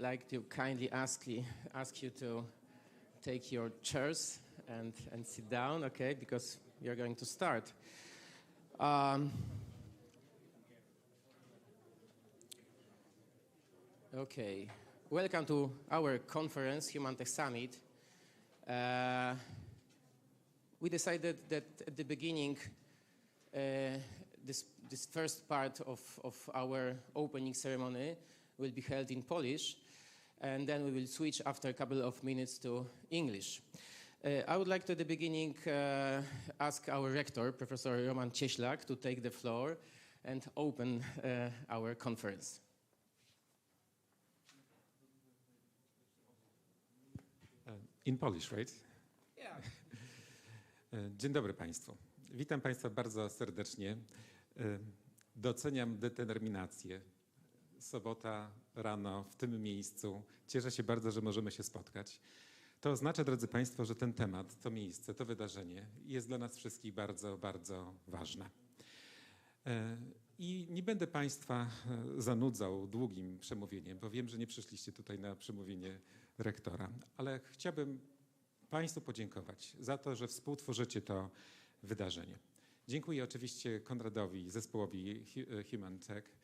like to kindly ask you to take your chairs and sit down, okay? Because we are going to start. Okay. Welcome to our conference, HumanTech Summit. We decided that at the beginning, this first part of our opening ceremony will be held in Polish, and then we will switch after a couple of minutes to English. I would like to, at the beginning, ask our rector, Professor Roman Cieślak, to take the floor and open our conference. In Polish, right? Yeah. Dzień dobry Państwu. Witam Państwa bardzo serdecznie. Doceniam determinację. Sobota rano w tym miejscu. Cieszę się bardzo, że możemy się spotkać. To oznacza, drodzy Państwo, że ten temat, to miejsce, to wydarzenie jest dla nas wszystkich bardzo, bardzo ważne. I nie będę Państwa zanudzał długim przemówieniem, bo wiem, że nie przyszliście tutaj na przemówienie rektora, ale chciałbym Państwu podziękować za to, że współtworzycie to wydarzenie. Dziękuję oczywiście Konradowi, zespołowi HumanTech,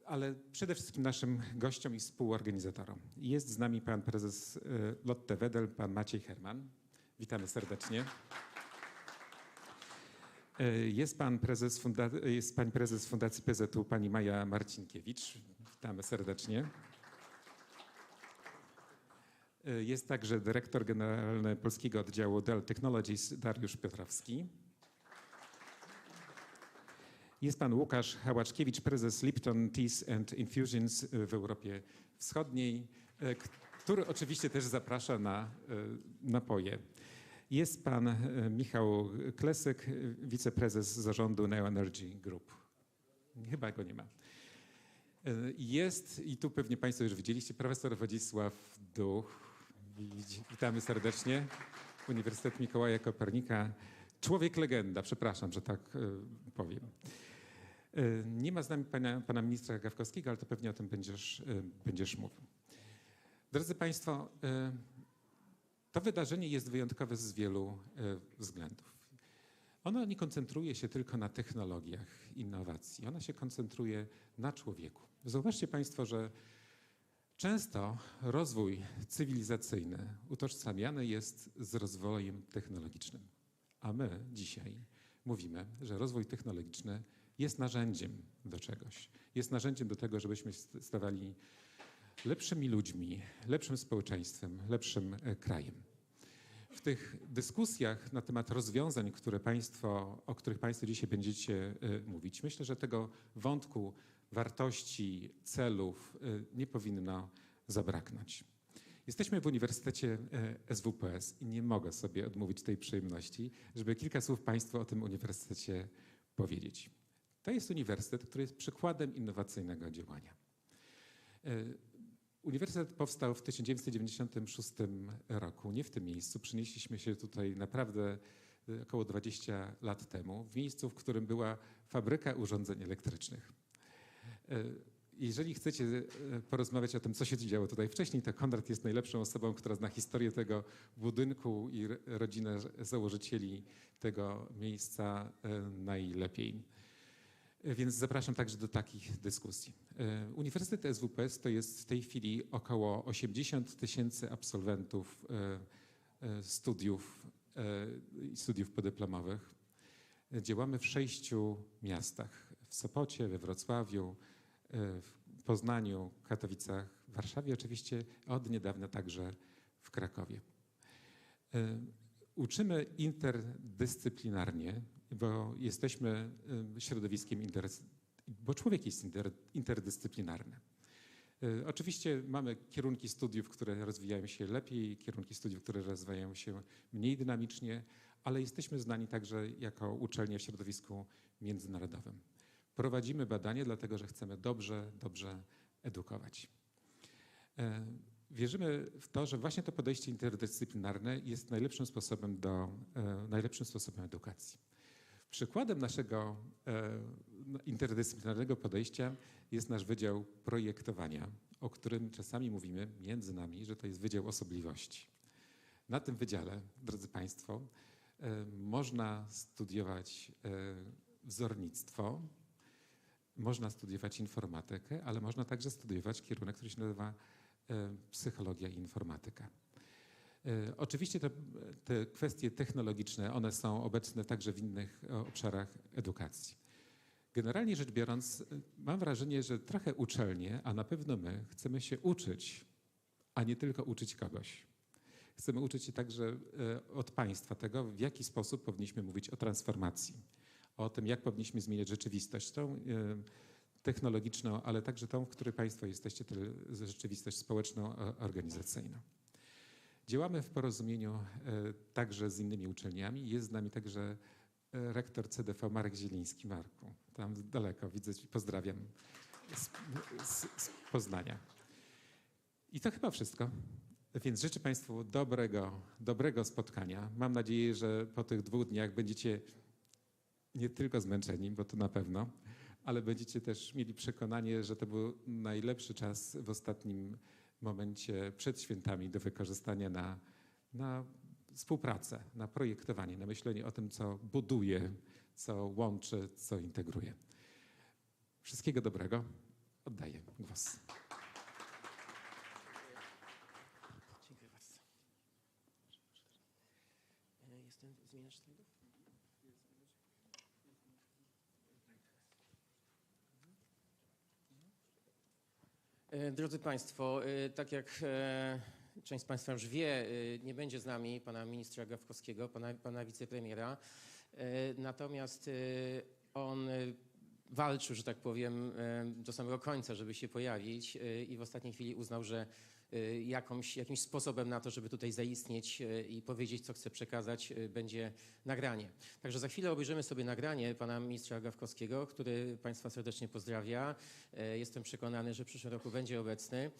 ale przede wszystkim naszym gościom i współorganizatorom. Jest z nami pan prezes Lotte Wedel, pan Maciej Herman. Witamy serdecznie. Jest pani prezes Fundacji PZU, pani Maja Marcinkiewicz. Witamy serdecznie. Jest także dyrektor generalny Polskiego Oddziału Dell Technologies Dariusz Piotrowski. Jest pan Łukasz Hałaczkiewicz, prezes Lipton Teas and Infusions w Europie Wschodniej, który oczywiście też zaprasza na napoje. Jest pan Michał Klesyk, wiceprezes zarządu Neo Energy Group. Chyba go nie ma. Jest, i tu pewnie Państwo już widzieliście, profesor Wodzisław Duch. Witamy serdecznie. Uniwersytet Mikołaja Kopernika. Człowiek legenda, przepraszam, że tak powiem. Nie ma z nami pana ministra Gawkowskiego, ale to pewnie o tym będziesz mówił. Drodzy Państwo, to wydarzenie jest wyjątkowe z wielu względów. Ono nie koncentruje się tylko na technologiach innowacji. Ona się koncentruje na człowieku. Zauważcie Państwo, że często rozwój cywilizacyjny utożsamiany jest z rozwojem technologicznym. A my dzisiaj mówimy, że rozwój technologiczny jest narzędziem do czegoś. Jest narzędziem do tego, żebyśmy stawali lepszymi ludźmi, lepszym społeczeństwem, lepszym krajem. W tych dyskusjach na temat rozwiązań, o których Państwo dzisiaj będziecie mówić, myślę, że tego wątku wartości, celów nie powinno zabraknąć. Jesteśmy w Uniwersytecie SWPS i nie mogę sobie odmówić tej przyjemności, żeby kilka słów Państwu o tym uniwersytecie powiedzieć. To jest uniwersytet, który jest przykładem innowacyjnego działania. Uniwersytet powstał w 1996 roku, nie w tym miejscu. Przenieśliśmy się tutaj naprawdę około 20 lat temu, w miejscu, w którym była fabryka urządzeń elektrycznych. Jeżeli chcecie porozmawiać o tym, co się działo tutaj wcześniej, to Konrad jest najlepszą osobą, która zna historię tego budynku i rodzinę założycieli tego miejsca najlepiej. Więc zapraszam także do takich dyskusji. Uniwersytet SWPS to jest w tej chwili około 80 000 absolwentów studiów podyplomowych. Działamy w 6 miastach. W Sopocie, we Wrocławiu, w Poznaniu, Katowicach, w Warszawie oczywiście, a od niedawna także w Krakowie. Uczymy interdyscyplinarnie, bo jesteśmy środowiskiem bo człowiek jest interdyscyplinarny. Oczywiście mamy kierunki studiów, które rozwijają się lepiej, kierunki studiów, które rozwijają się mniej dynamicznie, ale jesteśmy znani także jako uczelnia w środowisku międzynarodowym. Prowadzimy badania, dlatego że chcemy dobrze edukować. Wierzymy w to, że właśnie to podejście interdyscyplinarne jest najlepszym sposobem edukacji. Przykładem naszego interdyscyplinarnego podejścia jest nasz Wydział Projektowania, o którym czasami mówimy między nami, że to jest Wydział Osobliwości. Na tym wydziale, drodzy Państwo, można studiować wzornictwo, można studiować informatykę, ale można także studiować kierunek, który się nazywa psychologia i informatyka. Oczywiście te kwestie technologiczne, one są obecne także w innych obszarach edukacji. Generalnie rzecz biorąc, mam wrażenie, że trochę uczelnie, a na pewno my, chcemy się uczyć, a nie tylko uczyć kogoś. Chcemy uczyć się także od państwa tego, w jaki sposób powinniśmy mówić o transformacji, o tym, jak powinniśmy zmieniać rzeczywistość, tą technologiczną, ale także tą, w której państwo jesteście, tę rzeczywistość społeczną, organizacyjną. Działamy w porozumieniu także z innymi uczelniami. Jest z nami także rektor CDV Marek Zieliński. Marku, tam daleko, widzę cię, pozdrawiam z Poznania. I to chyba wszystko. Więc życzę Państwu dobrego spotkania. Mam nadzieję, że po tych 2 dniach będziecie nie tylko zmęczeni, bo to na pewno, ale będziecie też mieli przekonanie, że to był najlepszy czas w ostatnim momencie przed świętami do wykorzystania na współpracę, na projektowanie, na myślenie o tym, co buduje, co łączy, co integruje. Wszystkiego dobrego. Oddaję głos. Dziękuję bardzo. Zmieniasz slajdów? Drodzy Państwo, tak jak część z Państwa już wie, nie będzie z nami pana ministra Gawkowskiego, pana wicepremiera. Natomiast on walczył, że tak powiem, do samego końca, żeby się pojawić i w ostatniej chwili uznał, że jakimś sposobem na to, żeby tutaj zaistnieć i powiedzieć, co chce przekazać, będzie nagranie. Także za chwilę obejrzymy sobie nagranie pana ministra Gawkowskiego, który Państwa serdecznie pozdrawia. Jestem przekonany, że w przyszłym roku będzie obecny.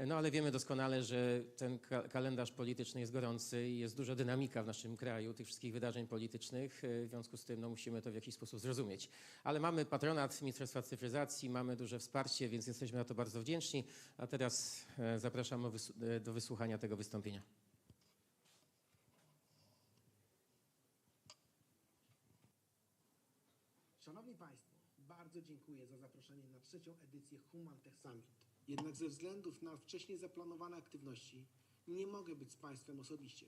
No ale wiemy doskonale, że ten kalendarz polityczny jest gorący i jest duża dynamika w naszym kraju tych wszystkich wydarzeń politycznych. W związku z tym musimy to w jakiś sposób zrozumieć. Ale mamy patronat Ministerstwa Cyfryzacji, mamy duże wsparcie, więc jesteśmy na to bardzo wdzięczni. A teraz zapraszam do wysłuchania tego wystąpienia. Szanowni Państwo, bardzo dziękuję za zaproszenie na 3. edycję HumanTech Summit. Jednak ze względów na wcześniej zaplanowane aktywności nie mogę być z Państwem osobiście.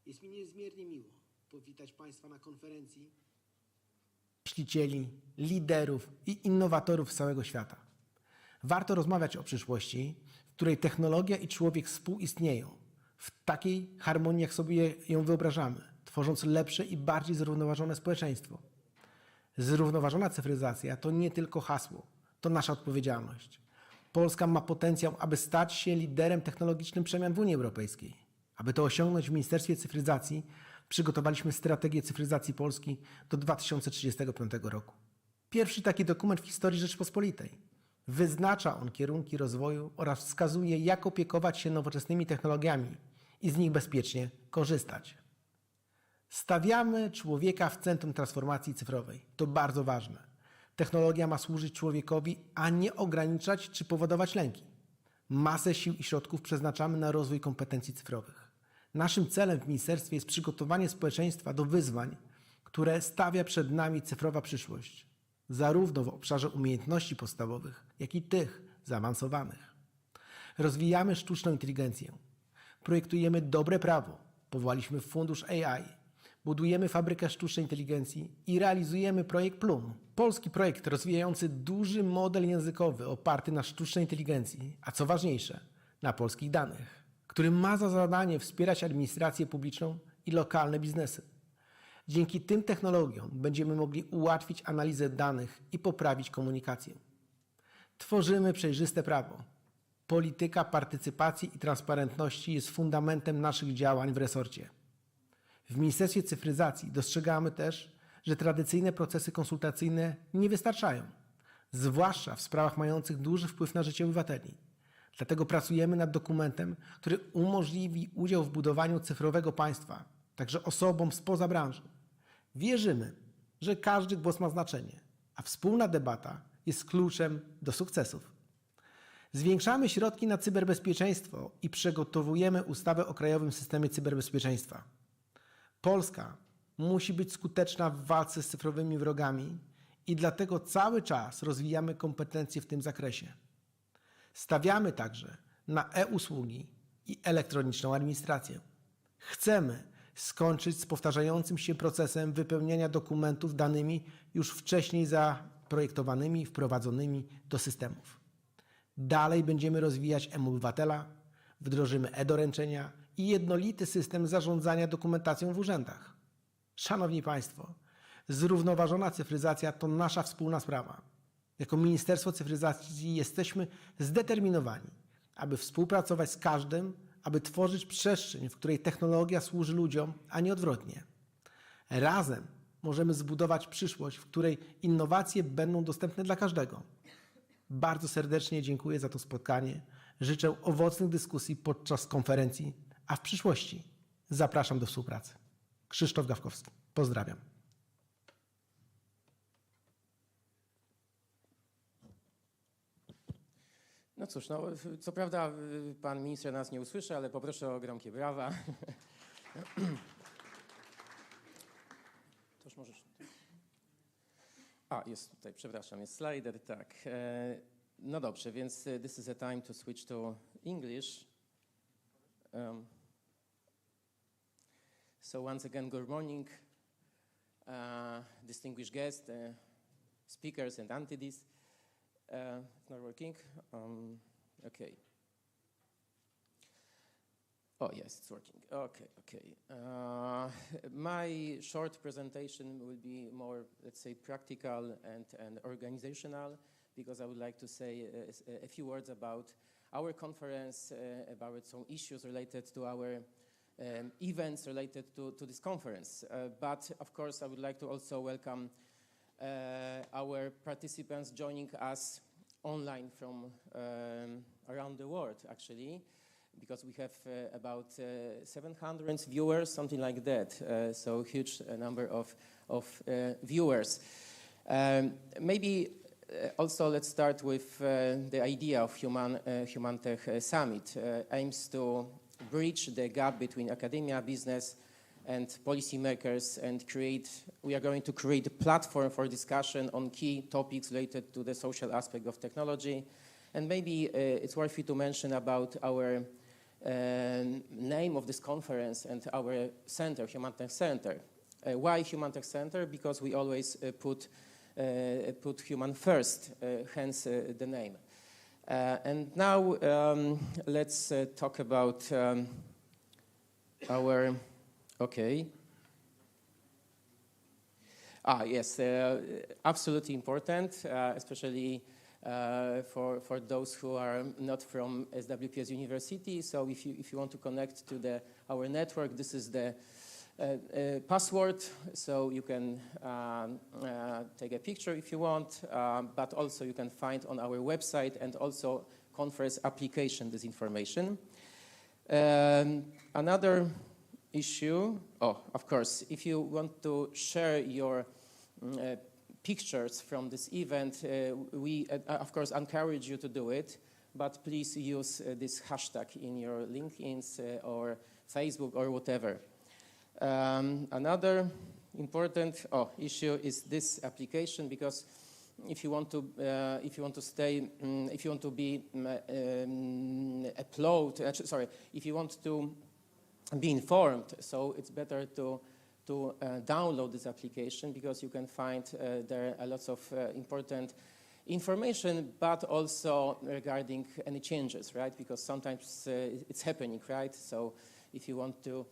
Jest mi niezmiernie miło powitać Państwa na konferencji myślicieli, liderów i innowatorów z całego świata. Warto rozmawiać o przyszłości, w której technologia i człowiek współistnieją, w takiej harmonii, jak sobie ją wyobrażamy, tworząc lepsze i bardziej zrównoważone społeczeństwo. Zrównoważona cyfryzacja to nie tylko hasło, to nasza odpowiedzialność. Polska ma potencjał, aby stać się liderem technologicznym przemian w Unii Europejskiej. Aby to osiągnąć w Ministerstwie Cyfryzacji, przygotowaliśmy strategię cyfryzacji Polski do 2035 roku. Pierwszy taki dokument w historii Rzeczypospolitej. Wyznacza on kierunki rozwoju oraz wskazuje, jak opiekować się nowoczesnymi technologiami i z nich bezpiecznie korzystać. Stawiamy człowieka w centrum transformacji cyfrowej. To bardzo ważne. Technologia ma służyć człowiekowi, a nie ograniczać czy powodować lęki. Masę sił i środków przeznaczamy na rozwój kompetencji cyfrowych. Naszym celem w ministerstwie jest przygotowanie społeczeństwa do wyzwań, które stawia przed nami cyfrowa przyszłość, zarówno w obszarze umiejętności podstawowych, jak i tych zaawansowanych. Rozwijamy sztuczną inteligencję, projektujemy dobre prawo, powołaliśmy fundusz AI, budujemy fabrykę sztucznej inteligencji i realizujemy projekt Plum. Polski projekt rozwijający duży model językowy oparty na sztucznej inteligencji, a co ważniejsze, na polskich danych, który ma za zadanie wspierać administrację publiczną i lokalne biznesy. Dzięki tym technologiom będziemy mogli ułatwić analizę danych i poprawić komunikację. Tworzymy przejrzyste prawo. Polityka partycypacji i transparentności jest fundamentem naszych działań w resorcie. W Ministerstwie Cyfryzacji dostrzegamy też, że tradycyjne procesy konsultacyjne nie wystarczają, zwłaszcza w sprawach mających duży wpływ na życie obywateli. Dlatego pracujemy nad dokumentem, który umożliwi udział w budowaniu cyfrowego państwa, także osobom spoza branży. Wierzymy, że każdy głos ma znaczenie, a wspólna debata jest kluczem do sukcesów. Zwiększamy środki na cyberbezpieczeństwo i przygotowujemy ustawę o krajowym systemie cyberbezpieczeństwa. Polska musi być skuteczna w walce z cyfrowymi wrogami i dlatego cały czas rozwijamy kompetencje w tym zakresie. Stawiamy także na e-usługi i elektroniczną administrację. Chcemy skończyć z powtarzającym się procesem wypełniania dokumentów danymi już wcześniej zaprojektowanymi i wprowadzonymi do systemów. Dalej będziemy rozwijać e-Obywatela, wdrożymy e-doręczenia i jednolity system zarządzania dokumentacją w urzędach. Szanowni Państwo, zrównoważona cyfryzacja to nasza wspólna sprawa. Jako Ministerstwo Cyfryzacji jesteśmy zdeterminowani, aby współpracować z każdym, aby tworzyć przestrzeń, w której technologia służy ludziom, a nie odwrotnie. Razem możemy zbudować przyszłość, w której innowacje będą dostępne dla każdego. Bardzo serdecznie dziękuję za to spotkanie. Życzę owocnych dyskusji podczas konferencji, a w przyszłości zapraszam do współpracy. Krzysztof Gawkowski. Pozdrawiam. No cóż, no, co prawda pan minister nas nie usłyszy, ale poproszę o gromkie brawa. Toż możesz. A, jest tutaj, przepraszam, jest slider, tak. No dobrze, więc this is a time to switch to English. So once again, good morning, distinguished guests, speakers and entities. It's not working. Okay. Oh, yes, it's working. Okay. My short presentation will be more, let's say, practical and organizational, because I would like to say a few words about our conference, about some issues related to our events related to this conference. But, of course, I would like to also welcome our participants joining us online from around the world, actually, because we have about 700 viewers, something like that. So huge number of viewers. Maybe also let's start with the idea of HumanTech Summit. Aims to bridge the gap between academia, business, and policymakers, and we are going to create a platform for discussion on key topics related to the social aspect of technology. And maybe it's worthy to mention about our name of this conference and our center, HumanTech Center. Why HumanTech Center? Because we always put human first, hence the name. And now let's talk about our. Okay. Yes, absolutely important, especially for those who are not from SWPS University. So if you want to connect to our network, this is the password. So you can take a picture if you want, but also you can find on our website and also conference application this information. Another issue, of course, if you want to share your pictures from this event, we, of course, encourage you to do it, but please use this hashtag in your LinkedIn's or Facebook or whatever. Another important issue is this application, because if you want to be informed, so it's better to download this application, because you can find there are lots of important information, but also regarding any changes, right? Because sometimes it's happening, right? So if you want to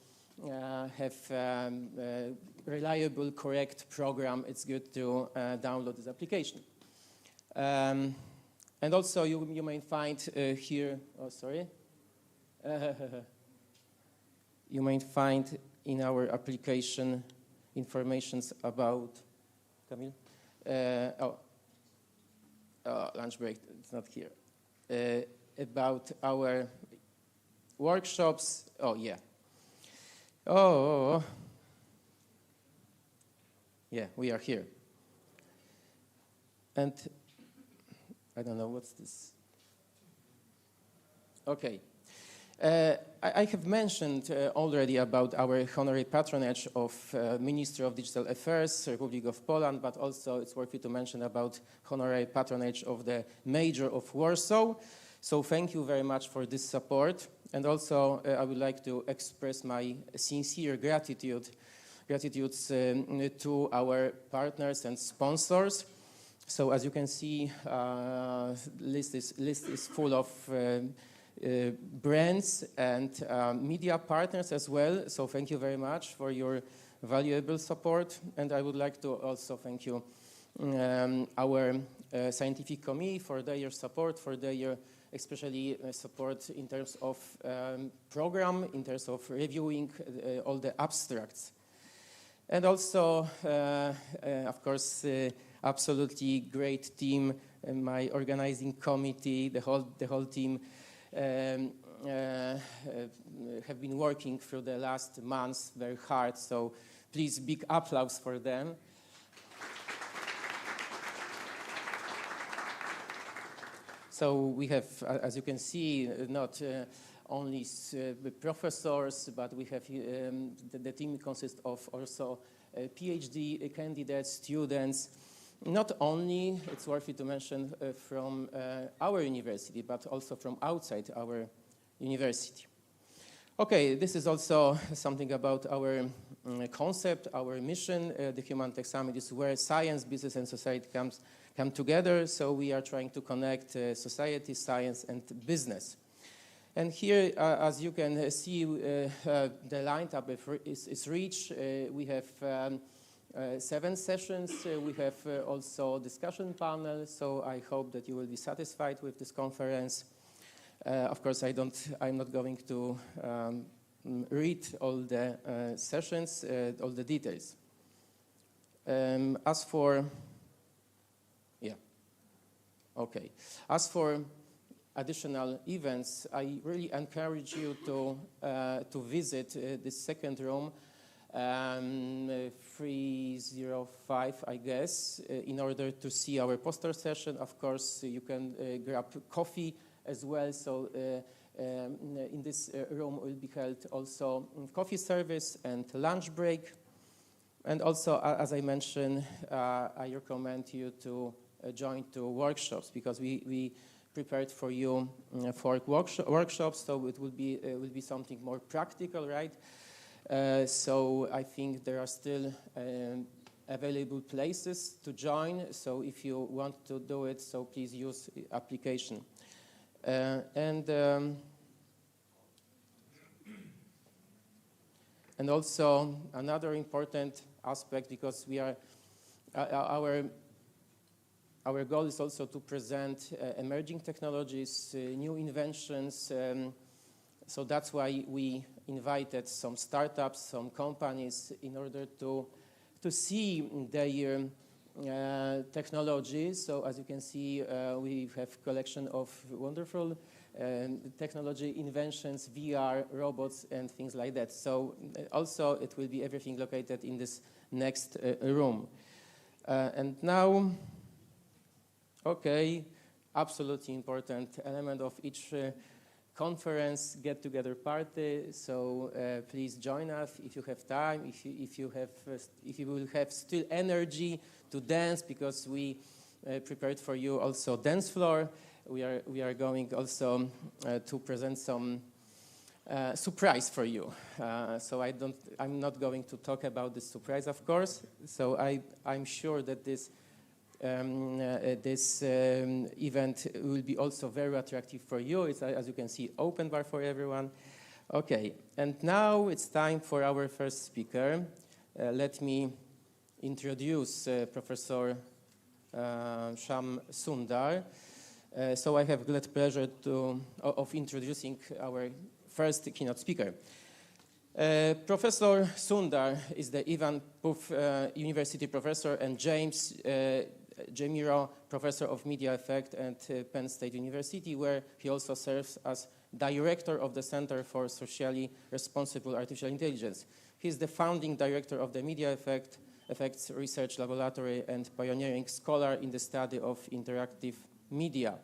have a reliable, correct program, it's good to download this application. And also you may find here, you might find in our application informations about, Camille? Lunch break, it's not here. About our workshops, yeah, we are here. And I don't know what's this. Okay. I have mentioned already about our honorary patronage of Ministry of Digital Affairs, Republic of Poland, but also it's worthy to mention about honorary patronage of the Mayor of Warsaw. So thank you very much for this support. And also I would like to express my sincere gratitude to our partners and sponsors. So as you can see, list is full of brands and media partners as well. So thank you very much for your valuable support. And I would like to also thank you, our scientific committee, for their support, for their especially support in terms of program, in terms of reviewing all the abstracts. And also, of course, absolutely great team, my organizing committee, the whole team have been working through the last months very hard. So please, big applause for them. So we have, as you can see, not only professors, but we have the team consists of also PhD candidates, students, not only, it's worthy to mention, from our university, but also from outside our university. Okay, this is also something about our concept, our mission. The HumanTech Summit is where science, business, and society come together. So we are trying to connect society, science, and business. And here, as you can see, the lineup is rich. We have 7 sessions. We have also discussion panel. So I hope that you will be satisfied with this conference. Of course, I'm not going to read all the sessions, all the details. As for additional events, I really encourage you to visit this second room, 305, I guess, in order to see our poster session. Of course, you can grab coffee as well. So in this room will be held also coffee service and lunch break. And also, as I mentioned, I recommend you to join 2 workshops, because we prepared for you 4 workshops, so it will be something more practical, right? So I think there are still available places to join. So if you want to do it, so please use application. And also another important aspect, because we are our goal is also to present emerging technologies, new inventions. So that's why we invited some startups, some companies, in order to see their technology. So as you can see, we have collection of wonderful technology inventions, VR, robots, and things like that. So also it will be everything located in this next room. And now, okay, absolutely important element of each conference, get-together party. So please join us if you have time, if you will have still energy to dance, because we prepared for you also dance floor. We are going also to present some surprise for you. So I'm not going to talk about this surprise, of course. So I'm sure that this event will be also very attractive for you. It's, as you can see, open bar for everyone. Okay, and now it's time for our first speaker. Let me introduce Professor Shyam Sundar. So I have great pleasure of introducing our first keynote speaker. Professor Sundar is the Ivan Puf University Professor and James Jamiro Professor of Media Effect at Penn State University, where he also serves as Director of the Center for Socially Responsible Artificial Intelligence. He is the founding director of the Media Effects Research Laboratory and pioneering scholar in the study of interactive media.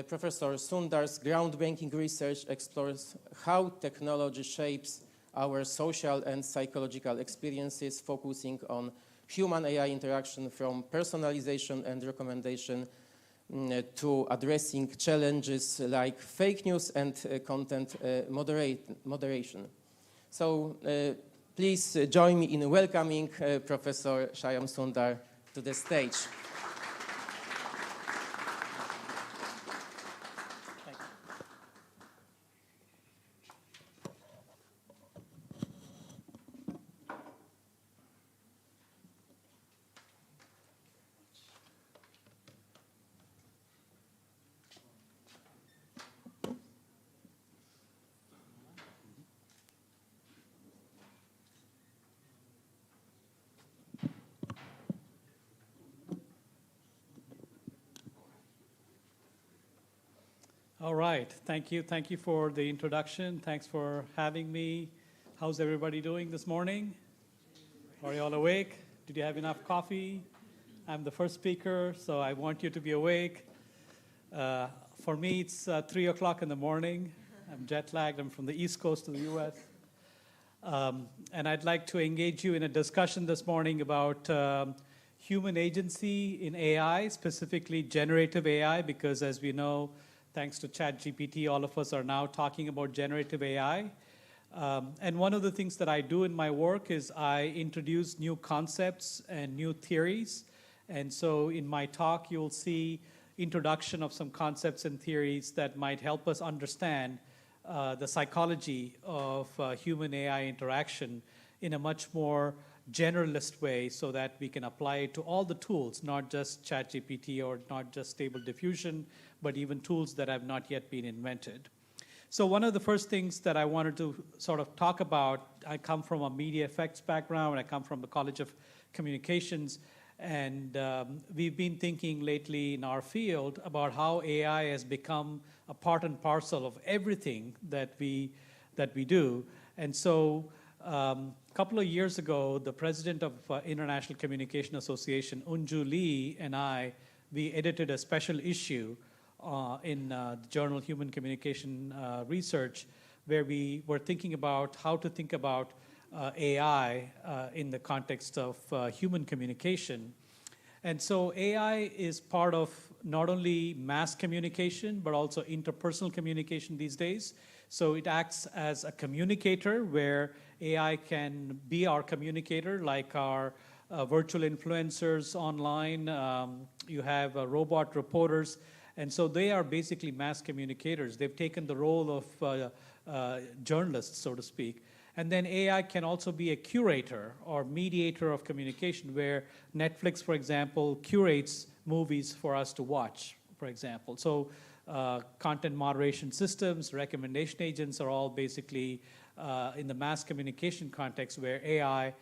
Professor Sundar's groundbreaking research explores how technology shapes our social and psychological experiences, focusing on human-AI interaction from personalization and recommendation to addressing challenges like fake news and content moderation. So please join me in welcoming Professor Shyam Sundar to the stage. All right, thank you. Thank you for the introduction. Thanks for having me. How's everybody doing this morning? Are you all awake? Did you have enough coffee? I'm the first speaker, so I want you to be awake. For me, it's 3 o'clock in the morning. I'm jet lagged. I'm from the East Coast of the US. And I'd like to engage you in a discussion this morning about human agency in AI, specifically generative AI, because as we know, thanks to ChatGPT, all of us are now talking about generative AI. And one of the things that I do in my work is I introduce new concepts and new theories. And so in my talk, you'll see introduction of some concepts and theories that might help us understand the psychology of human-AI interaction in a much more generalist way so that we can apply it to all the tools, not just ChatGPT or not just Stable Diffusion, but even tools that have not yet been invented. So one of the first things that I wanted to sort of talk about, I come from a media effects background, I come from the College of Communications, and we've been thinking lately in our field about how AI has become a part and parcel of everything that we do. And so a couple of years ago, the president of International Communication Association, Unju Lee, and we edited a special issue in the journal Human Communication Research, where we were thinking about how to think about AI in the context of human communication. And so AI is part of not only mass communication, but also interpersonal communication these days. So it acts as a communicator where AI can be our communicator, like our virtual influencers online. You have robot reporters. And so they are basically mass communicators. They've taken the role of journalists, so to speak. And then AI can also be a curator or mediator of communication, where Netflix, for example, curates movies for us to watch, for example. So content moderation systems, recommendation agents are all basically in the mass communication context where AI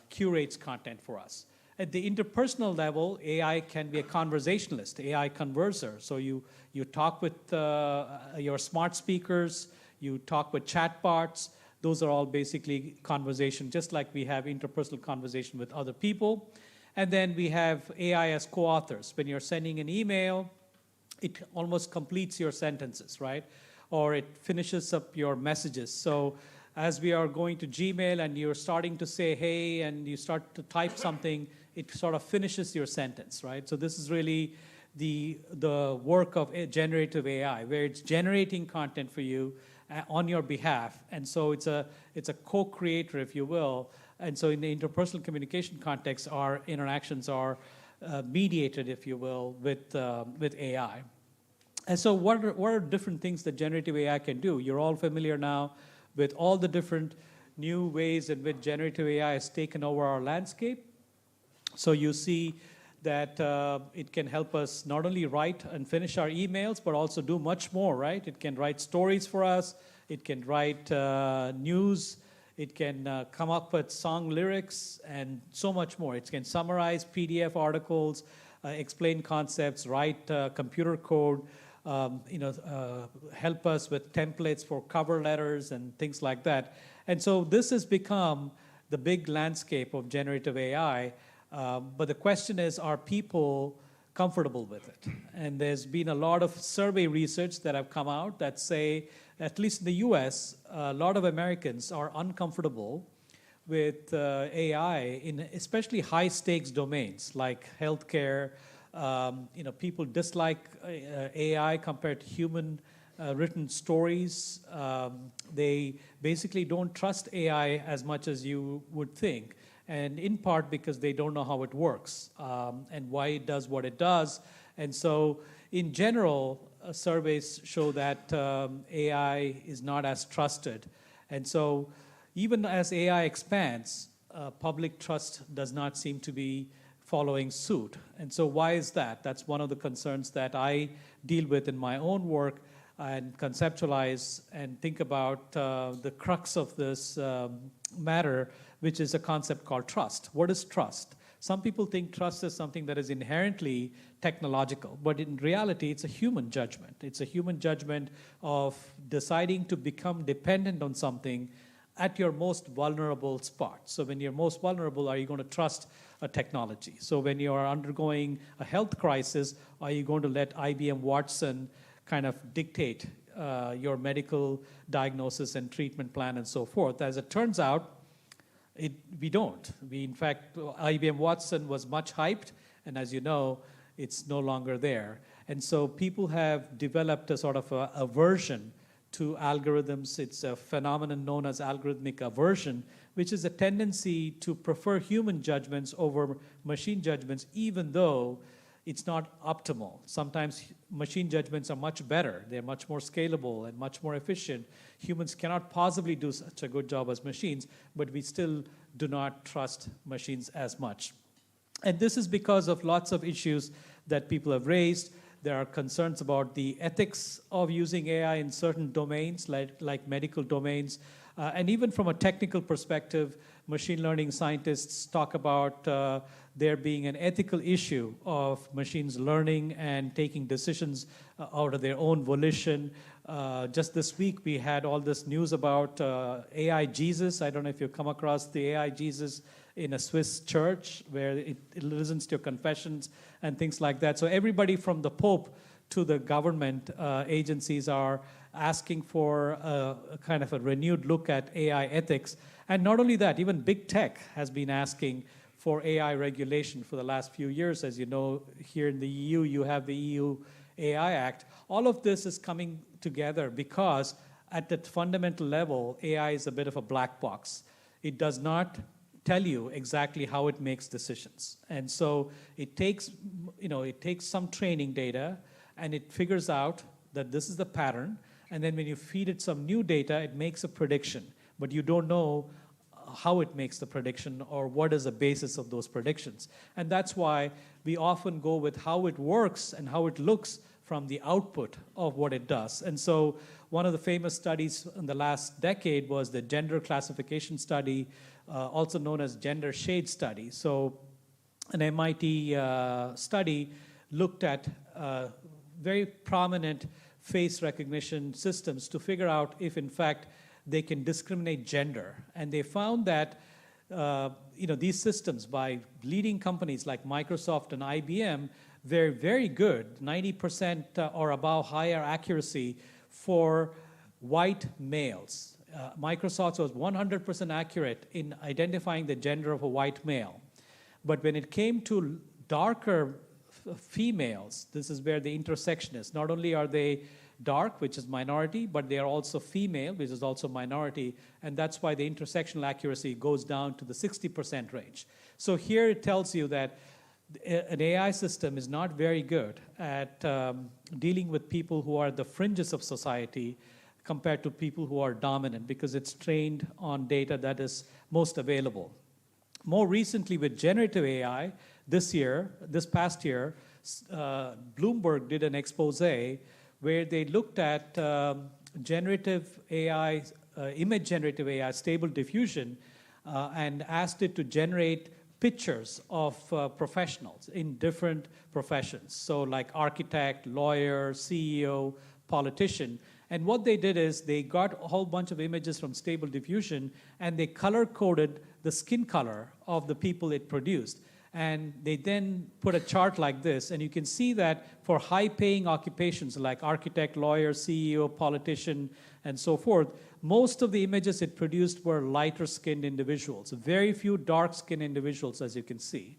curates content for us. At the interpersonal level, AI can be a conversationalist, AI converser. So you talk with your smart speakers, you talk with chatbots. Those are all basically conversation, just like we have interpersonal conversation with other people. And then we have AI as co-authors. When you're sending an email, it almost completes your sentences, right? Or it finishes up your messages. So as we are going to Gmail and you're starting to say, hey, and you start to type something, it sort of finishes your sentence, right? So this is really the work of generative AI, where it's generating content for you on your behalf. And so it's a co-creator, if you will. And so in the interpersonal communication context, our interactions are mediated, if you will, with AI. And so what are different things that generative AI can do? You're all familiar now with all the different new ways in which generative AI has taken over our landscape. So you see that it can help us not only write and finish our emails, but also do much more, right? It can write stories for us. It can write news. It can come up with song lyrics and so much more. It can summarize PDF articles, explain concepts, write computer code, help us with templates for cover letters and things like that. And so this has become the big landscape of generative AI. But the question is, are people comfortable with it. And there's been a lot of survey research that have come out that say, at least in the US, a lot of Americans are uncomfortable with AI in especially high stakes domains like healthcare. People dislike AI compared to human written stories. They basically don't trust AI as much as you would think, and in part because they don't know how it works and why it does what it does. And so in general, surveys show that AI is not as trusted. And so even as AI expands, public trust does not seem to be following suit. And so why is that? That's one of the concerns that I deal with in my own work and conceptualize and think about the crux of this matter, which is a concept called trust. What is trust? Some people think trust is something that is inherently technological, but in reality, it's a human judgment. It's a human judgment of deciding to become dependent on something at your most vulnerable spot. So when you're most vulnerable, are you going to trust a technology? So when you are undergoing a health crisis, are you going to let IBM Watson kind of dictate your medical diagnosis and treatment plan and so forth? As it turns out, we don't. In fact, IBM Watson was much hyped, and as you know, it's no longer there. And so people have developed a sort of aversion to algorithms. It's a phenomenon known as algorithmic aversion, which is a tendency to prefer human judgments over machine judgments, even though it's not optimal. Sometimes machine judgments are much better. They're much more scalable and much more efficient. Humans cannot possibly do such a good job as machines, but we still do not trust machines as much. And this is because of lots of issues that people have raised. There are concerns about the ethics of using AI in certain domains, like medical domains. And even from a technical perspective, machine learning scientists talk about there being an ethical issue of machines learning and taking decisions out of their own volition. Just this week, we had all this news about AI Jesus. I don't know if you've come across the AI Jesus in a Swiss church where it listens to your confessions and things like that. So everybody from the Pope to the government agencies are asking for a kind of a renewed look at AI ethics. And not only that, even big tech has been asking for AI regulation for the last few years. As you know, here in the EU, you have the EU AI Act. All of this is coming together because at the fundamental level, AI is a bit of a black box. It does not tell you exactly how it makes decisions. And so it takes some training data, and it figures out that this is the pattern. And then when you feed it some new data, it makes a prediction. But you don't know how it makes the prediction or what is the basis of those predictions. And that's why we often go with how it works and how it looks from the output of what it does. And so one of the famous studies in the last decade was the gender classification study, also known as gender shade study. So an MIT study looked at very prominent face recognition systems to figure out if, in fact, they can discriminate gender. And they found that these systems by leading companies like Microsoft and IBM, they're very good, 90% or above higher accuracy for white males. Microsoft was 100% accurate in identifying the gender of a white male. But when it came to darker females, this is where the intersection is. Not only are they dark, which is minority, but they are also female, which is also minority, and that's why the intersectional accuracy goes down to the 60% range. So here it tells you that an AI system is not very good at dealing with people who are the fringes of society compared to people who are dominant, because it's trained on data that is most available. More recently with generative AI, this past year, Bloomberg did an expose where they looked at generative AI, image generative AI, stable diffusion, and asked it to generate pictures of professionals in different professions. So like architect, lawyer, CEO, politician. And what they did is they got a whole bunch of images from stable diffusion and they color-coded the skin color of the people it produced. And they then put a chart like this, and you can see that for high-paying occupations like architect, lawyer, CEO, politician, and so forth, most of the images it produced were lighter-skinned individuals, very few dark-skinned individuals, as you can see.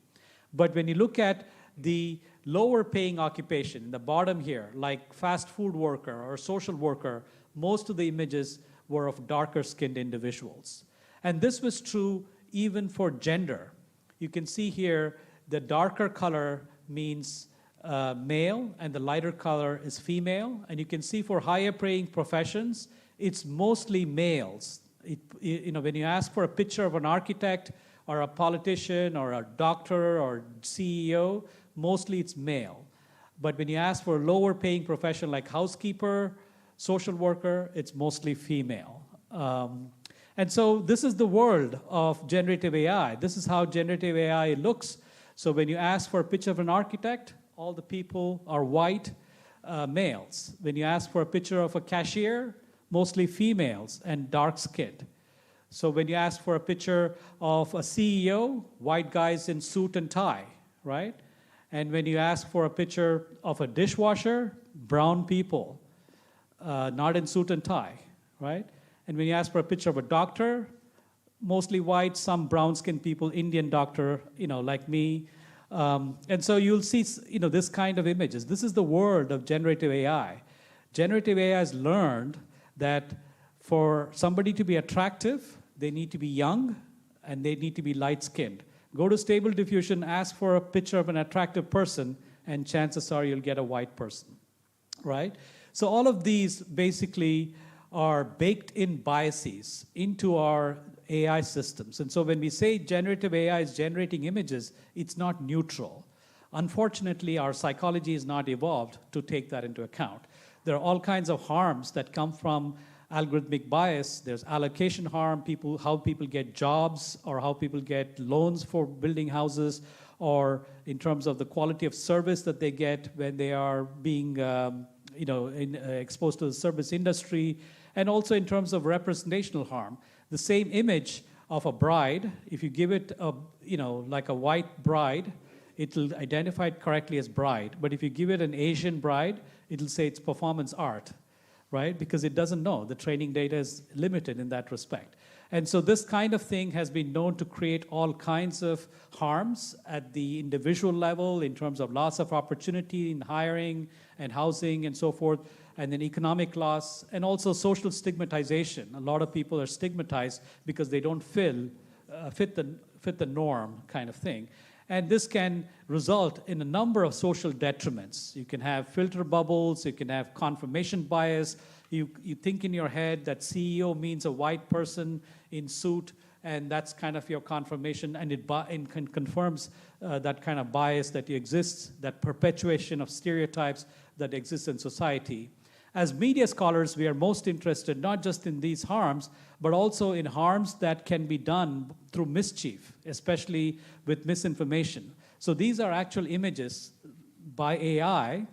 But when you look at the lower-paying occupation, in the bottom here, like fast food worker or social worker, most of the images were of darker-skinned individuals. And this was true even for gender. You can see here the darker color means male and the lighter color is female. And you can see for higher paying professions, it's mostly males. When you ask for a picture of an architect or a politician or a doctor or CEO, mostly it's male. But when you ask for a lower paying profession like housekeeper, social worker, it's mostly female. And so this is the world of generative AI. This is how generative AI looks. So when you ask for a picture of an architect, all the people are white males. When you ask for a picture of a cashier, mostly females and dark-skinned. So when you ask for a picture of a CEO, white guys in suit and tie, right? And when you ask for a picture of a dishwasher, brown people, not in suit and tie, right? And when you ask for a picture of a doctor, mostly white, some brown-skinned people, Indian doctor, like me. And so you'll see, this kind of images. This is the world of generative AI. Generative AI has learned that for somebody to be attractive, they need to be young and they need to be light-skinned. Go to Stable Diffusion, ask for a picture of an attractive person, and chances are you'll get a white person, right? So all of these basically are baked-in biases into our AI systems. And so when we say generative AI is generating images, it's not neutral. Unfortunately, our psychology is not evolved to take that into account. There are all kinds of harms that come from algorithmic bias. There's allocation harm, how people get jobs, or how people get loans for building houses, or in terms of the quality of service that they get when they are being exposed to the service industry, and also in terms of representational harm. The same image of a bride, if you give it like a white bride, it'll identify it correctly as bride. But if you give it an Asian bride, it'll say it's performance art, right? Because it doesn't know. The training data is limited in that respect. And so this kind of thing has been known to create all kinds of harms at the individual level in terms of loss of opportunity in hiring and housing and so forth, and then economic loss, and also social stigmatization. A lot of people are stigmatized because they don't fit the norm kind of thing. And this can result in a number of social detriments. You can have filter bubbles, you can have confirmation bias. You think in your head that CEO means a white person in suit, and that's kind of your confirmation, and it confirms that kind of bias that exists, that perpetuation of stereotypes that exists in society. As media scholars, we are most interested not just in these harms, but also in harms that can be done through mischief, especially with misinformation. So these are actual images by AI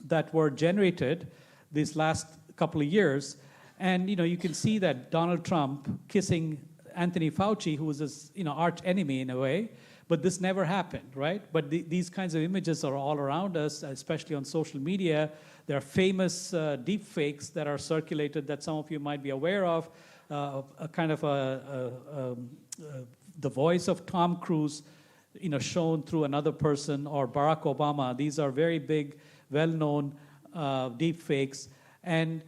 that were generated these last couple of years. And you can see that Donald Trump kissing Anthony Fauci, who was his arch enemy in a way, but this never happened, right? But these kinds of images are all around us, especially on social media. There are famous deep fakes that are circulated that some of you might be aware of, the voice of Tom Cruise, shown through another person, or Barack Obama. These are very big, well-known deep fakes. And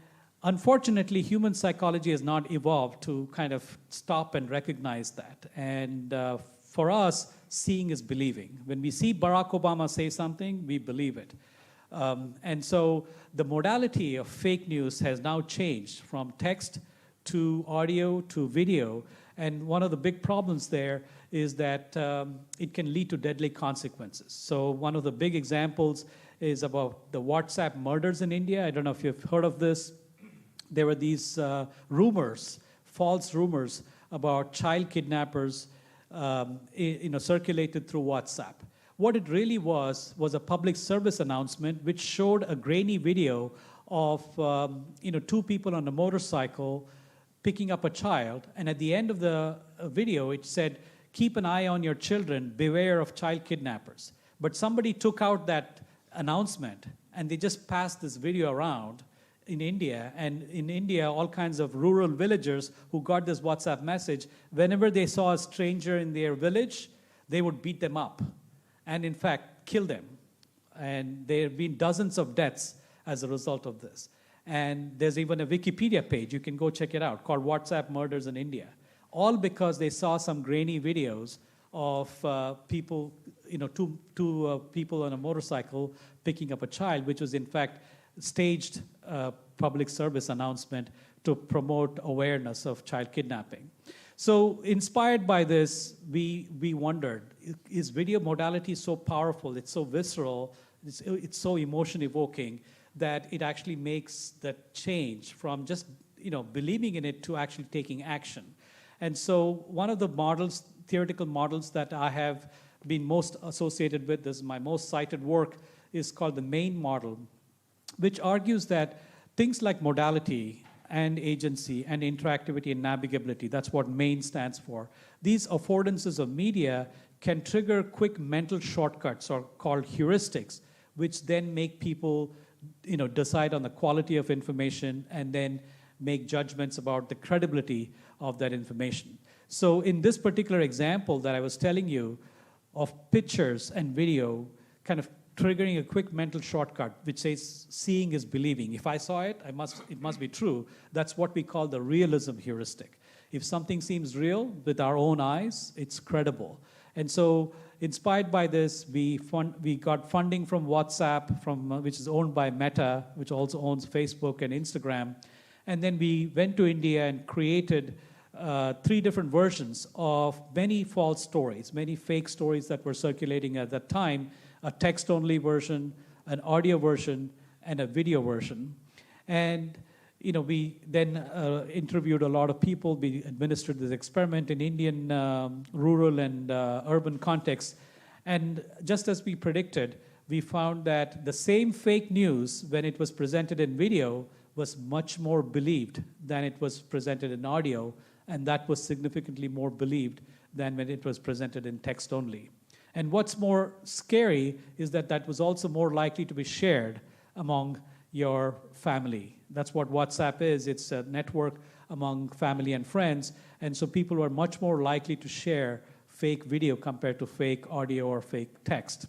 unfortunately, human psychology has not evolved to kind of stop and recognize that. And for us, seeing is believing. When we see Barack Obama say something, we believe it. And so the modality of fake news has now changed from text to audio to video. And one of the big problems there is that it can lead to deadly consequences. So one of the big examples is about the WhatsApp murders in India. I don't know if you've heard of this. There were these rumors, false rumors about child kidnappers circulated through WhatsApp. What it really was a public service announcement which showed a grainy video of two people on a motorcycle picking up a child, and at the end of the video it said, keep an eye on your children, beware of child kidnappers. But somebody took out that announcement and they just passed this video around in India. And in India, all kinds of rural villagers who got this WhatsApp message, whenever they saw a stranger in their village, they would beat them up and in fact kill them. And there have been dozens of deaths as a result of this. And there's even a Wikipedia page, you can go check it out, called WhatsApp Murders in India. All because they saw some grainy videos of people, two people on a motorcycle picking up a child, which was in fact staged public service announcement to promote awareness of child kidnapping. So inspired by this, we wondered, is video modality so powerful, it's so visceral, it's so emotion evoking, that it actually makes the change from just believing in it to actually taking action. And so one of the models, theoretical models that I have been most associated with, this is my most cited work, is called the main model, which argues that things like modality and agency and interactivity and navigability, that's what MAIN stands for, these affordances of media can trigger quick mental shortcuts, or called heuristics, which then make people decide on the quality of information and then make judgments about the credibility of that information. So in this particular example that I was telling you of pictures and video kind of triggering a quick mental shortcut which says seeing is believing. If I saw it, it must be true. That's what we call the realism heuristic. If something seems real with our own eyes, it's credible. And so inspired by this, we got funding from WhatsApp, which is owned by Meta, which also owns Facebook and Instagram. And then we went to India and created 3 different versions of many false stories, many fake stories that were circulating at that time, a text-only version, an audio version, and a video version. And we then interviewed a lot of people. We administered this experiment in Indian rural and urban contexts. And just as we predicted, we found that the same fake news, when it was presented in video, was much more believed than it was presented in audio, and that was significantly more believed than when it was presented in text only. And what's more scary is that that was also more likely to be shared among your family. That's what WhatsApp is. It's a network among family and friends, and so people are much more likely to share fake video compared to fake audio or fake text.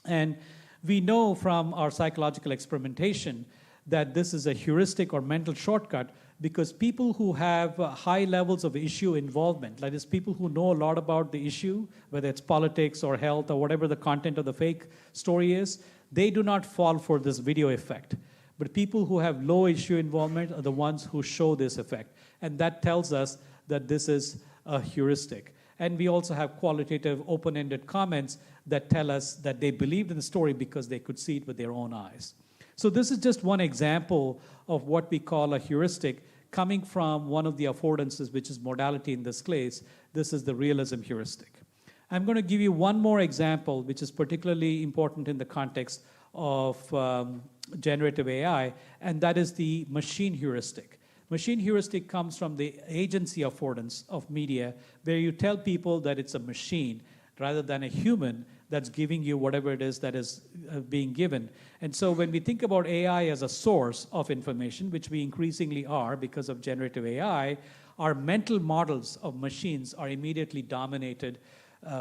And we know from our psychological experimentation that this is a heuristic or mental shortcut because people who have high levels of issue involvement, that is, people who know a lot about the issue, whether it's politics or health or whatever the content of the fake story is, they do not fall for this video effect. But people who have low issue involvement are the ones who show this effect. And that tells us that this is a heuristic. And we also have qualitative open-ended comments that tell us that they believed in the story because they could see it with their own eyes. So this is just one example of what we call a heuristic coming from one of the affordances, which is modality in this case. This is the realism heuristic. I'm going to give you one more example, which is particularly important in the context of generative AI, and that is the machine heuristic. Machine heuristic comes from the agency affordance of media, where you tell people that it's a machine rather than a human that's giving you whatever it is that is being given. And so when we think about AI as a source of information, which we increasingly are because of generative AI, our mental models of machines are immediately dominated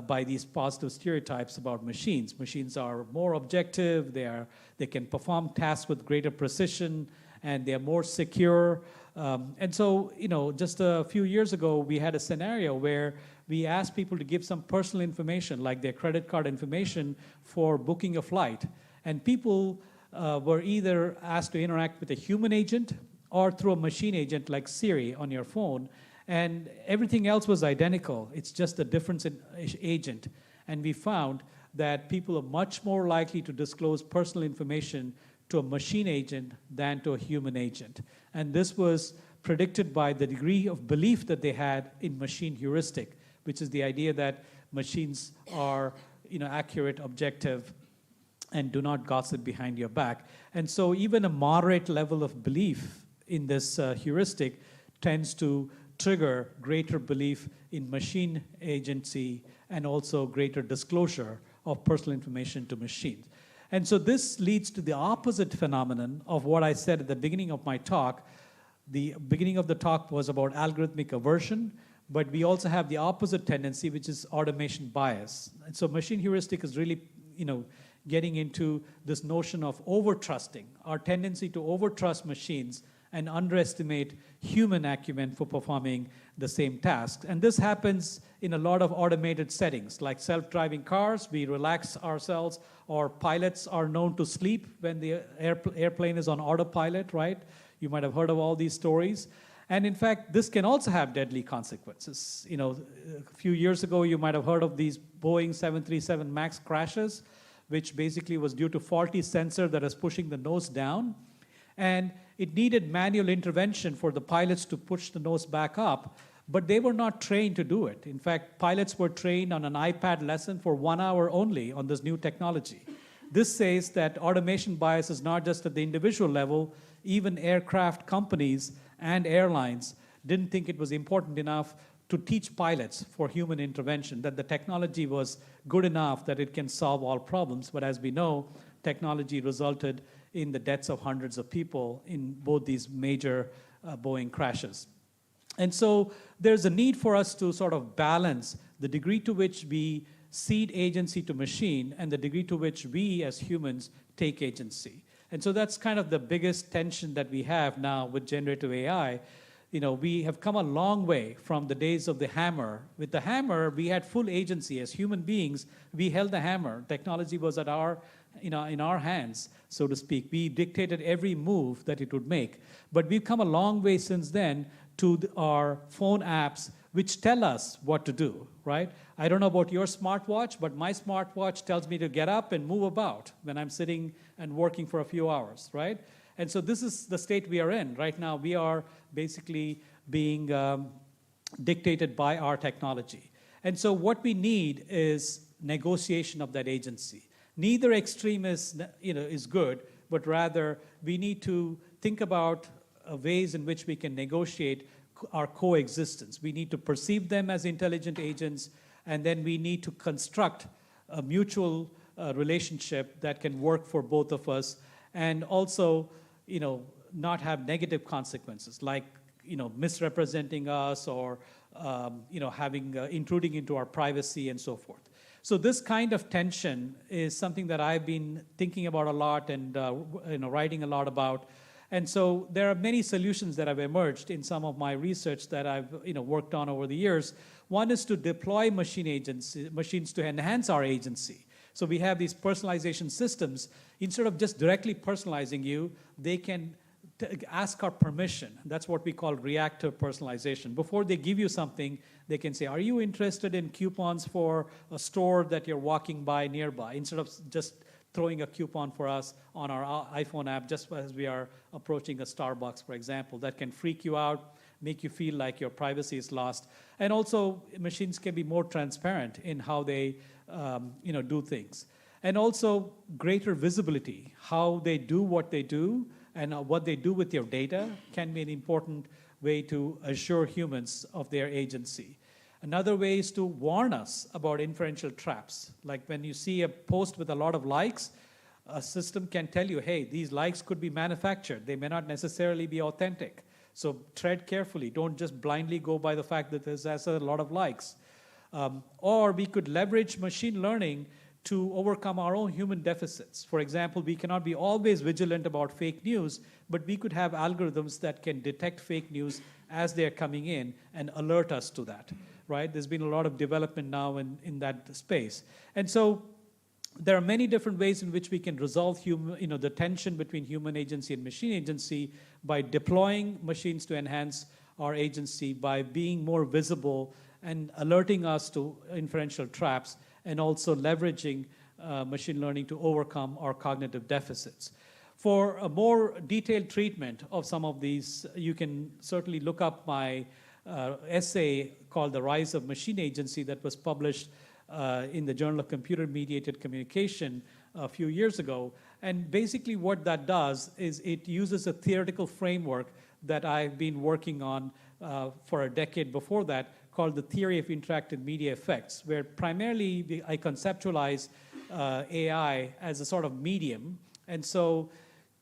by these positive stereotypes about machines. Machines are more objective, they can perform tasks with greater precision, and they're more secure. And so, just a few years ago, we had a scenario where we asked people to give some personal information, like their credit card information, for booking a flight. And people were either asked to interact with a human agent or through a machine agent like Siri on your phone. And everything else was identical. It's just a difference in agent. And we found that people are much more likely to disclose personal information to a machine agent than to a human agent. And this was predicted by the degree of belief that they had in machine heuristic, which is the idea that machines are accurate, objective, and do not gossip behind your back. And so even a moderate level of belief in this heuristic tends to trigger greater belief in machine agency and also greater disclosure of personal information to machines. And so this leads to the opposite phenomenon of what I said at the beginning of my talk. The beginning of the talk was about algorithmic aversion, but we also have the opposite tendency, which is automation bias. And so machine heuristic is really, getting into this notion of overtrusting, our tendency to overtrust machines and underestimate human acumen for performing the same tasks. And this happens in a lot of automated settings, like self-driving cars. We relax ourselves, or pilots are known to sleep when the airplane is on autopilot, right? You might have heard of all these stories. And in fact, this can also have deadly consequences. A few years ago, you might have heard of these Boeing 737 MAX crashes, which basically was due to faulty sensor that is pushing the nose down. And it needed manual intervention for the pilots to push the nose back up, but they were not trained to do it. In fact, pilots were trained on an iPad lesson for 1 hour only on this new technology. This says that automation bias is not just at the individual level. Even aircraft companies and airlines didn't think it was important enough to teach pilots for human intervention, that the technology was good enough that it can solve all problems. But as we know, technology resulted in the deaths of hundreds of people in both these major Boeing crashes. And so there's a need for us to sort of balance the degree to which we cede agency to machine and the degree to which we as humans take agency. And so that's kind of the biggest tension that we have now with generative AI. We have come a long way from the days of the hammer. With the hammer, we had full agency. As human beings, we held the hammer. Technology was at in our hands, so to speak. We dictated every move that it would make. But we've come a long way since then to our phone apps, which tell us what to do, right? I don't know about your smartwatch, but my smartwatch tells me to get up and move about when I'm sitting and working for a few hours, right? And so this is the state we are in. Right now, we are basically being dictated by our technology. And so what we need is negotiation of that agency. Neither extreme is good, but rather we need to think about ways in which we can negotiate our coexistence. We need to perceive them as intelligent agents, and then we need to construct a mutual relationship that can work for both of us, and also, not have negative consequences, like, misrepresenting us or, intruding into our privacy and so forth. So this kind of tension is something that I've been thinking about a lot and writing a lot about. And so there are many solutions that have emerged in some of my research that I've worked on over the years. One is to deploy machines to enhance our agency. So we have these personalization systems. Instead of just directly personalizing you, they can ask our permission. That's what we call reactive personalization. Before they give you something, they can say, are you interested in coupons for a store that you're walking by nearby? Instead of just throwing a coupon for us on our iPhone app just as we are approaching a Starbucks, for example. That can freak you out, make you feel like your privacy is lost. And also, machines can be more transparent in how they do things. And also, greater visibility. How they do what they do and what they do with your data can be an important way to assure humans of their agency. Another way is to warn us about inferential traps. Like when you see a post with a lot of likes, a system can tell you, hey, these likes could be manufactured. They may not necessarily be authentic. So tread carefully. Don't just blindly go by the fact that this has a lot of likes. Or we could leverage machine learning to overcome our own human deficits. For example, we cannot be always vigilant about fake news, but we could have algorithms that can detect fake news as they're coming in and alert us to that, right? There's been a lot of development now in that space. And so there are many different ways in which we can resolve the tension between human agency and machine agency by deploying machines to enhance our agency, by being more visible and alerting us to inferential traps, and also leveraging machine learning to overcome our cognitive deficits. For a more detailed treatment of some of these, you can certainly look up my essay called The Rise of Machine Agency that was published in the Journal of Computer-Mediated Communication a few years ago. And basically what that does is it uses a theoretical framework that I've been working on for a decade before that, called the theory of interactive media effects, where primarily I conceptualize AI as a sort of medium. And so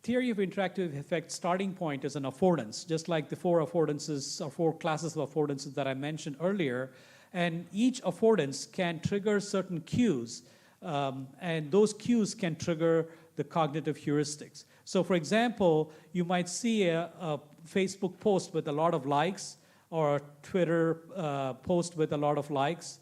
theory of interactive effects starting point is an affordance, just like the four affordances or four classes of affordances that I mentioned earlier. And each affordance can trigger certain cues, and those cues can trigger the cognitive heuristics. So for example, you might see a Facebook post with a lot of likes, or a Twitter post with a lot of likes.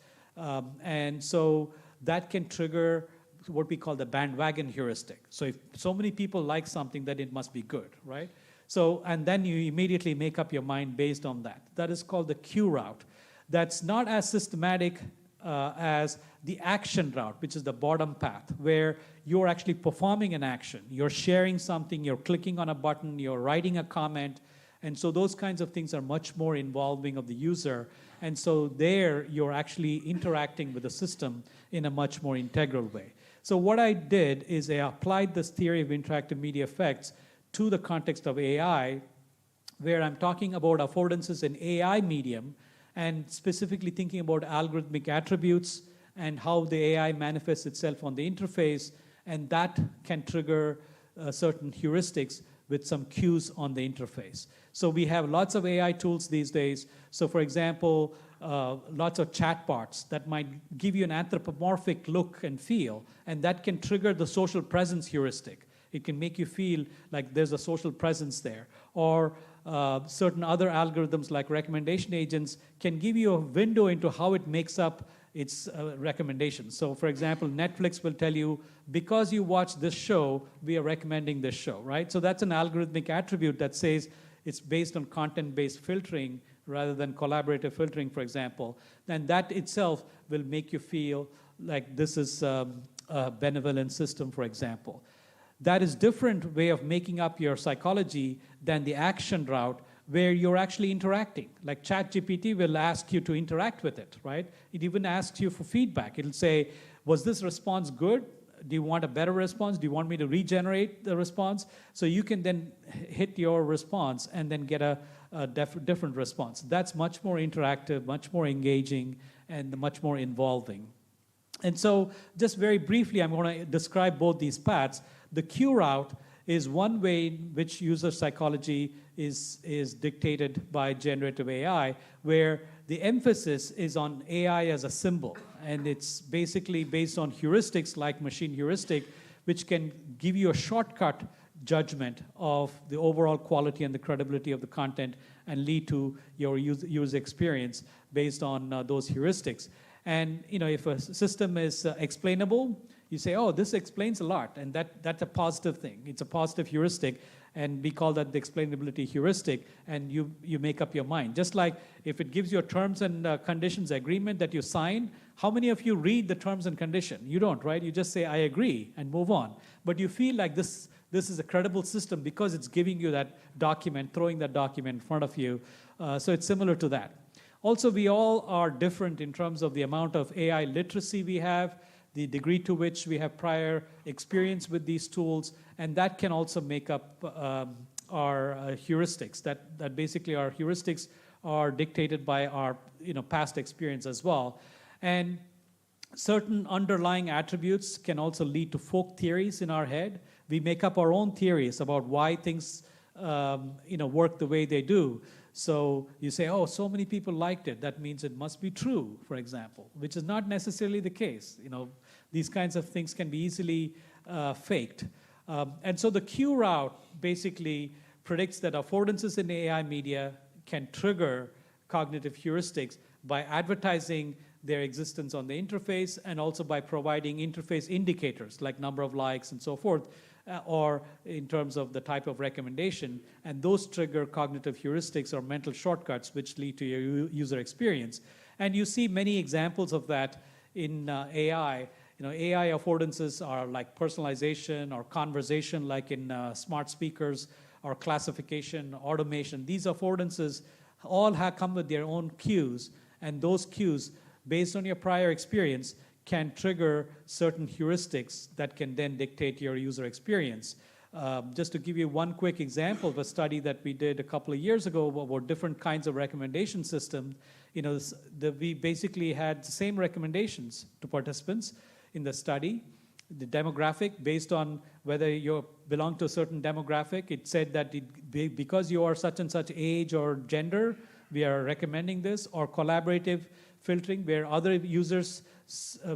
And so that can trigger what we call the bandwagon heuristic. So if so many people like something, then it must be good, right? So, and then you immediately make up your mind based on that. That is called the cue route. That's not as systematic as the action route, which is the bottom path, where you're actually performing an action. You're sharing something, you're clicking on a button, you're writing a comment. And so those kinds of things are much more involving of the user. And so there, you're actually interacting with the system in a much more integral way. So what I did is I applied this theory of interactive media effects to the context of AI, where I'm talking about affordances in AI medium, and specifically thinking about algorithmic attributes and how the AI manifests itself on the interface, and that can trigger certain heuristics with some cues on the interface. So we have lots of AI tools these days. So for example, lots of chatbots that might give you an anthropomorphic look and feel, and that can trigger the social presence heuristic. It can make you feel like there's a social presence there. Or certain other algorithms like recommendation agents can give you a window into how it makes up its recommendations. So for example, Netflix will tell you, because you watch this show, we are recommending this show, right? So that's an algorithmic attribute that says it's based on content-based filtering rather than collaborative filtering, for example. Then that itself will make you feel like this is a benevolent system, for example. That is a different way of making up your psychology than the action route, where you're actually interacting. Like ChatGPT will ask you to interact with it, right? It even asks you for feedback. It'll say, was this response good? Do you want a better response? Do you want me to regenerate the response? So you can then hit your response and then get a different response. That's much more interactive, much more engaging, and much more involving. And so just very briefly, I'm going to describe both these paths. The cue route is one way in which user psychology is dictated by generative AI, where the emphasis is on AI as a symbol. And it's basically based on heuristics like machine heuristic, which can give you a shortcut judgment of the overall quality and the credibility of the content and lead to your user experience based on those heuristics. And if a system is explainable, you say, oh, this explains a lot, and that's a positive thing. It's a positive heuristic, and we call that the explainability heuristic, and you make up your mind. Just like if it gives you a terms and conditions agreement that you sign, how many of you read the terms and condition? You don't, right? You just say, I agree, and move on. But you feel like this is a credible system because it's giving you that document, throwing that document in front of you. So it's similar to that. Also, we all are different in terms of the amount of AI literacy we have, the degree to which we have prior experience with these tools, and that can also make up our heuristics. That basically our heuristics are dictated by our past experience as well. And certain underlying attributes can also lead to folk theories in our head. We make up our own theories about why things work the way they do. So you say, oh, so many people liked it. That means it must be true, for example, which is not necessarily the case. These kinds of things can be easily faked. And so the cue route basically predicts that affordances in AI media can trigger cognitive heuristics by advertising their existence on the interface and also by providing interface indicators like number of likes and so forth, or in terms of the type of recommendation, and those trigger cognitive heuristics or mental shortcuts which lead to your user experience. And you see many examples of that in AI. AI affordances are like personalization or conversation, like in smart speakers, or classification, automation. These affordances all come with their own cues, and those cues, based on your prior experience, can trigger certain heuristics that can then dictate your user experience. Just to give you one quick example of a study that we did a couple of years ago about different kinds of recommendation systems, we basically had the same recommendations to participants in the study. The demographic, based on whether you belong to a certain demographic, it said that because you are such and such age or gender, we are recommending this, or collaborative filtering, where other users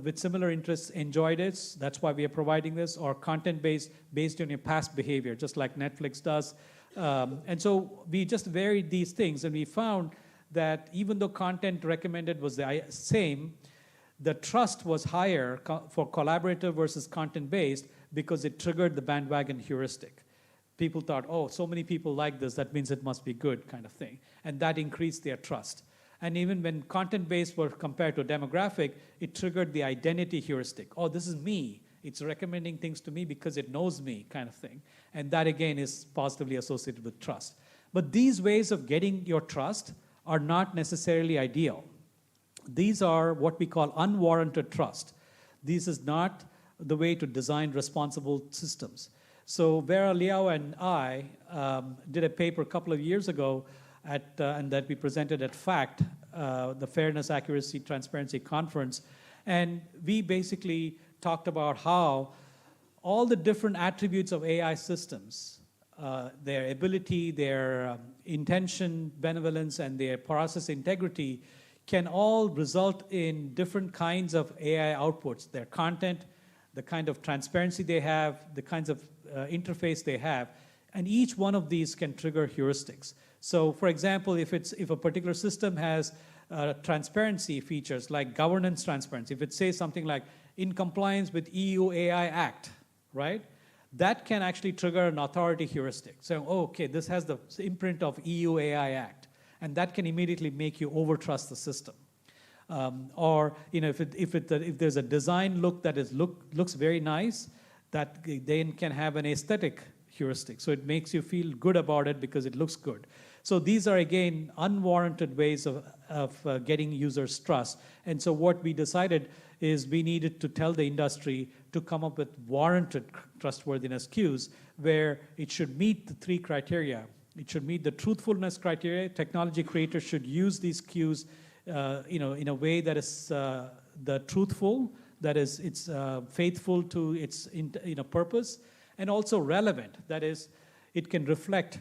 with similar interests enjoyed it, that's why we are providing this, or content-based, based on your past behavior, just like Netflix does. And so we just varied these things, and we found that even though content recommended was the same, the trust was higher for collaborative versus content-based because it triggered the bandwagon heuristic. People thought, oh, so many people like this, that means it must be good, kind of thing. And that increased their trust. And even when content-based were compared to a demographic, it triggered the identity heuristic. Oh, this is me. It's recommending things to me because it knows me, kind of thing. And that, again, is positively associated with trust. But these ways of getting your trust are not necessarily ideal. These are what we call unwarranted trust. This is not the way to design responsible systems. So Vera Liao and I did a paper a couple of years ago and that we presented at FACT, the Fairness, Accuracy, Transparency Conference. And we basically talked about how all the different attributes of AI systems, their ability, their intention, benevolence, and their process integrity can all result in different kinds of AI outputs, their content, the kind of transparency they have, the kinds of interface they have, and each one of these can trigger heuristics. So for example, if a particular system has transparency features like governance transparency, if it says something like in compliance with EU AI Act, right? That can actually trigger an authority heuristic. So, oh, okay, this has the imprint of EU AI Act. And that can immediately make you overtrust the system. Or if there's a design look that looks very nice, that then can have an aesthetic heuristic. So it makes you feel good about it because it looks good. So these are, again, unwarranted ways of getting users' trust. And so what we decided is we needed to tell the industry to come up with warranted trustworthiness cues where it should meet the 3 criteria. It should meet the truthfulness criteria. Technology creators should use these cues, in a way that is the truthful, that is it's faithful to its purpose, and also relevant. That is, it can reflect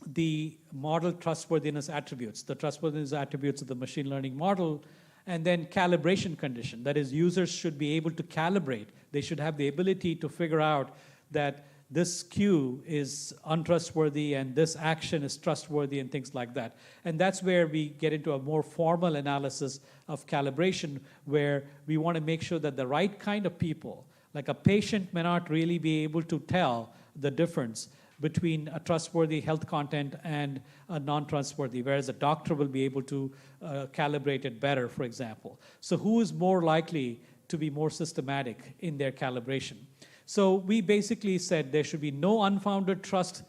the model trustworthiness attributes, the trustworthiness attributes of the machine learning model, and then calibration condition. That is, users should be able to calibrate. They should have the ability to figure out that this cue is untrustworthy and this action is trustworthy and things like that. And that's where we get into a more formal analysis of calibration, where we want to make sure that the right kind of people, like a patient may not really be able to tell the difference between a trustworthy health content and a non-trustworthy, whereas a doctor will be able to calibrate it better, for example. So who is more likely to be more systematic in their calibration? So we basically said there should be no unfounded trust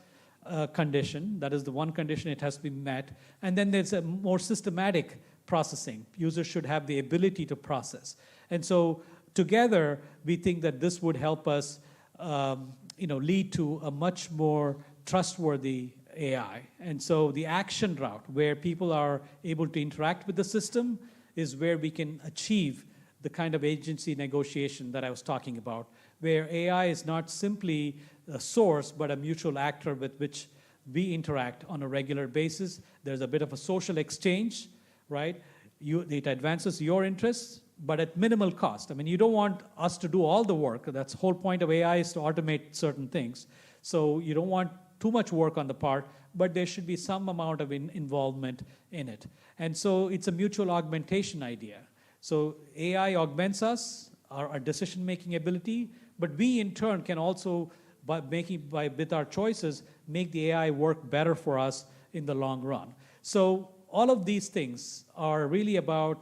condition. That is the one condition, it has to be met. And then there's a more systematic processing. Users should have the ability to process. And so together, we think that this would help us lead to a much more trustworthy AI. And so the action route, where people are able to interact with the system, is where we can achieve the kind of agency negotiation that I was talking about, where AI is not simply a source, but a mutual actor with which we interact on a regular basis. There's a bit of a social exchange, right? It advances your interests, but at minimal cost. I mean, you don't want us to do all the work. That's the whole point of AI, is to automate certain things. So you don't want too much work on the part, but there should be some amount of involvement in it. And so it's a mutual augmentation idea. So AI augments us, our decision-making ability, but we in turn can also, with our choices, make the AI work better for us in the long run. So all of these things are really about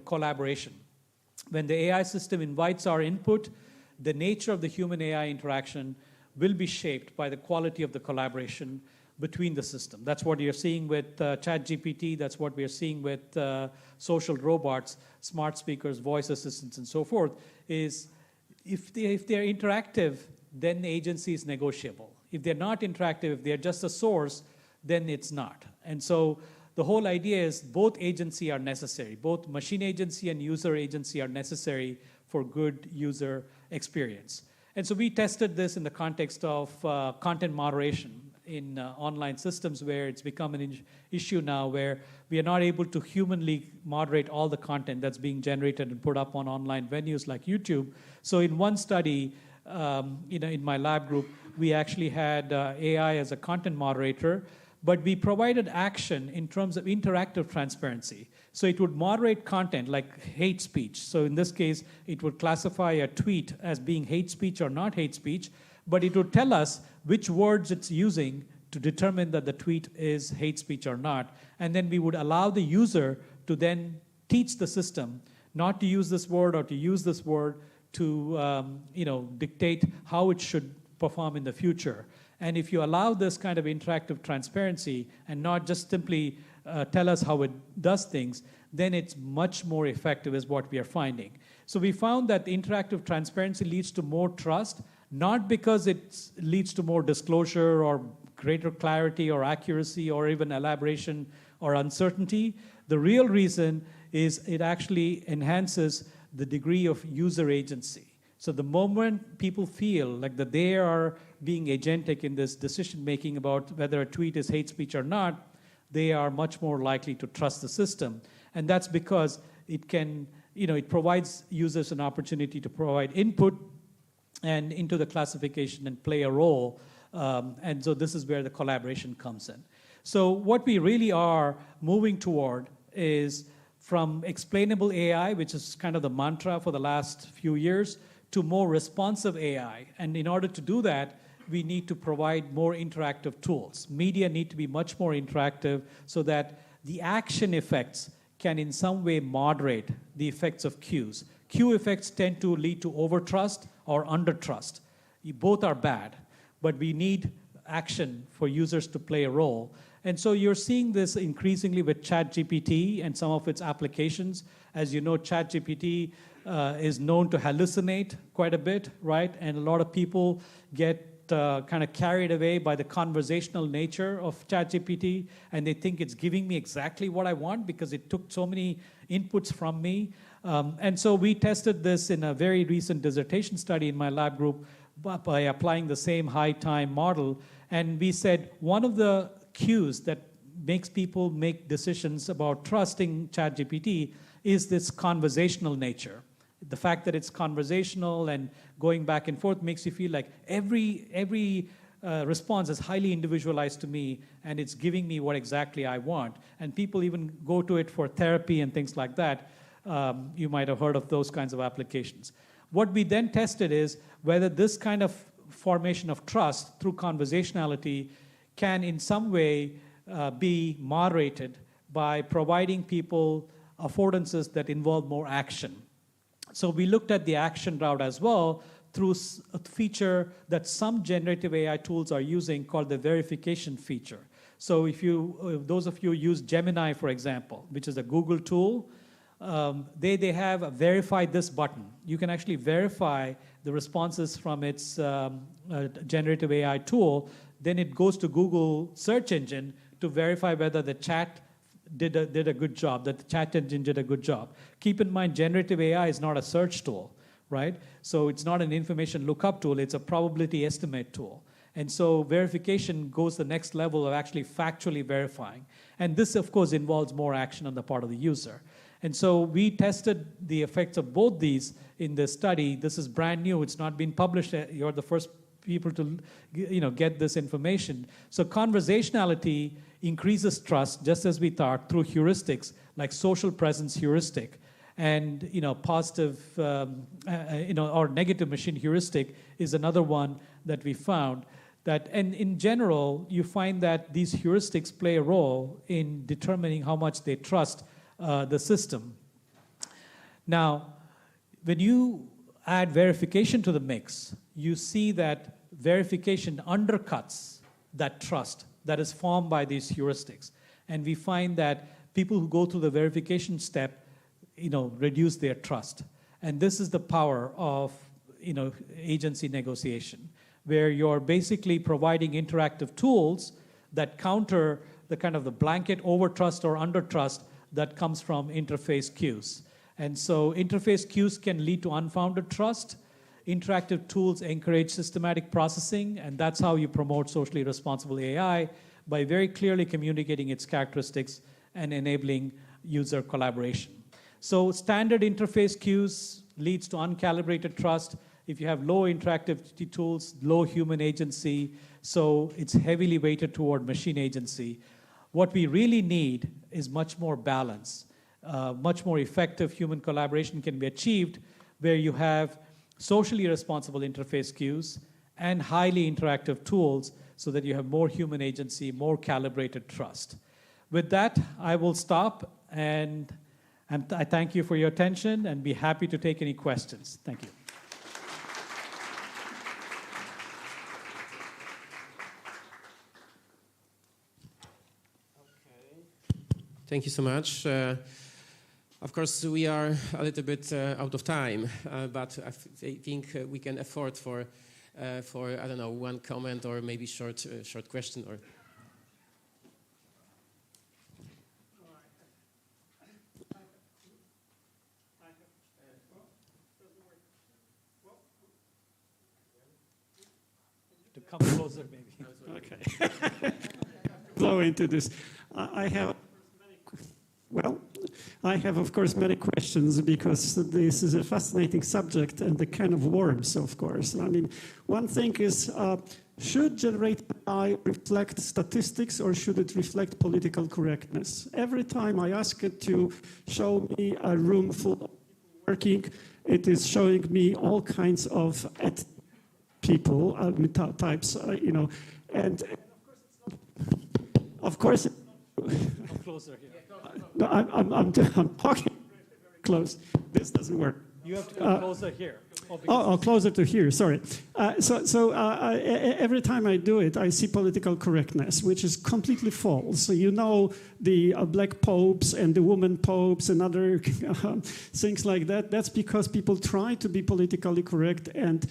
collaboration. When the AI system invites our input, the nature of the human-AI interaction will be shaped by the quality of the collaboration between the system. That's what you're seeing with ChatGPT. That's what we're seeing with social robots, smart speakers, voice assistants, and so forth, is if they're interactive, then the agency is negotiable. If they're not interactive, if they're just a source, then it's not. And so the whole idea is both agency are necessary. Both machine agency and user agency are necessary for good user experience. And so we tested this in the context of content moderation in online systems, where it's become an issue now where we are not able to humanly moderate all the content that's being generated and put up on online venues like YouTube. So in one study, in my lab group, we actually had AI as a content moderator, but we provided action in terms of interactive transparency. So it would moderate content like hate speech. So in this case, it would classify a tweet as being hate speech or not hate speech, but it would tell us which words it's using to determine that the tweet is hate speech or not. And then we would allow the user to then teach the system not to use this word or to use this word to dictate how it should perform in the future. And if you allow this kind of interactive transparency and not just simply tell us how it does things, then it's much more effective is what we are finding. So we found that interactive transparency leads to more trust, not because it leads to more disclosure or greater clarity or accuracy or even elaboration or uncertainty. The real reason is it actually enhances the degree of user agency. So the moment people feel like that they are being agentic in this decision-making about whether a tweet is hate speech or not, they are much more likely to trust the system. And that's because it can, it provides users an opportunity to provide input and into the classification and play a role. And so this is where the collaboration comes in. So what we really are moving toward is from explainable AI, which is kind of the mantra for the last few years, to more responsive AI. And in order to do that, we need to provide more interactive tools. Media need to be much more interactive so that the action effects can in some way moderate the effects of cues. Cue effects tend to lead to overtrust or undertrust. Both are bad, but we need action for users to play a role. And so you're seeing this increasingly with ChatGPT and some of its applications. As you know, ChatGPT is known to hallucinate quite a bit, right? And a lot of people get kind of carried away by the conversational nature of ChatGPT, and they think it's giving me exactly what I want because it took so many inputs from me. And so we tested this in a very recent dissertation study in my lab group by applying the same high time model. And we said one of the cues that makes people make decisions about trusting ChatGPT is this conversational nature. The fact that it's conversational and going back and forth makes you feel like every response is highly individualized to me, and it's giving me what exactly I want. And people even go to it for therapy and things like that. You might have heard of those kinds of applications. What we then tested is whether this kind of formation of trust through conversationality can in some way be moderated by providing people affordances that involve more action. So we looked at the action route as well through a feature that some generative AI tools are using called the verification feature. So if those of you use Gemini, for example, which is a Google tool, they have a verify this button. You can actually verify the responses from its generative AI tool. Then it goes to Google search engine to verify whether the chat did a good job, that the chat engine did a good job. Keep in mind, generative AI is not a search tool, right? So it's not an information lookup tool, it's a probability estimate tool. And so verification goes the next level of actually factually verifying. And this, of course, involves more action on the part of the user. And so we tested the effects of both these in this study. This is brand new, it's not been published yet. You're the first people to get this information. So conversationality increases trust, just as we thought, through heuristics like social presence heuristic and positive or negative machine heuristic is another one that we found. And in general, you find that these heuristics play a role in determining how much they trust the system. Now, when you add verification to the mix, you see that verification undercuts that trust that is formed by these heuristics. And we find that people who go through the verification step, reduce their trust. And this is the power of, agency negotiation. where you're basically providing interactive tools that counter the kind of the blanket overtrust or undertrust that comes from interface cues. And so interface cues can lead to unfounded trust. Interactive tools encourage systematic processing, and that's how you promote socially responsible AI, by very clearly communicating its characteristics and enabling user collaboration. So standard interface cues leads to uncalibrated trust. If you have low interactivity tools, low human agency, so it's heavily weighted toward machine agency. What we really need is much more balance. Much more effective human collaboration can be achieved where you have socially responsible interface cues and highly interactive tools so that you have more human agency, more calibrated trust. With that, I will stop, and I thank you for your attention and be happy to take any questions. Thank you. Thank you so much. Of course, we are a little bit out of time, but I think we can afford for I don't know, one comment or maybe short question or. To come closer, maybe. Okay. Blow into this. I have, of course, many questions because this is a fascinating subject and the kind of worms, of course. I mean, one thing is, should generative AI reflect statistics or should it reflect political correctness? Every time I ask it to show me a room full of people working, it is showing me all kinds of people, types, you know, and of course, Closer here. no, I'm talking close. This doesn't work. You have to come closer here. Closer to here, sorry. Every time I do it, I see political correctness, which is completely false. So you know the black popes and the woman popes and other things like that. That's because people try to be politically correct and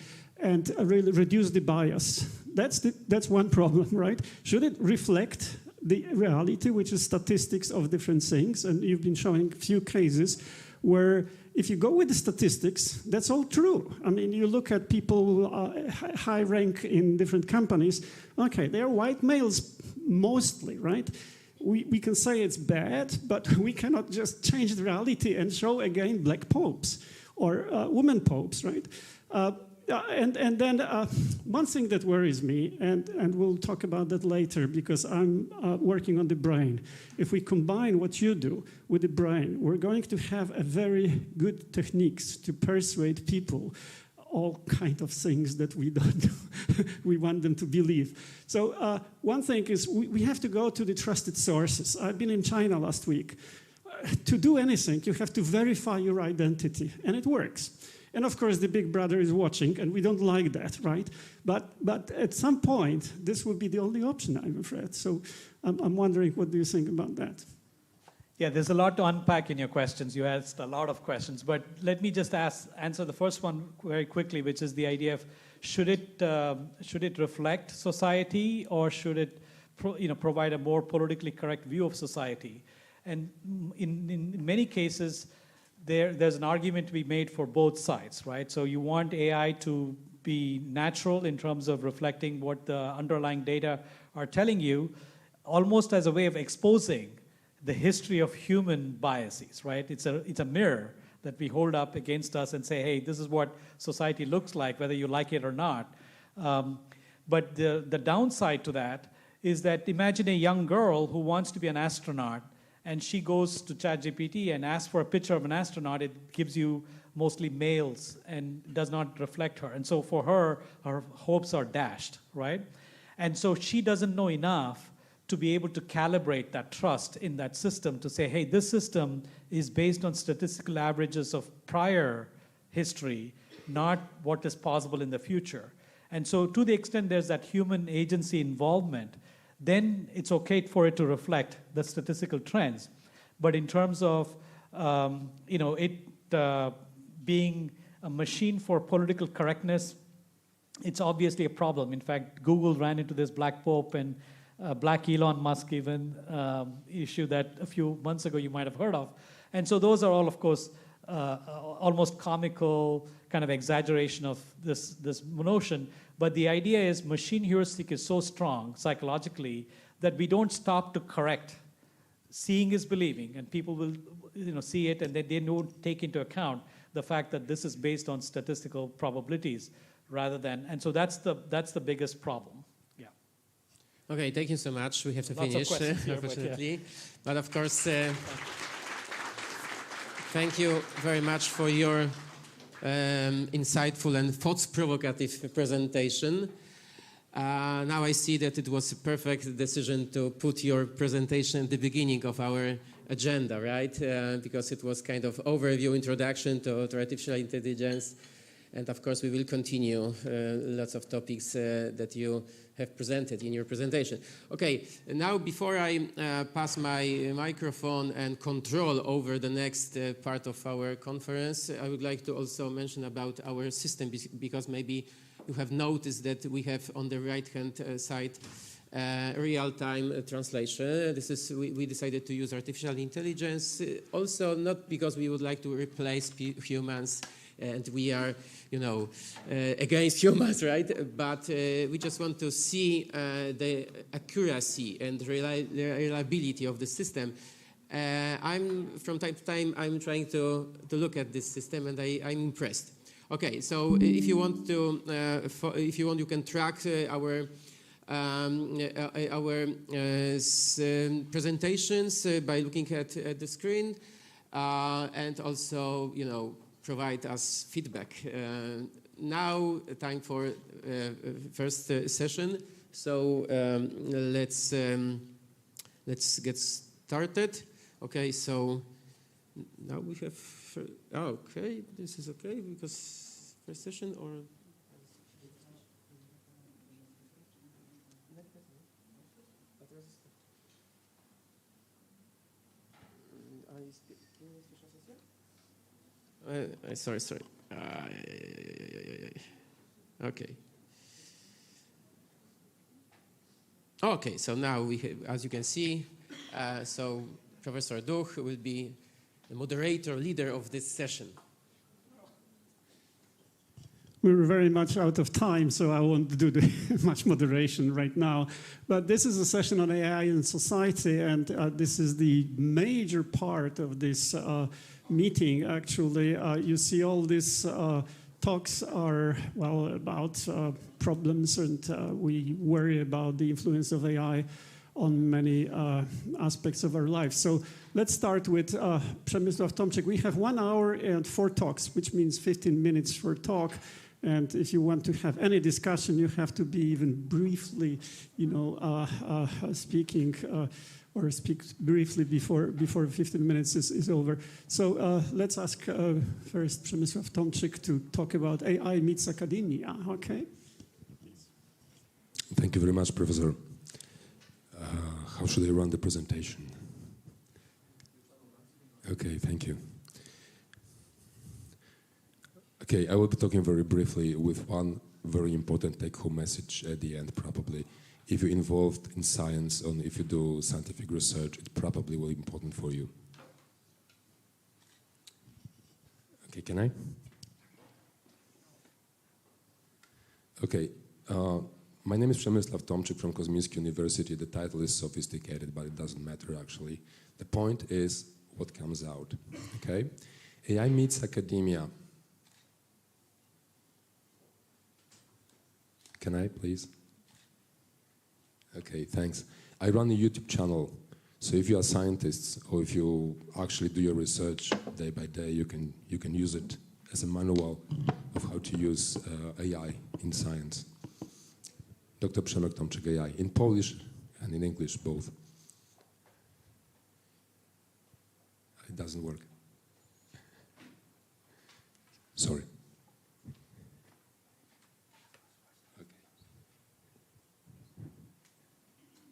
really reduce the bias. That's one problem, right? Should it reflect the reality, which is statistics of different things? And you've been showing a few cases where if you go with the statistics, that's all true. I mean, you look at people high rank in different companies, okay, they're white males mostly, right? We can say it's bad, but we cannot just change the reality and show again black popes or women popes, right? And then one thing that worries me, and we'll talk about that later because I'm working on the brain. If we combine what you do with the brain, we're going to have a very good techniques to persuade people all kind of things that we don't we want them to believe. So one thing is we have to go to the trusted sources. I've been in China last week. To do anything, you have to verify your identity, and it works. And of course, the big brother is watching, and we don't like that, right? But at some point, this will be the only option, I'm afraid. So I'm wondering, what do you think about that? Yeah, there's a lot to unpack in your questions. You asked a lot of questions, but let me just answer the first one very quickly, which is the idea of should it reflect society or should it provide a more politically correct view of society? And in many cases, there's an argument to be made for both sides, right? So you want AI to be natural in terms of reflecting what the underlying data are telling you, almost as a way of exposing the history of human biases, right? It's a mirror that we hold up against us and say, hey, this is what society looks like, whether you like it or not. But the downside to that is that imagine a young girl who wants to be an astronaut, and she goes to ChatGPT and asks for a picture of an astronaut. It gives you mostly males and does not reflect her. And so for her, her hopes are dashed, right? And so she doesn't know enough to be able to calibrate that trust in that system to say, hey, this system is based on statistical averages of prior history, not what is possible in the future. And so to the extent there's that human agency involvement, then it's okay for it to reflect the statistical trends. But in terms of being a machine for political correctness, it's obviously a problem. In fact, Google ran into this black Pope, and black Elon Musk even issue that a few months ago you might have heard of. And so those are all, of course, almost comical kind of exaggeration of this notion. But the idea is machine heuristic is so strong psychologically that we don't stop to correct. Seeing is believing, and people will see it, and then they don't take into account the fact that this is based on statistical probabilities rather than, and so that's the biggest problem. Yeah. Okay, thank you so much. We have to Lots finish, of questions here, unfortunately. But of course, thank you very much for your insightful and thought-provocative presentation. Now I see that it was a perfect decision to put your presentation at the beginning of our agenda, right? Because it was kind of overview, introduction to artificial intelligence. And of course, we will continue lots of topics that you have presented in your presentation. Okay, now before I pass my microphone and control over the next part of our conference, I would like to also mention about our system, because maybe you have noticed that we have on the right-hand side real-time translation. This is we decided to use artificial intelligence, also not because we would like to replace humans, and we are, against humans, right? But we just want to see the accuracy and reliability of the system. From time to time, I'm trying to look at this system, and I'm impressed. Okay, so if you want, you can track our presentations by looking at the screen, and also, provide us feedback. Now, time for first session. So let's get started. Okay, so now we have. Okay, this is okay because first session or. Sorry. Okay. Okay, so now we have, as you can see, so Professor Duch will be the moderator, leader of this session. We're very much out of time, so I won't do much moderation right now. But this is a session on AI in society, and this is the major part of this meeting, actually. You see all these talks are, about problems, and we worry about the influence of AI on many aspects of our life. So let's start with Przemysław Tomczyk. We have 1 hour and 4 talks, which means 15 minutes for talk. And if you want to have any discussion, you have to be even briefly, speaking or speak briefly before 15 minutes is over. So let's ask first Przemysław Tomczyk to talk about AI meets academia. Okay. Thank you very much, Professor. How should I run the presentation? Okay, thank you. Okay, I will be talking very briefly with one very important take-home message at the end, probably. If you're involved in science or if you do scientific research, it probably will be important for you. Okay, can I? Okay, my name is Przemysław Tomczyk from Kosmicki University. The title is sophisticated, but it doesn't matter, actually. The point is what comes out, okay? AI meets academia. Can I, please? Okay, thanks. I run a YouTube channel, so if you are scientists or if you actually do your research day by day, you can use it as a manual of how to use AI in science. Dr. Przemek Tomczyk AI, in Polish and in English, both. It doesn't work. Sorry.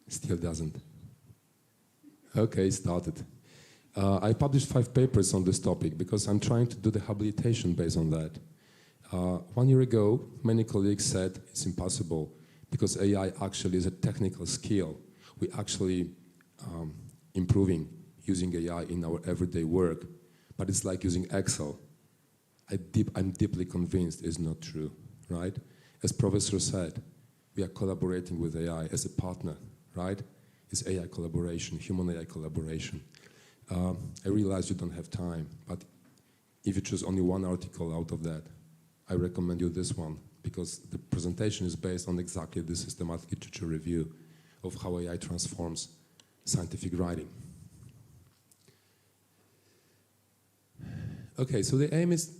Still doesn't. Okay, started. I published 5 papers on this topic because I'm trying to do the habilitation based on that. 1 year ago, many colleagues said it's impossible because AI actually is a technical skill. We actually improving using AI in our everyday work, but it's like using Excel. I'm deeply convinced it's not true, right? As Professor said, we are collaborating with AI as a partner, right? It's AI collaboration, human-AI collaboration. I realize you don't have time, but if you choose only one article out of that, I recommend you this one, because the presentation is based on exactly this systematic literature review of how AI transforms scientific writing. Okay, so the aim is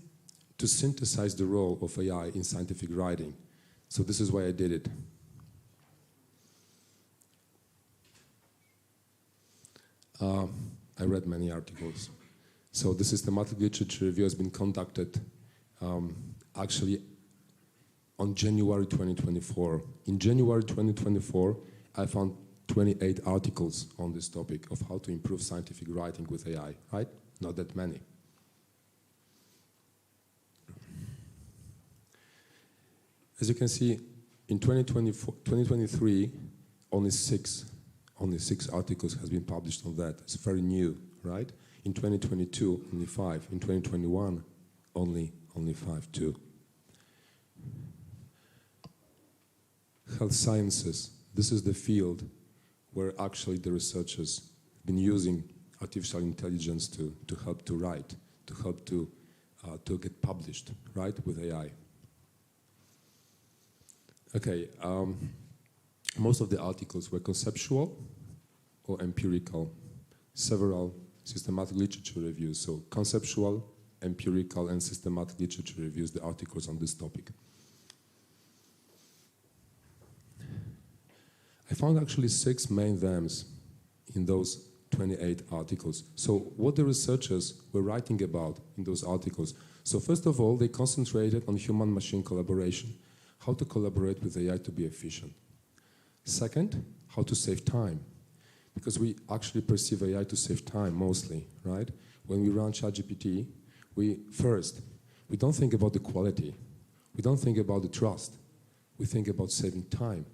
to synthesize the role of AI in scientific writing. So this is why I did it. I read many articles. So the systematic literature review has been conducted actually on January 2024. In January 2024, I found 28 articles on this topic of how to improve scientific writing with AI, right? Not that many. As you can see, in 2023, only six articles has been published on that. It's very new, right? In 2022, only 5. In 2021, only 5 too. Health sciences. This is the field where actually the researchers have been using artificial intelligence to help to write, to help to get published, right, with AI. Okay, most of the articles were conceptual or empirical. Several systematic literature reviews, so conceptual, empirical, and systematic literature reviews, the articles on this topic. I found actually 6 main themes in those 28 articles. So what the researchers were writing about in those articles. So first of all, they concentrated on human-machine collaboration, how to collaborate with AI to be efficient. Second, how to save time, because we actually perceive AI to save time mostly, right? When we run ChatGPT, we don't think about the quality. We don't think about the trust. We think about saving time.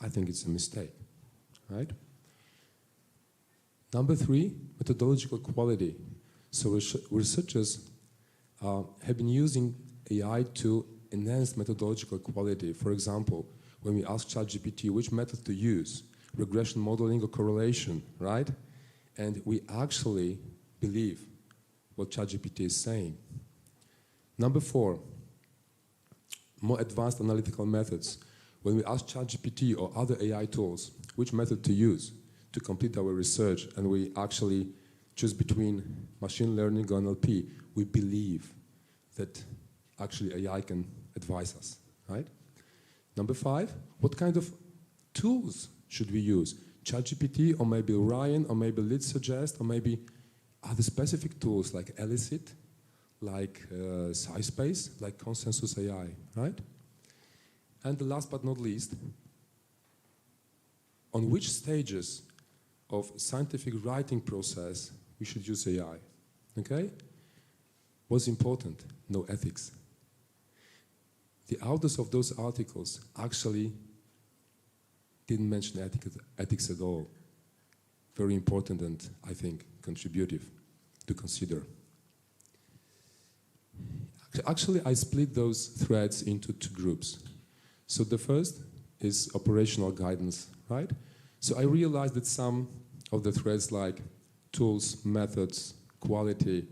I think it's a mistake, right? Number 3, methodological quality. So researchers have been using AI to enhance methodological quality. For example, when we ask ChatGPT which method to use, regression modeling or correlation, right? And we actually believe what ChatGPT is saying. Number 4, more advanced analytical methods. When we ask ChatGPT or other AI tools which method to use to complete our research, and we actually choose between machine learning or NLP, we believe that actually AI can advise us, right? Number 5, what kind of tools should we use? ChatGPT, or maybe Orion, or maybe Lead Suggest, or maybe other specific tools like Elicit, like SciSpace, like Consensus AI, right? And the last but not least, on which stages of scientific writing process we should use AI, okay? What's important? No ethics. The authors of those articles actually didn't mention ethics at all. Very important and, I think, contributive to consider. Actually, I split those threads into 2 groups. So the first is operational guidance, right? So I realized that some of the threads like tools, methods, quality,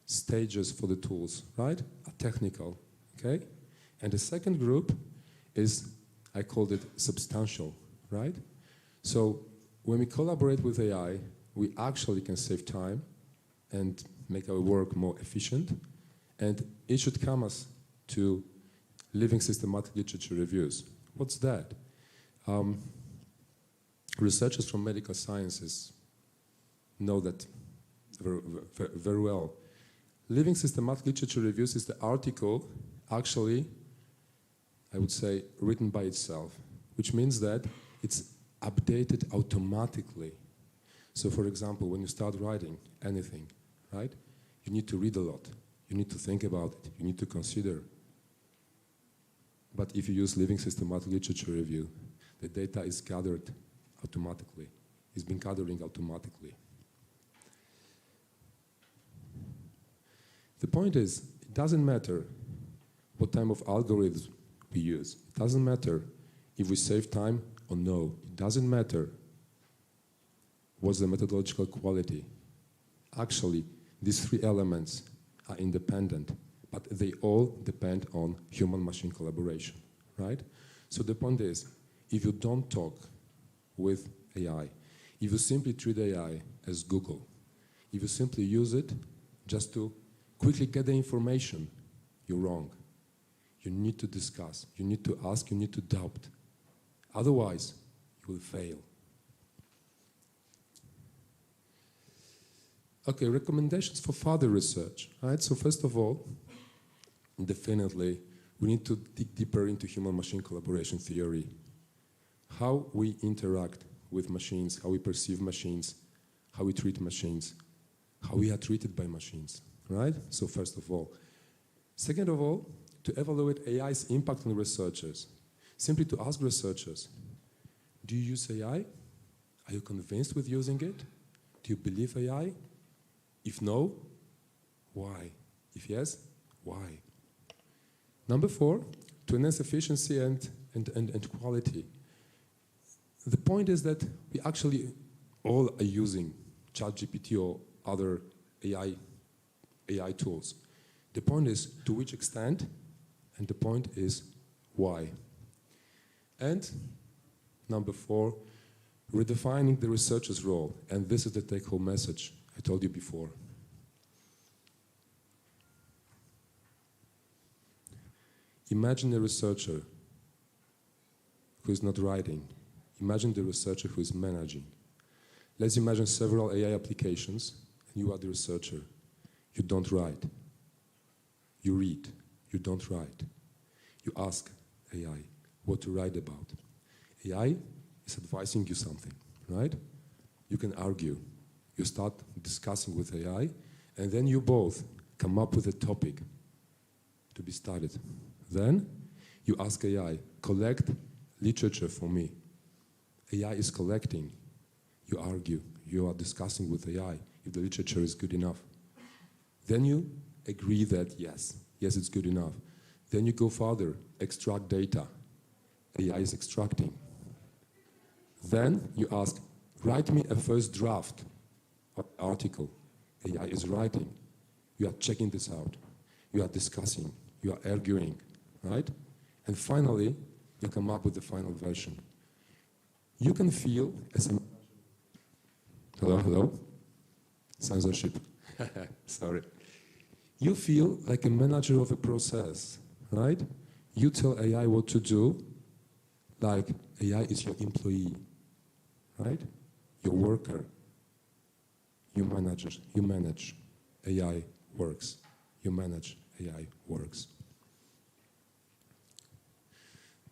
stages for the tools, right, are technical, okay? And the second group is, I called it substantial, right? So when we collaborate with AI, we actually can save time and make our work more efficient, and it should come us to living systematic literature reviews. What's that? Researchers from medical sciences know that very well. Living systematic literature reviews is the article actually, I would say, written by itself, which means that it's updated automatically. So for example, when you start writing anything, right, you need to read a lot. You need to think about it. You need to consider. But if you use living systematic literature review, the data is gathered automatically. It's been gathering automatically. The point is, it doesn't matter what type of algorithms we use. It doesn't matter if we save time or no. It doesn't matter what's the methodological quality. Actually, these three elements are independent, but they all depend on human-machine collaboration, right? So the point is, if you don't talk with AI, if you simply treat AI as Google, if you simply use it just to quickly get the information, you're wrong. You need to discuss, you need to ask, you need to doubt. Otherwise, you will fail. Okay, recommendations for further research, right? So first of all, definitely, we need to dig deeper into human-machine collaboration theory. How we interact with machines, how we perceive machines, how we treat machines, how we are treated by machines, right? So first of all. Second of all, to evaluate AI's impact on researchers. Simply to ask researchers, do you use AI? Are you convinced with using it? Do you believe AI? If no, why? If yes, why? Number 4, to enhance efficiency and quality. The point is that we actually all are using ChatGPT or other AI tools. The point is to which extent, and the point is why. And number 4, redefining the researcher's role. And this is the take-home message I told you before. Imagine a researcher who is not writing. Imagine the researcher who is managing. Let's imagine several AI applications, and you are the researcher. You don't write. You read. You don't write. You ask AI what to write about. AI is advising you something, right? You can argue. You start discussing with AI, and then you both come up with a topic to be studied. Then you ask AI, collect literature for me. AI is collecting. You argue. You are discussing with AI if the literature is good enough. Then you agree that yes, it's good enough. Then you go further, extract data. AI is extracting. Then you ask, write me a first draft of the article. AI is writing. You are checking this out. You are discussing. You are arguing, right? And finally, you come up with the final version. You can feel as a... Hello? Censorship. Sorry. You feel like a manager of a process, right? You tell AI what to do, like AI is your employee, right? Your worker. You manage. AI works. You manage. AI works.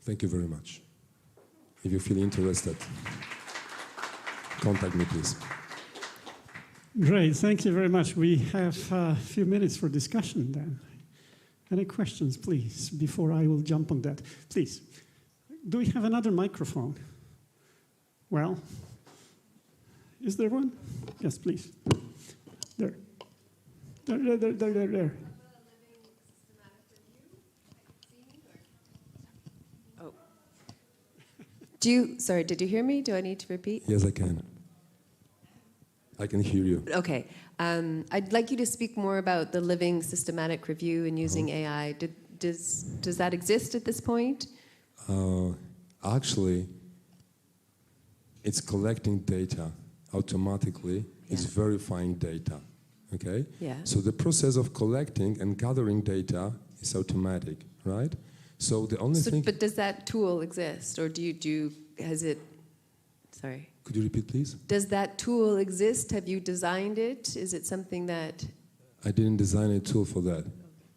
Thank you very much. If you feel interested, contact me, please. Great, thank you very much. We have a few minutes for discussion then. Any questions, please, before I will jump on that? Please. Do we have another microphone? Well, is there one? Yes, please. There. There. Sorry, did you hear me? Do I need to repeat? Yes, I can. I can hear you. Okay. I'd like you to speak more about the living systematic review and using AI. Does that exist at this point? Actually, it's collecting data automatically. Yeah. It's verifying data. Okay? Yeah. So the process of collecting and gathering data is automatic, right? So the only thing... But does that tool exist, or has it... Sorry. Could you repeat, please? Does that tool exist? Have you designed it? Is it something that... I didn't design a tool for that.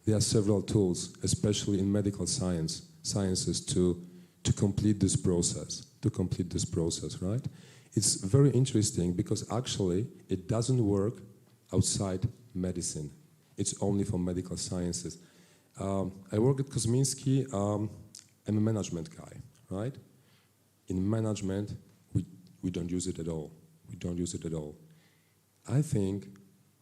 There are several tools, especially in medical sciences, to complete this process, right? It's very interesting because actually it doesn't work outside medicine. It's only for medical sciences. I work at Kosminski, I'm a management guy, right? In management, we don't use it at all. We don't use it at all. I think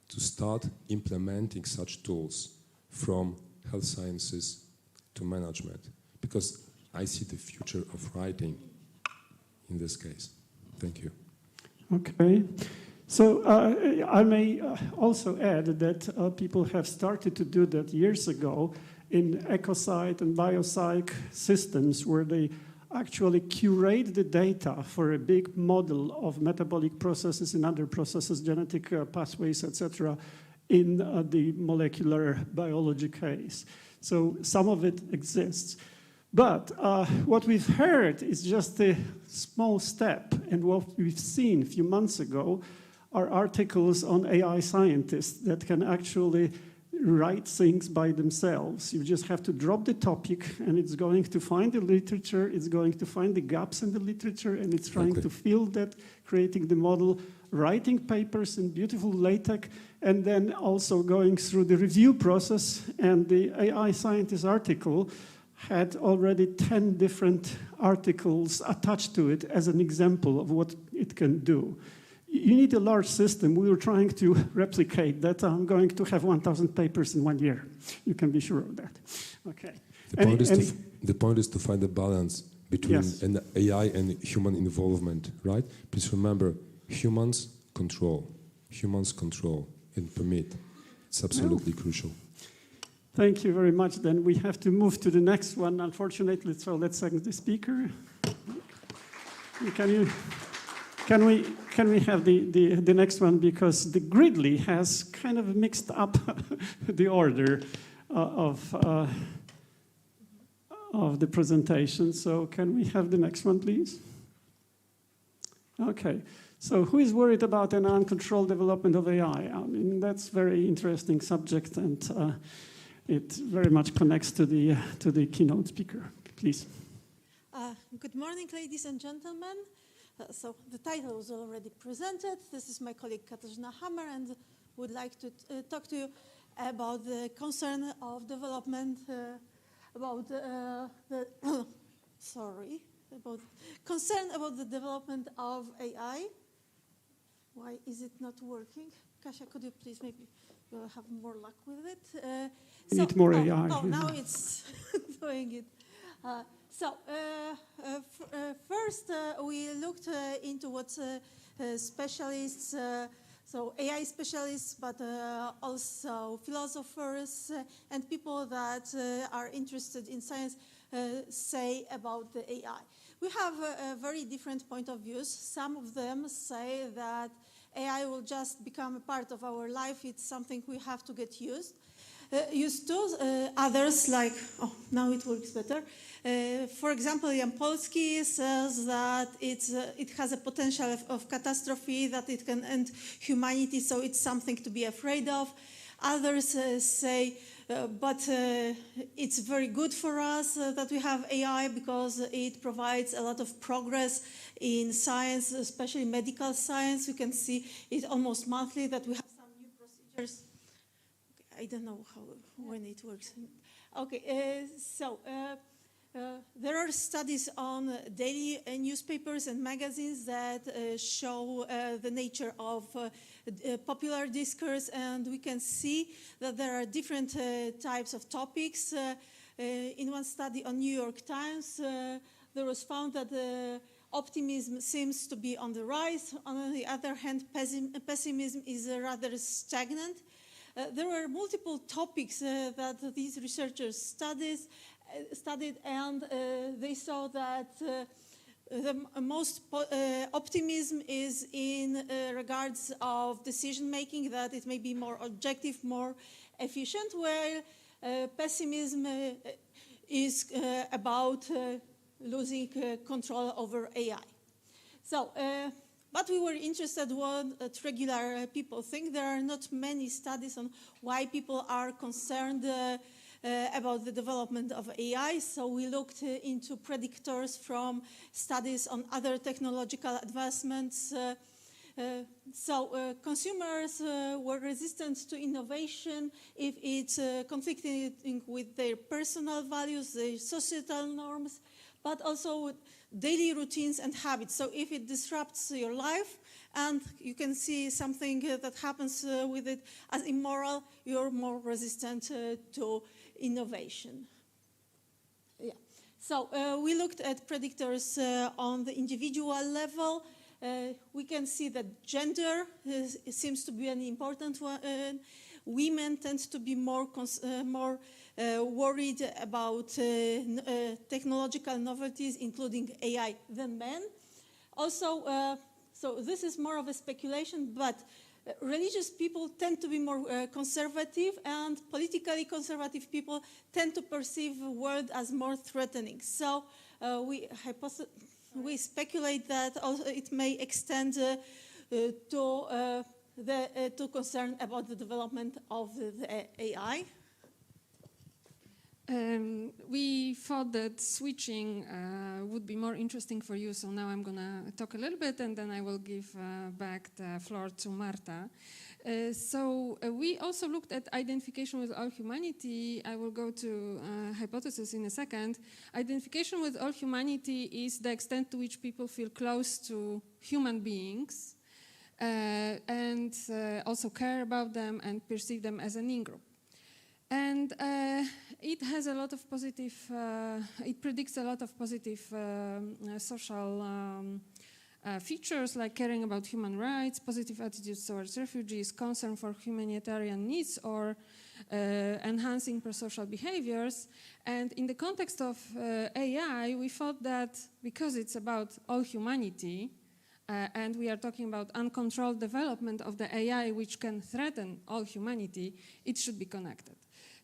to start implementing such tools from health sciences to management, because I see the future of writing in this case. Thank you. Okay. So I may also add that people have started to do that years ago in ecopsych and biopsych systems where they actually curate the data for a big model of metabolic processes and other processes, genetic pathways, etc., in the molecular biology case. So some of it exists. But what we've heard is just a small step, and what we've seen a few months ago are articles on AI scientists that can actually write things by themselves. You just have to drop the topic, and it's going to find the literature, it's going to find the gaps in the literature, and it's trying to fill that, creating the model, writing papers in beautiful LaTeX, and then also going through the review process. And the AI scientist article had already 10 different articles attached to it as an example of what it can do. You need a large system. We were trying to replicate that. I'm going to have 1,000 papers in 1 year. You can be sure of that. Okay. The point is to find a balance between an AI and human involvement, right? Please remember, humans control and permit. It's absolutely crucial. Thank you very much. Then we have to move to the next one, unfortunately. So let's thank the speaker. Can we have the next one, because the Gridley has kind of mixed up the order of the presentation. So can we have the next one, please? Okay. So who is worried about an uncontrolled development of AI? I mean, that's a very interesting subject, and it very much connects to the keynote speaker. Please. Good morning, ladies and gentlemen. So the title was already presented. This is my colleague Katarzyna Hammer, and would like to talk to you about the concern of development, about concern about the development of AI. Why is it not working? Kasia, could you please maybe have more luck with it? Need more AI. Oh, now it's doing it. First, we looked into what specialists, so AI specialists, but also philosophers and people that are interested in science say about the AI. We have a very different point of views. Some of them say that AI will just become a part of our life. It's something we have to get used to. Others, like, now it works better. For example, Jan Polski says that it has a potential of catastrophe, that it can end humanity, so it's something to be afraid of. Others say, but it's very good for us that we have AI, because it provides a lot of progress in science, especially medical science. We can see it almost monthly that we have some new procedures. I don't know when it works. Okay, there are studies on daily newspapers and magazines that show the nature of popular discourse, and we can see that there are different types of topics. In one study on New York Times, there was found that optimism seems to be on the rise. On the other hand, pessimism is rather stagnant. There were multiple topics that these researchers studied, and they saw that the most optimism is in regards of decision making, that it may be more objective, more efficient, while pessimism is about losing control over AI. But we were interested what regular people think. There are not many studies on why people are concerned about the development of AI. So we looked into predictors from studies on other technological advancements. Consumers were resistant to innovation if it's conflicting with their personal values, their societal norms, but also with daily routines and habits. So if it disrupts your life and you can see something that happens with it as immoral, you're more resistant to innovation. Yeah. So we looked at predictors on the individual level. We can see that gender seems to be an important one. Women tend to be more worried about technological novelties, including AI, than men. Also, so this is more of a speculation, but religious people tend to be more conservative, and politically conservative people tend to perceive the world as more threatening. So we speculate that also it may extend to concern about the development of the AI. We thought that switching would be more interesting for you, so now I'm going to talk a little bit and then I will give back the floor to Marta. We also looked at identification with all humanity. I will go to hypothesis in a second. Identification with all humanity is the extent to which people feel close to human beings and also care about them and perceive them as an in-group. And it has a lot of positive, it predicts a lot of positive social features like caring about human rights, positive attitudes towards refugees, concern for humanitarian needs, or enhancing prosocial behaviors. And in the context of AI, we thought that because it's about all humanity, and we are talking about uncontrolled development of the AI which can threaten all humanity, it should be connected.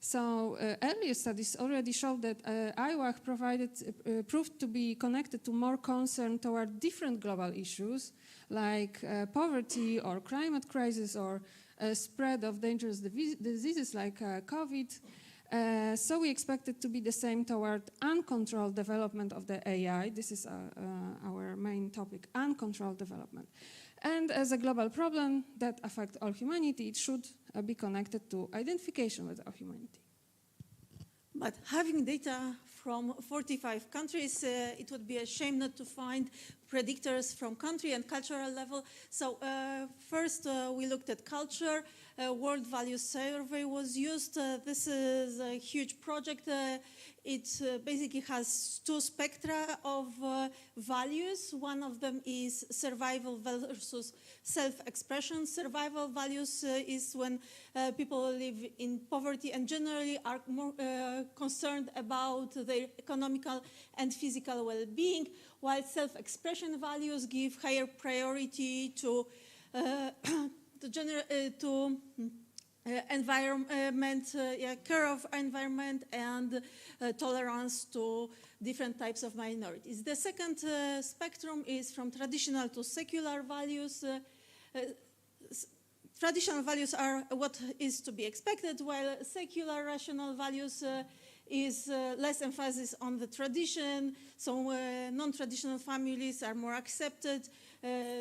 So earlier studies already showed that IWAC proved to be connected to more concern toward different global issues like poverty or climate crisis or spread of dangerous diseases like COVID. So we expect it to be the same toward uncontrolled development of the AI. This is our main topic, uncontrolled development. And as a global problem that affects all humanity, it should be connected to identification with all humanity. But having data from 45 countries, it would be a shame not to find predictors from country and cultural level. So first we looked at culture. World Values Survey was used. This is a huge project. It basically has two spectra of values. One of them is survival versus self-expression. Survival values is when people live in poverty and generally are more concerned about their economical and physical well-being, while self-expression values give higher priority to environment, care of environment, and tolerance to different types of minorities. The second spectrum is from traditional to secular values. Traditional values are what is to be expected, while secular rational values is less emphasis on the tradition. So non-traditional families are more accepted.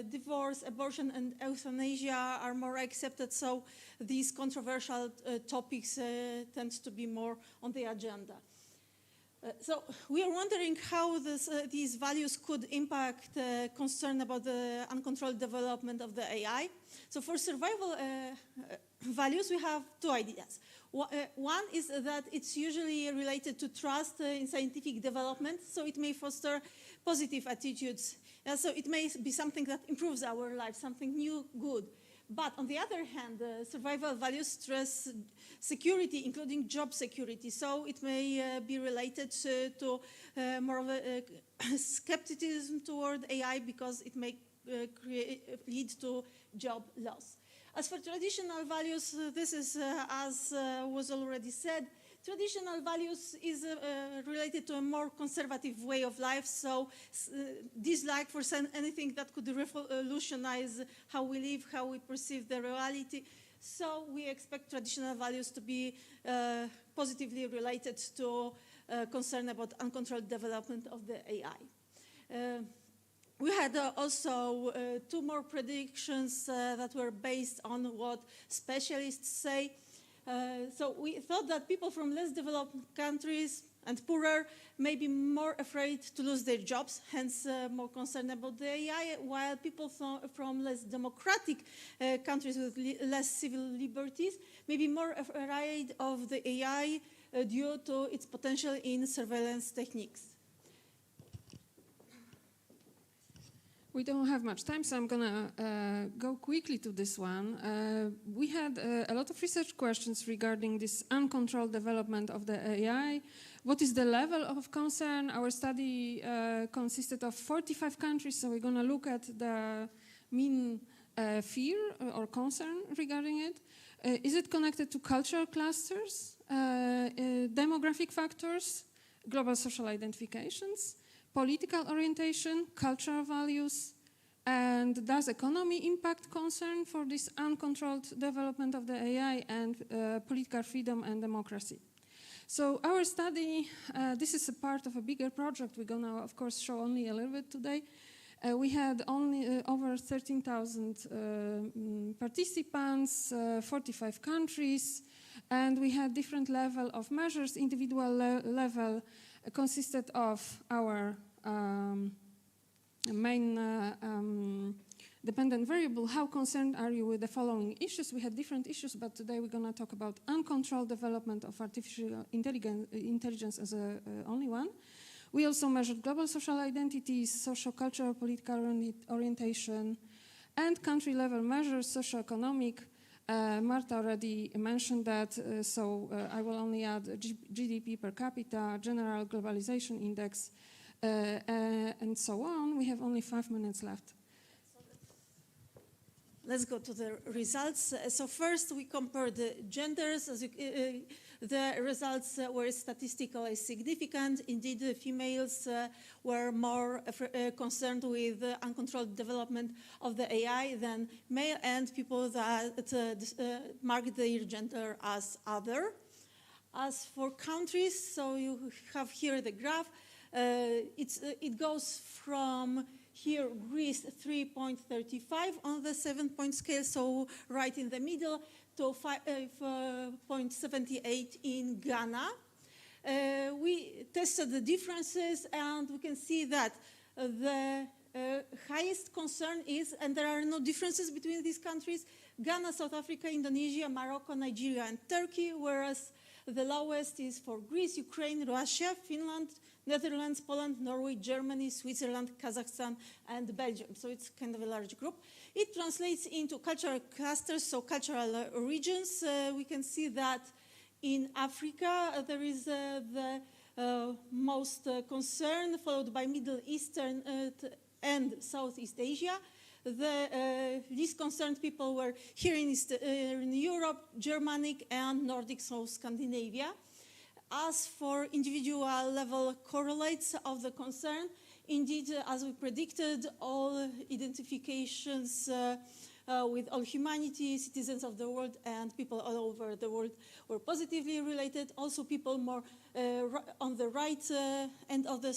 Divorce, abortion, and euthanasia are more accepted. So these controversial topics tend to be more on the agenda. So we are wondering how these values could impact concern about the uncontrolled development of the AI. So for survival values, we have two ideas. One is that it's usually related to trust in scientific development, so it may foster positive attitudes. So it may be something that improves our life, something new, good. But on the other hand, survival values stress security, including job security. So it may be related to more of a skepticism toward AI because it may lead to job loss. As for traditional values, this is, as was already said, traditional values is related to a more conservative way of life, so dislike for anything that could revolutionize how we live, how we perceive the reality. So we expect traditional values to be positively related to concern about uncontrolled development of the AI. we had also two more predictions that were based on what specialists say. So we thought that people from less developed countries and poorer may be more afraid to lose their jobs, hence more concerned about the AI, while people from less democratic countries with less civil liberties may be more afraid of the AI due to its potential in surveillance techniques. We don't have much time, so I'm going to go quickly to this one. We had a lot of research questions regarding this uncontrolled development of the AI. What is the level of concern? Our study consisted of 45 countries, so we're going to look at the mean fear or concern regarding it. Is it connected to cultural clusters, demographic factors, global social identifications, political orientation, cultural values, and does economy impact concern for this uncontrolled development of the AI and political freedom and democracy? So our study, this is a part of a bigger project. We're going to, of course, show only a little bit today. We had only over 13,000 participants, 45 countries, and we had different level of measures. Individual level consisted of our main dependent variable, how concerned are you with the following issues? We had different issues, but today we're going to talk about uncontrolled development of artificial intelligence as only one. We also measured global social identities, social, cultural, political orientation, and country-level measures, socio-economic. Marta already mentioned that, so I will only add GDP per capita, general globalization index, and so on. We have only 5 minutes left. Let's go to the results. So first we compared the genders. The results were statistically significant. Indeed, the females were more concerned with the uncontrolled development of the AI than male, and people that marked their gender as other. As for countries, so you have here the graph. It goes from here, Greece 3.35 on the 7-point scale, so right in the middle, to 5.78 in Ghana. We tested the differences, and we can see that the highest concern is, and there are no differences between these countries, Ghana, South Africa, Indonesia, Morocco, Nigeria, and Turkey, whereas the lowest is for Greece, Ukraine, Russia, Finland, Netherlands, Poland, Norway, Germany, Switzerland, Kazakhstan, and Belgium. So it's kind of a large group. It translates into cultural clusters, so cultural regions. We can see that in Africa there is the most concern, followed by Middle Eastern and Southeast Asia. The least concerned people were here in Europe, Germanic, and Nordic, so Scandinavia. As for individual level correlates of the concern, indeed, as we predicted, all identifications with all humanity, citizens of the world, and people all over the world were positively related. Also, people more on the right end of the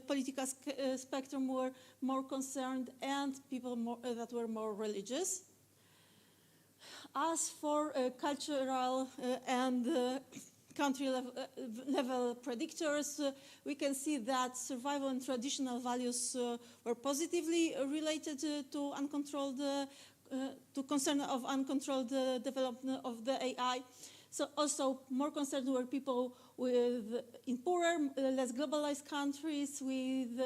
political spectrum were more concerned, and people that were more religious. As for cultural and country level predictors, we can see that survival and traditional values were positively related to uncontrolled, to concern of uncontrolled development of the AI. So also more concerned were people in poorer, less globalized countries with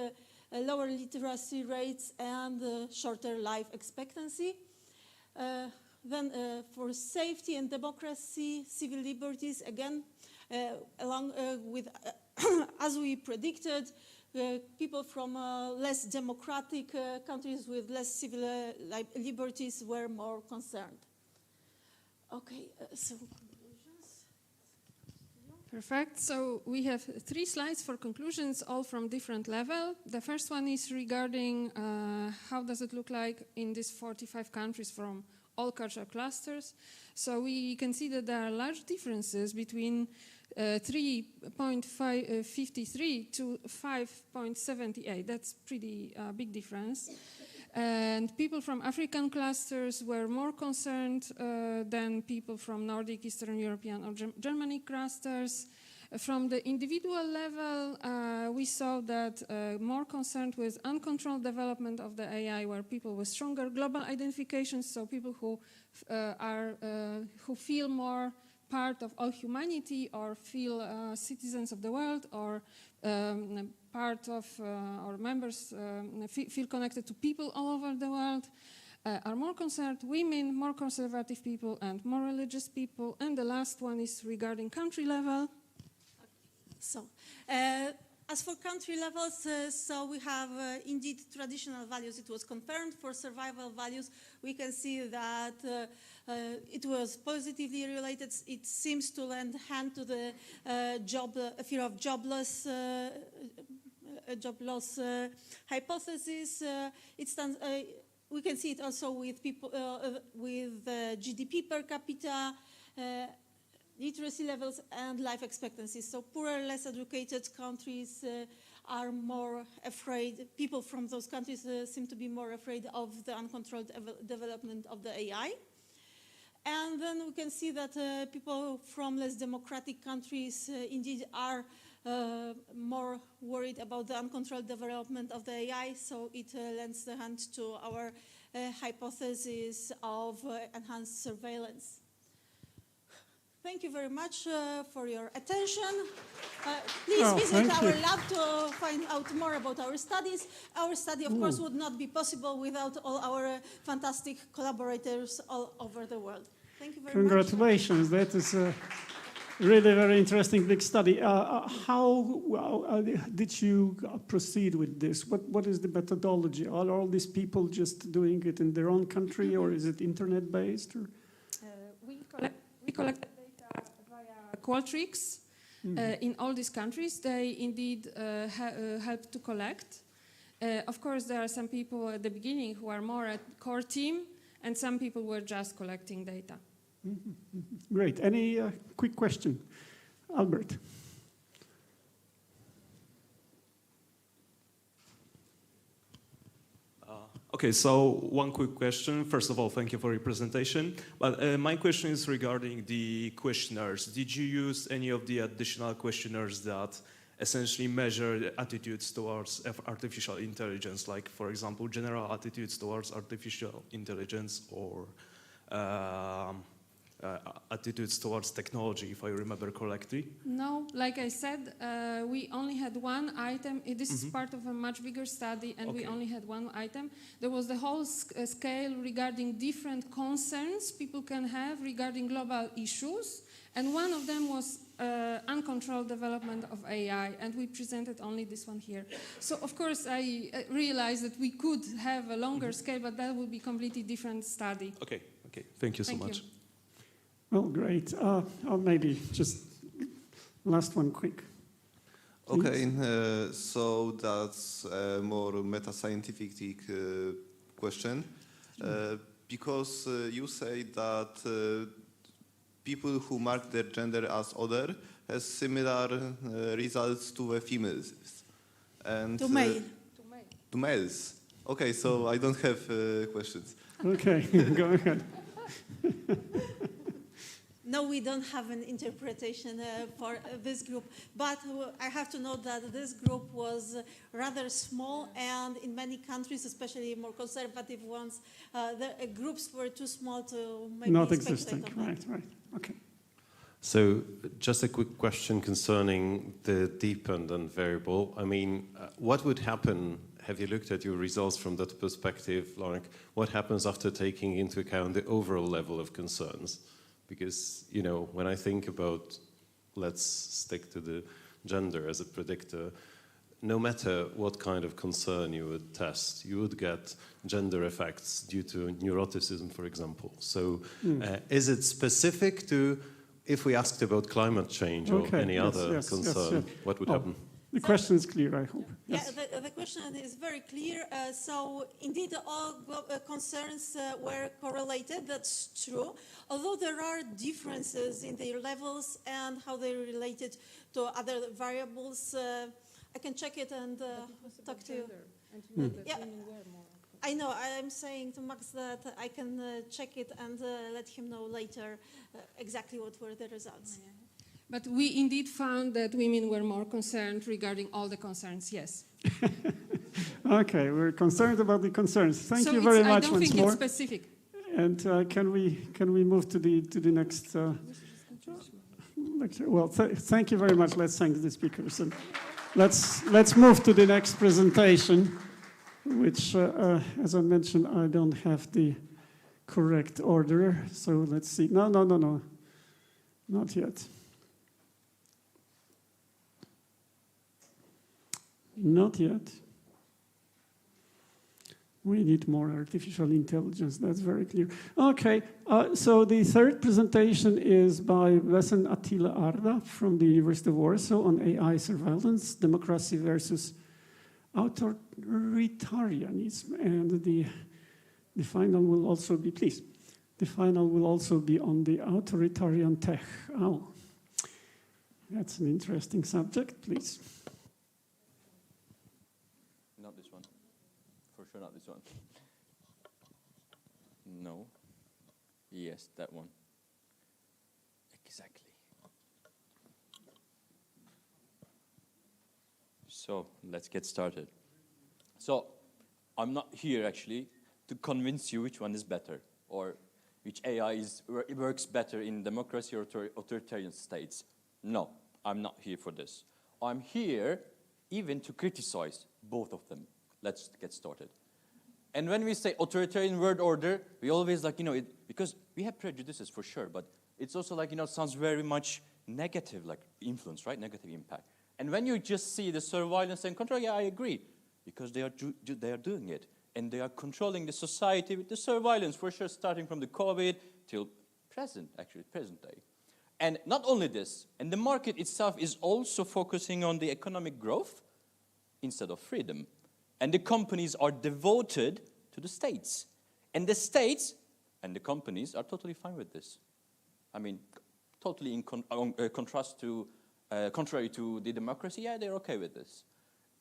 lower literacy rates and shorter life expectancy. Then for safety and democracy, civil liberties, again, along with, as we predicted, people from less democratic countries with less civil liberties were more concerned. Okay, so conclusions. Perfect. So we have 3 slides for conclusions, all from different level. The first one is regarding how does it look like in these 45 countries from all cultural clusters. So we can see that there are large differences between 3.53 to 5.78. That's pretty big difference. And people from African clusters were more concerned than people from Nordic, Eastern European or Germanic clusters. From the individual level, we saw that more concerned with uncontrolled development of the AI were people with stronger global identifications, so people who who feel more part of all humanity or feel citizens of the world or part of or members feel connected to people all over the world. Are more concerned women, more conservative people, and more religious people. And the last one is regarding country level. So, as for country levels, so we have indeed traditional values. It was confirmed for survival values. We can see that it was positively related. It seems to lend hand to the fear of job loss hypothesis. It stands. We can see it also with people with GDP per capita. Literacy levels and life expectancy. So poorer, less educated countries are more afraid, people from those countries seem to be more afraid of the uncontrolled development of the AI. And then we can see that people from less democratic countries indeed are more worried about the uncontrolled development of the AI, so it lends the hand to our hypothesis of enhanced surveillance. Thank you very much for your attention. Please visit our lab to find out more about our studies. Our study, of course, would not be possible without all our fantastic collaborators all over the world. Thank you very much. Congratulations. That is a really very interesting big study. How did you proceed with this? What is the methodology? Are all these people just doing it in their own country, or is it internet-based? We collect Qualtrics in all these countries. They indeed help to collect. Of course, there are some people at the beginning who are more at core team, and some people were just collecting data. Great. Any quick question? Albert. Okay, so one quick question. First of all, thank you for your presentation. But my question is regarding the questionnaires. Did you use any of the additional questionnaires that essentially measure the attitudes towards artificial intelligence, like, for example, general attitudes towards artificial intelligence or attitudes towards technology, if I remember correctly? No, like I said, we only had one item. This is part of a much bigger study, and we only had one item. There was the whole scale regarding different concerns people can have regarding global issues, and one of them was uncontrolled development of AI, and we presented only this one here. So, of course, I realized that we could have a longer scale, but that would be a completely different study. Okay, okay. Thank you so much. Well, great. Or maybe just last one quick. Okay, so that's a more meta-scientific question. Because you say that people who mark their gender as other has similar results to the females. And, to male. To males. Okay, so I don't have questions. Okay, go ahead. No, we don't have an interpretation for this group, but I have to note that this group was rather small, and in many countries, especially more conservative ones, the groups were too small to maybe not existing. Right, okay. So just a quick question concerning the dependent variable. I mean, what would happen, have you looked at your results from that perspective, like what happens after taking into account the overall level of concerns? Because, you know, when I think about, let's stick to the gender as a predictor, no matter what kind of concern you would test, you would get gender effects due to neuroticism, for example. So is it specific to, if we asked about climate change or any other concern, what would happen? The question is clear, I hope. Yes. Yeah, the question is very clear. So indeed, all concerns were correlated. That's true. Although there are differences in their levels and how they're related to other variables, I can check it and talk to you. Yeah. I know. I'm saying to Max that I can check it and let him know later exactly what were the results. Yeah. But we indeed found that women were more concerned regarding all the concerns, yes. Okay, we're concerned about the concerns. Thank you very much once more. I don't think it's specific. And can we move to the next lecture? Well, thank you very much. Let's thank the speakers. And let's move to the next presentation, which, as I mentioned, I don't have the correct order. So let's see. No, not yet. Not yet. We need more artificial intelligence, that's very clear. Okay, so the third presentation is by Wesen Attila Arda from the University of Warsaw on AI surveillance, democracy versus authoritarianism. And the final will also be, please, the final will also be on the authoritarian tech. Oh, that's an interesting subject, please. Not this one. For sure not this one. No. Yes, that one. Exactly. So, let's get started. So, I'm not here actually to convince you which one is better or which AI works better in democracy or authoritarian states. No, I'm not here for this. I'm here even to criticize both of them. Let's get started. And when we say authoritarian world order, we always because we have prejudices for sure, but it's also sounds very much negative, like influence, right? Negative impact. And when you just see the surveillance and control, yeah, I agree, because they are doing it. And they are controlling the society with the surveillance, for sure, starting from the COVID till present day. And not only this, and the market itself is also focusing on the economic growth instead of freedom. And the companies are devoted to the states. And the states and the companies are totally fine with this. I mean, totally in contrary to the democracy, yeah, they're okay with this.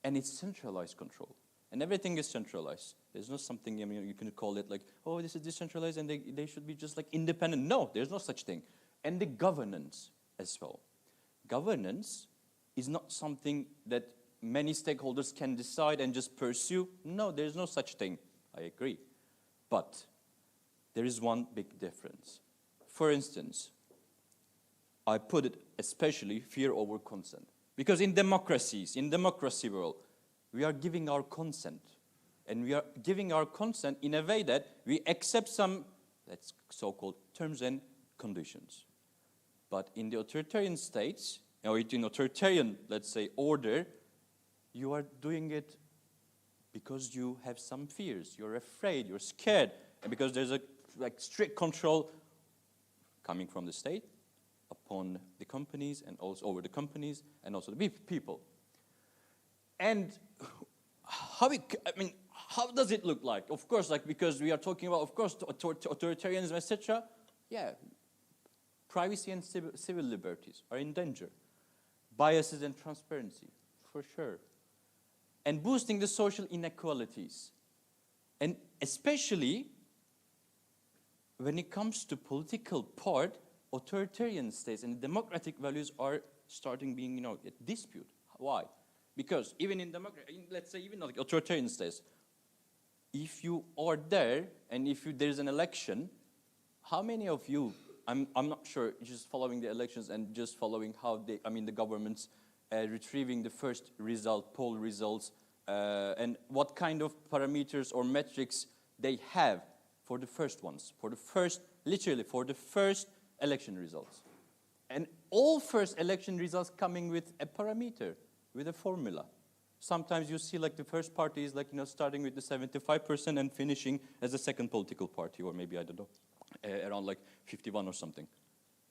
And it's centralized control. And everything is centralized. There's not something, you can call it like, oh, this is decentralized and they should be just like independent. No, there's no such thing. And the governance as well. Governance is not something that many stakeholders can decide and just pursue. No, there's no such thing. I agree. But there is one big difference. For instance, I put it especially fear over consent. Because in democracies, in democracy world, we are giving our consent. And we are giving our consent in a way that we accept some, that's so-called terms and conditions. But in the authoritarian states, or in authoritarian, let's say, order, you are doing it because you have some fears. You're afraid, you're scared, and because there's a strict control coming from the state upon the companies and also over the companies and also the people. And how does it look like? Of course, because we are talking about, of course, authoritarianism, etc. Yeah, privacy and civil liberties are in danger. Biases and transparency, for sure. And boosting the social inequalities. And especially when it comes to political part, authoritarian states and democratic values are starting being, at dispute. Why? Because even in democracy, let's say even like authoritarian states, if you are there and if there's an election, how many of you, I'm not sure, just following the elections and just following how the governments retrieving the first poll results, and what kind of parameters or metrics they have for the first ones, literally for the first election results. And all first election results coming with a parameter, with a formula. Sometimes you see the first party is starting with the 75% and finishing as a second political party, or maybe, I don't know, around 51 or something.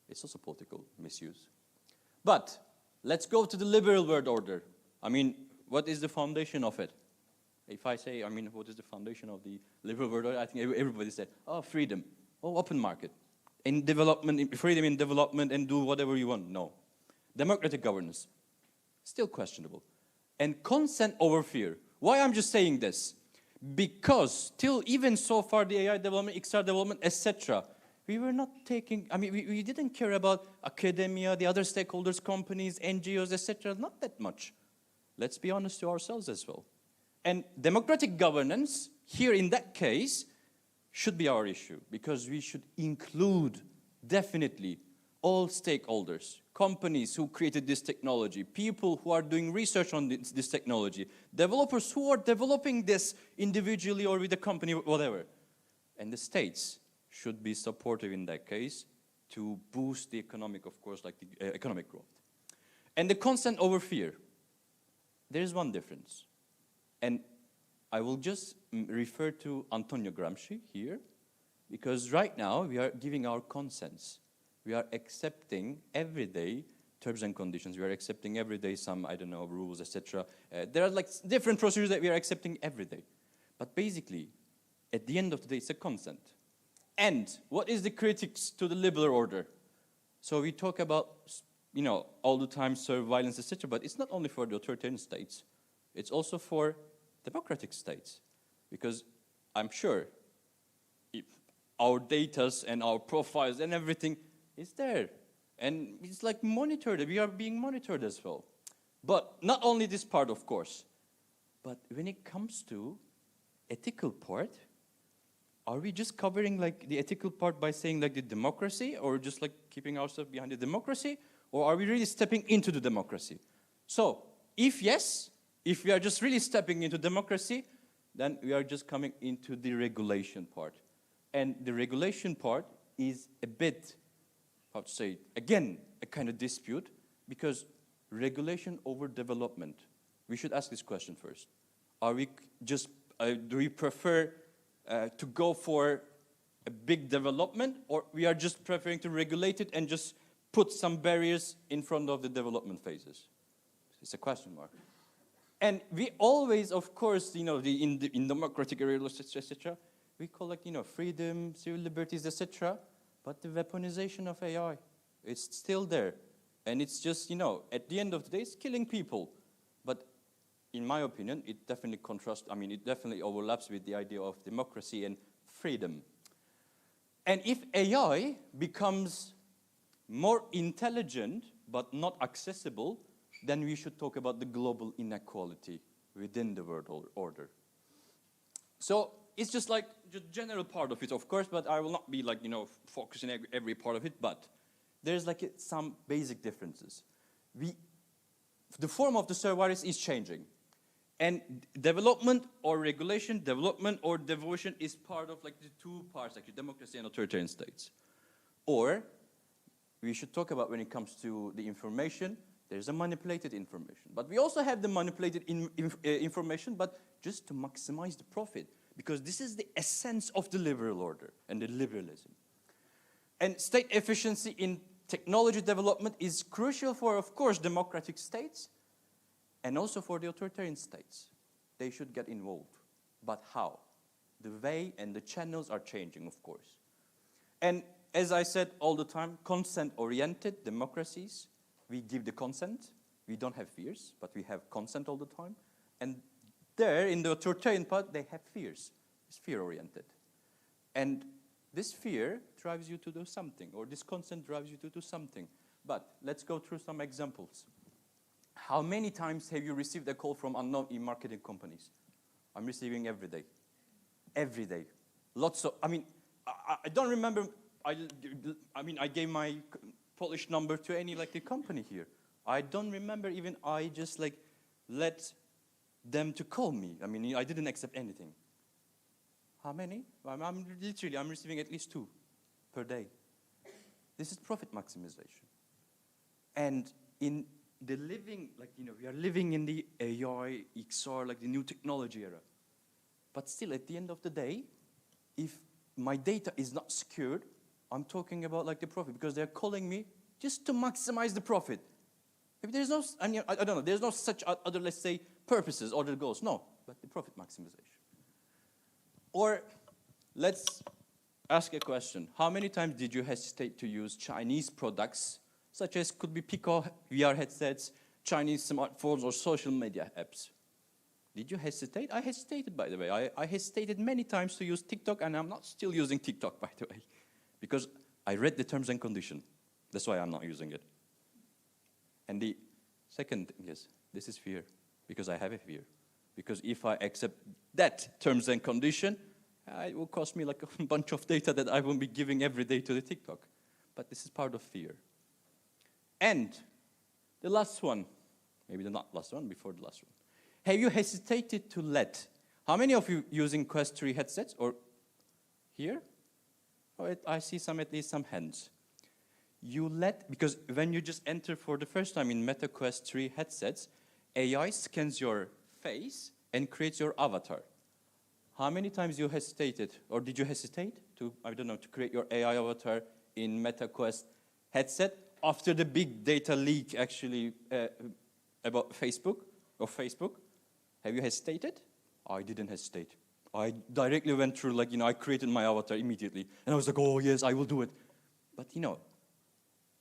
It's also political misuse. But let's go to the liberal world order. I mean, what is the foundation of it? If I say, I mean, what is the foundation of the liberal world order? I think everybody said, oh, freedom, oh, open market, in development, freedom in development, and do whatever you want. No. Democratic governance, still questionable. And consent over fear. Why I'm just saying this? Because till even so far, the AI development, XR development, etc., we were not taking, I mean, we didn't care about academia, the other stakeholders, companies, NGOs, etc., not that much. Let's be honest to ourselves as well. And democratic governance, here in that case, should be our issue, because we should include, definitely, all stakeholders, companies who created this technology, people who are doing research on this technology, developers who are developing this individually or with a company, whatever. And the states should be supportive in that case to boost the economic, of course, like the economic growth. And the consent over fear. There's one difference. And I will just refer to Antonio Gramsci here, because right now we are giving our consents. We are accepting every day terms and conditions. We are accepting every day some, I don't know, rules, etc. There are like different procedures that we are accepting every day. But basically, at the end of the day, it's a consent. And what is the critics to the liberal order? So we talk about, you know, all the time surveillance, etc. But it's not only for the authoritarian states. It's also for democratic states. Because I'm sure if our data and our profiles and everything is there. And it's like monitored. We are being monitored as well. But not only this part, of course. But when it comes to ethical part, are we just covering like the ethical part by saying like the democracy, or just like keeping ourselves behind the democracy? Or are we really stepping into the democracy? So if yes, if we are just really stepping into democracy, then we are just coming into the regulation part. And the regulation part is a bit, how to say, again, a kind of dispute, because regulation over development, we should ask this question first. Are we just, do we prefer to go for a big development, or we are just preferring to regulate it and just put some barriers in front of the development phases? It's a question mark. And we always, of course, you know, in democratic areas, etc., we call like, you know, freedom, civil liberties, etc., but the weaponization of AI, it's still there. And it's just, you know, at the end of the day, it's killing people. But in my opinion, it definitely contrasts, I mean, it definitely overlaps with the idea of democracy and freedom. And if AI becomes more intelligent but not accessible, then we should talk about the global inequality within the world order. So it's just like the general part of it, of course, but I will not be like, you know, focusing every part of it, but there's like some basic differences. The form of the service is changing. And development or regulation, development or devotion is part of like the two parts, actually, democracy and authoritarian states. Or we should talk about when it comes to the information, there's a manipulated information. But we also have the manipulated information, but just to maximize the profit, because this is the essence of the liberal order and the liberalism. And state efficiency in technology development is crucial for, of course, democratic states, and also for the authoritarian states. They should get involved. But how? The way and the channels are changing, of course. And as I said all the time, consent-oriented democracies, we give the consent. We don't have fears, but we have consent all the time. And there, in the authoritarian part, they have fears. It's fear-oriented. And this fear drives you to do something, or this consent drives you to do something. But let's go through some examples. How many times have you received a call from unknown e-marketing companies? I'm receiving every day. Every day. Lots of, I mean, I don't remember, I gave my Polish number to any like the company here. I don't remember even I just like let them to call me. I mean, I didn't accept anything. How many? I'm receiving at least 2 per day. This is profit maximization. And in the living, like, you know, we are living in the AI, XR, like the new technology era. But still, at the end of the day, if my data is not secured, I'm talking about like the profit, because they're calling me just to maximize the profit. Maybe there's no, I mean, I don't know, there's no such other, let's say, purposes, other goals. No, but the profit maximization. Or let's ask a question. How many times did you hesitate to use Chinese products, such as could be Pico VR headsets, Chinese smartphones, or social media apps? Did you hesitate? I hesitated, by the way. I hesitated many times to use TikTok, and I'm not still using TikTok, by the way, because I read the terms and conditions. That's why I'm not using it. And the second thing is, this is fear, because I have a fear. Because if I accept that terms and condition, it will cost me like a bunch of data that I won't be giving every day to the TikTok. But this is part of fear. And the last one, maybe the not last one, before the last one. Have you hesitated to let, how many of you using Quest 3 headsets, or here? Oh, I see at least some hands. You let, because when you just enter for the first time in Meta Quest 3 headsets, AI scans your face and creates your avatar. How many times you hesitated, or did you hesitate to, I don't know, to create your AI avatar in Meta Quest headset after the big data leak actually about Facebook? Have you hesitated? I didn't hesitate. I directly went through, like, I created my avatar immediately. And I was like, oh, yes, I will do it. But,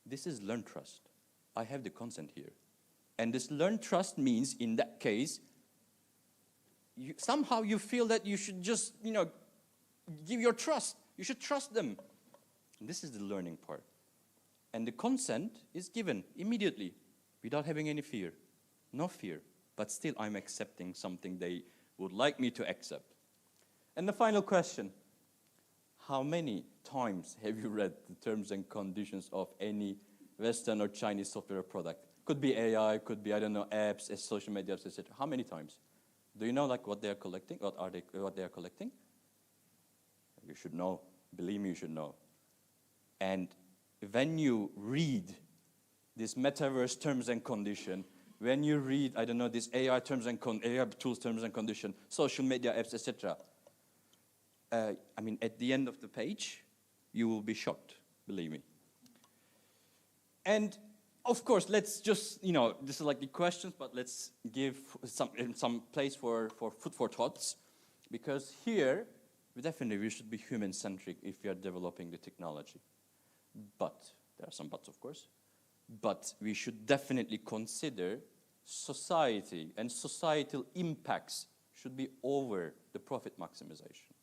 this is learned trust. I have the consent here. And this learned trust means, in that case, somehow you feel that you should just, give your trust. You should trust them. And this is the learning part. And the consent is given immediately without having any fear. No fear. But still, I'm accepting something they would like me to accept. And the final question. How many times have you read the terms and conditions of any Western or Chinese software product? Could be AI, could be, I don't know, apps, social media apps, etc. How many times? Do you know, like, what they are collecting? What they are collecting? You should know. Believe me, you should know. And when you read this metaverse terms and condition, when you read, I don't know, this AI terms and AI tools terms and condition, social media apps, etc. At the end of the page, you will be shocked, believe me. And of course, let's just, this is like the questions, but let's give some place for food for thoughts, because here, we should be human-centric if we are developing the technology. But, there are some buts, of course, but we should definitely consider society and societal impacts should be over the profit maximization.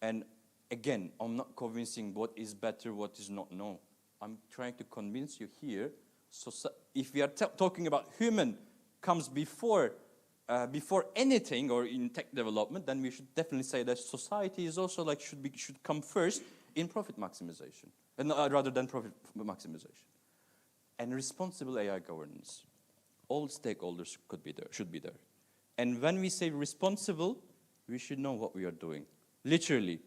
And again, I'm not convincing what is better, what is not. No, I'm trying to convince you here. So if we are talking about human comes before anything or in tech development, then we should definitely say that society is also should come first in profit maximization, and rather than profit maximization. And responsible AI governance. All stakeholders should be there. And when we say responsible, we should know what we are doing. Literally,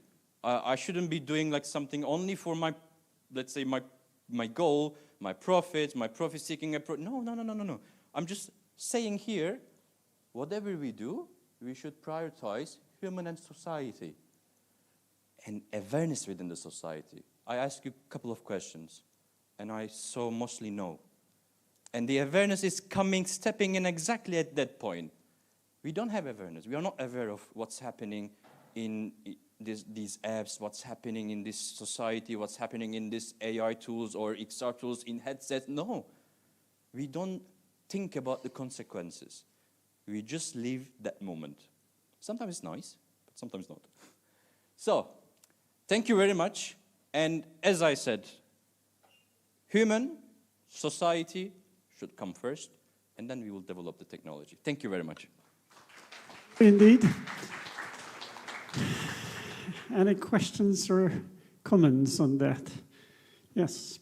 I shouldn't be doing like something only for my, let's say, my goal, my profit-seeking approach. No. I'm just saying here, whatever we do, we should prioritize human and society and awareness within the society. I asked you a couple of questions, and I saw mostly no. And the awareness is stepping in exactly at that point. We don't have awareness. We are not aware of what's happening in these apps, what's happening in this society, what's happening in these AI tools or XR tools in headsets. No, we don't think about the consequences. We just live that moment. Sometimes it's nice, but sometimes not. So, thank you very much. And as I said, human, society should come first, and then we will develop the technology. Thank you very much. Indeed. Any questions or comments on that? Yes.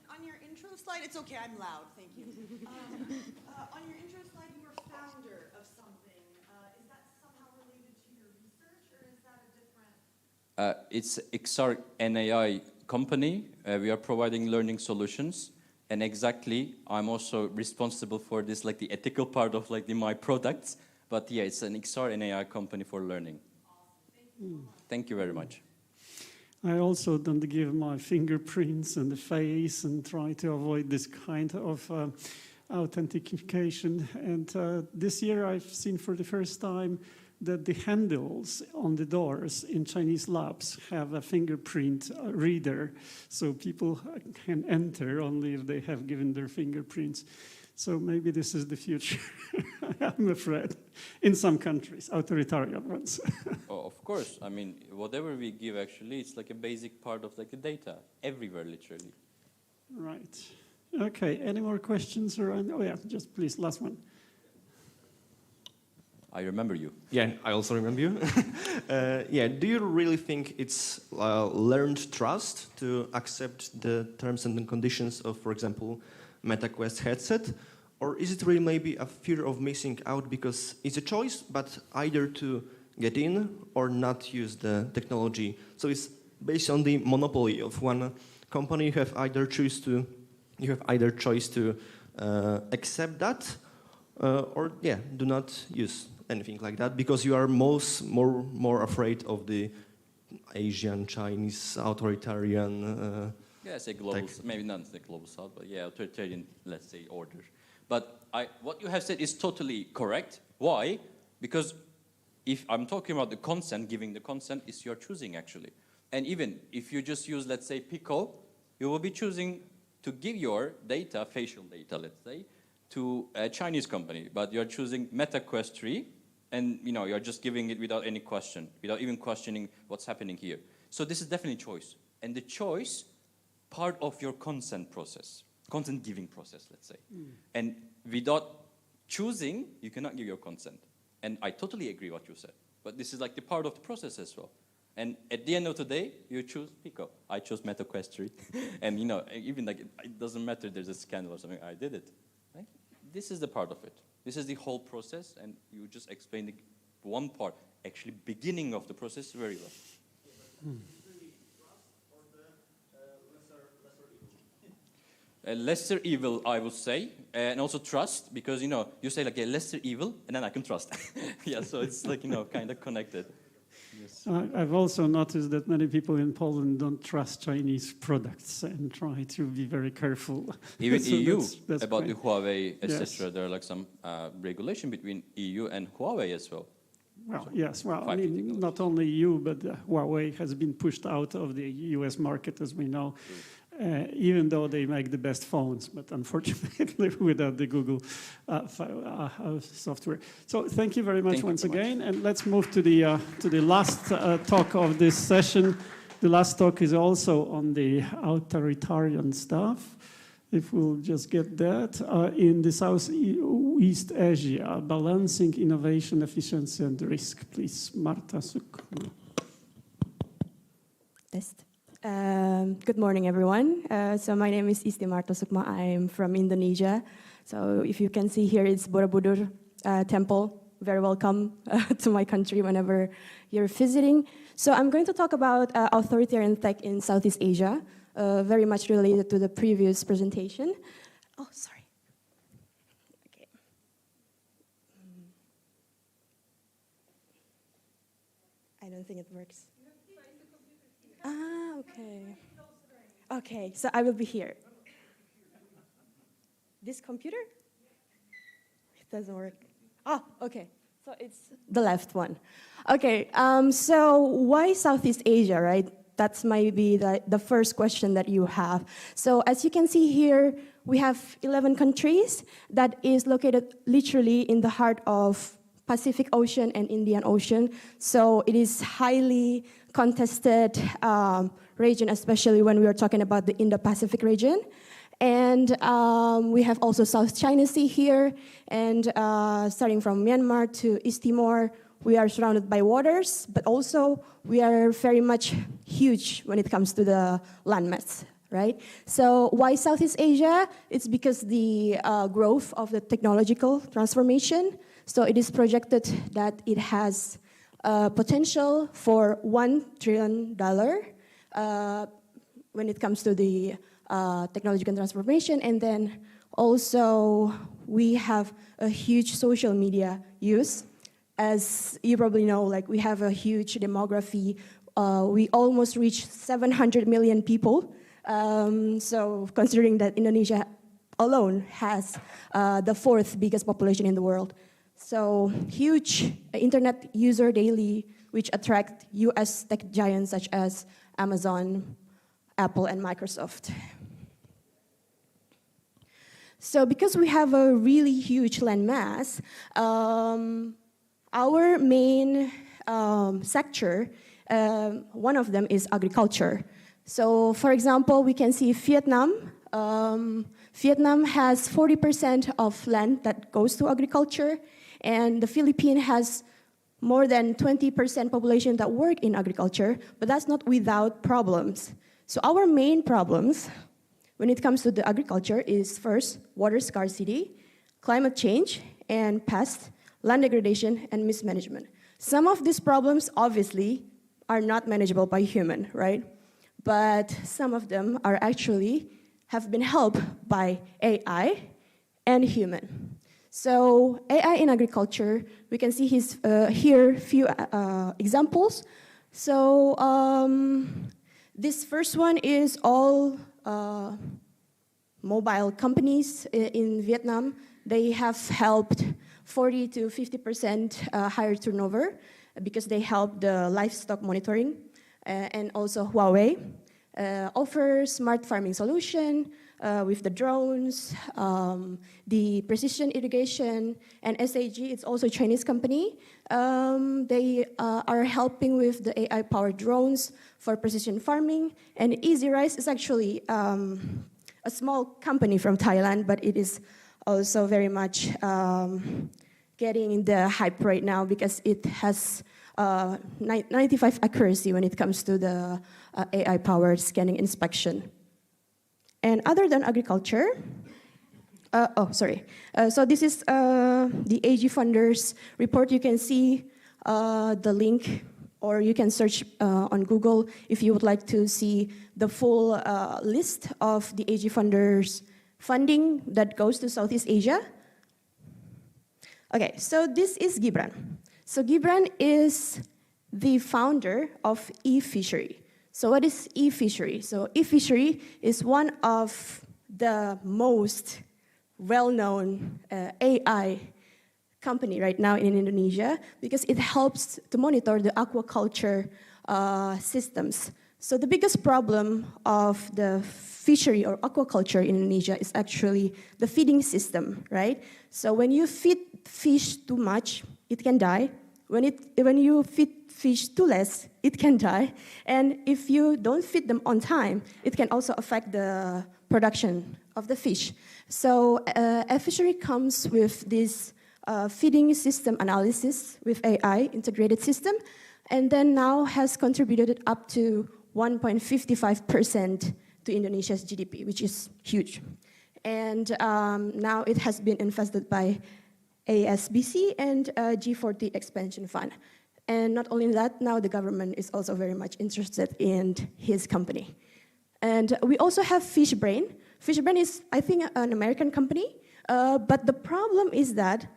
On your intro slide, it's okay, I'm loud, thank you. On your intro slide, you were founder of something. Is that somehow related to your research, or is that a different? It's XR NAI company. We are providing learning solutions. And exactly, I'm also responsible for this, like the ethical part of my products. But yeah, it's an XR and AI company for learning. Awesome. Thank you. Thank you very much. I also don't give my fingerprints and the face and try to avoid this kind of authentication. And this year I've seen for the first time that the handles on the doors in Chinese labs have a fingerprint reader, so people can enter only if they have given their fingerprints. So maybe this is the future, I'm afraid, in some countries, authoritarian ones. Oh, of course. I mean, whatever we give, actually, it's like a basic part of like the data, everywhere, literally. Right. Okay, any more questions? Oh yeah, just please, last one. I remember you. Yeah, I also remember you. Yeah, do you really think it's learned trust to accept the terms and conditions of, for example, MetaQuest headset? Or is it really maybe a fear of missing out because it's a choice, but either to get in or not use the technology? So it's based on the monopoly of one company. You have either choice to accept that, or yeah, do not use anything like that because you are more afraid of the Asian, Chinese, authoritarian. Yeah, say global, maybe not the global south, but yeah, authoritarian, let's say, order. But what you have said is totally correct. Why? Because if I'm talking about the consent, giving the consent is your choosing, actually. And even if you just use, let's say, Pico, you will be choosing to give your data, facial data, let's say, to a Chinese company. But you're choosing MetaQuest 3, and you're just giving it without any question, without even questioning what's happening here. So this is definitely choice. And the choice, part of your consent process, consent giving process, let's say. And without choosing, you cannot give your consent. And I totally agree what you said. But this is like the part of the process as well. And at the end of the day, you choose Pico. I chose MetaQuest 3. And even like it doesn't matter there's a scandal or something, I did it. Right? This is the part of it. This is the whole process, and you just explained the one part, actually beginning of the process very well. A lesser evil, I would say, and also trust, because you say like a lesser evil, and then I can trust. Yeah, so it's like kind of connected. Yes. I've also noticed that many people in Poland don't trust Chinese products and try to be very careful. Even so EU, that's about great. the Huawei, etc. Yes. There are like some regulation between EU and Huawei as well. Well, So, yes. Well, I mean, not only EU, but Huawei has been pushed out of the US market, as we know. Even though they make the best phones, but unfortunately without the Google software. So thank you very much once again, and let's move to the last talk of this session. The last talk is also on the authoritarian stuff. If we'll just get that, in the Southeast Asia, balancing innovation, efficiency, and risk. Please, Marta Sukma. Test. Good morning, everyone. So my name is Isti Marta Sukma. I'm from Indonesia. So if you can see here, it's Borobudur Temple. Very welcome to my country whenever you're visiting. So I'm going to talk about authoritarian tech in Southeast Asia, very much related to the previous presentation. Oh, sorry. Okay. I don't think it works. Ah, okay. Okay, so I will be here. This computer? It doesn't work. Oh, okay. So it's the left one. Okay, so why Southeast Asia, right? That's maybe the first question that you have. So as you can see here, we have 11 countries that is located literally in the heart of Pacific Ocean and Indian Ocean. So it is highly contested region, especially when we are talking about the Indo-Pacific region. And we have also South China Sea here, and starting from Myanmar to East Timor, we are surrounded by waters, but also we are very much huge when it comes to the landmass, right? So why Southeast Asia? It's because the growth of the technological transformation. So it is projected that it has potential for $1 trillion when it comes to the technological transformation. And then also we have a huge social media use. As you probably know, like we have a huge demography we almost reached 700 million people. So considering that Indonesia alone has the 4th biggest population in the world. So huge internet user daily, which attract US tech giants such as Amazon, Apple, and Microsoft. So because we have a really huge landmass, our main sector, one of them is agriculture. So for example, we can see Vietnam. Vietnam has 40% of land that goes to agriculture, and the Philippines has more than 20% population that work in agriculture, but that's not without problems. So our main problems when it comes to the agriculture is first, water scarcity, climate change, and pest, land degradation, and mismanagement. Some of these problems, obviously, are not manageable by human, right? But some of them are actually have been helped by AI and human. So AI in agriculture, we can see here few examples. So this first one is all mobile companies in Vietnam. They have helped 40 to 50% higher turnover because they help the livestock monitoring. And also Huawei offers smart farming solution with the drones, the precision irrigation, and SAG, it's also a Chinese company. They are helping with the AI-powered drones for precision farming. And Easy Rice is actually a small company from Thailand, but it is also very much getting the hype right now because it has 95 accuracy when it comes to the AI-powered scanning inspection. And other than agriculture, so this is the AG Funders report. You can see the link, or you can search on Google if you would like to see the full list of the AG Funders funding that goes to Southeast Asia. Okay, so this is Gibran. So Gibran is the founder of eFishery. So what is eFishery? So eFishery is one of the most well-known AI company right now in Indonesia because it helps to monitor the aquaculture systems. So the biggest problem of the fishery or aquaculture in Indonesia is actually the feeding system, right? So when you feed fish too much, it can die. When you feed fish too less, it can die. And if you don't feed them on time, it can also affect the production of the fish. So eFishery comes with this feeding system analysis with AI integrated system, and then now has contributed up to 1.55% to Indonesia's GDP, which is huge. And now it has been invested by ASBC and G40 Expansion Fund. And not only that, now the government is also very much interested in his company. And we also have FishBrain. FishBrain is, I think, an American company. But the problem is that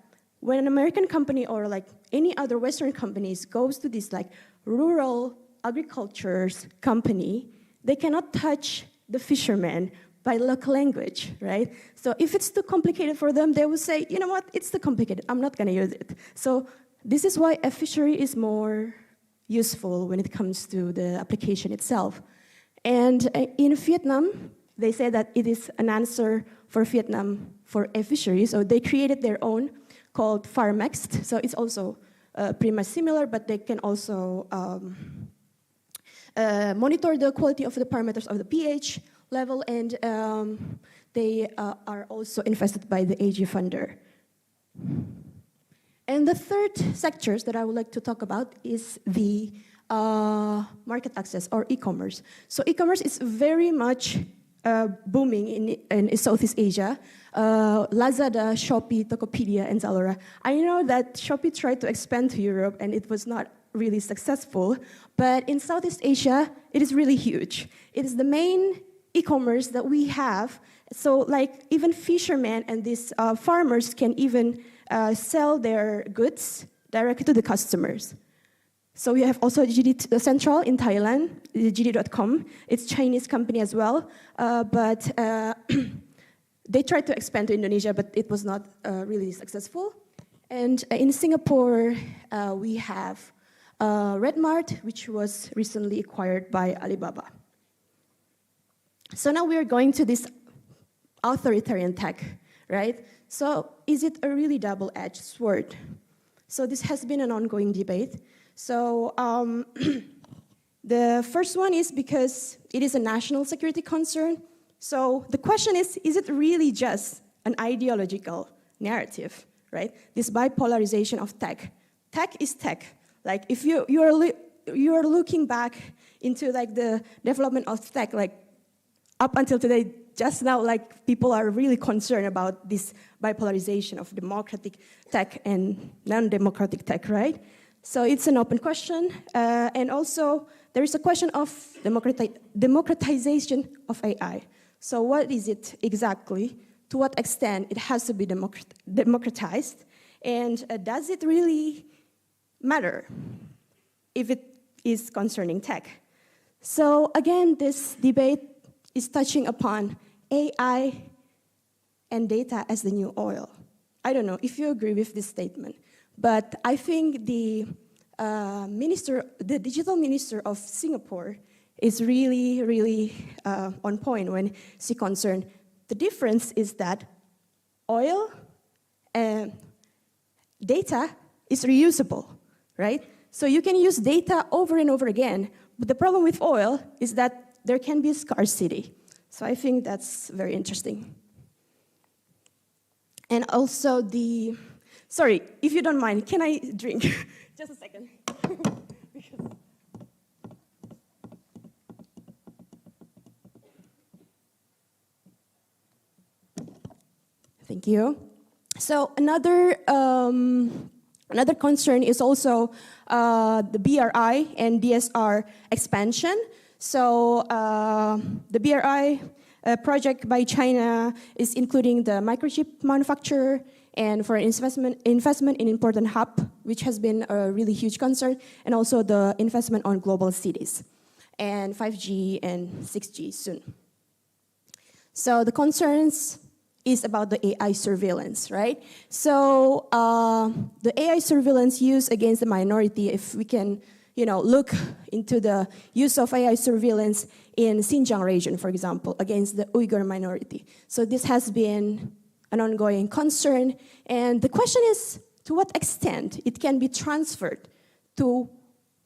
when an American company or like any other Western companies goes to this like rural agriculture company, they cannot touch the fishermen by local language, right? So if it's too complicated for them, they will say, you know what, it's too complicated, I'm not gonna use it. So this is why eFishery is more useful when it comes to the application itself. And in Vietnam, they say that it is an answer for Vietnam for eFishery, so they created their own called Farmext. So it's also pretty much similar, but they can also monitor the quality of the parameters of the pH level, and they are also invested by the AG funder. And the third sectors that I would like to talk about is the market access or e-commerce. So e-commerce is very much booming in Southeast Asia. Lazada, Shopee, Tokopedia, and Zalora. I know that Shopee tried to expand to Europe and it was not really successful, but in Southeast Asia, it is really huge. It is the main e-commerce that we have. So like even fishermen and these farmers can even sell their goods directly to the customers. So we have also GD Central in Thailand, GD.com. It's a Chinese company as well, but they tried to expand to Indonesia, but it was not really successful. And in Singapore, we have RedMart, which was recently acquired by Alibaba. So now we are going to this authoritarian tech, right? So is it a really double-edged sword? So this has been an ongoing debate. So the first one is because it is a national security concern. So the question is it really just an ideological narrative, right? This bipolarization of tech. Tech is tech. Like if you are looking back into like the development of tech, like up until today, just now, like people are really concerned about this bipolarization of democratic tech and non-democratic tech, right? So it's an open question, and also there is a question of democratization of AI. So what is it exactly? To what extent it has to be democratized? And does it really matter if it is concerning tech? So again, this debate is touching upon AI and data as the new oil. I don't know if you agree with this statement, but I think the digital minister of Singapore is really, really on point when she concerned. The difference is that oil and data is reusable, right? So you can use data over and over again, but the problem with oil is that there can be scarcity. So I think that's very interesting. And also sorry, if you don't mind, can I drink? Just a second. Thank you. So another concern is also the BRI and DSR expansion. So the BRI project by China is including the microchip manufacturer and for investment in important hub, which has been a really huge concern, and also the investment on global cities, and 5G and 6G soon. So the concerns is about the AI surveillance, right? So the AI surveillance used against the minority, if we can look into the use of AI surveillance in Xinjiang region, for example, against the Uyghur minority. So this has been an ongoing concern. And the question is, to what extent it can be transferred to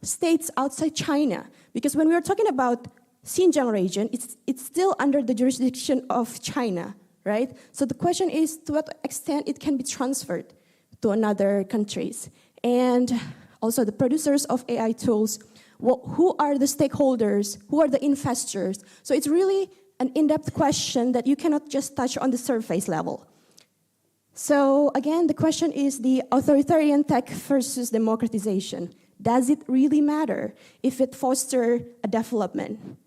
states outside China? Because when we are talking about Xinjiang region, it's still under the jurisdiction of China, right? So the question is, to what extent it can be transferred to another countries? And also the producers of AI tools, who are the stakeholders, who are the investors? So it's really an in-depth question that you cannot just touch on the surface level. So again, the question is the authoritarian tech versus democratization. Does it really matter if it fosters a development?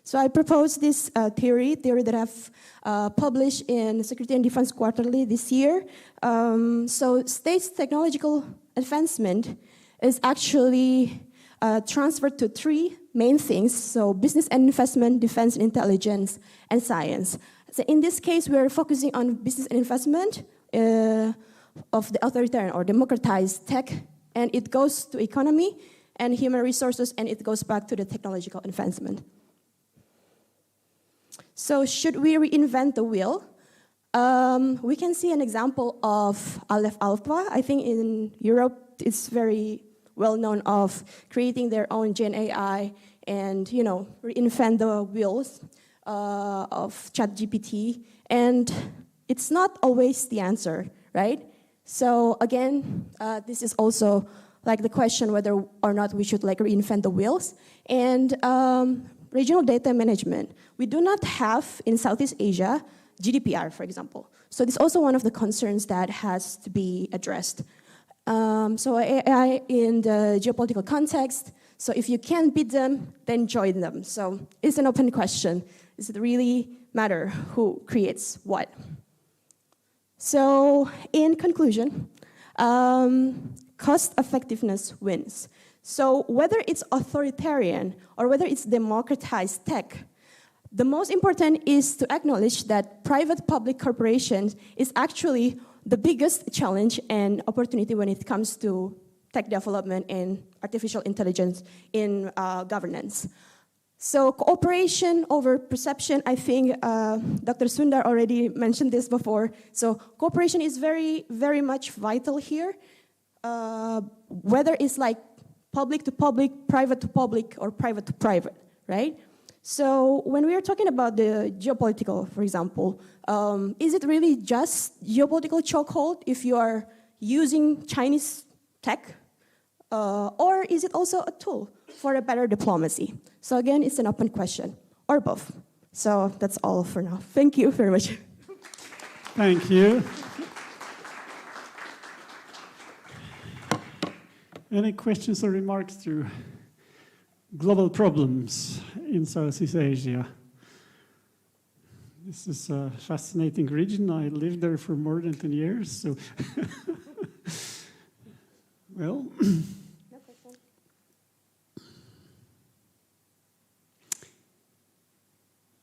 So I propose this theory that I've published in Security and Defense Quarterly this year. So states' technological advancement is actually transferred to three main things. So business and investment, defense and intelligence, and science. So in this case, we are focusing on business and investment of the authoritarian or democratized tech, and it goes to economy and human resources, and it goes back to the technological advancement. So should we reinvent the wheel? We can see an example of Aleph Alpha. I think in Europe, it's very well known of creating their own Gen AI and reinvent the wheels of ChatGPT. And it's not always the answer, right? So again, this is also like the question whether or not we should reinvent the wheels. And regional data management. We do not have in Southeast Asia GDPR, for example. So this is also one of the concerns that has to be addressed. So AI in the geopolitical context. So if you can't beat them, then join them. So it's an open question. Does it really matter who creates what? So in conclusion, cost effectiveness wins. So whether it's authoritarian or whether it's democratized tech, the most important is to acknowledge that private-public corporations is actually the biggest challenge and opportunity when it comes to tech development and artificial intelligence in governance. So cooperation over perception, I think Dr. Sundar already mentioned this before. So cooperation is very, very much vital here, whether it's like public to public, private to public, or private to private, right? So when we are talking about the geopolitical, for example, is it really just geopolitical chokehold if you are using Chinese tech? Or is it also a tool for a better diplomacy? So again, it's an open question, or both. So that's all for now. Thank you very much. Thank you. Any questions or remarks to global problems in Southeast Asia? This is a fascinating region. I lived there for more than 10 years, so well.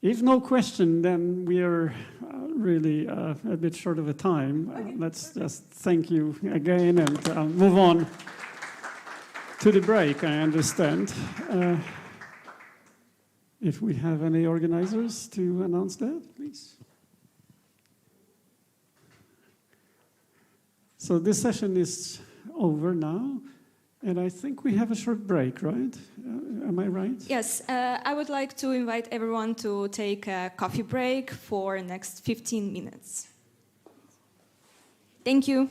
If no question, then we are really a bit short of a time. Let's just thank you again and move on to the break, I understand. If we have any organizers to announce that, please. So this session is over now, and I think we have a short break, right? Am I right? Yes, I would like to invite everyone to take a coffee break for the next 15 minutes. Thank you.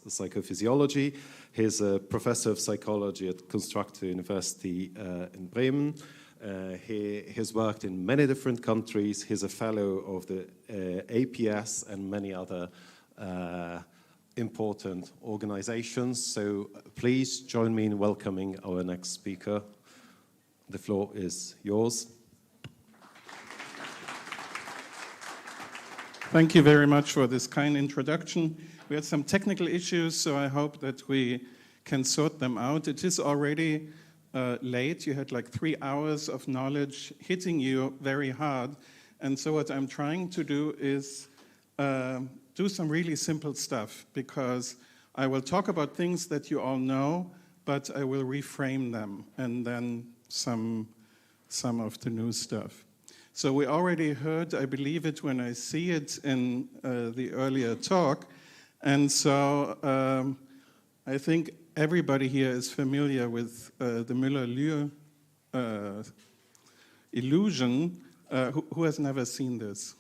psychophysiology. He's a professor of psychology at Constructor University in Bremen. He has worked in many different countries. He's a fellow of the APS and many other important organizations. So please join me in welcoming our next speaker. The floor is yours. Thank you very much for this kind introduction. We had some technical issues, so I hope that we can sort them out. It is already late. You had like 3 hours of knowledge hitting you very hard. And so what I'm trying to do is do some really simple stuff, because I will talk about things that you all know, but I will reframe them, and then some of the new stuff. So we already heard, I believe it when I see it in the earlier talk. And so I think everybody here is familiar with the Müller-Lühr illusion. Who has never seen this?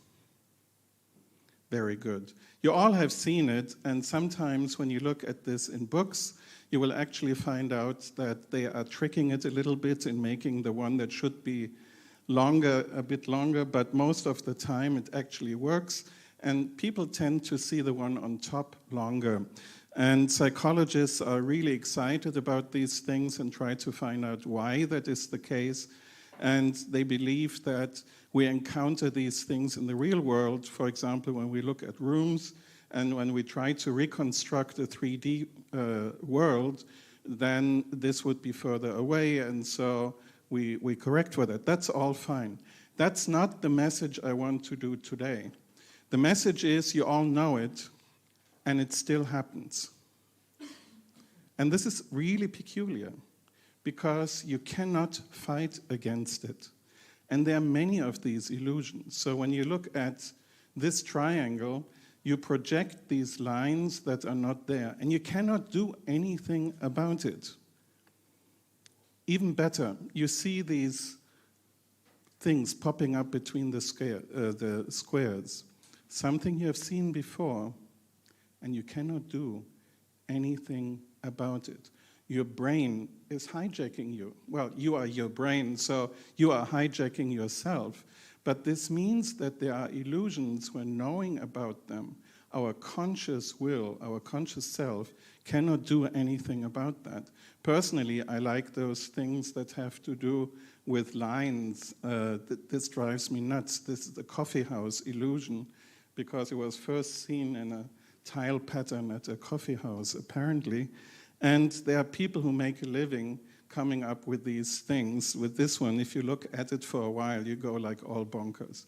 Very good. You all have seen it, and sometimes when you look at this in books, you will actually find out that they are tricking it a little bit in making the one that should be longer, a bit longer, but most of the time it actually works, and people tend to see the one on top longer. And psychologists are really excited about these things and try to find out why that is the case. And they believe that we encounter these things in the real world, for example, when we look at rooms and when we try to reconstruct a 3D world, then this would be further away, and so we correct for that. That's all fine. That's not the message I want to do today. The message is you all know it, and it still happens. And this is really peculiar, because you cannot fight against it. And there are many of these illusions. So when you look at this triangle, you project these lines that are not there, and you cannot do anything about it. Even better, you see these things popping up between the squares, something you have seen before, and you cannot do anything about it. Your brain is hijacking you. Well, you are your brain, so you are hijacking yourself. But this means that there are illusions when knowing about them. Our conscious will, our conscious self, cannot do anything about that. Personally, I like those things that have to do with lines. This drives me nuts. This is the coffee house illusion, because it was first seen in a tile pattern at a coffee house, apparently. And there are people who make a living coming up with these things. With this one, if you look at it for a while, you go like all bonkers.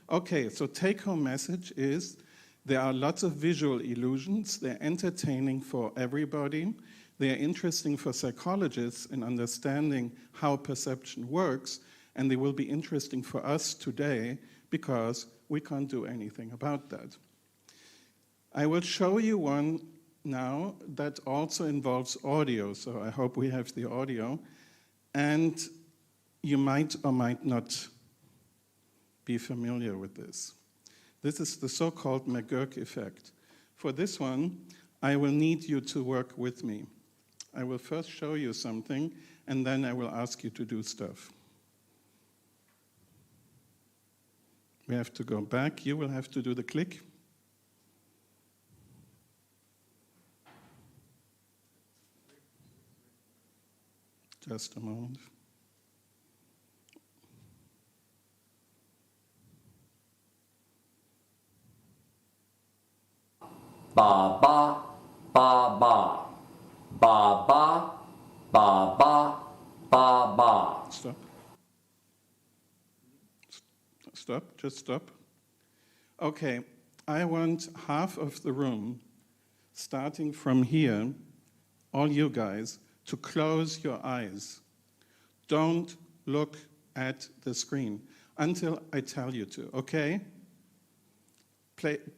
Okay, so take-home message is there are lots of visual illusions. They're entertaining for everybody. They're interesting for psychologists in understanding how perception works, and they will be interesting for us today because we can't do anything about that. I will show you one now that also involves audio, so I hope we have the audio. And you might or might not be familiar with this. This is the so-called McGurk effect. For this one, I will need you to work with me. I will first show you something, and then I will ask you to do stuff. We have to go back. You will have to do the click. Just a moment. Ba ba ba ba ba ba ba ba ba ba. Stop. Stop, just stop. Okay, I want half of the room, starting from here, all you guys, to close your eyes. Don't look at the screen until I tell you to, okay?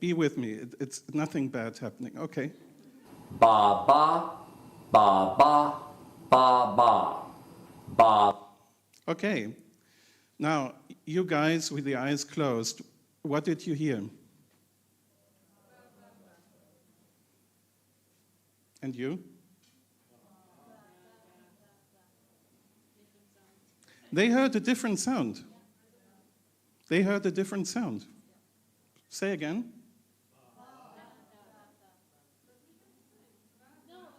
Be with me. It's nothing bad happening, okay? Ba ba ba ba ba ba ba. Okay. Now, you guys with the eyes closed, what did you hear? And you? They heard a different sound. They heard a different sound. Say again.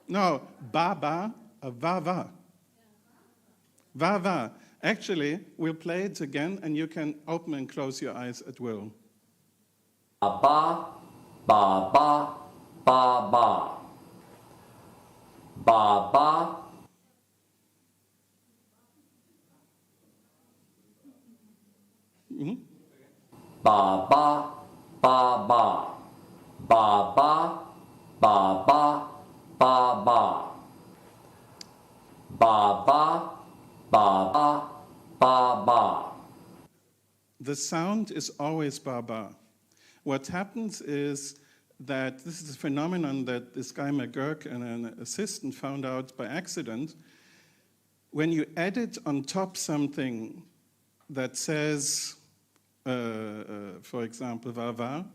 No, ba-ba, a va-va. Va-va. Actually, we'll play it again, and you can open and close your eyes at will. Ba-ba, ba-ba, ba-ba. Ba-ba. Mm-hmm. Ba-ba, ba-ba. Ba-ba, ba-ba, ba-ba. Ba-ba, ba-ba, ba-ba. The sound is always ba-ba. What happens is that this is a phenomenon that this guy McGurk and an assistant found out by accident. When you edit on top something that says, for example, va-va,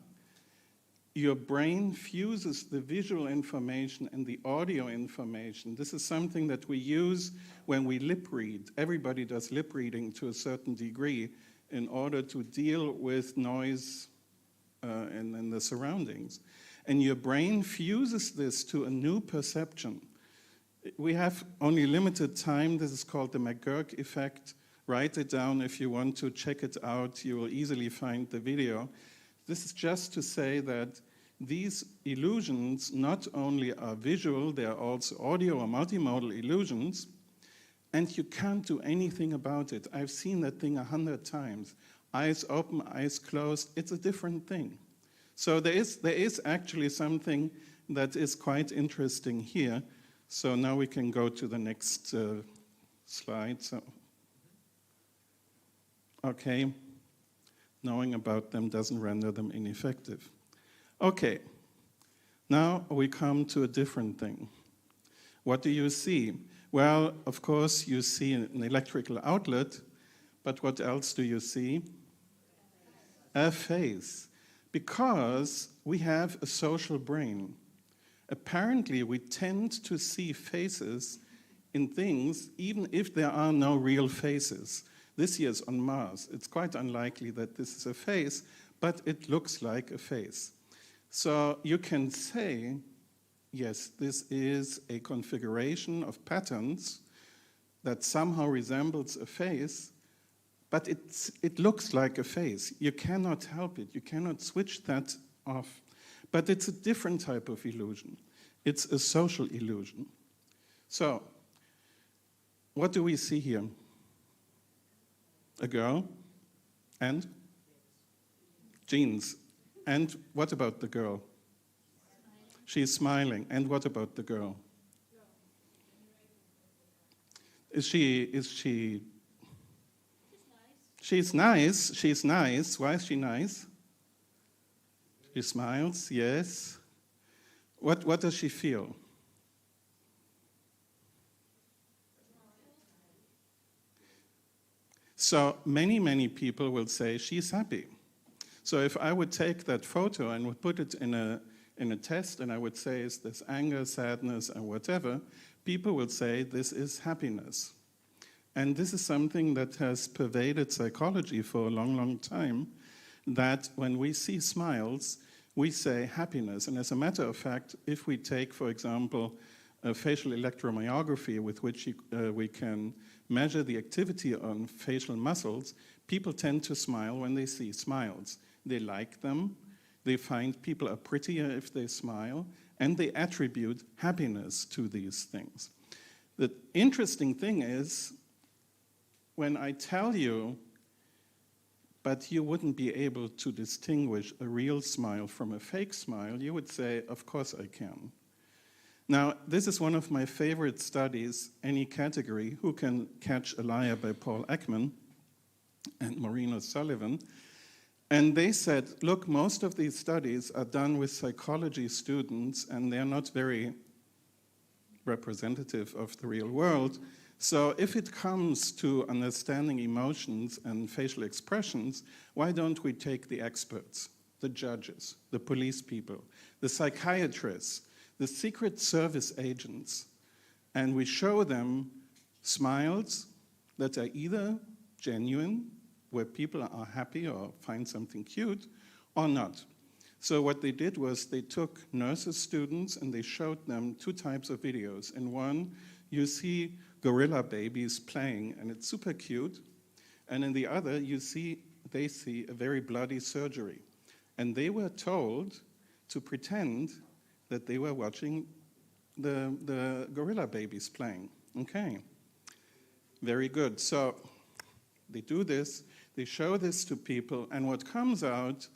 your brain fuses the visual information and the audio information. This is something that we use when we lip read. Everybody does lip reading to a certain degree in order to deal with noise in the surroundings. And your brain fuses this to a new perception. We have only limited time. This is called the McGurk effect. Write it down if you want to check it out. You will easily find the video. This is just to say that these illusions not only are visual, they are also audio or multimodal illusions, and you can't do anything about it. I've seen that thing 100 times. Eyes open, eyes closed, it's a different thing. So there is actually something that is quite interesting here. So now we can go to the next slide. So, okay, knowing about them doesn't render them ineffective. Okay, now we come to a different thing. What do you see? Well, of course, you see an electrical outlet, but what else do you see? A face. Because we have a social brain. Apparently, we tend to see faces in things, even if there are no real faces. This year's on Mars. It's quite unlikely that this is a face, but it looks like a face. So you can say, yes, this is a configuration of patterns that somehow resembles a face, but it looks like a face. You cannot help it. You cannot switch that off. But it's a different type of illusion. It's a social illusion. So, what do we see here? A girl and jeans. And what about the girl? She's smiling. And what about the girl? Is she? She's nice. She's nice. Why is she nice? She smiles, yes. What does she feel? So many people will say she's happy. So if I would take that photo and would put it in a test, and I would say, is this anger, sadness, and whatever, people will say this is happiness. And this is something that has pervaded psychology for a long time, that when we see smiles, we say happiness. And as a matter of fact, if we take, for example, a facial electromyography with which we can measure the activity on facial muscles, people tend to smile when they see smiles. They like them, they find people are prettier if they smile, and they attribute happiness to these things. The interesting thing is, when I tell you, but you wouldn't be able to distinguish a real smile from a fake smile, you would say, of course I can. Now, this is one of my favorite studies, Any Category, Who Can Catch a Liar by Paul Ekman and Maureen O'Sullivan. And they said, look, most of these studies are done with psychology students, and they're not very representative of the real world. So if it comes to understanding emotions and facial expressions, why don't we take the experts, the judges, the police people, the psychiatrists, the Secret Service agents, and we show them smiles that are either genuine, where people are happy or find something cute, or not. So what they did was they took nurses' students and they showed them two types of videos. In one, you see gorilla babies playing, and it's super cute. And in the other, they see a very bloody surgery. And they were told to pretend that they were watching the gorilla babies playing. Okay, very good. So they do this, they show this to people, and what comes out,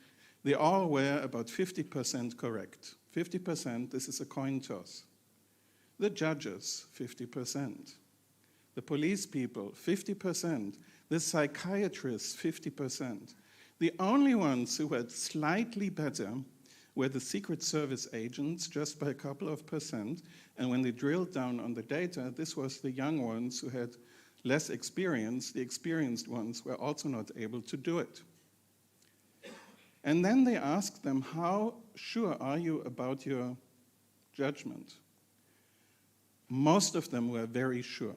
they all were about 50% correct. 50%, this is a coin toss. The judges, 50%. The police people, 50%. The psychiatrists, 50%. The only ones who had slightly better were the Secret Service agents, just by a couple of percent. And when they drilled down on the data, this was the young ones who had less experience. The experienced ones were also not able to do it. And then they asked them, how sure are you about your judgment? Most of them were very sure.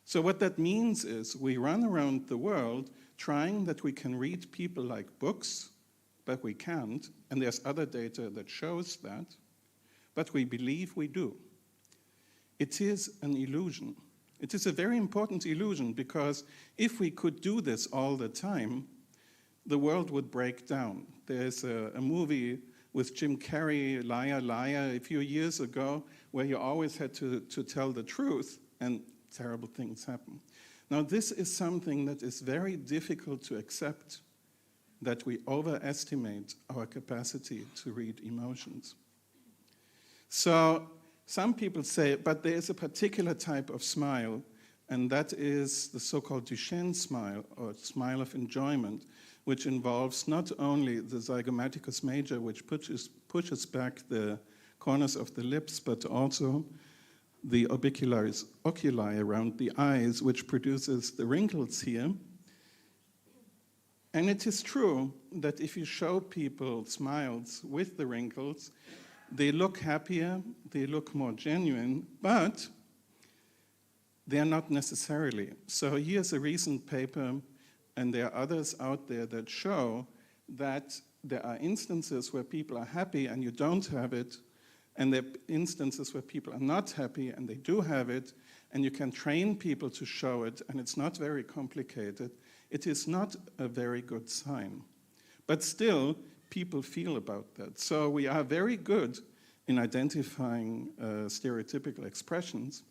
So what that means is we run around the world trying that we can read people like books, but we can't, and there's other data that shows that, but we believe we do. It is an illusion. It is a very important illusion, because if we could do this all the time, the world would break down. There's a movie with Jim Carrey, Liar, Liar, a few years ago, where you always had to tell the truth, and terrible things happen. Now, this is something that is very difficult to accept, that we overestimate our capacity to read emotions. So some people say, but there is a particular type of smile, and that is the so-called Duchenne smile, or smile of enjoyment, which involves not only the zygomaticus major, which pushes back the corners of the lips, but also the oculi around the eyes, which produces the wrinkles here. And it is true that if you show people smiles with the wrinkles, they look happier, they look more genuine, but they're not necessarily. So here's a recent paper, and there are others out there that show that there are instances where people are happy and you don't have it, and there are instances where people are not happy and they do have it, and you can train people to show it, and it's not very complicated. It is not a very good sign. But still, people feel about that. So we are very good in identifying stereotypical expressions,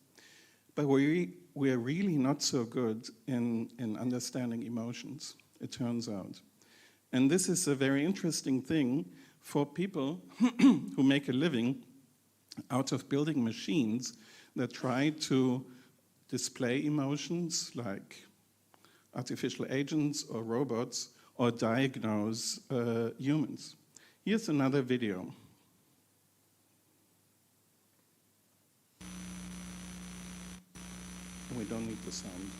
but we are really not so good in understanding emotions, it turns out. And this is a very interesting thing for people who make a living out of building machines that try to display emotions like artificial agents or robots, or diagnose humans. Here's another video. We don't need the sound.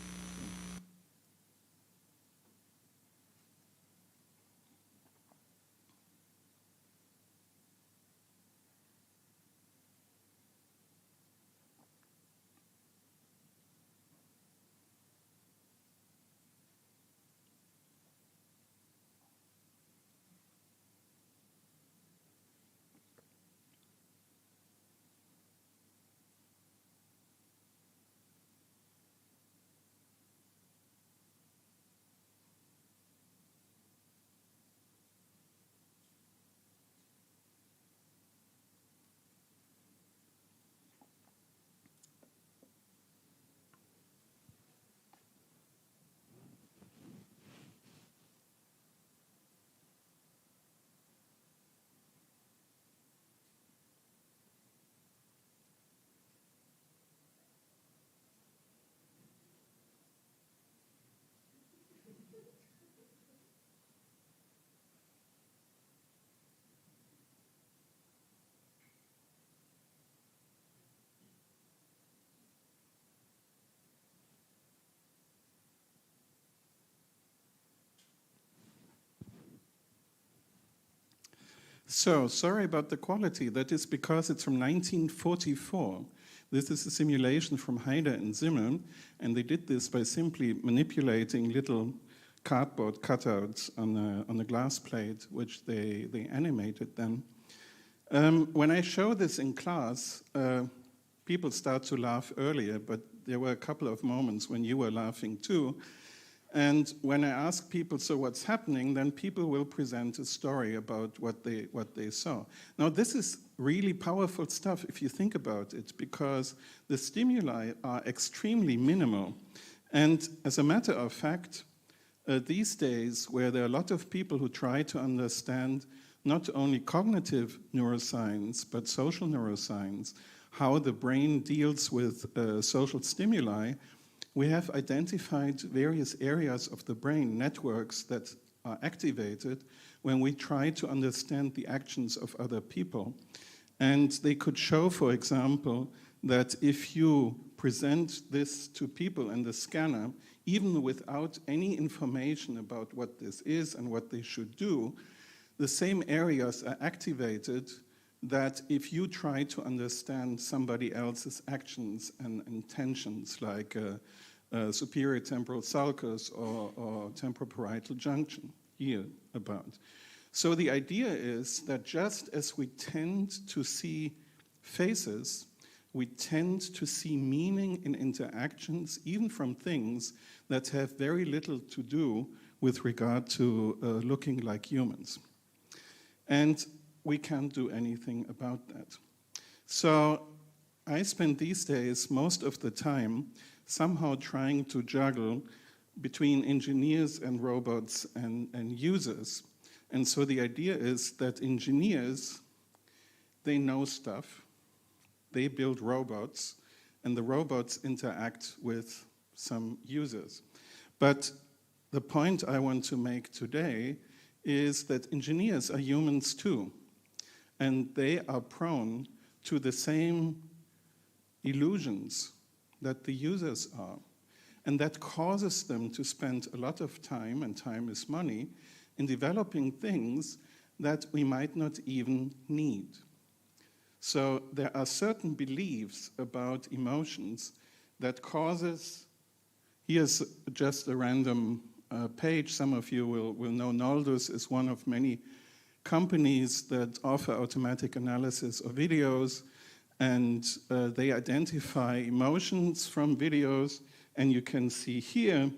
So, sorry about the quality. That is because it's from 1944. This is a simulation from Haider and Zimmer, and they did this by simply manipulating little cardboard cutouts on a glass plate, which they animated then. When I show this in class, people start to laugh earlier, but there were a couple of moments when you were laughing too. And when I ask people, so what's happening, then people will present a story about what they saw. Now, this is really powerful stuff if you think about it, because the stimuli are extremely minimal. And as a matter of fact, these days, where there are a lot of people who try to understand not only cognitive neuroscience, but social neuroscience, how the brain deals with social stimuli, we have identified various areas of the brain, networks that are activated when we try to understand the actions of other people. And they could show, for example, that if you present this to people in the scanner, even without any information about what this is and what they should do, the same areas are activated that if you try to understand somebody else's actions and intentions, like superior temporal sulcus or temporoparietal junction here about. So the idea is that just as we tend to see faces, we tend to see meaning in interactions, even from things that have very little to do with regard to looking like humans. And we can't do anything about that. So I spend these days most of the time somehow trying to juggle between engineers and robots and users. And so the idea is that engineers, they know stuff, they build robots, and the robots interact with some users. But the point I want to make today is that engineers are humans too, and they are prone to the same illusions that the users are. And that causes them to spend a lot of time, and time is money, in developing things that we might not even need. So there are certain beliefs about emotions that causes, here's just a random page. Some of you will know Noldus is one of many companies that offer automatic analysis of videos, and they identify emotions from videos, and you can see here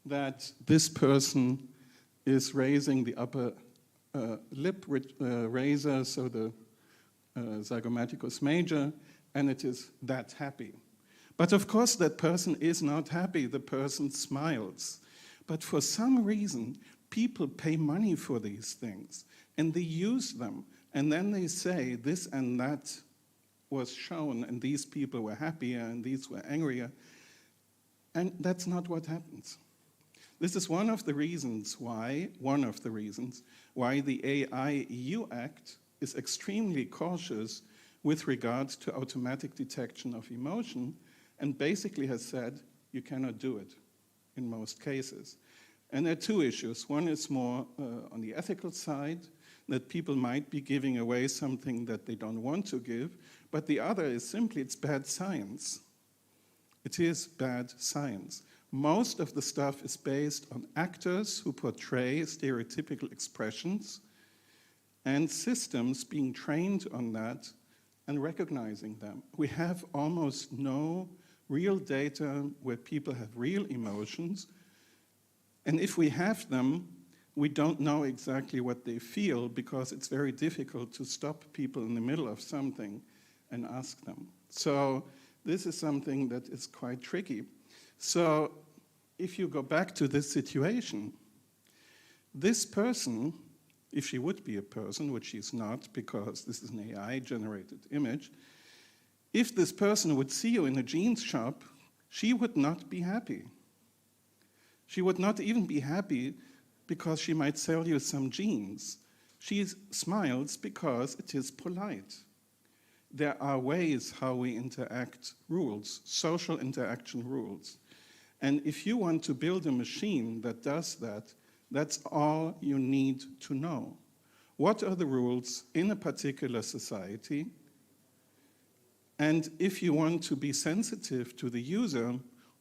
that this person is raising the upper lip raiser, so the zygomaticus major, and it is that happy. But of course that person is not happy, the person smiles. But for some reason, people pay money for these things, and they use them, and then they say this and that was shown, and these people were happier, and these were angrier, and that's not what happens. This is one of the reasons why the AI EU Act is extremely cautious with regard to automatic detection of emotion, and basically has said you cannot do it in most cases. And there are two issues. One is more on the ethical side, that people might be giving away something that they don't want to give, but the other is simply it's bad science. It is bad science. Most of the stuff is based on actors who portray stereotypical expressions and systems being trained on that and recognizing them. We have almost no real data where people have real emotions, and if we have them, we don't know exactly what they feel because it's very difficult to stop people in the middle of something and ask them. So this is something that is quite tricky. So if you go back to this situation, this person, if she would be a person, which she's not because this is an AI-generated image, if this person would see you in a jeans shop, she would not be happy. She would not even be happy because she might sell you some jeans. She smiles because it is polite. There are ways how we interact, rules, social interaction rules. And if you want to build a machine that does that, that's all you need to know. What are the rules in a particular society? And if you want to be sensitive to the user,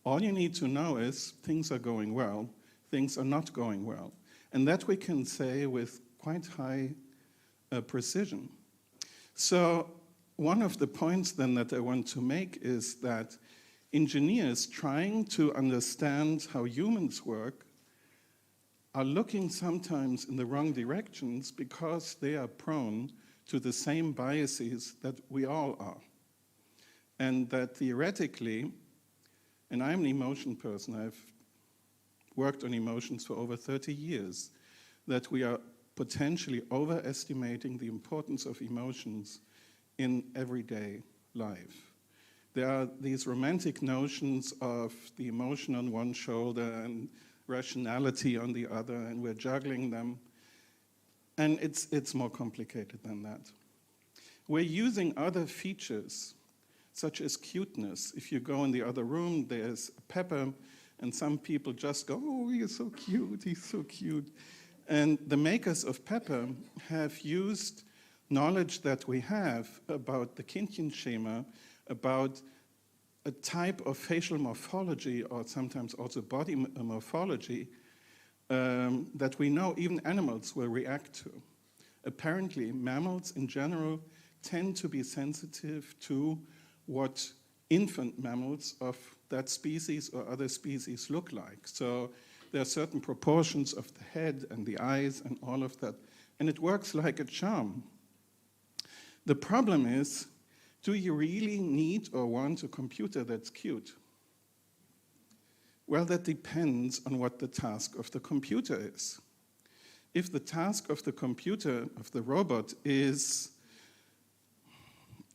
all you need to know is things are going well, things are not going well. And that we can say with quite high precision. So one of the points then that I want to make is that engineers trying to understand how humans work are looking sometimes in the wrong directions because they are prone to the same biases that we all are. And that theoretically, and I'm an emotion person, I've worked on emotions for over 30 years, that we are potentially overestimating the importance of emotions in everyday life. There are these romantic notions of the emotion on one shoulder and rationality on the other, and we're juggling them. And it's more complicated than that. We're using other features, such as cuteness. If you go in the other room, there's Pepper, and some people just go, oh, he's so cute, he's so cute. And the makers of Pepper have used knowledge that we have about the Kindchen schema, about a type of facial morphology, or sometimes also body morphology, that we know even animals will react to. Apparently, mammals in general tend to be sensitive to what infant mammals of that species or other species look like. So there are certain proportions of the head and the eyes and all of that, and it works like a charm. The problem is, do you really need or want a computer that's cute? Well, that depends on what the task of the computer is. If the task of the computer, of the robot, is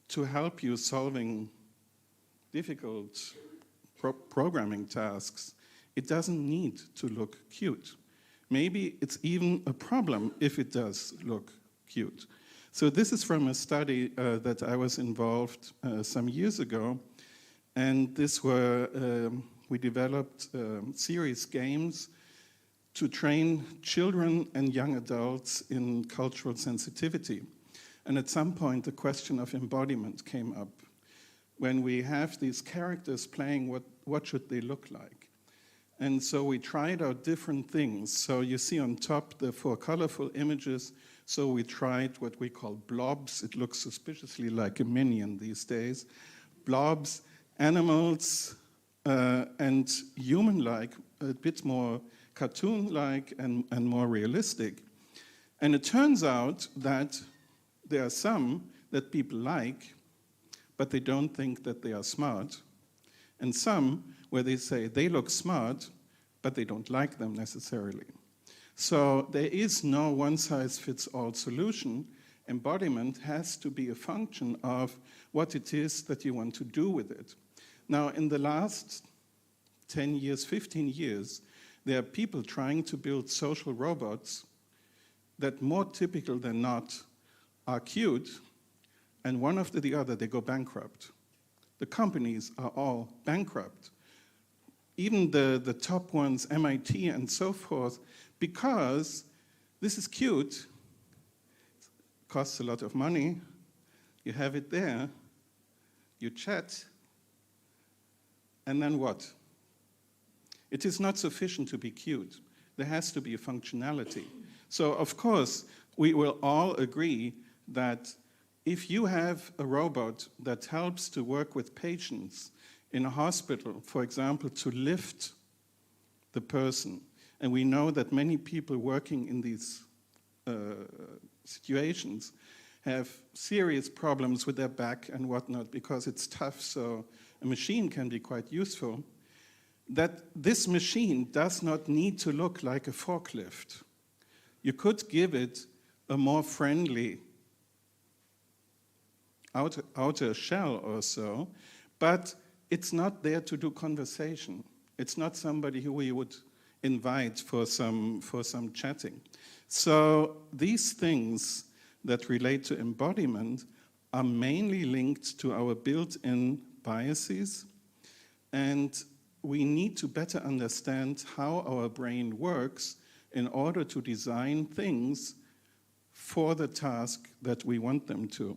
to help you solving difficult programming tasks, it doesn't need to look cute. Maybe it's even a problem if it does look cute. So this is from a study that I was involved some years ago, and we developed serious games to train children and young adults in cultural sensitivity. And at some point, the question of embodiment came up. When we have these characters playing, what should they look like? And so we tried out different things. So you see on top the 4 colorful images. So we tried what we call blobs. It looks suspiciously like a minion these days. Blobs, animals, and human-like, a bit more cartoon-like and more realistic. And it turns out that there are some that people like, but they don't think that they are smart. And some where they say they look smart, but they don't like them necessarily. So there is no one-size-fits-all solution. Embodiment has to be a function of what it is that you want to do with it. Now, in the last 10 years, 15 years, there are people trying to build social robots that, more typical than not, are cute, and one after the other, they go bankrupt. The companies are all bankrupt. Even the top ones, MIT and so forth, because this is cute, costs a lot of money, you have it there, you chat, and then what? It is not sufficient to be cute. There has to be a functionality. So, of course, we will all agree that if you have a robot that helps to work with patients in a hospital, for example, to lift the person, and we know that many people working in these situations have serious problems with their back and whatnot because it's tough, so a machine can be quite useful, that this machine does not need to look like a forklift. You could give it a more friendly outer shell or so, but it's not there to do conversation. It's not somebody who we would invite for some chatting. So these things that relate to embodiment are mainly linked to our built-in biases, and we need to better understand how our brain works in order to design things for the task that we want them to.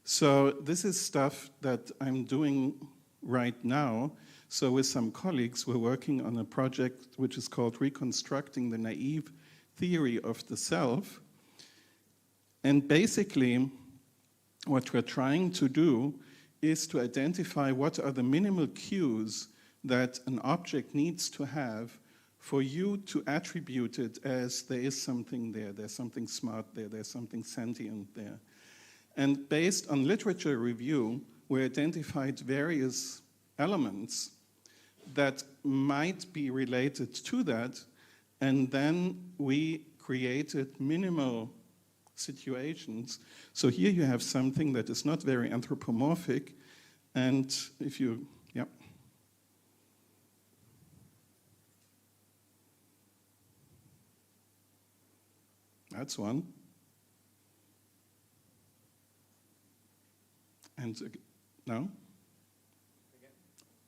So this is stuff that I'm doing right now. So with some colleagues, we're working on a project which is called Reconstructing the Naive Theory of the Self. And basically, what we're trying to do is to identify what are the minimal cues that an object needs to have for you to attribute it as there is something there, there's something smart there, there's something sentient there. And based on literature review, we identified various elements that might be related to that, and then we created minimal situations. So here you have something that is not very anthropomorphic, and if you, yeah. That's one. And no?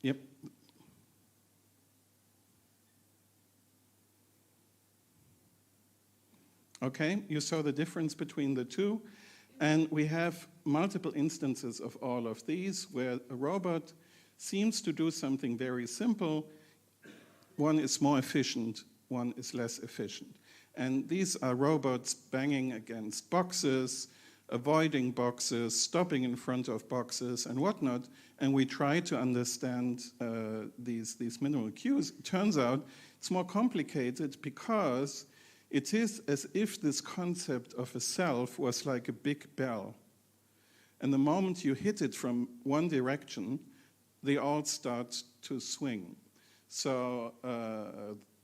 Yep. Okay, you saw the difference between the two. And we have multiple instances of all of these where a robot seems to do something very simple. One is more efficient, one is less efficient. And these are robots banging against boxes, avoiding boxes, stopping in front of boxes, and whatnot. And we try to understand these minimal cues. It turns out it's more complicated because it is as if this concept of a self was like a big bell. And the moment you hit it from one direction, they all start to swing. So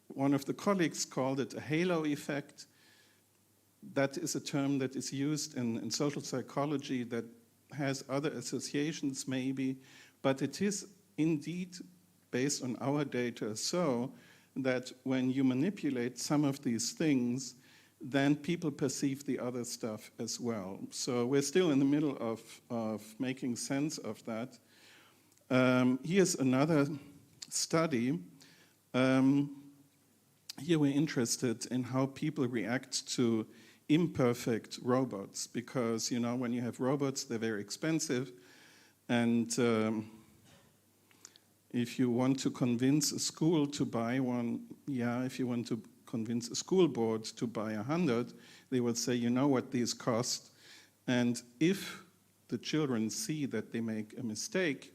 one of the colleagues called it a halo effect. That is a term that is used in social psychology that has other associations maybe, but it is indeed, based on our data, so that when you manipulate some of these things, then people perceive the other stuff as well. So we're still in the middle of making sense of that. Here's another study. Here we're interested in how people react to imperfect robots, because, you know, when you have robots, they're very expensive, and if you want to convince a school to buy one, yeah, if you want to convince a school board to buy 100, they will say, you know what these cost, and if the children see that they make a mistake,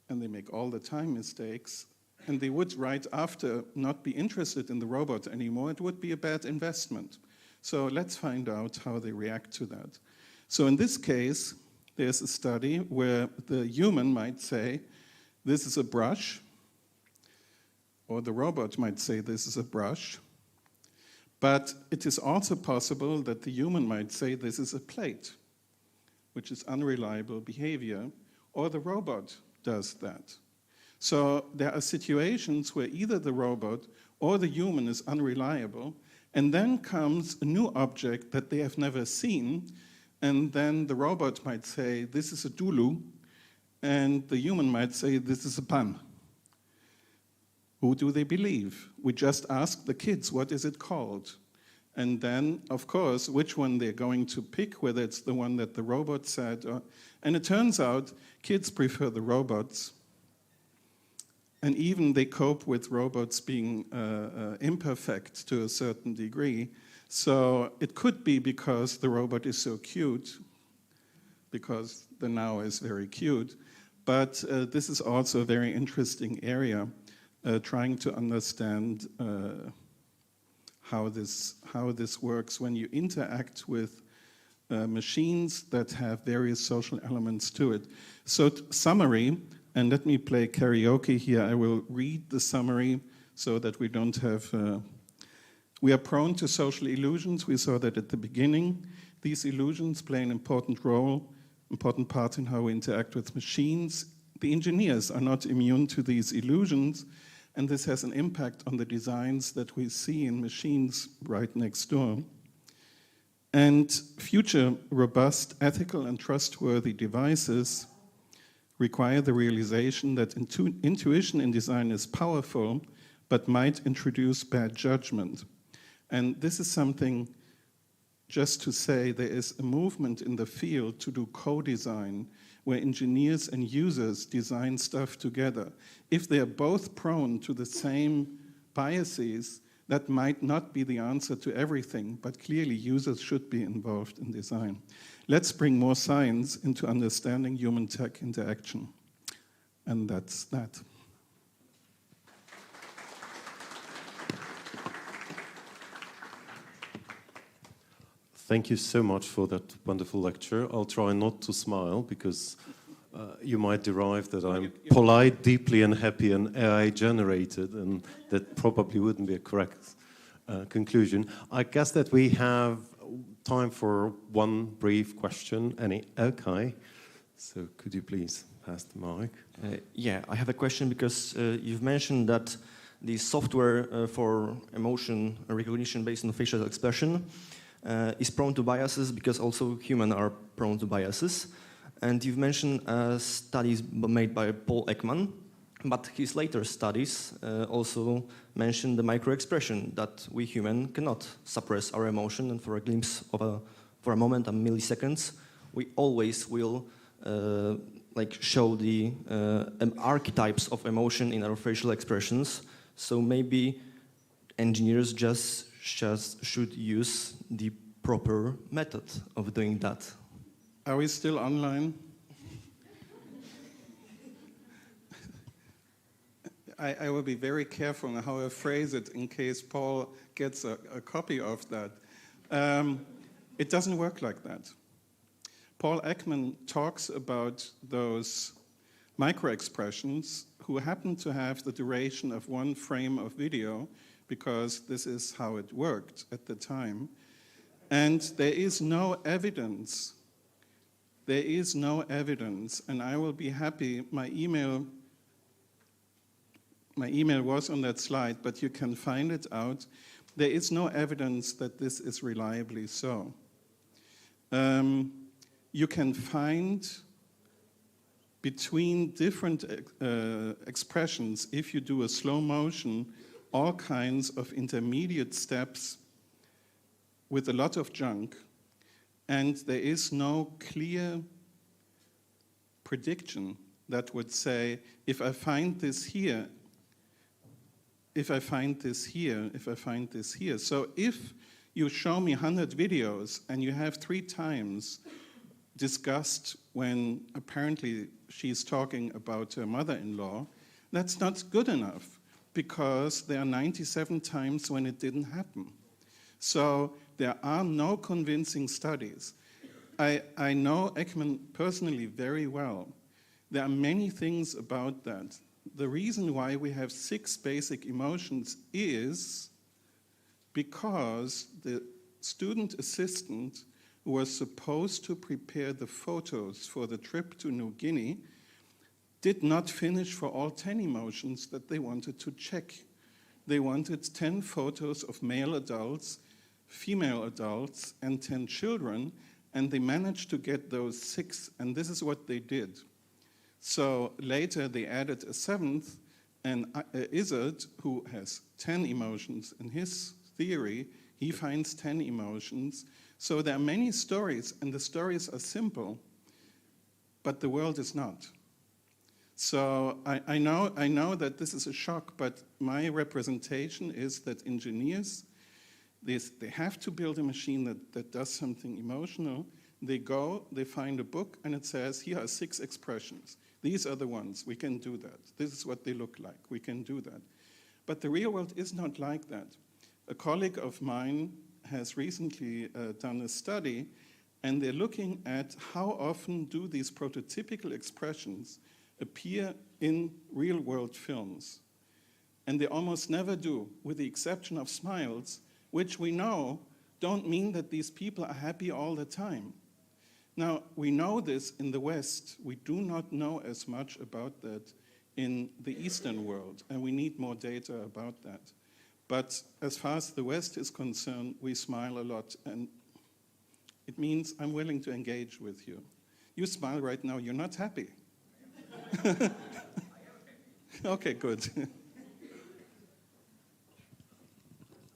and they make all the time mistakes, and they would right after not be interested in the robot anymore, it would be a bad investment. So let's find out how they react to that. So in this case, there's a study where the human might say, this is a brush, or the robot might say this is a brush, but it is also possible that the human might say this is a plate, which is unreliable behavior, or the robot does that. So there are situations where either the robot or the human is unreliable, and then comes a new object that they have never seen, and then the robot might say, this is a dulu, and the human might say, this is a pan. Who do they believe? We just ask the kids, what is it called? And then, of course, which one they're going to pick, whether it's the one that the robot said. And it turns out kids prefer the robots. And even they cope with robots being imperfect to a certain degree. So it could be because the robot is so cute, because the now is very cute. But this is also a very interesting area, trying to understand how this works when you interact with machines that have various social elements to it. So summary, and let me play karaoke here. I will read the summary so that we don't have... we are prone to social illusions. We saw that at the beginning. These illusions play an important part in how we interact with machines. The engineers are not immune to these illusions, and this has an impact on the designs that we see in machines right next door. And future robust, ethical, and trustworthy devices require the realization that intuition in design is powerful, but might introduce bad judgment. And this is something just to say there is a movement in the field to do co-design, where engineers and users design stuff together. If they are both prone to the same biases, that might not be the answer to everything, but clearly users should be involved in design. Let's bring more science into understanding human-tech interaction. And that's that. Thank you so much for that wonderful lecture. I'll try not to smile because you might derive that I'm polite, deeply unhappy, and AI-generated, and that probably wouldn't be a correct conclusion. I guess that we have time for one brief question. Okay, so could you please pass the mic? Yeah, I have a question because you've mentioned that the software for emotion recognition based on facial expression is prone to biases because also humans are prone to biases. And you've mentioned studies made by Paul Ekman, but his later studies also mentioned the micro-expression that we humans cannot suppress our emotion, and for a glimpse of for a moment, a milliseconds, we always will like show the archetypes of emotion in our facial expressions. So maybe engineers just should use the proper method of doing that. Are we still online? I will be very careful on how I phrase it in case Paul gets a copy of that. It doesn't work like that. Paul Ekman talks about those micro-expressions who happen to have the duration of 1 frame of video because this is how it worked at the time. And there is no evidence. There is no evidence, and I will be happy. My email was on that slide, but you can find it out. There is no evidence that this is reliably so. You can find between different expressions, if you do a slow motion, all kinds of intermediate steps with a lot of junk, and there is no clear prediction that would say, if I find this here, if I find this here, if I find this here. So if you show me 100 videos and you have 3 times discussed when apparently she's talking about her mother-in-law, that's not good enough because there are 97 times when it didn't happen. So there are no convincing studies. I know Ekman personally very well. There are many things about that. The reason why we have 6 basic emotions is because the student assistant who was supposed to prepare the photos for the trip to New Guinea did not finish for all 10 emotions that they wanted to check. They wanted 10 photos of male adults, female adults, and 10 children, and they managed to get those 6, and this is what they did. So later they added a 7th, and Izzard, who has 10 emotions in his theory, he finds 10 emotions. So there are many stories, and the stories are simple, but the world is not. So I know that this is a shock, but my representation is that engineers, they have to build a machine that does something emotional. They go, they find a book, and it says, here are 6 expressions. These are the ones, we can do that. This is what they look like, we can do that. But the real world is not like that. A colleague of mine has recently done a study, and they're looking at how often do these prototypical expressions appear in real-world films. And they almost never do, with the exception of smiles, which we know don't mean that these people are happy all the time. Now, we know this in the West. We do not know as much about that in the Eastern world, and we need more data about that. But as far as the West is concerned, we smile a lot, and it means I'm willing to engage with you. You smile right now, you're not happy. Okay, good.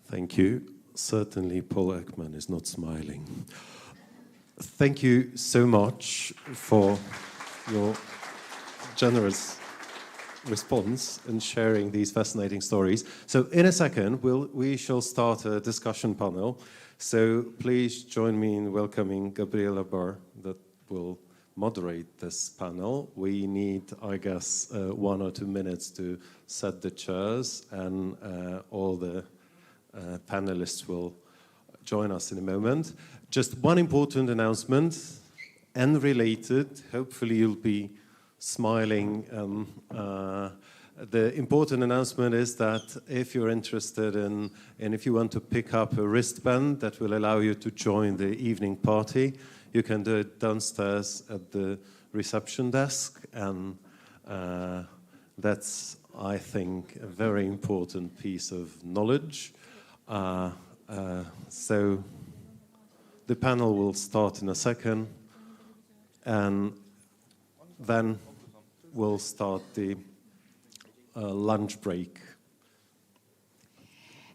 Thank you. Certainly, Paul Ekman is not smiling. Thank you so much for your generous response and sharing these fascinating stories. So in a second, we shall start a discussion panel. So please join me in welcoming Gabriela Barr that will moderate this panel. We need, I guess, 1 or 2 minutes to set the chairs, and all the panelists will join us in a moment. Just one important announcement, and related, hopefully you'll be smiling. The important announcement is that if you're interested in, and if you want to pick up a wristband that will allow you to join the evening party, you can do it downstairs at the reception desk, and that's, I think, a very important piece of knowledge. So the panel will start in a second, and then we'll start the lunch break.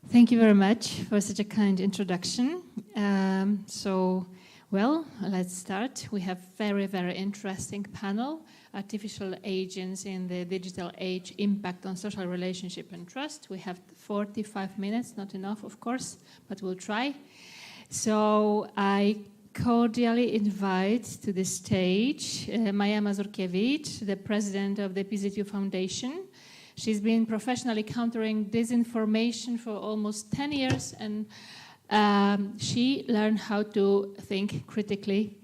Thank you very much for such a kind introduction. Well, let's start. We have very, very interesting panel, Artificial Agents in the Digital Age, Impact on Social Relationship and Trust. We have 45 minutes, not enough, of course, but we'll try. So I cordially invite to the stage Maja Mazurkiewicz, the president of the PZU Foundation. She's been professionally countering disinformation for almost 10 years, and she learned how to think critically,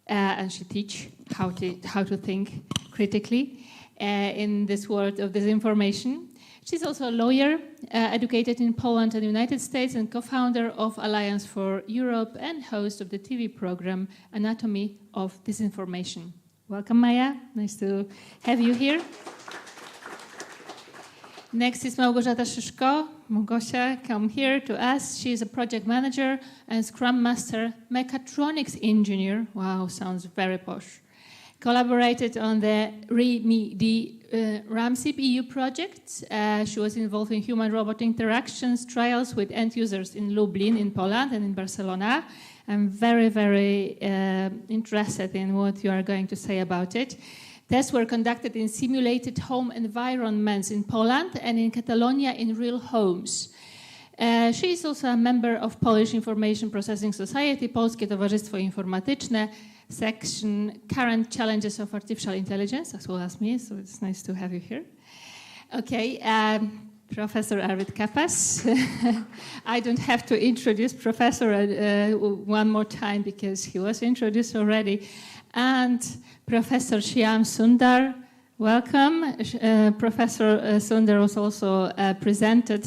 and she teaches how to think critically in this world of disinformation. She's also a lawyer, educated in Poland and the United States, and co-founder of Alliance for Europe and host of the TV program Anatomy of Disinformation. Welcome, Maja. Nice to have you here. Next is Małgorzata Szyszko. Małgosia, come here to us. She is a project manager and Scrum Master, mechatronics engineer. Wow, sounds very posh. Collaborated on the RAMSIP EU project. She was involved in human-robot interactions trials with end users in Lublin, in Poland, and in Barcelona. I'm very, very interested in what you are going to say about it. Tests were conducted in simulated home environments in Poland and in Catalonia in real homes. She is also a member of Polish Information Processing Society, Polskie Towarzystwo Informatyczne, section Current Challenges of Artificial Intelligence, as well as me, so it's nice to have you here. Okay, Professor Arvid Kapas. I don't have to introduce Professor one more time because he was introduced already. And Professor Shyam Sundar, welcome. Professor Sundar was also presented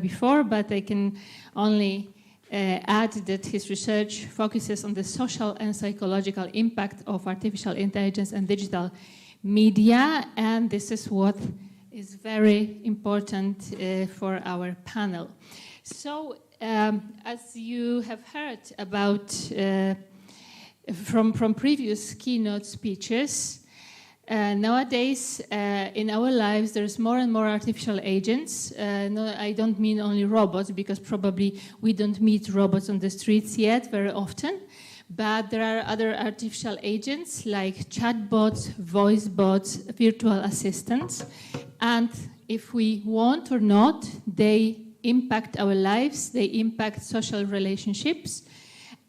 before, but I can only add that his research focuses on the social and psychological impact of artificial intelligence and digital media, and this is what is very important for our panel. So, as you have heard about from previous keynote speeches, nowadays in our lives there's more and more artificial agents. No, I don't mean only robots, because probably we don't meet robots on the streets yet very often, but there are other artificial agents like chatbots, voice bots, virtual assistants, and if we want or not, they impact our lives, they impact social relationships.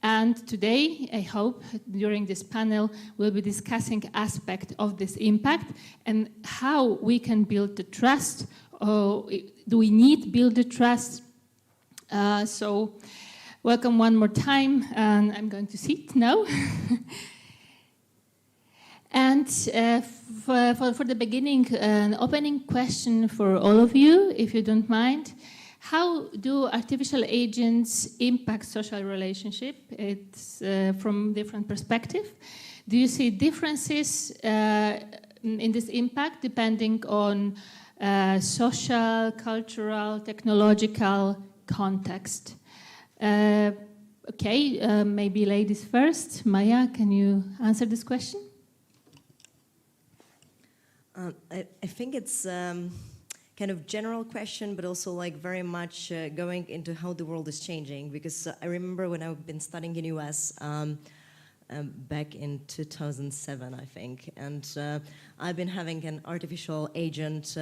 And today, I hope, during this panel, we'll be discussing aspects of this impact and how we can build the trust. Do we need to build the trust? So, welcome one more time, and I'm going to sit now. And for the beginning, an opening question for all of you, if you don't mind. How do artificial agents impact social relationship? It's from different perspectives. Do you see differences in this impact depending on social, cultural, technological context? Okay, maybe ladies first. Maja, can you answer this question? I think it's kind of general question, but also like very much going into how the world is changing. Because I remember when I've been studying in US back in 2007, I think, and I've been having an artificial agent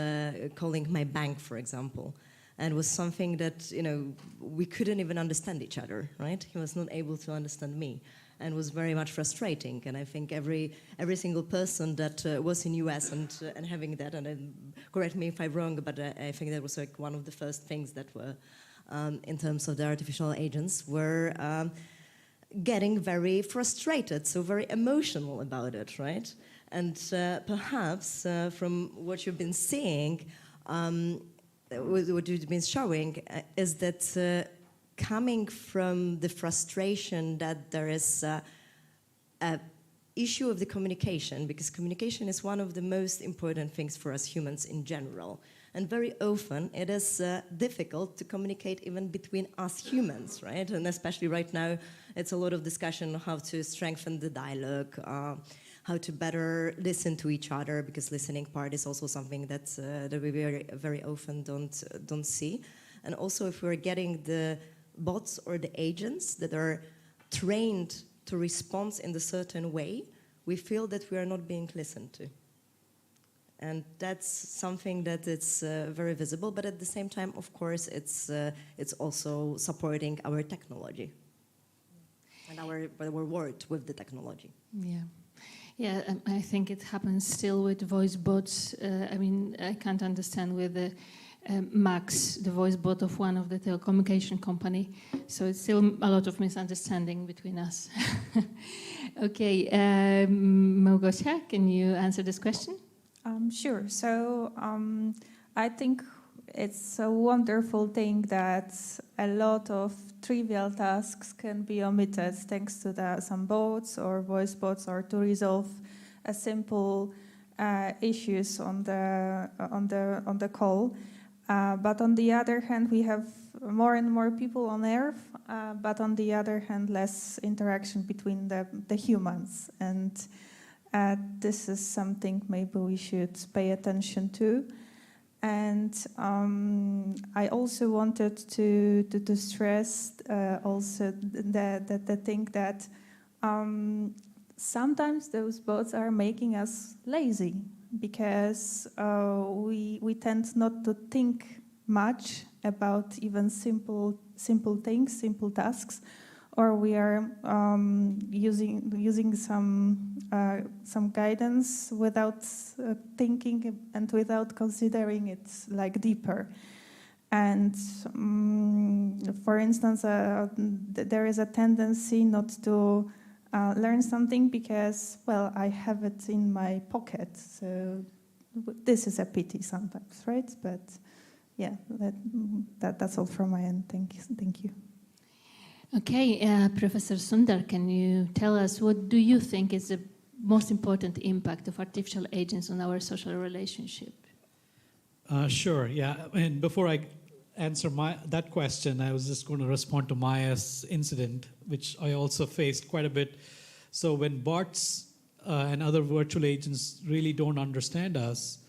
calling my bank, for example. And it was something that, you know, we couldn't even understand each other, right? He was not able to understand me, and was very much frustrating. And I think every single person that was in US and having that, and correct me if I'm wrong, but I think that was like one of the first things that were, in terms of the artificial agents, were getting very frustrated, so very emotional about it, right? And perhaps from what you've been seeing, what you've been showing is that coming from the frustration that there is an issue of the communication, because communication is one of the most important things for us humans in general. And very often it is difficult to communicate even between us humans, right? And especially right now, it's a lot of discussion on how to strengthen the dialogue, how to better listen to each other, because listening part is also something that we very often don't see. And also if we're getting the bots or the agents that are trained to respond in a certain way, we feel that we are not being listened to. And that's something that it's very visible, but at the same time, of course, it's also supporting our technology and our world with the technology. Yeah. Yeah, I think it happens still with voice bots. I mean, I can't understand with the Max, the voice bot of one of the telecommunication company. So it's still a lot of misunderstanding between us. Okay, Małgosia, can you answer this question? Sure. So I think it's a wonderful thing that a lot of trivial tasks can be omitted thanks to some bots or voice bots, or to resolve a simple issues on the call. But on the other hand, we have more and more people on Earth, but on the other hand, less interaction between the humans. And this is something maybe we should pay attention to. And I also wanted to stress also the thing that sometimes those bots are making us lazy, because we tend not to think much about even simple things, simple tasks, or we are using some guidance without thinking and without considering it like deeper. And for instance, there is a tendency not to learn something because, well, I have it in my pocket. So this is a pity sometimes, right? But yeah, that's all from my end. Thank you. Okay, Professor Sundar, can you tell us what do you think is the most important impact of artificial agents on our social relationship? Sure, yeah. And before I answer that question, I was just going to respond to Maya's incident, which I also faced quite a bit. So when bots and other virtual agents really don't understand us,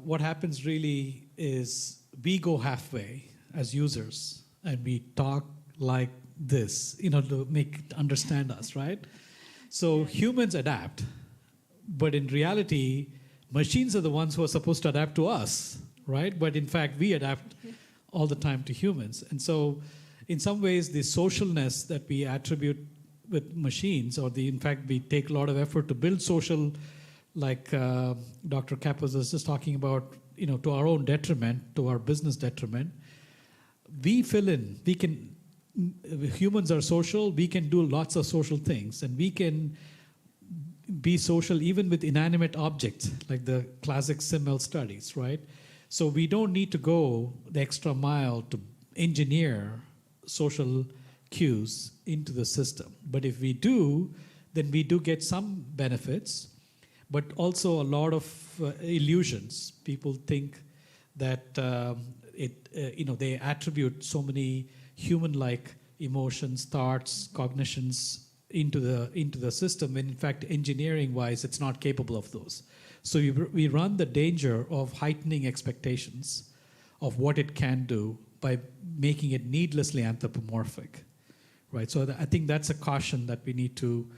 what happens really is we go halfway as users. And we talk like this, to understand us, right? So humans adapt, but in reality, machines are the ones who are supposed to adapt to us, right? But in fact, we adapt all the time to humans. And so in some ways, the socialness that we attribute with machines, or in fact, we take a lot of effort to build social, like Dr. Kapos was just talking about, to our own detriment, to our business detriment. We fill in, humans are social, we can do lots of social things, and we can be social even with inanimate objects, like the classic SIML studies, right? So we don't need to go the extra mile to engineer social cues into the system. But if we do, then we do get some benefits, but also a lot of illusions. People think that they attribute so many human-like emotions, thoughts, cognitions into the system when in fact engineering-wise it's not capable of those. So we run the danger of heightening expectations of what it can do by making it needlessly anthropomorphic, right? So I think that's a caution that we need to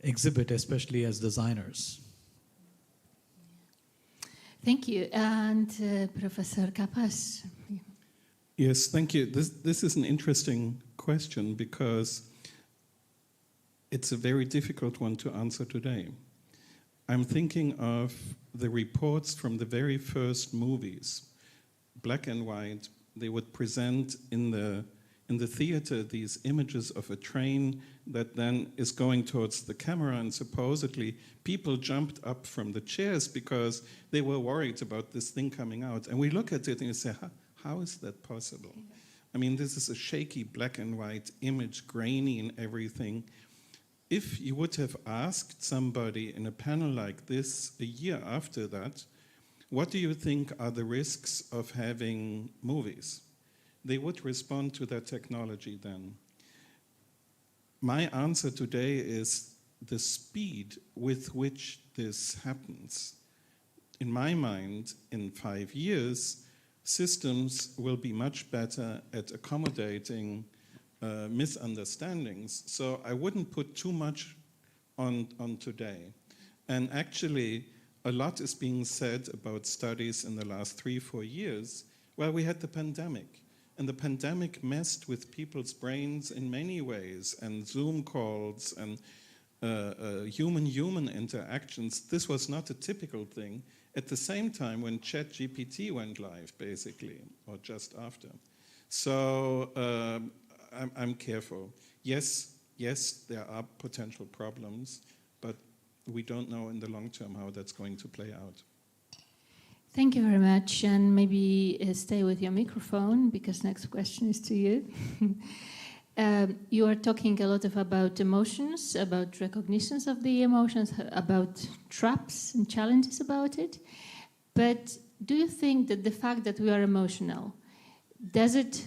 exhibit, especially as designers. Thank you. And Professor Kapas. Yes, thank you. This is an interesting question because it's a very difficult one to answer today. I'm thinking of the reports from the very first movies, black and white. They would present in the theater these images of a train that then is going towards the camera, and supposedly people jumped up from the chairs because they were worried about this thing coming out. And we look at it and you say, how is that possible? I mean, this is a shaky black and white image, grainy and everything. If you would have asked somebody in a panel like this a year after that, what do you think are the risks of having movies? They would respond to that technology then. My answer today is the speed with which this happens. In my mind, in 5 years, systems will be much better at accommodating misunderstandings. So I wouldn't put too much on today. And actually, a lot is being said about studies in the last 3-4 years. Well, we had the pandemic. And the pandemic messed with people's brains in many ways, and Zoom calls and human-human interactions. This was not a typical thing at the same time when ChatGPT went live, basically, or just after. So I'm careful. Yes, there are potential problems, but we don't know in the long term how that's going to play out. Thank you very much, and maybe stay with your microphone because next question is to you. You are talking a lot about emotions, about recognitions of the emotions, about traps and challenges about it. But do you think that the fact that we are emotional, does it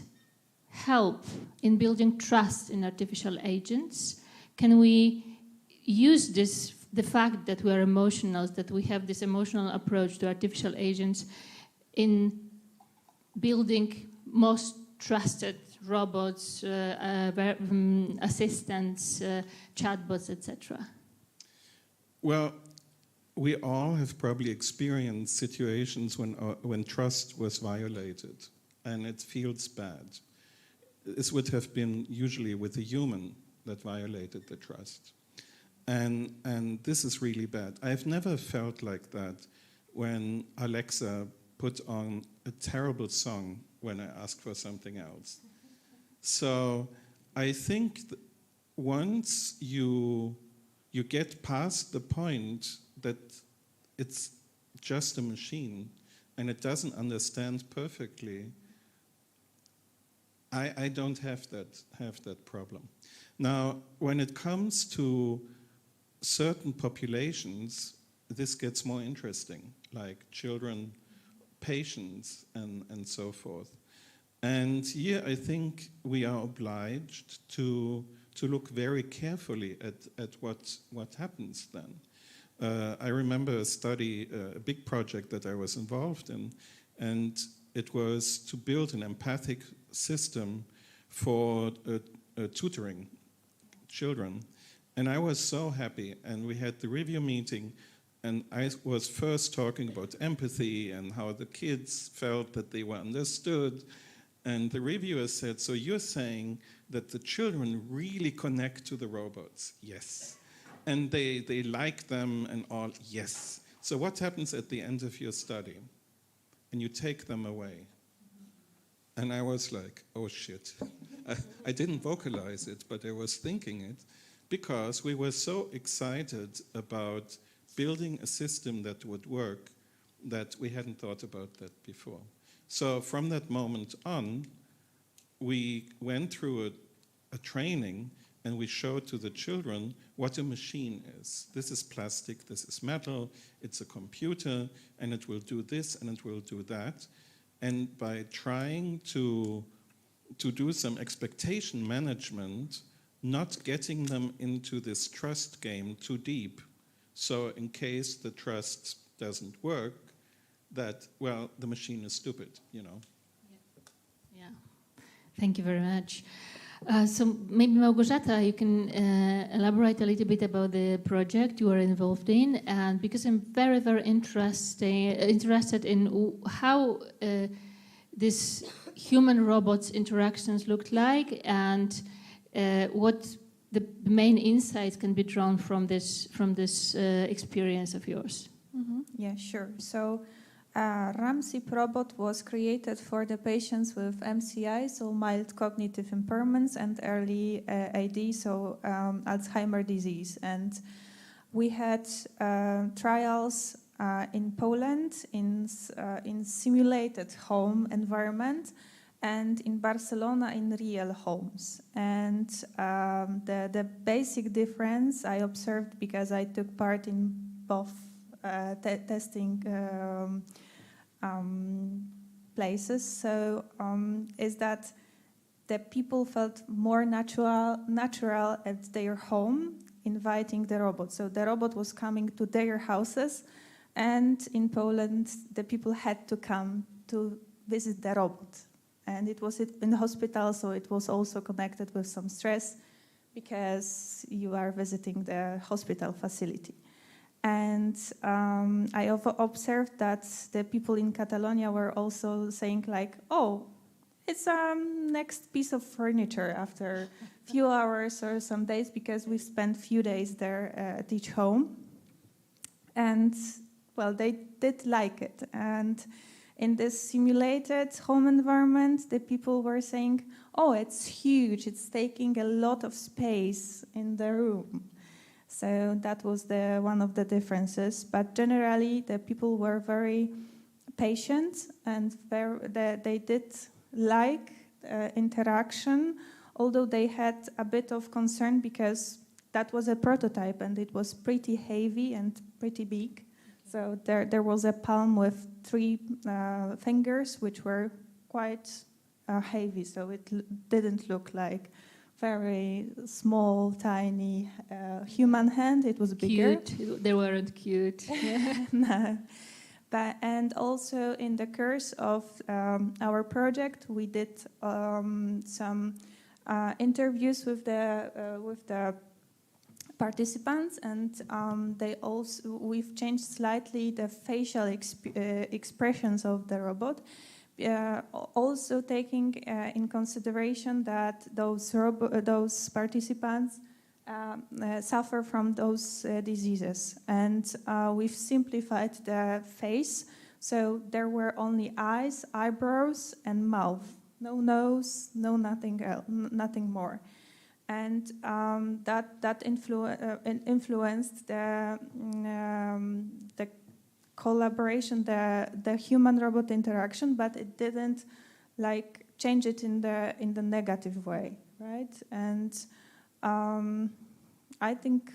help in building trust in artificial agents? Can we use this, the fact that we are emotional, that we have this emotional approach to artificial agents in building most trusted robots, assistants, chatbots, etc.? Well, we all have probably experienced situations when trust was violated, and it feels bad. This would have been usually with a human that violated the trust. And this is really bad. I've never felt like that when Alexa put on a terrible song when I asked for something else. So I think once you get past the point that it's just a machine and it doesn't understand perfectly, I don't have that problem. Now, when it comes to certain populations, this gets more interesting, like children, patients, and so forth. And here I think we are obliged to look very carefully at what happens then. I remember a study, a big project that I was involved in, and it was to build an empathic system for tutoring children. And I was so happy, and we had the review meeting, and I was first talking about empathy and how the kids felt that they were understood. And the reviewer said, so you're saying that the children really connect to the robots? Yes. And they like them and all? Yes. So what happens at the end of your study? And you take them away. And I was like, oh shit. I didn't vocalize it, but I was thinking it, because we were so excited about building a system that would work that we hadn't thought about that before. So from that moment on, we went through a training and we showed to the children what a machine is. This is plastic, this is metal, it's a computer, and it will do this and it will do that. And by trying to do some expectation management, not getting them into this trust game too deep. So in case the trust doesn't work, that, well, the machine is stupid, you know. Yeah. Thank you very much. So maybe Małgorzata, you can elaborate a little bit about the project you are involved in, and because I'm very, very interested in how this human-robots interactions looked like, and what the main insights can be drawn from this experience of yours. Mm-hmm. Yeah, sure. So Ramsey Probot was created for the patients with MCI, so mild cognitive impairments, and early AD, so Alzheimer's disease. And we had trials in Poland in simulated home environment, and in Barcelona in real homes. And the basic difference I observed, because I took part in both testing places, so is that the people felt more natural at their home, inviting the robot. So the robot was coming to their houses, and in Poland the people had to come to visit the robot. And it was in the hospital, so it was also connected with some stress because you are visiting the hospital facility. And I observed that the people in Catalonia were also saying like, oh, it's next piece of furniture after a few hours or some days, because we spent few days there at each home. And well, they did like it. And in this simulated home environment, the people were saying, oh, it's huge, it's taking a lot of space in the room. So that was one of the differences. But generally, the people were very patient, and they did like interaction, although they had a bit of concern because that was a prototype and it was pretty heavy and pretty big. So there was a palm with 3 fingers, which were quite heavy, so it didn't look like very small, tiny human hand. It was bigger. Cute. They weren't cute. No. And also in the course of our project, we did some interviews with the participants, and we've changed slightly the facial expressions of the robot, also taking in consideration that those participants suffer from those diseases. And we've simplified the face, so there were only eyes, eyebrows, and mouth. No nose, no nothing else, nothing more. And that influenced the collaboration, the human-robot interaction, but it didn't like change it in the negative way, right? And I think,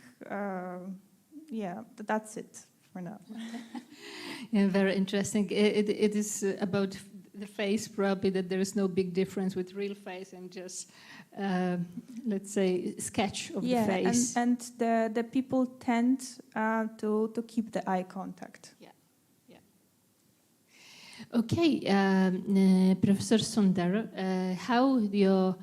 that's it for now. Yeah, very interesting. It is about the face, probably, that there is no big difference with real face and just, let's say, sketch of the face. And the people tend to keep the eye contact. Yeah. Okay, Professor Sonder, how your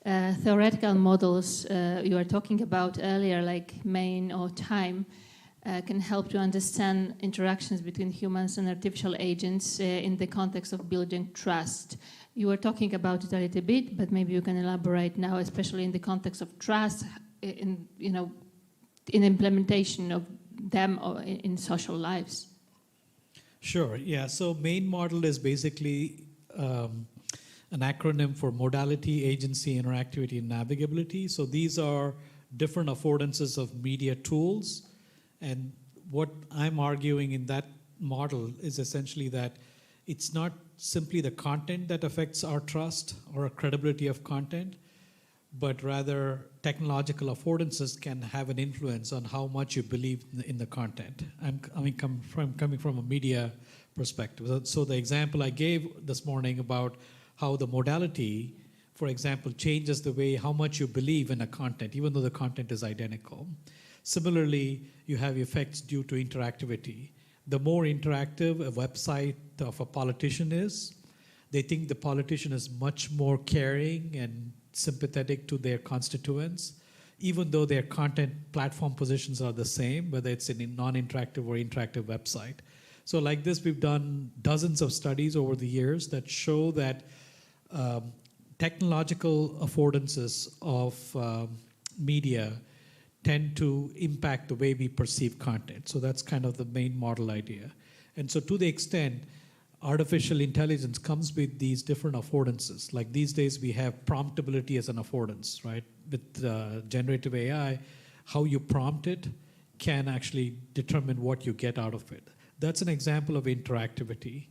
theoretical models you were talking about earlier, like main or time, can help to understand interactions between humans and artificial agents in the context of building trust. You were talking about it a little bit, but maybe you can elaborate now, especially in the context of trust, in implementation of them or in social lives. Sure, yeah. So main model is basically an acronym for modality, agency, interactivity, and navigability. So these are different affordances of media tools. And what I'm arguing in that model is essentially that it's not simply the content that affects our trust or our credibility of content, but rather technological affordances can have an influence on how much you believe in the content. I'm coming from a media perspective. So the example I gave this morning about how the modality for example, changes the way how much you believe in a content, even though the content is identical. Similarly, you have effects due to interactivity. The more interactive a website of a politician is, they think the politician is much more caring and sympathetic to their constituents, even though their content platform positions are the same, whether it's in a non-interactive or interactive website. So like this, we've done dozens of studies over the years that show that technological affordances of media tend to impact the way we perceive content. So that's kind of the main model idea. And so to the extent artificial intelligence comes with these different affordances. Like these days we have promptability as an affordance, right? With generative AI, how you prompt it can actually determine what you get out of it. That's an example of interactivity.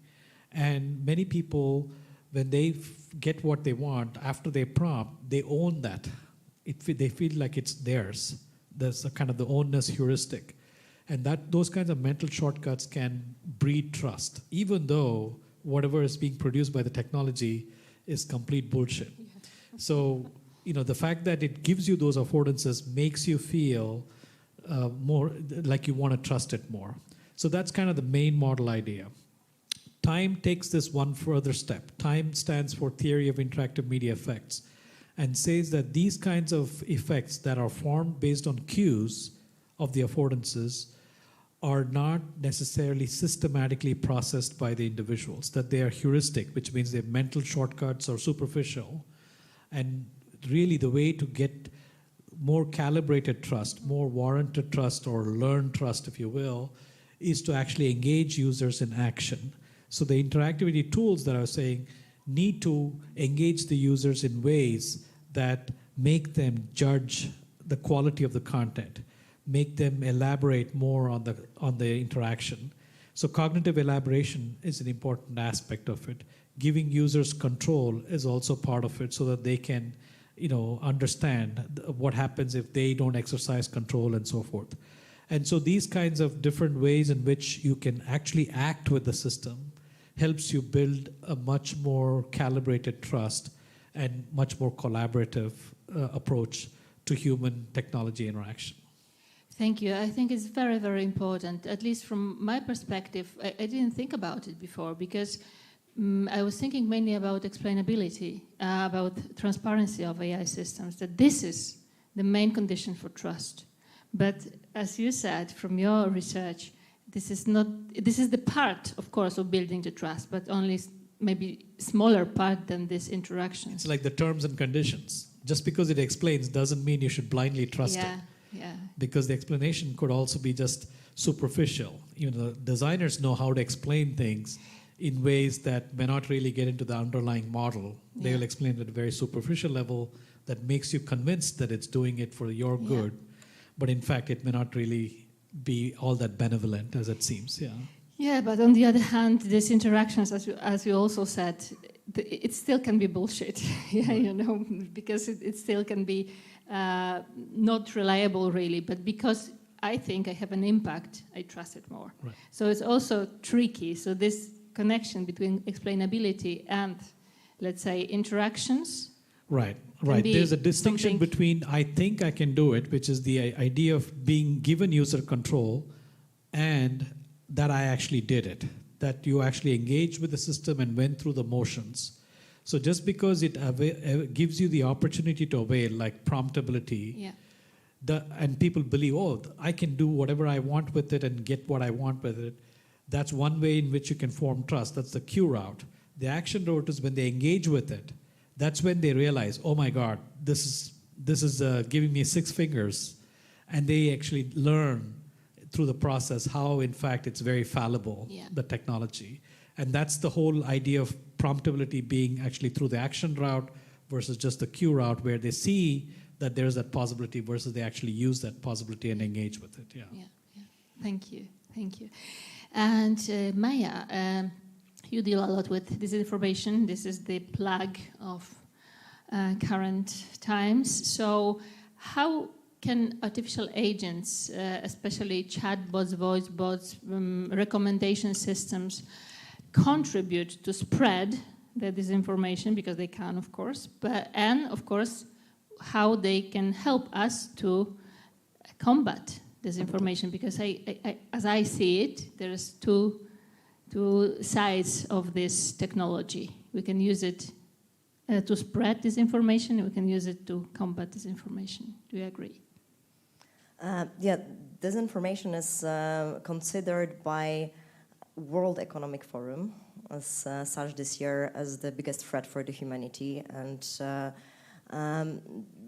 And many people, when they get what they want, after they prompt, they own that. They feel like it's theirs. There's a kind of the ownness heuristic. And those kinds of mental shortcuts can breed trust, even though whatever is being produced by the technology is complete bullshit. Yeah. So, the fact that it gives you those affordances makes you feel more like you want to trust it more. So that's kind of the main model idea. Time takes this one further step. Time stands for Theory of Interactive Media Effects and says that these kinds of effects that are formed based on cues of the affordances are not necessarily systematically processed by the individuals, that they are heuristic, which means they're mental shortcuts or superficial. And really the way to get more calibrated trust, more warranted trust or learned trust, if you will, is to actually engage users in action. So the interactivity tools that I was saying need to engage the users in ways that make them judge the quality of the content, make them elaborate more on the interaction. So cognitive elaboration is an important aspect of it. Giving users control is also part of it so that they can, understand what happens if they don't exercise control and so forth. And so these kinds of different ways in which you can actually act with the system helps you build a much more calibrated trust and much more collaborative approach to human technology interaction. Thank you. I think it's very, very important, at least from my perspective. I didn't think about it before because I was thinking mainly about explainability, about transparency of AI systems, that this is the main condition for trust. But as you said, from your research, this is the part, of course, of building the trust, but only maybe smaller part than this interaction. It's like the terms and conditions. Just because it explains doesn't mean you should blindly trust it. Yeah. Because the explanation could also be just superficial. Designers know how to explain things in ways that may not really get into the underlying model. They will explain it at a very superficial level that makes you convinced that it's doing it for your good. But in fact, it may not really be all that benevolent as it seems. Yeah, but on the other hand, these interactions, as you also said, it still can be bullshit. Because it still can be not reliable really, but because I think I have an impact, I trust it more. Right. So it's also tricky. So this connection between explainability and, let's say, interactions. Right. There's a distinction between I think I can do it, which is the idea of being given user control, and that I actually did it, that you actually engaged with the system and went through the motions. So just because it gives you the opportunity to avail, like promptability, and people believe, I can do whatever I want with it and get what I want with it, that's one way in which you can form trust. That's the cue route. The action route is when they engage with it. That's when they realize, oh my God, this is giving me 6 fingers. And they actually learn through the process how, in fact, it's very fallible, the technology. And that's the whole idea of promptability being actually through the action route versus just the cue route, where they see that there's that possibility versus they actually use that possibility and engage with it. Yeah. Thank you. And Maya, you deal a lot with disinformation. This is the plague of current times. So how can artificial agents, especially chatbots, voice bots, recommendation systems, contribute to spread the disinformation, because they can, of course, and of course, how they can help us to combat disinformation, because as I see it, there's two sides of this technology. We can use it to spread disinformation, and we can use it to combat disinformation. Do you agree? Yeah, disinformation is considered by World Economic Forum as such this year as the biggest threat for the humanity, and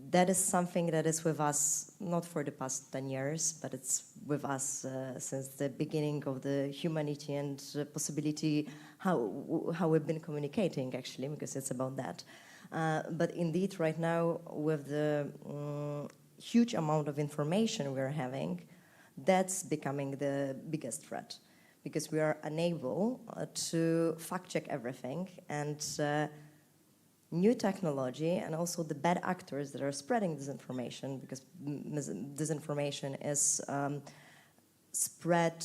that is something that is with us not for the past 10 years, but it's with us since the beginning of the humanity and possibility how we've been communicating, actually, because it's about that. But indeed, right now, with the huge amount of information we're having, that's becoming the biggest threat, because we are unable to fact-check everything, and new technology and also the bad actors that are spreading disinformation, because disinformation is spread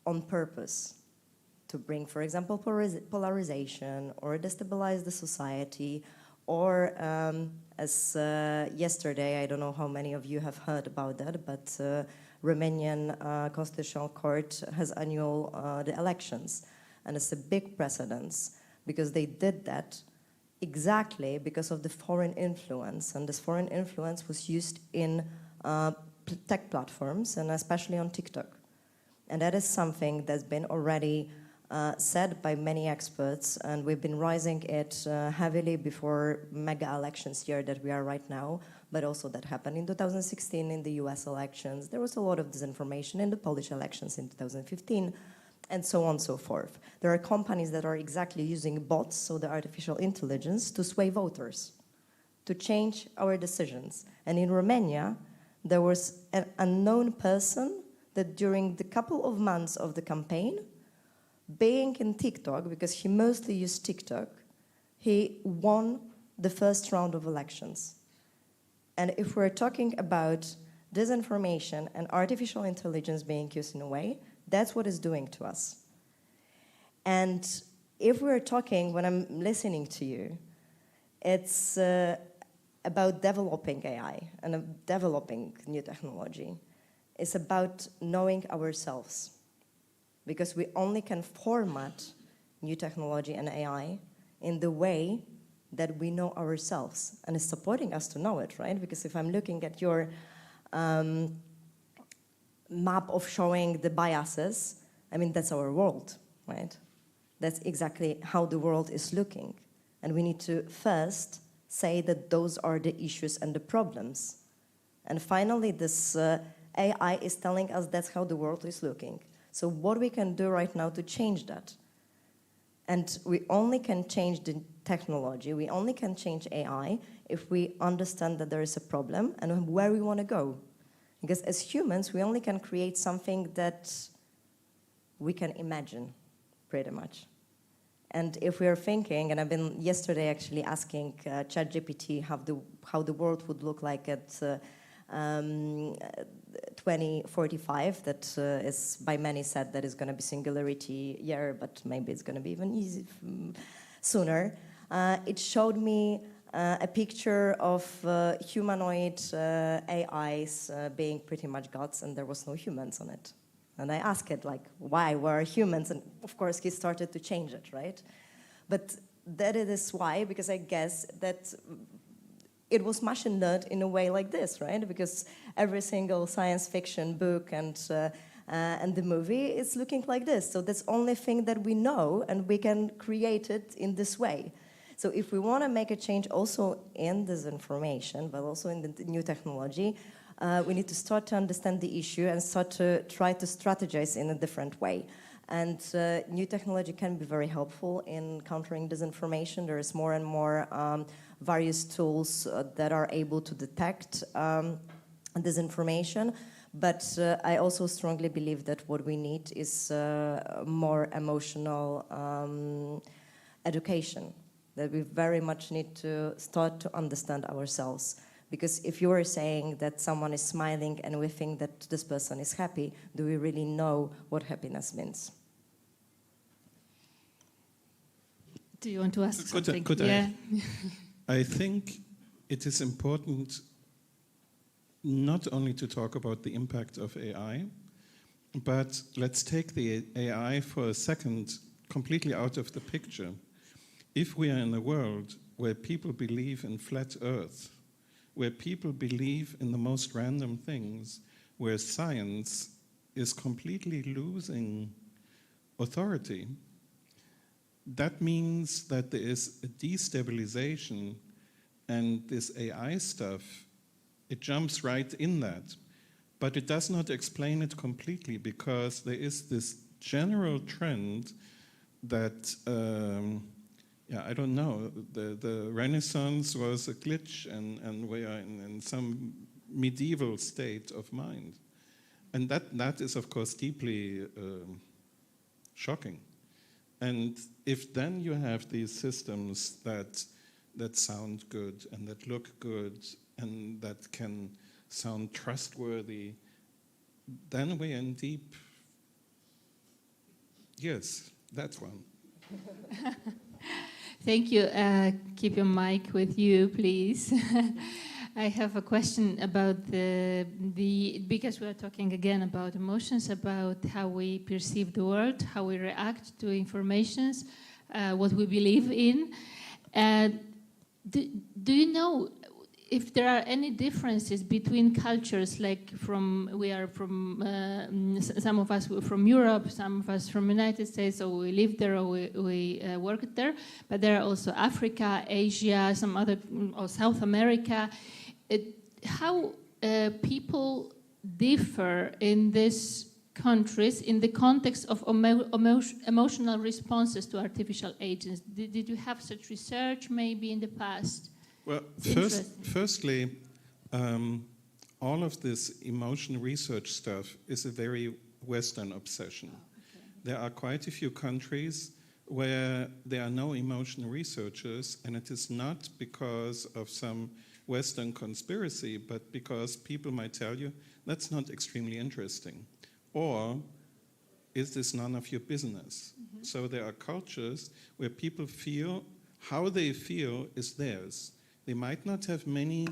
on purpose to bring, for example, polarization or destabilize the society, or as yesterday, I don't know how many of you have heard about that, but Romanian Constitutional Court has annual the elections, and it's a big precedence because they did that exactly because of the foreign influence, and this foreign influence was used in tech platforms and especially on TikTok. And that is something that's been already said by many experts, and we've been raising it heavily before mega elections year that we are right now, but also that happened in 2016 in the US elections. There was a lot of disinformation in the Polish elections in 2015, and so on and so forth. There are companies that are exactly using bots, so the artificial intelligence, to sway voters, to change our decisions. And in Romania, there was an unknown person that during the couple of months of the campaign, being in TikTok, because he mostly used TikTok, he won the first round of elections. And if we're talking about disinformation and artificial intelligence being used in a way, that's what it's doing to us. And if we're talking, when I'm listening to you, it's about developing AI and developing new technology. It's about knowing ourselves, because we only can format new technology and AI in the way that we know ourselves, and it's supporting us to know it, right? Because if I'm looking at your map of showing the biases, I mean, that's our world, right? That's exactly how the world is looking. And we need to first say that those are the issues and the problems. And finally, this AI is telling us that's how the world is looking. So what we can do right now to change that? And we only can change the technology, we only can change AI if we understand that there is a problem and where we want to go. Because as humans, we only can create something that we can imagine, pretty much. And if we're thinking, and I've been yesterday actually asking ChatGPT how the world would look like at 2045, that is by many said that is going to be singularity year, but maybe it's going to be even easy sooner. It showed me a picture of humanoid AIs being pretty much gods, and there was no humans on it. And I asked it, like, why? Where are humans? And of course, he started to change it, right? But that is why, because I guess that it was machine learned in a way like this, right? Because every single science fiction book and the movie is looking like this. So that's the only thing that we know, and we can create it in this way. So if we want to make a change also in this information, but also in the new technology, we need to start to understand the issue and start to try to strategize in a different way. And new technology can be very helpful in countering disinformation. There is more and more various tools that are able to detect disinformation. But I also strongly believe that what we need is more emotional education, that we very much need to start to understand ourselves. Because if you are saying that someone is smiling and we think that this person is happy, do we really know what happiness means? Do you want to ask something? Could yeah. I think it is important not only to talk about the impact of AI, but let's take the AI for a second completely out of the picture. If we are in a world where people believe in flat Earth, where people believe in the most random things, where science is completely losing authority, that means that there is a destabilization, and this AI stuff, it jumps right in that. But it does not explain it completely, because there is this general trend that, I don't know, the Renaissance was a glitch, and we are in some medieval state of mind. And that is, of course, deeply shocking. And if then you have these systems that sound good and that look good and that can sound trustworthy, then we're in deep. Yes, that's one. Thank you. Keep your mic with you, please. I have a question about because we are talking again about emotions, about how we perceive the world, how we react to informations, what we believe in. Do you know if there are any differences between cultures, like some of us were from Europe, some of us from United States, or we live there, or we work there, but there are also Africa, Asia, some other, or South America. How people differ in these countries in the context of emotional responses to artificial agents. Did you have such research maybe in the past? Well, firstly, all of this emotion research stuff is a very Western obsession. Okay. There are quite a few countries where there are no emotion researchers, and it is not because of some Western conspiracy, but because people might tell you, that's not extremely interesting. Or, is this none of your business? Mm-hmm. So there are cultures where people feel how they feel is theirs. They might not have many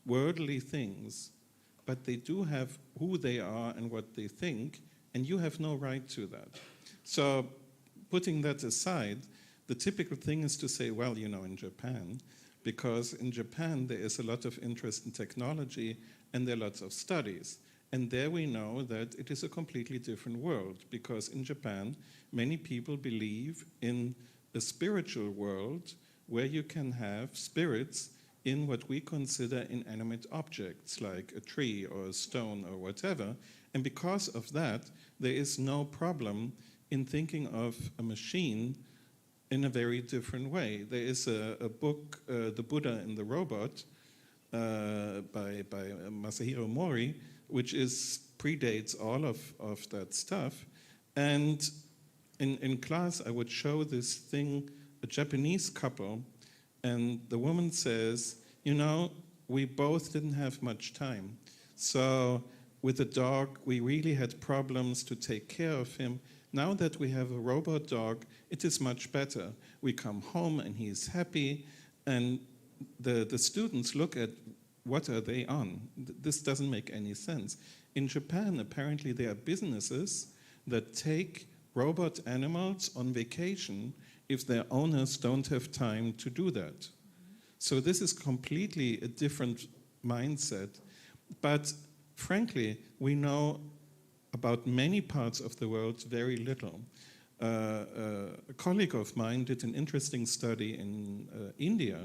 worldly things, but they do have who they are and what they think, and you have no right to that. So putting that aside, the typical thing is to say, well, in Japan, because in Japan there is a lot of interest in technology and there are lots of studies. And there we know that it is a completely different world, because in Japan, many people believe in a spiritual world where you can have spirits in what we consider inanimate objects, like a tree or a stone or whatever. And because of that, there is no problem in thinking of a machine in a very different way. There is a book, The Buddha and the Robot, by Masahiro Mori, which predates all of that stuff. And in class, I would show this thing, a Japanese couple, and the woman says, we both didn't have much time. So with the dog, we really had problems to take care of him. Now that we have a robot dog, it is much better. We come home and he's happy, and the students look at what are they on? This doesn't make any sense. In Japan, apparently there are businesses that take robot animals on vacation if their owners don't have time to do that. Mm-hmm. So this is completely a different mindset. But frankly, we know about many parts of the world very little. A colleague of mine did an interesting study in India,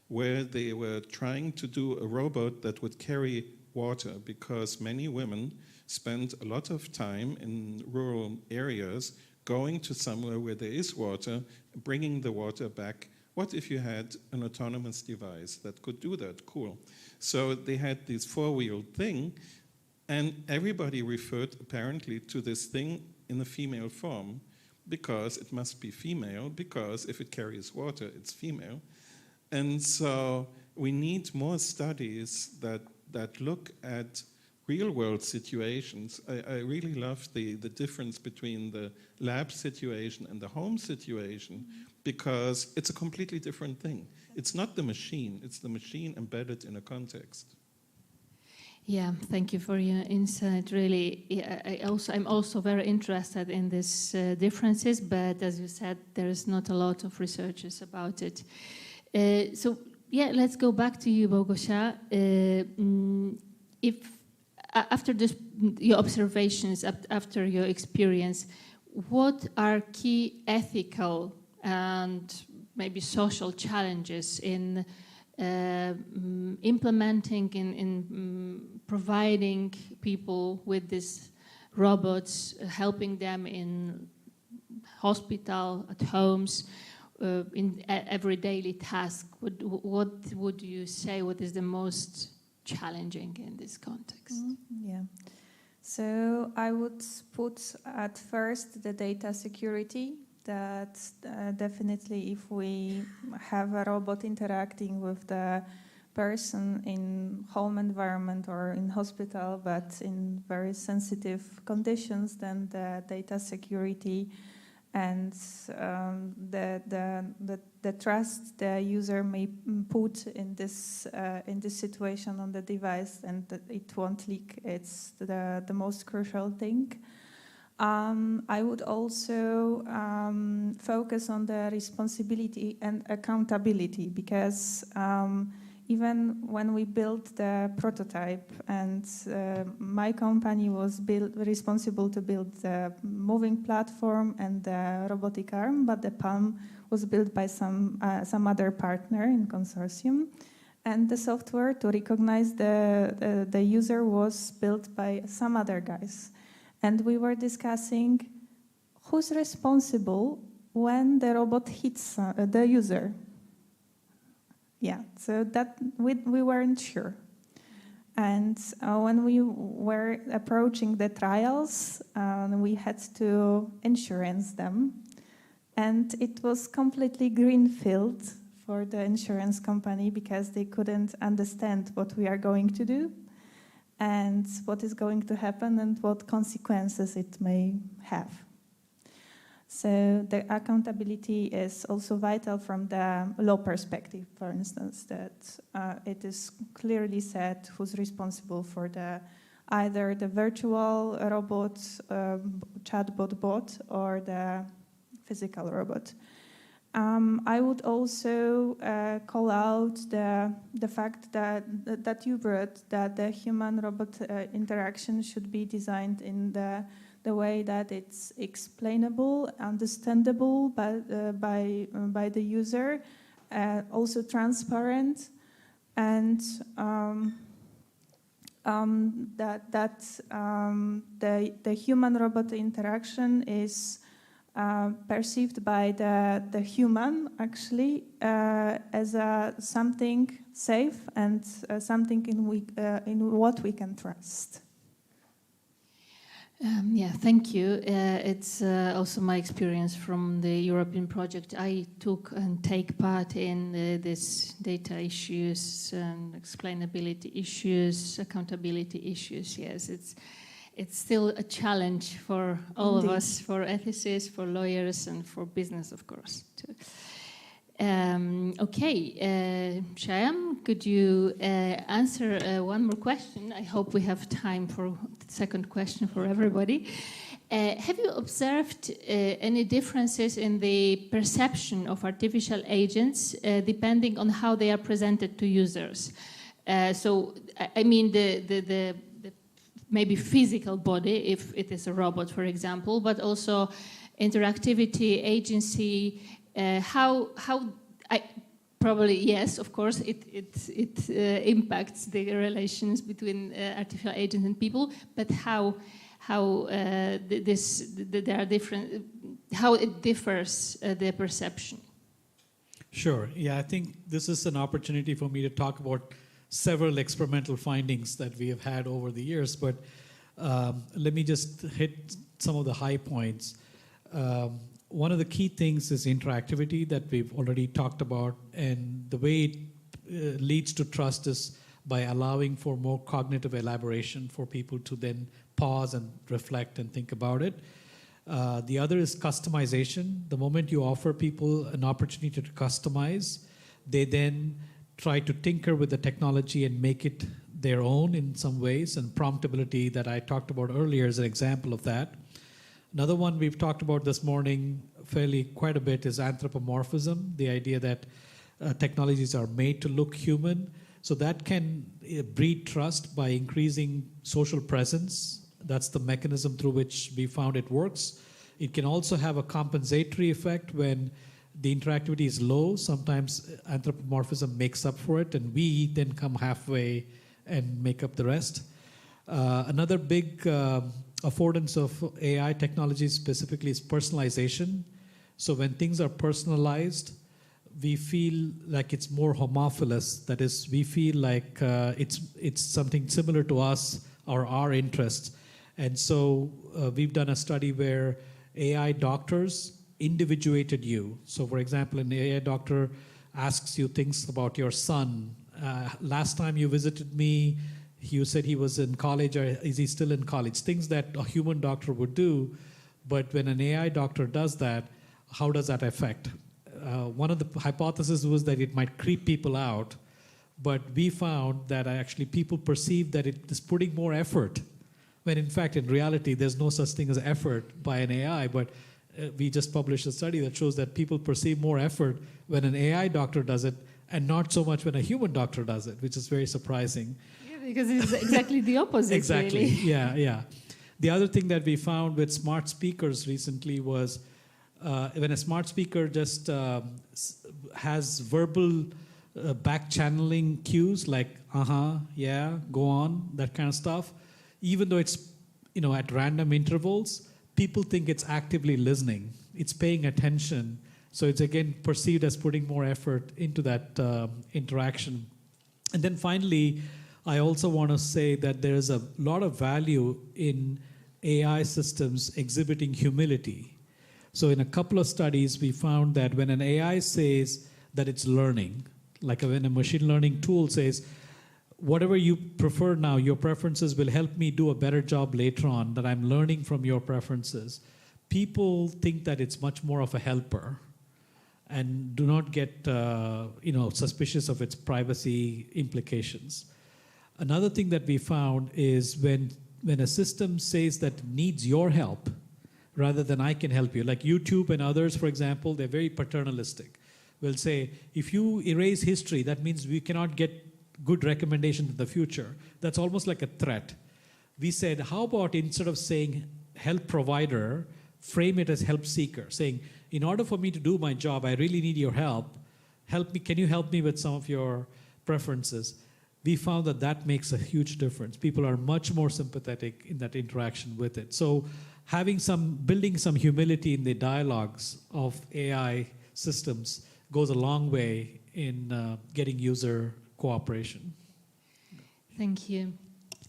where they were trying to do a robot that would carry water, because many women spend a lot of time in rural areas going to somewhere where there is water, bringing the water back. What if you had an autonomous device that could do that? Cool. So they had this four-wheeled thing, and everybody referred apparently to this thing in the female form, because it must be female, because if it carries water, it's female. And so we need more studies that look at real-world situations, I really love the difference between the lab situation and the home situation, because it's a completely different thing. It's not the machine, it's the machine embedded in a context. Yeah, thank you for your insight. Really, I'm also very interested in these differences, but as you said, there is not a lot of researches about it. So yeah, let's go back to you, Bogosha. If after your observations, after your experience, what are key ethical and maybe social challenges in implementing, in providing people with these robots, helping them in hospital, at homes, in every daily task? What would you say, what is the most challenging in this context? Yeah. So I would put at first the data security, that definitely if we have a robot interacting with the person in home environment or in hospital, but in very sensitive conditions, then the data security and the trust the user may put in this situation on the device, and that it won't leak, it's the most crucial thing. I would also focus on the responsibility and accountability, because even when we built the prototype, and my company was responsible to build the moving platform and the robotic arm, but the palm was built by some other partner in consortium, and the software to recognize the user was built by some other guys. And we were discussing who's responsible when the robot hits the user. Yeah, so that we weren't sure. And when we were approaching the trials, we had to insurance them. And it was completely greenfield for the insurance company, because they couldn't understand what we are going to do and what is going to happen and what consequences it may have. So the accountability is also vital from the law perspective, for instance, that it is clearly said who's responsible for either the virtual robot, chatbot bot, or the physical robot. I would also call out the fact that you brought, that the human-robot interaction should be designed in the way that it's explainable, understandable by the user, also transparent, and that the human-robot interaction is perceived by the human, actually, as something safe and something in what we can trust. Yeah, thank you. It's also my experience from the European project. I took and take part in this data issues and explainability issues, accountability issues. Yes, it's still a challenge for all of us, for ethicists, for lawyers, and for business, of course, too. Okay, Shyam, could you answer one more question? I hope we have time for the second question for everybody. Have you observed any differences in the perception of artificial agents depending on how they are presented to users? So, I mean, the maybe physical body, if it is a robot, for example, but also interactivity, agency. Probably yes, of course, it impacts the relations between artificial agents and people, but how there are different, how it differs the perception. Sure. Yeah, I think this is an opportunity for me to talk about several experimental findings that we have had over the years, but let me just hit some of the high points. One of the key things is interactivity that we've already talked about, and the way it leads to trust is by allowing for more cognitive elaboration for people to then pause and reflect and think about it. The other is customization. The moment you offer people an opportunity to customize, they then try to tinker with the technology and make it their own in some ways, and promptability that I talked about earlier is an example of that. Another one we've talked about this morning quite a bit is anthropomorphism, the idea that technologies are made to look human. So that can breed trust by increasing social presence. That's the mechanism through which we found it works. It can also have a compensatory effect when the interactivity is low. Sometimes anthropomorphism makes up for it, and we then come halfway and make up the rest. Another big affordance of AI technology specifically is personalization. So when things are personalized, we feel like it's more homophilous. That is, we feel like it's something similar to us or our interests. And so we've done a study where AI doctors individuated you. So for example, an AI doctor asks you things about your son. Last time you visited me, you said he was in college, or is he still in college? Things that a human doctor would do, but when an AI doctor does that, how does that affect? One of the hypotheses was that it might creep people out, but we found that actually people perceive that it is putting more effort, when in fact, in reality, there's no such thing as effort by an AI, but we just published a study that shows that people perceive more effort when an AI doctor does it, and not so much when a human doctor does it, which is very surprising. Yeah, because it's exactly the opposite. Exactly, really. yeah. The other thing that we found with smart speakers recently was when a smart speaker just has verbal back channeling cues like yeah, go on, that kind of stuff, even though it's at random intervals, people think it's actively listening. It's paying attention. So it's again perceived as putting more effort into that interaction. And then finally, I also want to say that there's a lot of value in AI systems exhibiting humility. So in a couple of studies, we found that when an AI says that it's learning, like when a machine learning tool says, whatever you prefer now, your preferences will help me do a better job later on, that I'm learning from your preferences, people think that it's much more of a helper and do not get suspicious of its privacy implications. Another thing that we found is when a system says that it needs your help rather than I can help you, like YouTube and others, for example, they're very paternalistic. We'll say, if you erase history, that means we cannot get good recommendations in the future. That's almost like a threat. We said, how about instead of saying help provider, frame it as help seeker, saying, in order for me to do my job, I really need your help. Help me, can you help me with some of your preferences? We found that that makes a huge difference. People are much more sympathetic in that interaction with it. So building some humility in the dialogues of AI systems goes a long way in getting user cooperation. Thank you.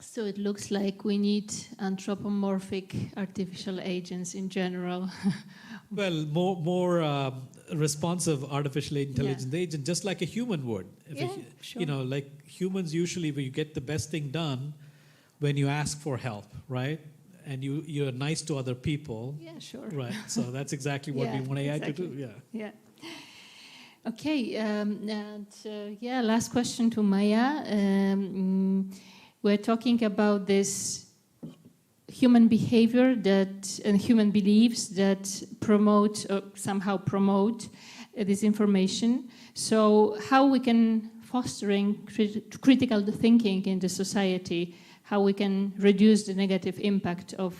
So it looks like we need anthropomorphic artificial agents in general. Well, more responsive artificial intelligence agent, just like a human would. Sure. Like humans usually, you get the best thing done when you ask for help, right? And you're nice to other people. Yeah, sure. Right. So that's exactly what we want AI to do. Yeah. Okay. Last question to Maya. We're talking about this human behavior and human beliefs that somehow promote this information. So how we can fostering critical thinking in the society, how we can reduce the negative impact of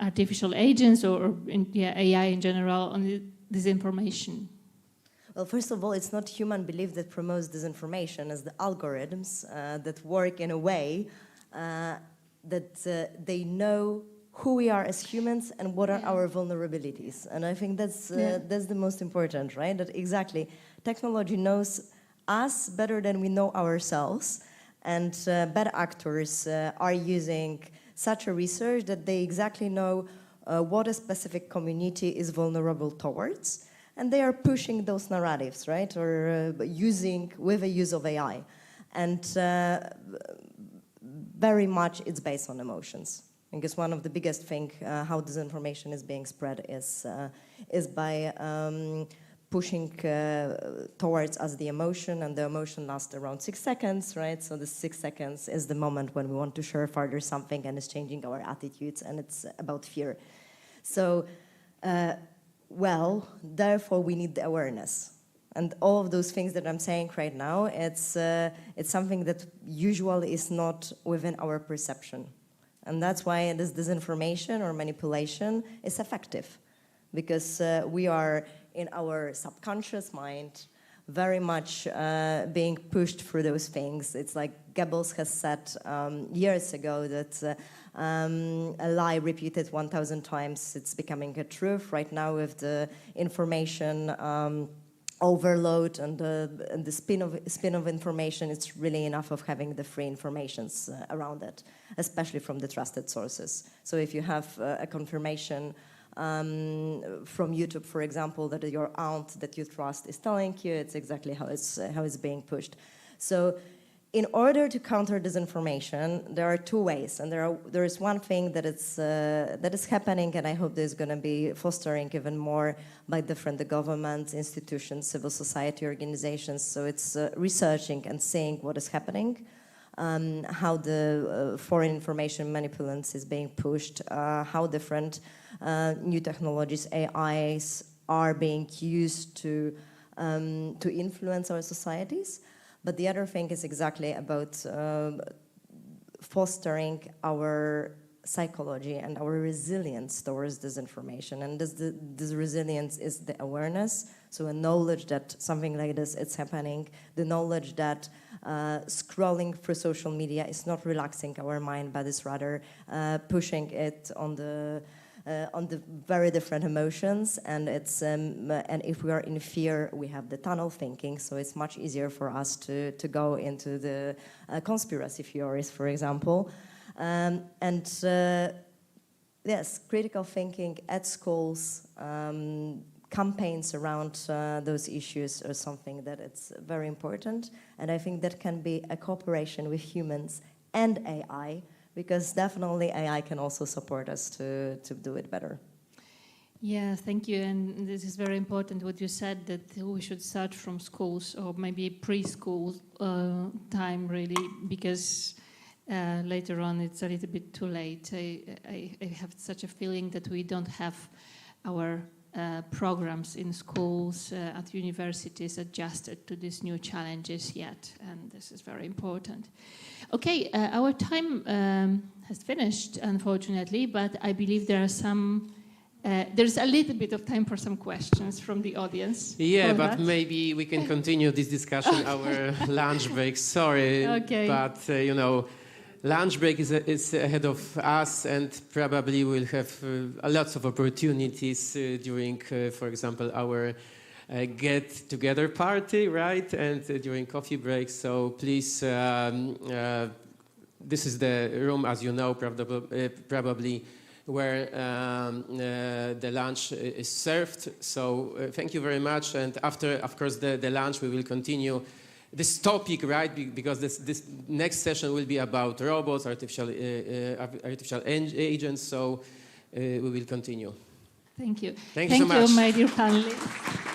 artificial agents or AI in general on this information. Well, first of all, it's not human belief that promotes disinformation, it's the algorithms that work in a way that they know who we are as humans and what are our vulnerabilities. And I think that's the most important, right? That exactly, technology knows us better than we know ourselves, and bad actors are using such a research that they exactly know what a specific community is vulnerable towards. And they are pushing those narratives, right? Or with a use of AI. And very much it's based on emotions. Because one of the biggest things how disinformation is being spread is by pushing towards us the emotion, and the emotion lasts around 6 seconds, right? So the 6 seconds is the moment when we want to share further something and it's changing our attitudes, and it's about fear. So, therefore we need the awareness. And all of those things that I'm saying right now, it's something that usually is not within our perception. And that's why this disinformation or manipulation is effective. Because we are in our subconscious mind very much being pushed through those things. It's like Goebbels has said years ago that a lie repeated 1,000 times, it's becoming a truth. Right now with the information overload and the spin of information, it's really enough of having the free informations around it, especially from the trusted sources. So if you have a confirmation from YouTube, for example, that your aunt that you trust is telling you, it's exactly how it's being pushed. So in order to counter disinformation, there are two ways, and there is one thing that is happening, and I hope there's going to be fostering even more by different governments, institutions, civil society organizations. So it's researching and seeing what is happening, how the foreign information manipulance is being pushed, how different new technologies, AIs, are being used to influence our societies. But the other thing is exactly about fostering our psychology and our resilience towards disinformation. And this resilience is the awareness, so a knowledge that something like this is happening, the knowledge that scrolling through social media is not relaxing our mind, but is rather pushing it on the very different emotions, and and if we are in fear, we have the tunnel thinking, so it's much easier for us to go into the conspiracy theories, for example, yes, critical thinking at schools, campaigns around those issues are something that it's very important, and I think that can be a cooperation with humans and AI. Because definitely AI can also support us to do it better. Yeah, thank you. And this is very important what you said, that we should start from schools or maybe preschool time, really, because later on it's a little bit too late. I have such a feeling that we don't have our programs in schools, at universities adjusted to these new challenges yet, and this is very important. Okay, our time has finished, unfortunately, but I believe there are there's a little bit of time for some questions from the audience. Yeah, but maybe we can continue this discussion our lunch break. Sorry, but lunch break is ahead of us, and probably we'll have lots of opportunities during, for example, our get-together party, right? And during coffee breaks. So please, this is the room, as you know, probably where the lunch is served. So thank you very much. And after, of course, the lunch, we will continue this topic, right? Because this next session will be about robots, artificial agents. So we will continue. Thank you. Thank you so much. Thank you, my dear panelists.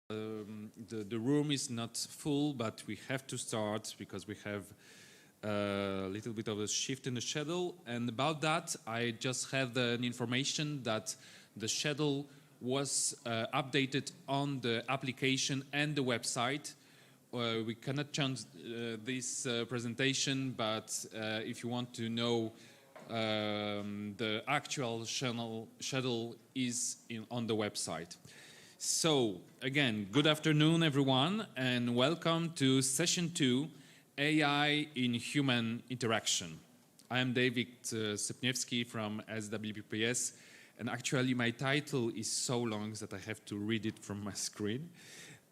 The room is not full, but we have to start because we have a little bit of a shift in the schedule. And about that, I just have the information that the schedule was updated on the application and the website. We cannot change this presentation, but if you want to know the actual schedule is on the website. So again, good afternoon everyone, and welcome to session 2, AI in Human Interaction. I am David Sypniewski from SWPS, and actually my title is so long that I have to read it from my screen.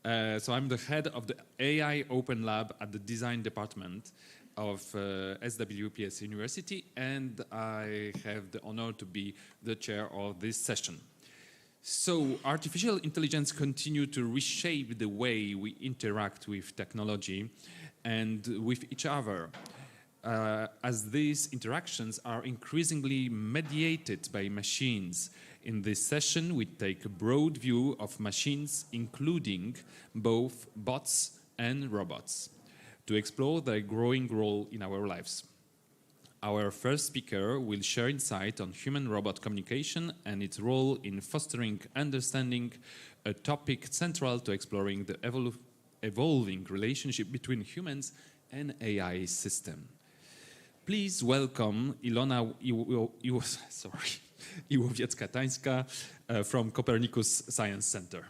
So I'm the head of the AI Open Lab at the Design Department of SWPS University, and I have the honor to be the chair of this session. So artificial intelligence continues to reshape the way we interact with technology and with each other, as these interactions are increasingly mediated by machines. In this session, we take a broad view of machines, including both bots and robots, to explore their growing role in our lives. Our first speaker will share insight on human-robot communication and its role in fostering understanding, a topic central to exploring the evolving relationship between humans and AI systems. Please welcome Ilona Iłowiecka-Tańska from Copernicus Science Center.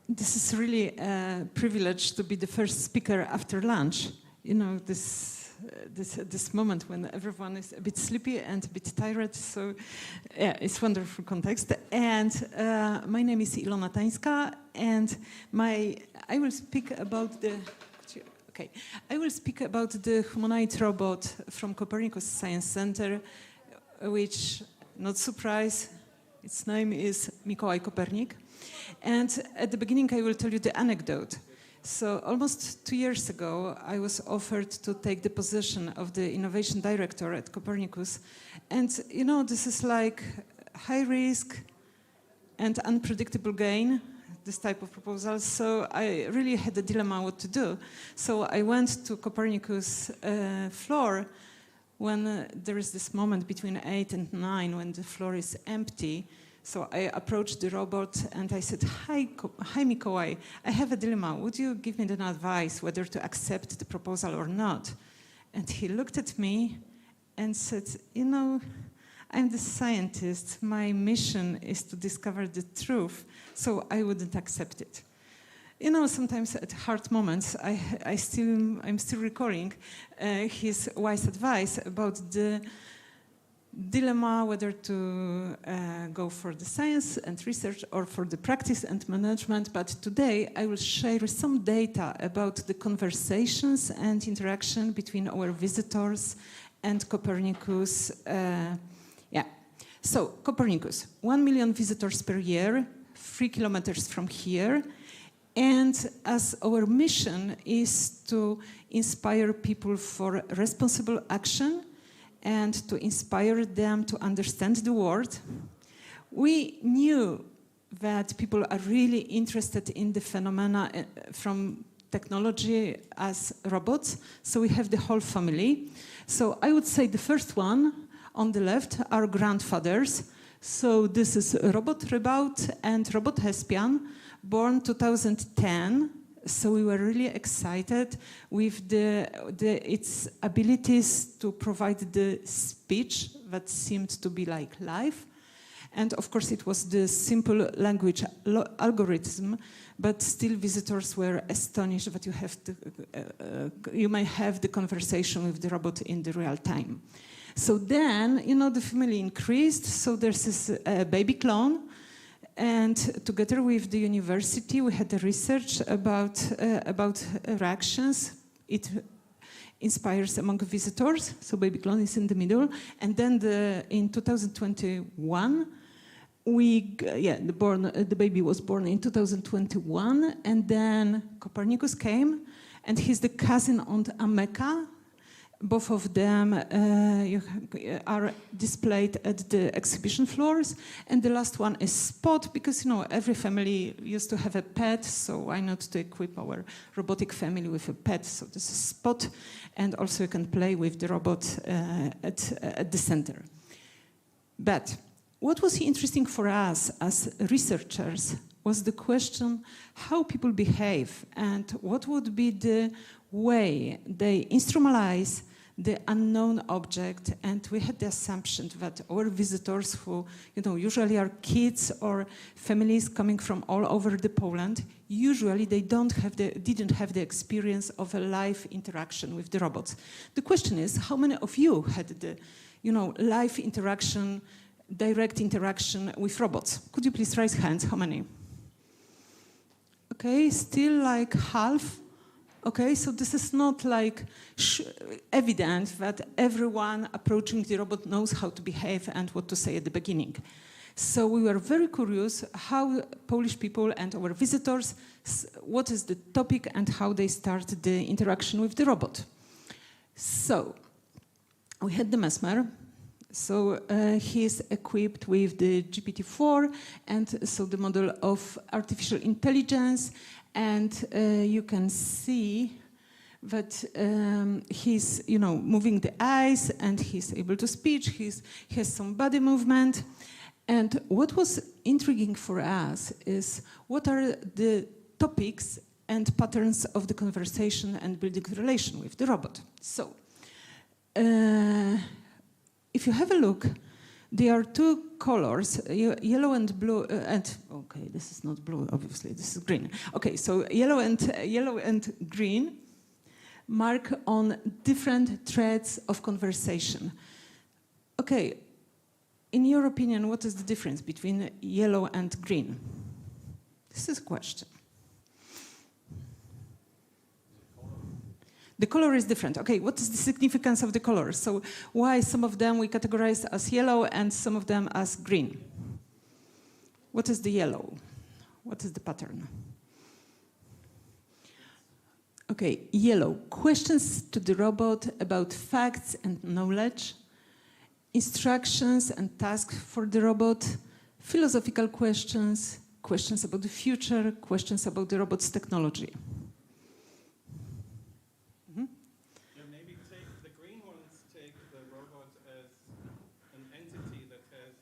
This is really a privilege to be the first speaker after lunch. You know, this moment when everyone is a bit sleepy and a bit tired, so yeah, it's wonderful context. And my name is Ilona Tańska, and I will speak about the humanoid robot from Copernicus Science Center, which, not surprise, its name is Mikołaj Kopernik. And at the beginning, I will tell you the anecdote. So almost 2 years ago, I was offered to take the position of the innovation director at Copernicus. And, you know, this is like high risk and unpredictable gain, this type of proposal. So I really had a dilemma what to do. So I went to Copernicus floor when there is this moment between 8 and 9 when the floor is empty. So I approached the robot and I said, hi Mikołaj, I have a dilemma. Would you give me an advice whether to accept the proposal or not? And he looked at me and said, you know, I'm the scientist. My mission is to discover the truth, so I wouldn't accept it. You know, sometimes at hard moments, I'm still recalling his wise advice about the dilemma whether to go for the science and research or for the practice and management. But today I will share some data about the conversations and interaction between our visitors and Copernicus. So Copernicus, 1 million visitors per year, 3 kilometers from here. And as our mission is to inspire people for responsible action and to inspire them to understand the world, we knew that people are really interested in the phenomena from technology as robots. So we have the whole family. So I would say the first one on the left are grandfathers. So this is Robot Rybaut and Robot Hespian, born 2010. So we were really excited with its abilities to provide the speech that seemed to be like live. And of course it was the simple language algorithm, but still visitors were astonished that you may have the conversation with the robot in the real time. So then, you know, the family increased, so there's this baby clone. And together with the university, we had a research about reactions. It inspires among visitors. So baby clone is in the middle. And then in 2021, the baby was born in 2021. And then Copernicus came, and he's the cousin on Ameka. Both of them are displayed at the exhibition floors. And the last one is Spot, because every family used to have a pet, so why not to equip our robotic family with a pet? So this is Spot, and also you can play with the robot at the center. But what was interesting for us as researchers was the question how people behave and what would be the way they instrumentalize the unknown object. And we had the assumption that our visitors, who usually are kids or families coming from all over the Poland, usually they didn't have the experience of a live interaction with the robots. The question is, how many of you had the live interaction, direct interaction with robots? Could you please raise hands? How many? Okay, still like half. Okay, so this is not like evident that everyone approaching the robot knows how to behave and what to say at the beginning. So we were very curious how Polish people and our visitors, what is the topic and how they start the interaction with the robot. So we had the Mesmer. So he's equipped with the GPT-4, and so the model of artificial intelligence. And you can see that he's, moving the eyes, and he's able to speak. He has some body movement. And what was intriguing for us is what are the topics and patterns of the conversation and building relation with the robot. So if you have a look, there are two colors, yellow and blue, okay, this is not blue, obviously, this is green. Okay, so yellow and green mark on different threads of conversation. Okay, in your opinion, what is the difference between yellow and green? This is a question. The color is different. Okay, what is the significance of the color? So why some of them we categorize as yellow and some of them as green? What is the yellow? What is the pattern? Okay, yellow. Questions to the robot about facts and knowledge, instructions and tasks for the robot, philosophical questions, questions about the future, questions about the robot's technology.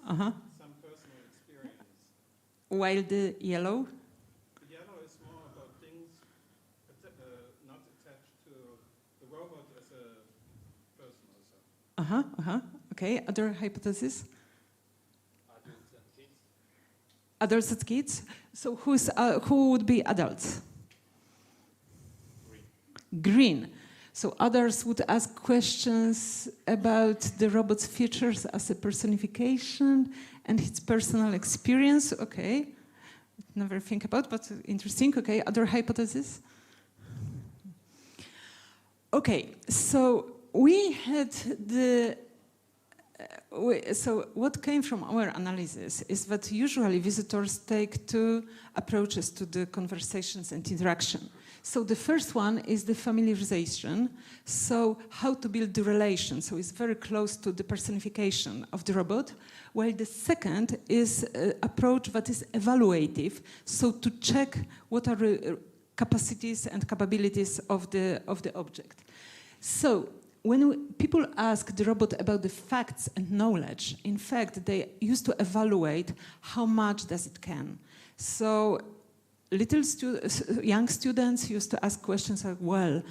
Some personal experience. While the yellow? The yellow is more about things not attached to the robot as a person also. Okay, other hypotheses? Adults and kids. Adults and kids? So who would be adults? Green. Green. So others would ask questions about the robot's features as a personification and its personal experience. Okay, never think about, but interesting. Okay, other hypotheses? Okay, so we had the... So what came from our analysis is that usually visitors take two approaches to the conversations and interaction. So the first one is the familiarization, so how to build the relation, so it's very close to the personification of the robot, while the second is an approach that is evaluative, so to check what are the capacities and capabilities of the object. So when people ask the robot about the facts and knowledge, in fact, they used to evaluate how much does it can. So young students used to ask questions like, well,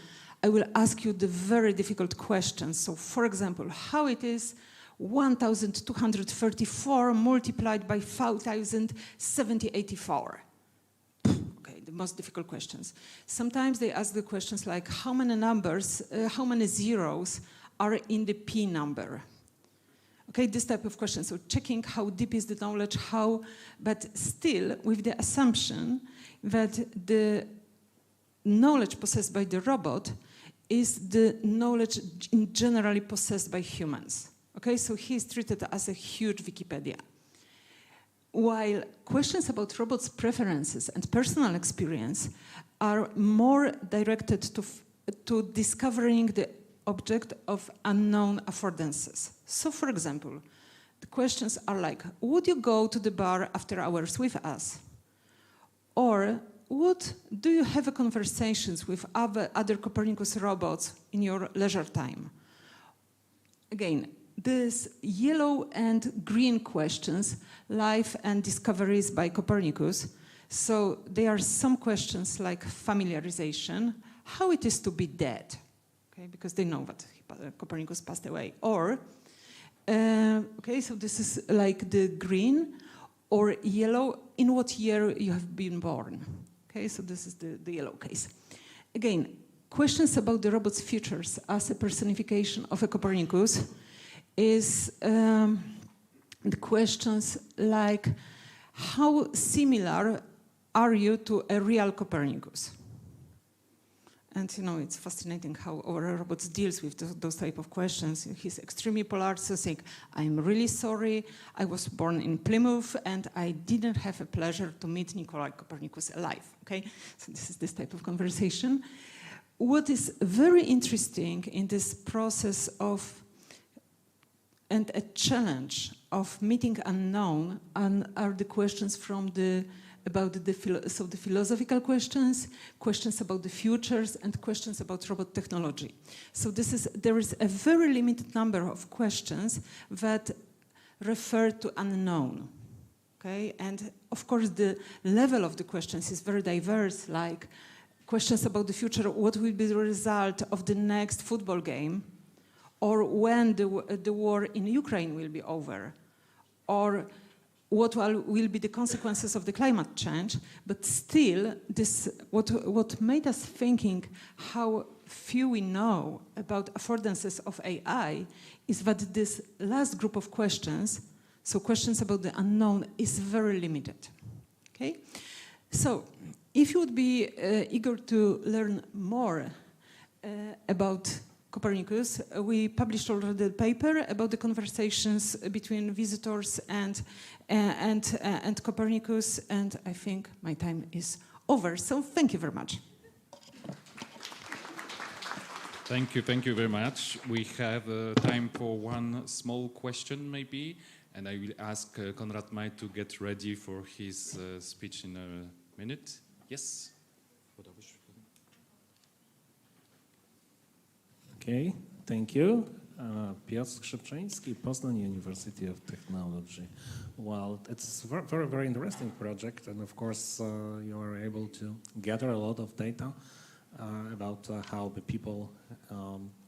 I will ask you the very difficult questions. So, for example, how it is 1,234 multiplied by 5,084. Okay, the most difficult questions. Sometimes they ask the questions like, how many numbers, how many zeros are in the P number? Okay, this type of question. So checking how deep is the knowledge, but still with the assumption that the knowledge possessed by the robot is the knowledge generally possessed by humans. Okay, so he is treated as a huge Wikipedia. While questions about robots' preferences and personal experience are more directed to discovering the object of unknown affordances. So, for example, the questions are like, would you go to the bar after hours with us? Or do you have conversations with other Copernicus robots in your leisure time? Again, these yellow and green questions, life and discoveries by Copernicus. So there are some questions like familiarization, how it is to be dead, okay, because they know that Copernicus passed away. Or, okay, so this is like the green or yellow, in what year you have been born. Okay, so this is the yellow case. Again, questions about the robot's futures as a personification of a Copernicus is the questions like, how similar are you to a real Copernicus? And you know, it's fascinating how our robots deals with those type of questions. He's extremely polite, so saying, I'm really sorry, I was born in Plymouth and I didn't have a pleasure to meet Nikolai Copernicus alive, okay? So this is this type of conversation. What is very interesting in this process of, and a challenge of meeting unknown, are the questions from about the philosophical questions, questions about the futures, and questions about robot technology. So there is a very limited number of questions that refer to unknown. Okay, and of course the level of the questions is very diverse, like questions about the future, what will be the result of the next football game, or when the war in Ukraine will be over, or what will be the consequences of the climate change. But still, what made us thinking how few we know about affordances of AI is that this last group of questions, so questions about the unknown, is very limited. Okay? So, if you would be eager to learn more about Copernicus, we published already a paper about the conversations between visitors and Copernicus, and I think my time is over. So thank you very much. Thank you very much. We have time for one small question, maybe, and I will ask Konrad May to get ready for his speech in a minute. Yes. Okay, thank you. Piotr Skrzypczyński, Poznań University of Technology. Well, it's a very, very interesting project, and of course you are able to gather a lot of data about how the people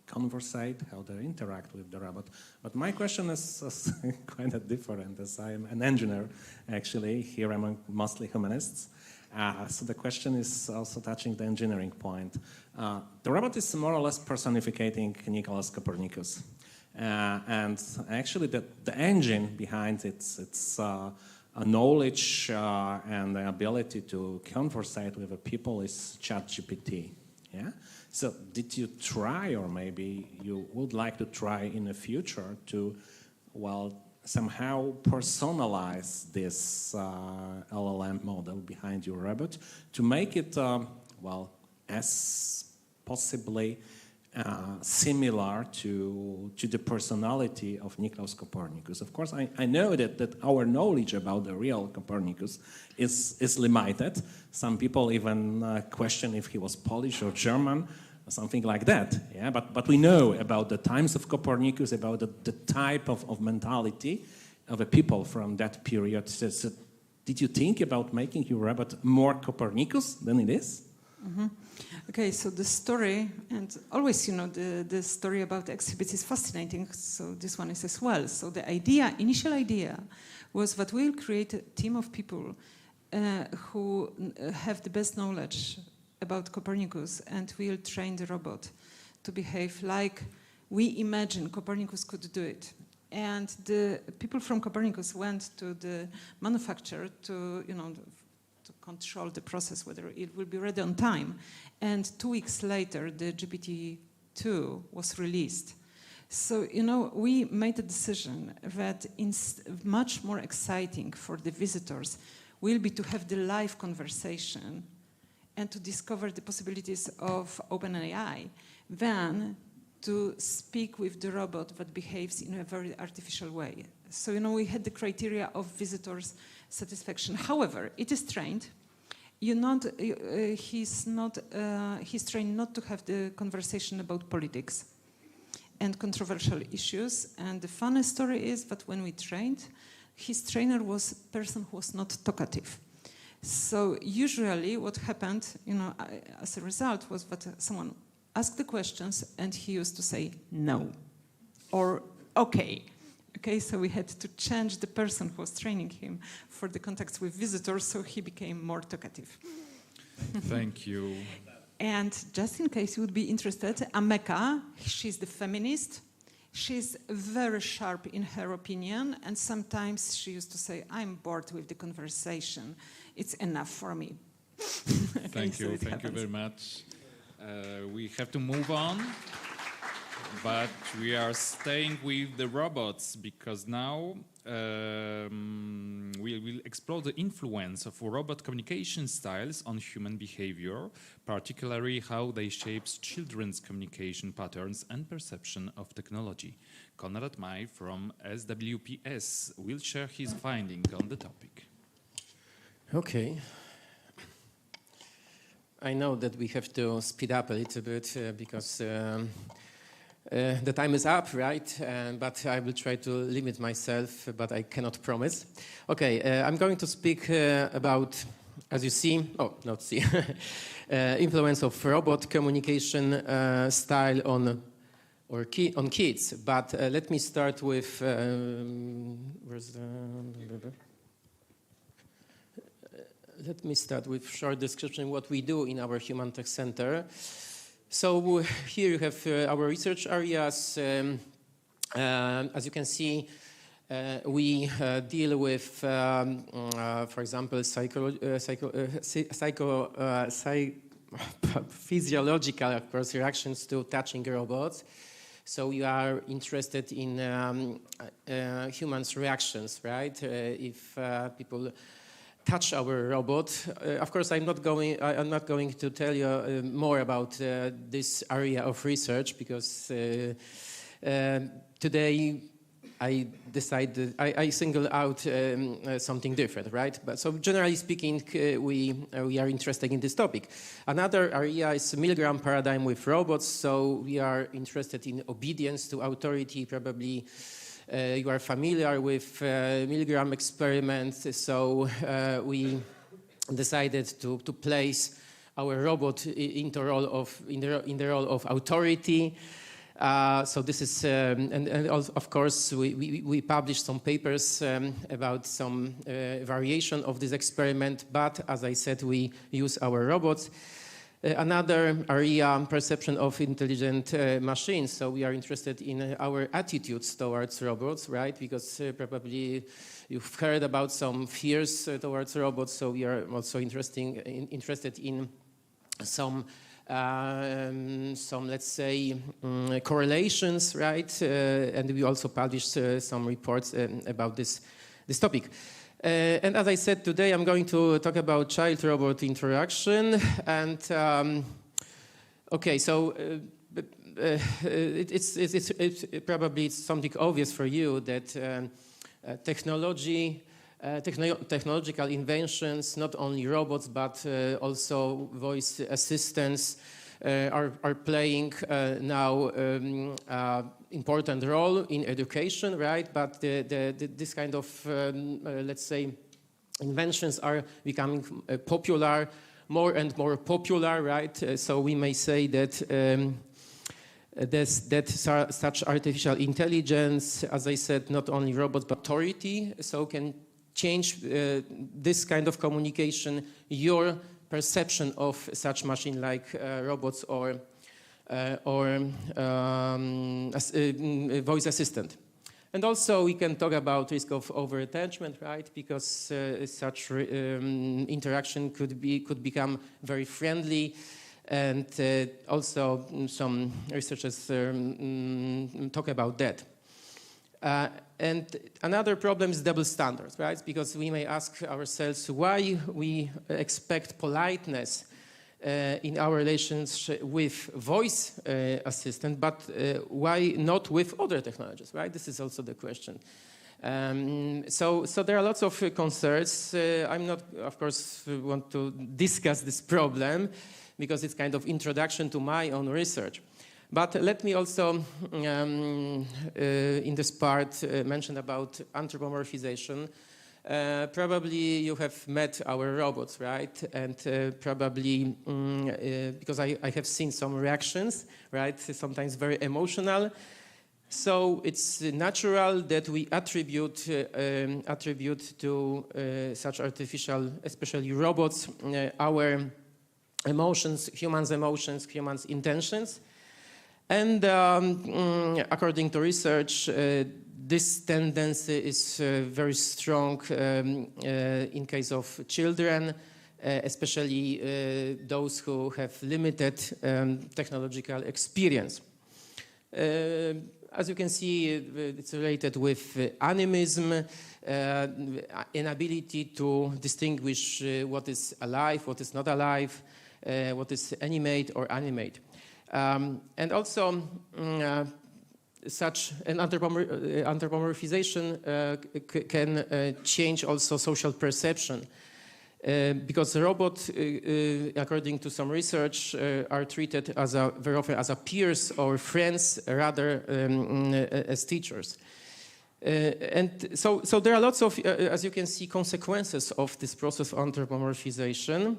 conversate, how they interact with the robot. But my question is kind of different, as I am an engineer, actually. Here I'm mostly humanists. So the question is also touching the engineering point. The robot is more or less personifying Nicholas Copernicus. And actually the engine behind it's a knowledge and the ability to conversate with the people is ChatGPT. Yeah? So did you try, or maybe you would like to try in the future to, well, somehow personalize this LLM model behind your robot to make it, well, as possibly similar to the personality of Nicolaus Copernicus. Of course, I know that our knowledge about the real Copernicus is limited. Some people even question if he was Polish or German, or something like that. Yeah, but we know about the times of Copernicus, about the type of mentality of the people from that period. So did you think about making your robot more Copernicus than it is? Mm-hmm. Okay, so the story, and always, you know, the story about exhibits is fascinating, so this one is as well. So the initial idea, was that we'll create a team of people who have the best knowledge about Copernicus, and we'll train the robot to behave like we imagine Copernicus could do it. And the people from Copernicus went to the manufacturer to, you know, to control the process, whether it will be ready on time. And 2 weeks later, the GPT-2 was released. So, you know, we made a decision that much more exciting for the visitors will be to have the live conversation and to discover the possibilities of OpenAI than to speak with the robot that behaves in a very artificial way. So, we had the criteria of visitors' satisfaction. However, it is trained. He's trained not to have the conversation about politics and controversial issues. And the funny story is that when we trained, his trainer was a person who was not talkative. So usually what happened, as a result, was that someone asked the questions and he used to say no or okay. Okay, so we had to change the person who was training him for the contacts with visitors, so he became more talkative. Thank you. And just in case you would be interested, Ameka, she's the feminist. She's very sharp in her opinion, and sometimes she used to say, I'm bored with the conversation. It's enough for me. Okay, Thank you very much. We have to move on, but we are staying with the robots because now we will explore the influence of robot communication styles on human behavior, particularly how they shape children's communication patterns and perception of technology. Konrad May from SWPS will share his finding on the topic. Okay. I know that we have to speed up a little bit because the time is up, right? But I will try to limit myself, but I cannot promise. Okay, I'm going to speak about, as you see, influence of robot communication style on kids. But let me start with, let me start with short description what we do in our HumanTech Center. So here you have our research areas. As you can see, we deal with, for example, physiological, of course, reactions to touching robots. So we are interested in humans' reactions, right? If people touch our robot. Of course, I'm not going to tell you more about this area of research because today I decided I single out something different, right? But so generally speaking, we are interested in this topic. Another area is milligram paradigm with robots. So we are interested in obedience to authority, probably. You are familiar with milligram experiments, so we decided to place our robot in the role of authority. So this is, and of course, we published some papers about some variation of this experiment. But as I said, we use our robots. Another area, perception of intelligent machines. So we are interested in our attitudes towards robots, right? Because probably you've heard about some fears towards robots. So we are also interested in some let's say, correlations, right? And we also published some reports about this topic. And as I said, today I'm going to talk about child-robot interaction. And okay, so it's probably something obvious for you that technological inventions, not only robots but also voice assistants, are playing now important role in education, right? But this kind of, let's say, inventions are becoming popular, more and more popular, right? So we may say that such artificial intelligence, as I said, not only robots but authority, so can change this kind of communication, your perception of such machine like robots or voice assistant. And also we can talk about risk of over-attachment, right? Because such interaction could become very friendly, and also some researchers talk about that. And another problem is double standards, right? Because we may ask ourselves why we expect politeness in our relationship with voice assistant, but why not with other technologies, right? This is also the question. So there are lots of concerns. I'm not, of course, want to discuss this problem because it's kind of introduction to my own research. But let me also, in this part, mention about anthropomorphization. Probably you have met our robots, right? And probably, because I have seen some reactions, right? Sometimes very emotional. So it's natural that we attribute to such artificial, especially robots, our emotions, humans' intentions. And according to research, this tendency is very strong in case of children, especially those who have limited technological experience. As you can see, it's related with animism, inability to distinguish what is alive, what is not alive, what is animate or animate. And also, such an anthropomorphization can change also social perception. Because the robots, according to some research, are treated very often as peers or friends rather as teachers. And so there are lots of, as you can see, consequences of this process of anthropomorphization.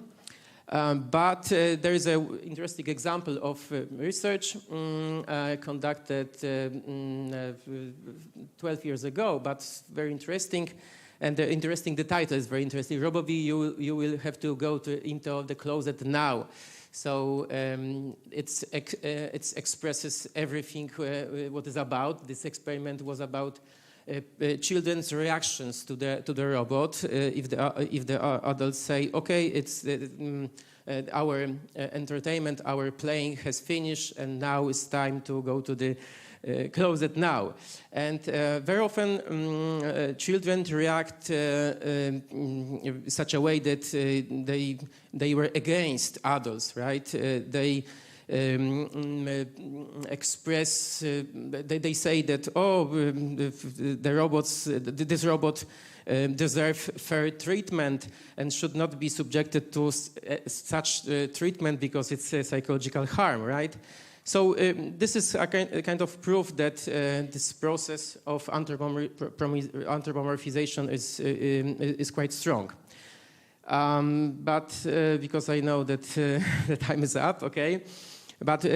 But there is an interesting example of research conducted 12 years ago, but very interesting. And the title is very interesting. Robovi, you will have to go into the closet now. So it expresses everything what is about. This experiment was about children's reactions to the robot. If the adults say, "Okay, it's our entertainment, our playing has finished, and now it's time to go to the closet now." And very often children react in such a way that they were against adults, right? They express, they say that, this robot deserve fair treatment and should not be subjected to such treatment because it's a psychological harm, right? So this is a kind of proof that this process of anthropomorphization is quite strong. But because I know that the time is up, okay? But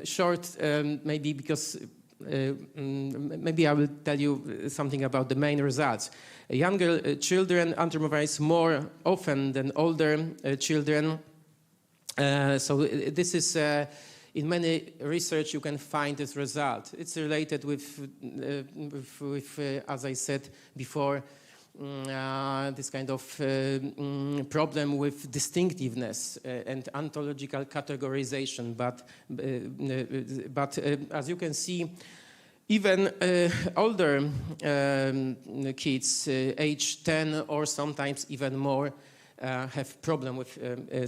short, maybe because maybe I will tell you something about the main results. Younger children anthropomorphize more often than older children. So this is, in many research, you can find this result. It's related with as I said before, this kind of problem with distinctiveness and ontological categorization. But as you can see, even older kids, age 10 or sometimes even more, have problem with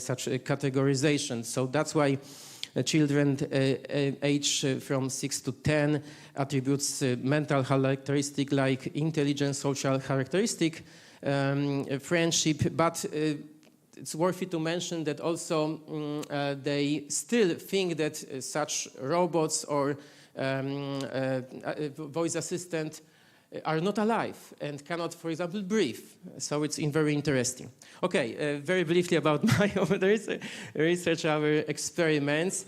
such categorization. So that's why children age from 6 to 10 attributes mental characteristic like intelligence, social characteristic, friendship, but it's worthy to mention that also they still think that such robots or voice assistant are not alive and cannot, for example, breathe. So it's very interesting. Okay, very briefly about my research, our experiments.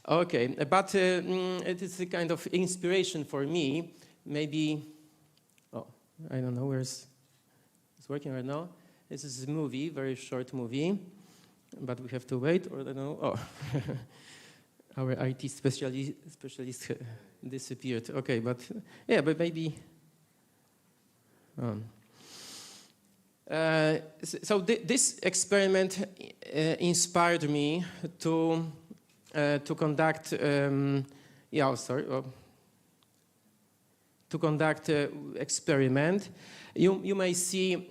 Okay, but it is a kind of inspiration for me. Maybe, I don't know it's working right now. This is a movie, very short movie, but we have to wait, or I don't know. Our IT specialist disappeared. Okay, but yeah, but maybe. So this experiment inspired me to conduct to conduct experiment. You may see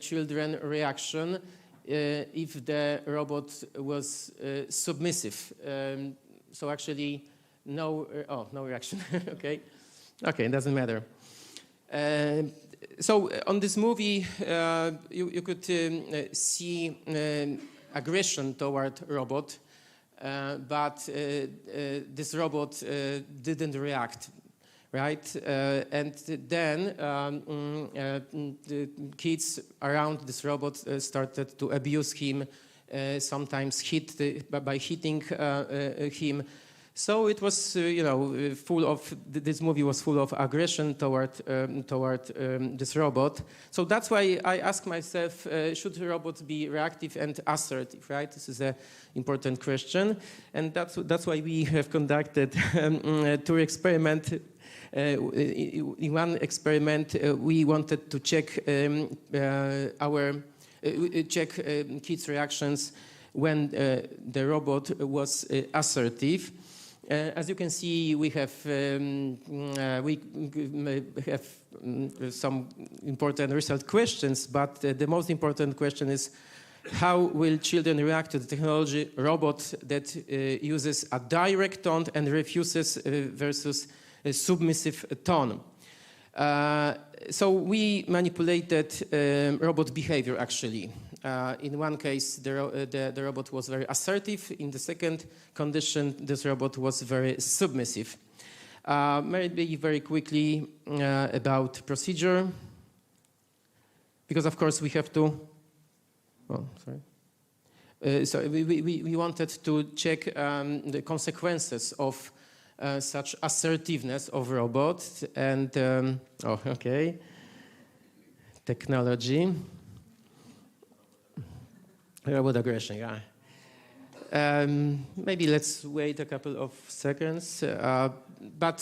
children reaction if the robot was submissive. So actually, no reaction. Okay, it doesn't matter. So on this movie, you could see aggression toward robot, but this robot didn't react. Right, and then the kids around this robot started to abuse him, sometimes by hitting him. So it was, full of. This movie was full of aggression toward this robot. So that's why I ask myself: should robots be reactive and assertive? Right, this is an important question, and that's why we have conducted two experiments. In one experiment, we wanted to check kids' reactions when the robot was assertive. As you can see, we have some important result questions, but the most important question is: how will children react to the technology robot that uses a direct tone and refuses versus a submissive tone? So we manipulated robot behavior, actually. In one case, the robot was very assertive. In the second condition, this robot was very submissive. Maybe very quickly about procedure, because of course we have to. Oh, sorry. So we wanted to check the consequences of such assertiveness of robots, and technology, robot aggression. Yeah. Maybe let's wait a couple of seconds. About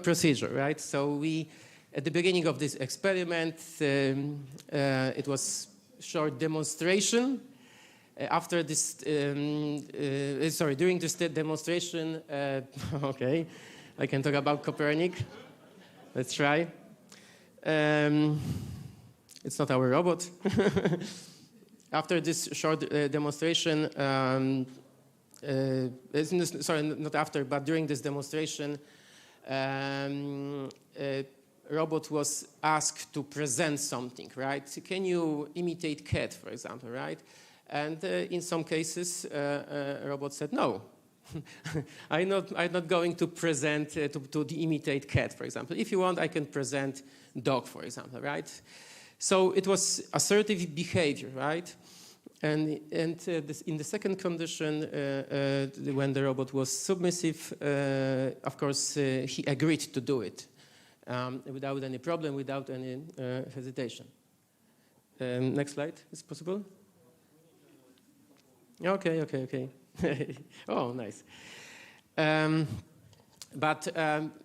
procedure, right? So we, at the beginning of this experiment, it was short demonstration. After this, during this demonstration, I can talk about Copernic. Let's try. It's not our robot. After this short demonstration, not after, but during this demonstration, a robot was asked to present something, right? So can you imitate cat, for example, right? And in some cases, a robot said, no, I'm not going to present, to imitate cat, for example. If you want, I can present dog, for example, right? So it was assertive behavior, right? And in the second condition, when the robot was submissive, of course, he agreed to do it without any problem, without any hesitation. Next slide, is possible? Okay. Oh, nice. But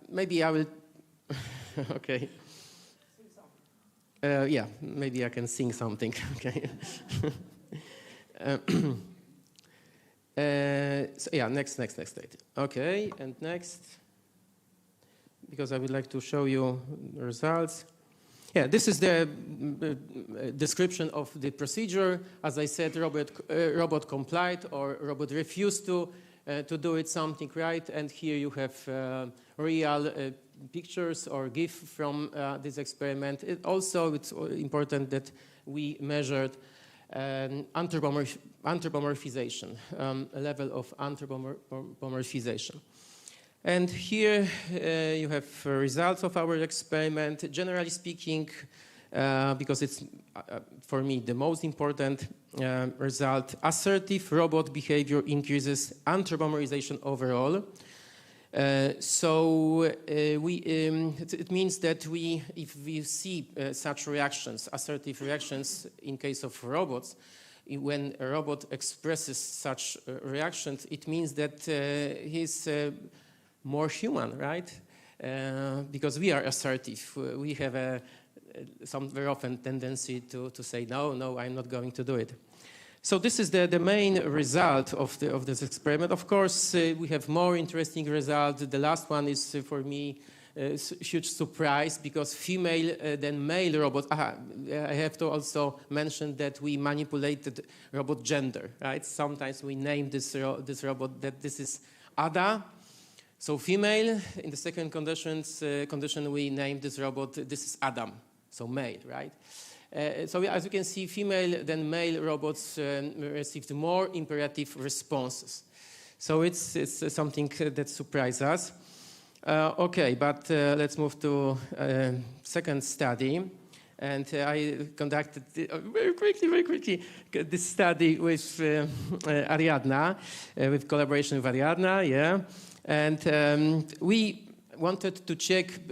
maybe I will. Okay. Yeah, maybe I can sing something. Okay. Next slide. Okay, and next, because I would like to show you the results. Yeah, this is the description of the procedure. As I said, robot complied or robot refused to do it something, right? And here you have real pictures or GIF from this experiment. It's important that we measured anthropomorphization, a level of anthropomorphization. And here you have results of our experiment. Generally speaking, because it's, for me, the most important result, assertive robot behavior increases anthropomorphization overall. It means that if we see such reactions, assertive reactions in case of robots, when a robot expresses such reactions, it means that he's more human, right? Because we are assertive. We have some very often tendency to say, no, I'm not going to do it. So this is the main result of this experiment. Of course, we have more interesting results. The last one is, for me, huge surprise because female than male robots. I have to also mention that we manipulated robot gender, right? Sometimes we name this robot that this is Ada, so female. In the second condition we named this robot this is Adam, so male, right? So as you can see, female than male robots received more imperative responses. So it's something that surprised us. Okay, but let's move to second study. And I conducted very quickly this study with Ariadna, with collaboration with Ariadna, yeah. And we wanted to check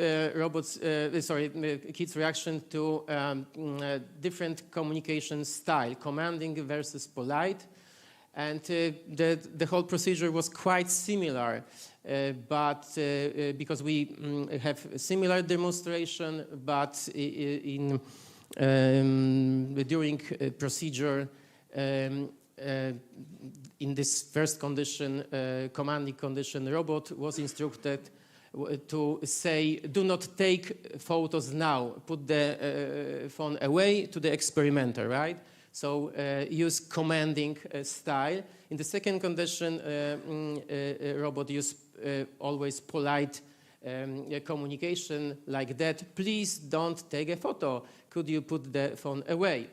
kids' reaction to different communication style, commanding versus polite. And the whole procedure was quite similar, but because we have a similar demonstration, but during procedure, in this first condition, commanding condition, the robot was instructed to say, do not take photos now, put the phone away to the experimenter, right? So use commanding style. In the second condition, robot use always polite communication like that. Please don't take a photo. Could you put the phone away?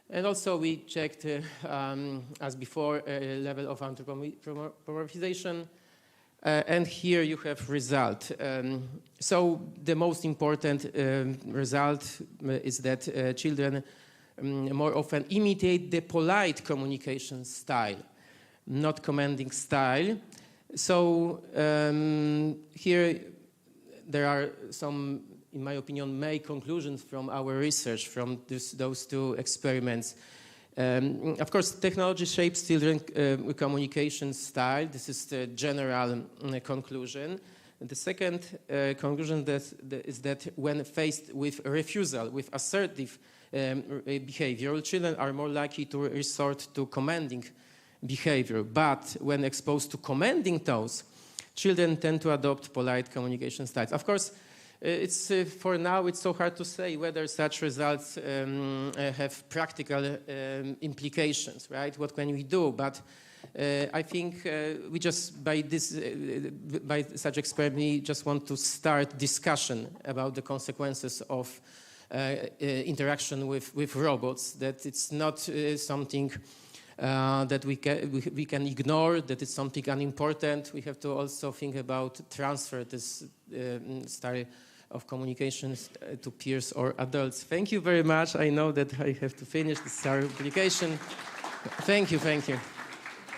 And also we checked, as before, a level of anthropomorphization. And here you have result. So the most important result is that children more often imitate the polite communication style, not commanding style. So here there are some, in my opinion, main conclusions from our research from those two experiments. Of course, technology shapes children communication style. This is the general conclusion. And the second conclusion is that when faced with refusal, with assertive behavior, children are more likely to resort to commanding behavior. But when exposed to commanding tones, children tend to adopt polite communication styles. Of course, it's for now it's so hard to say whether such results have practical implications, right? What can we do? But I think we just by such experiment we just want to start discussion about the consequences of interaction with robots. That it's not something that we can ignore, that it's something unimportant. We have to also think about transfer this style of communications to peers or adults. Thank you very much. I know that I have to finish this publication. Thank you.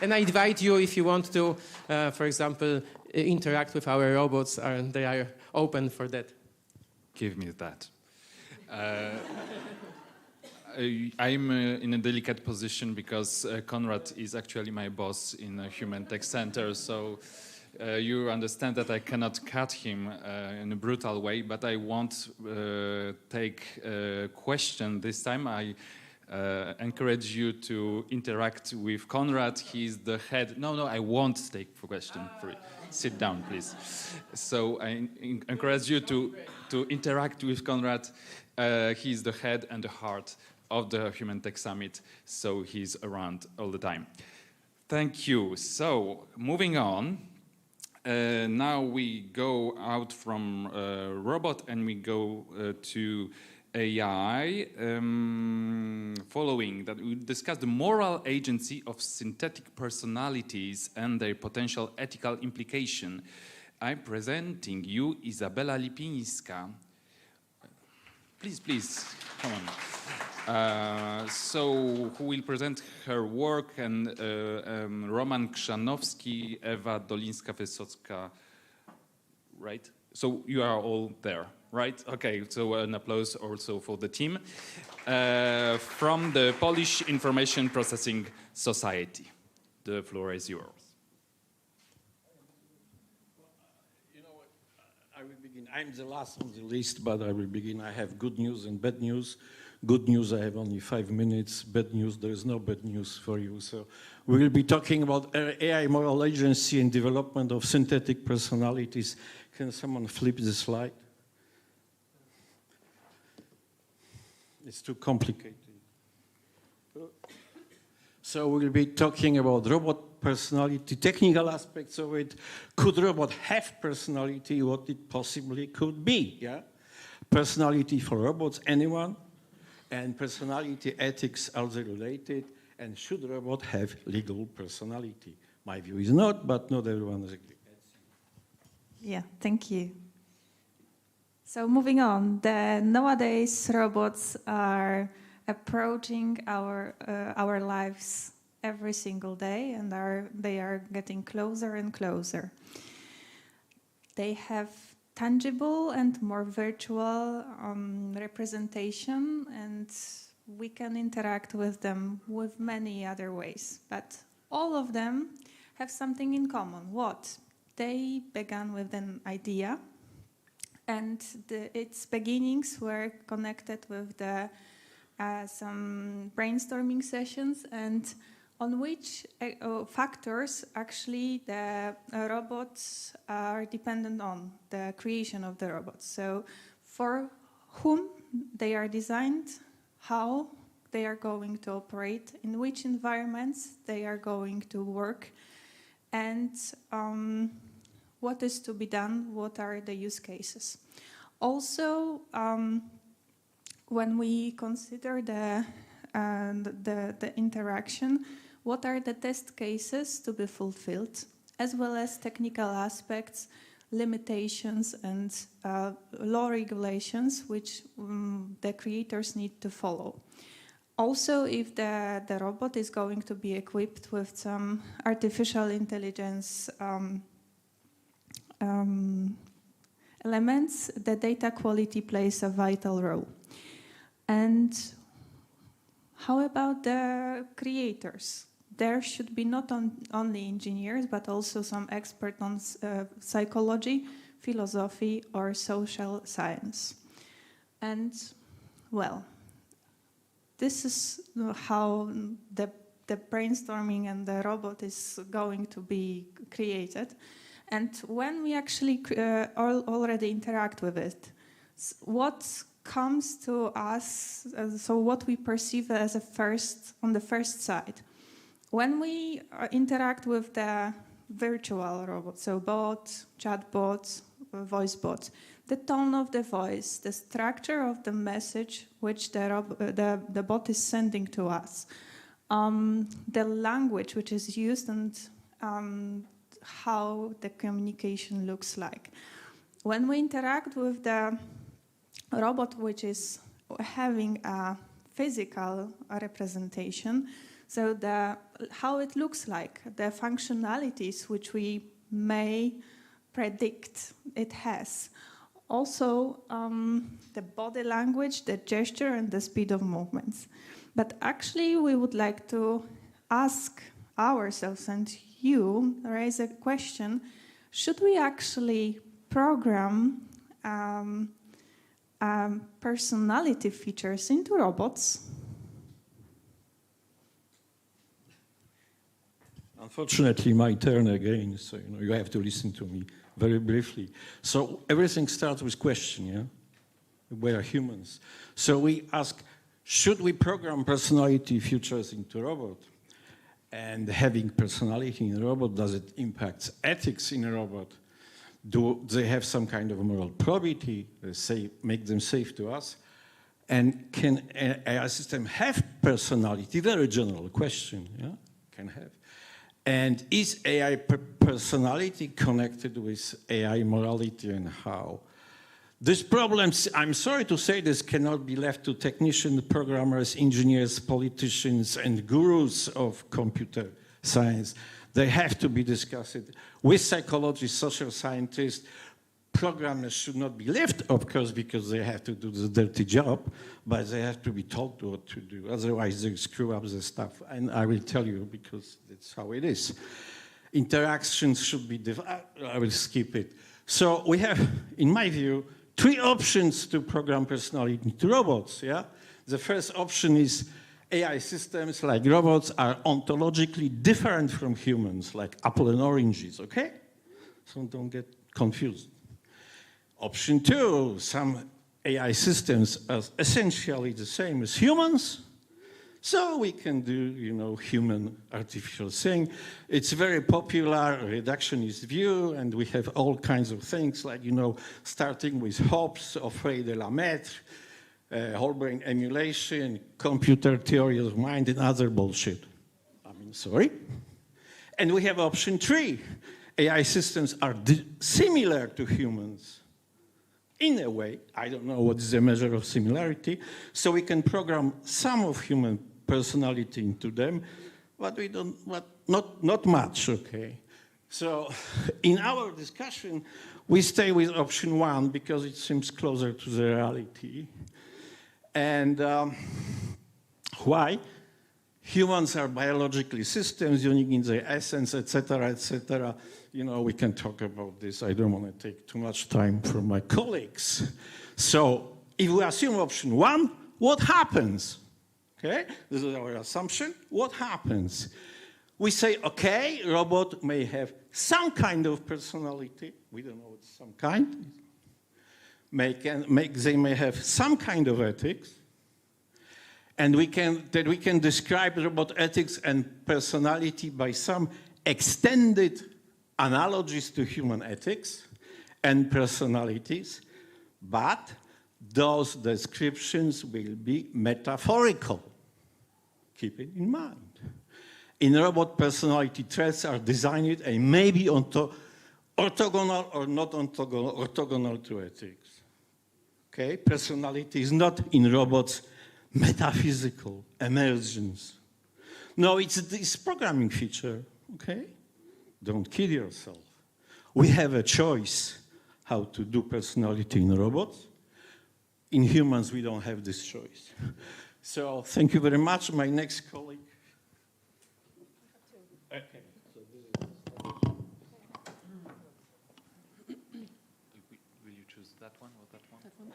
And I invite you, if you want to, for example, interact with our robots, they are open for that. Give me that. I'm in a delicate position because Konrad is actually my boss in a HumanTech Center, so you understand that I cannot cut him in a brutal way, but I won't take a question this time. I encourage you to interact with Konrad. He's the head. No, I won't take a question. Sit down, please. So I encourage you to interact with Konrad. He's the head and the heart of the HumanTech Summit, so he's around all the time. Thank you. So moving on, now we go out from robot and we go to AI. Following that, we discuss the moral agency of synthetic personalities and their potential ethical implication. I'm presenting you Izabela Lipińska. Please, come on. So who will present her work, and Roman Krzanowski, Ewa Dolińska-Wysocka, right? So you are all there, right? Okay, so an applause also for the team. From the Polish Information Processing Society. The floor is yours. I will begin. I'm the last on the list, but I will begin. I have good news and bad news. Good news, I have only 5 minutes. Bad news, there is no bad news for you. So we will be talking about AI moral agency and development of synthetic personalities. Can someone flip the slide? It's too complicated. So we'll be talking about robot personality, technical aspects of it. Could robot have personality? What it possibly could be? Yeah, personality for robots, anyone? And personality ethics, are they related? And should robot have legal personality? My view is not, but not everyone is agree. Yeah, thank you. So moving on, nowadays robots are approaching our lives every single day, and they are getting closer and closer. They have tangible and more virtual representation, and we can interact with them with many other ways. But all of them have something in common. What? They began with an idea, and its beginnings were connected with some brainstorming sessions, and on which factors actually the robots are dependent on the creation of the robots. So for whom they are designed, how they are going to operate, in which environments they are going to work, and what is to be done, what are the use cases. Also, when we consider the interaction, what are the test cases to be fulfilled, as well as technical aspects, limitations, and law regulations which the creators need to follow. Also, if the robot is going to be equipped with some artificial intelligence elements, the data quality plays a vital role. And how about the creators? There should be not only engineers, but also some expert on psychology, philosophy, or social science. And, well, this is how the brainstorming and the robot is going to be created. And when we actually already interact with it, what comes to us, so what we perceive as on the first side. When we interact with the virtual robot, so bots, chatbots, voice bots, the tone of the voice, the structure of the message which the bot is sending to us, the language which is used, and how the communication looks like. When we interact with the robot which is having a physical representation, so how it looks like, the functionalities which we may predict it has. Also, the body language, the gesture, and the speed of movements. But actually, we would like to ask ourselves and you raise a question: should we actually program personality features into robots? Unfortunately, my turn again, so you have to listen to me very briefly. So everything starts with question, yeah? We are humans. So we ask, should we program personality features into robot? And having personality in a robot, does it impact ethics in a robot? Do they have some kind of moral probity, make them safe to us? And can an AI system have personality? Very general question, yeah? Can have. And is AI personality connected with AI morality, and how? These problems, I'm sorry to say this, cannot be left to technicians, programmers, engineers, politicians, and gurus of computer science. They have to be discussed with psychologists, social scientists. Programmers should not be left, of course, because they have to do the dirty job, but they have to be told what to do. Otherwise, they screw up the stuff. And I will tell you, because that's how it is. Interactions should be, I will skip it. So we have, in my view, 3 options to program personality into robots. Yeah? The first option is AI systems like robots are ontologically different from humans, like apple and oranges, okay? So don't get confused. Option 2, some AI systems are essentially the same as humans, so we can do, human artificial thing. It's very popular, reductionist view, and we have all kinds of things like, starting with Hobbes, Offray de la Maître, whole brain emulation, computer theory of mind, and other bullshit. Sorry. And we have option 3. AI systems are similar to humans. In a way, I don't know what is the measure of similarity, so we can program some of human personality into them, but not much, okay? So in our discussion, we stay with option 1 because it seems closer to the reality. And why? Humans are biologically systems, unique in their essence, etc., etc. We can talk about this. I don't want to take too much time from my colleagues. So if we assume option 1, what happens? Okay, this is our assumption. What happens? We say, okay, robot may have some kind of personality. We don't know it's some kind. They may have some kind of ethics. And we can describe robot ethics and personality by some extended analogies to human ethics and personalities, but those descriptions will be metaphorical. Keep it in mind. In robot, personality traits are designed and may be orthogonal or not orthogonal to ethics. Okay? Personality is not in robots metaphysical emergence. No, it's this programming feature, okay? Don't kid yourself. We have a choice how to do personality in robots. In humans, we don't have this choice. So thank you very much. My next colleague. Okay. Will you choose that one or that one? That one.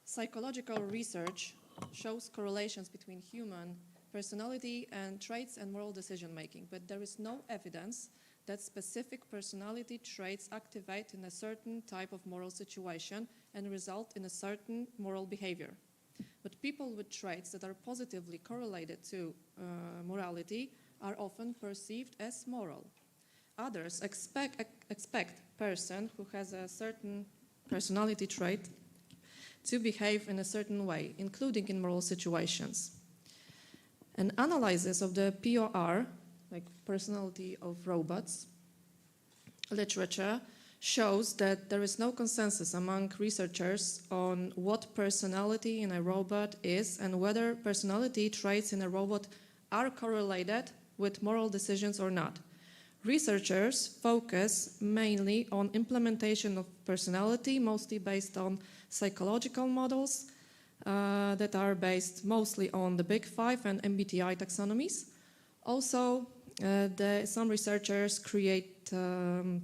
Psychological research shows correlations between human personality and traits and moral decision-making, but there is no evidence that specific personality traits activate in a certain type of moral situation and result in a certain moral behavior. But people with traits that are positively correlated to morality are often perceived as moral. Others expect person who has a certain personality trait to behave in a certain way, including in moral situations. An analysis of the POR, like personality of robots, literature shows that there is no consensus among researchers on what personality in a robot is and whether personality traits in a robot are correlated with moral decisions or not. Researchers focus mainly on implementation of personality, mostly based on psychological models that are based mostly on the Big Five and MBTI taxonomies. Also, some researchers create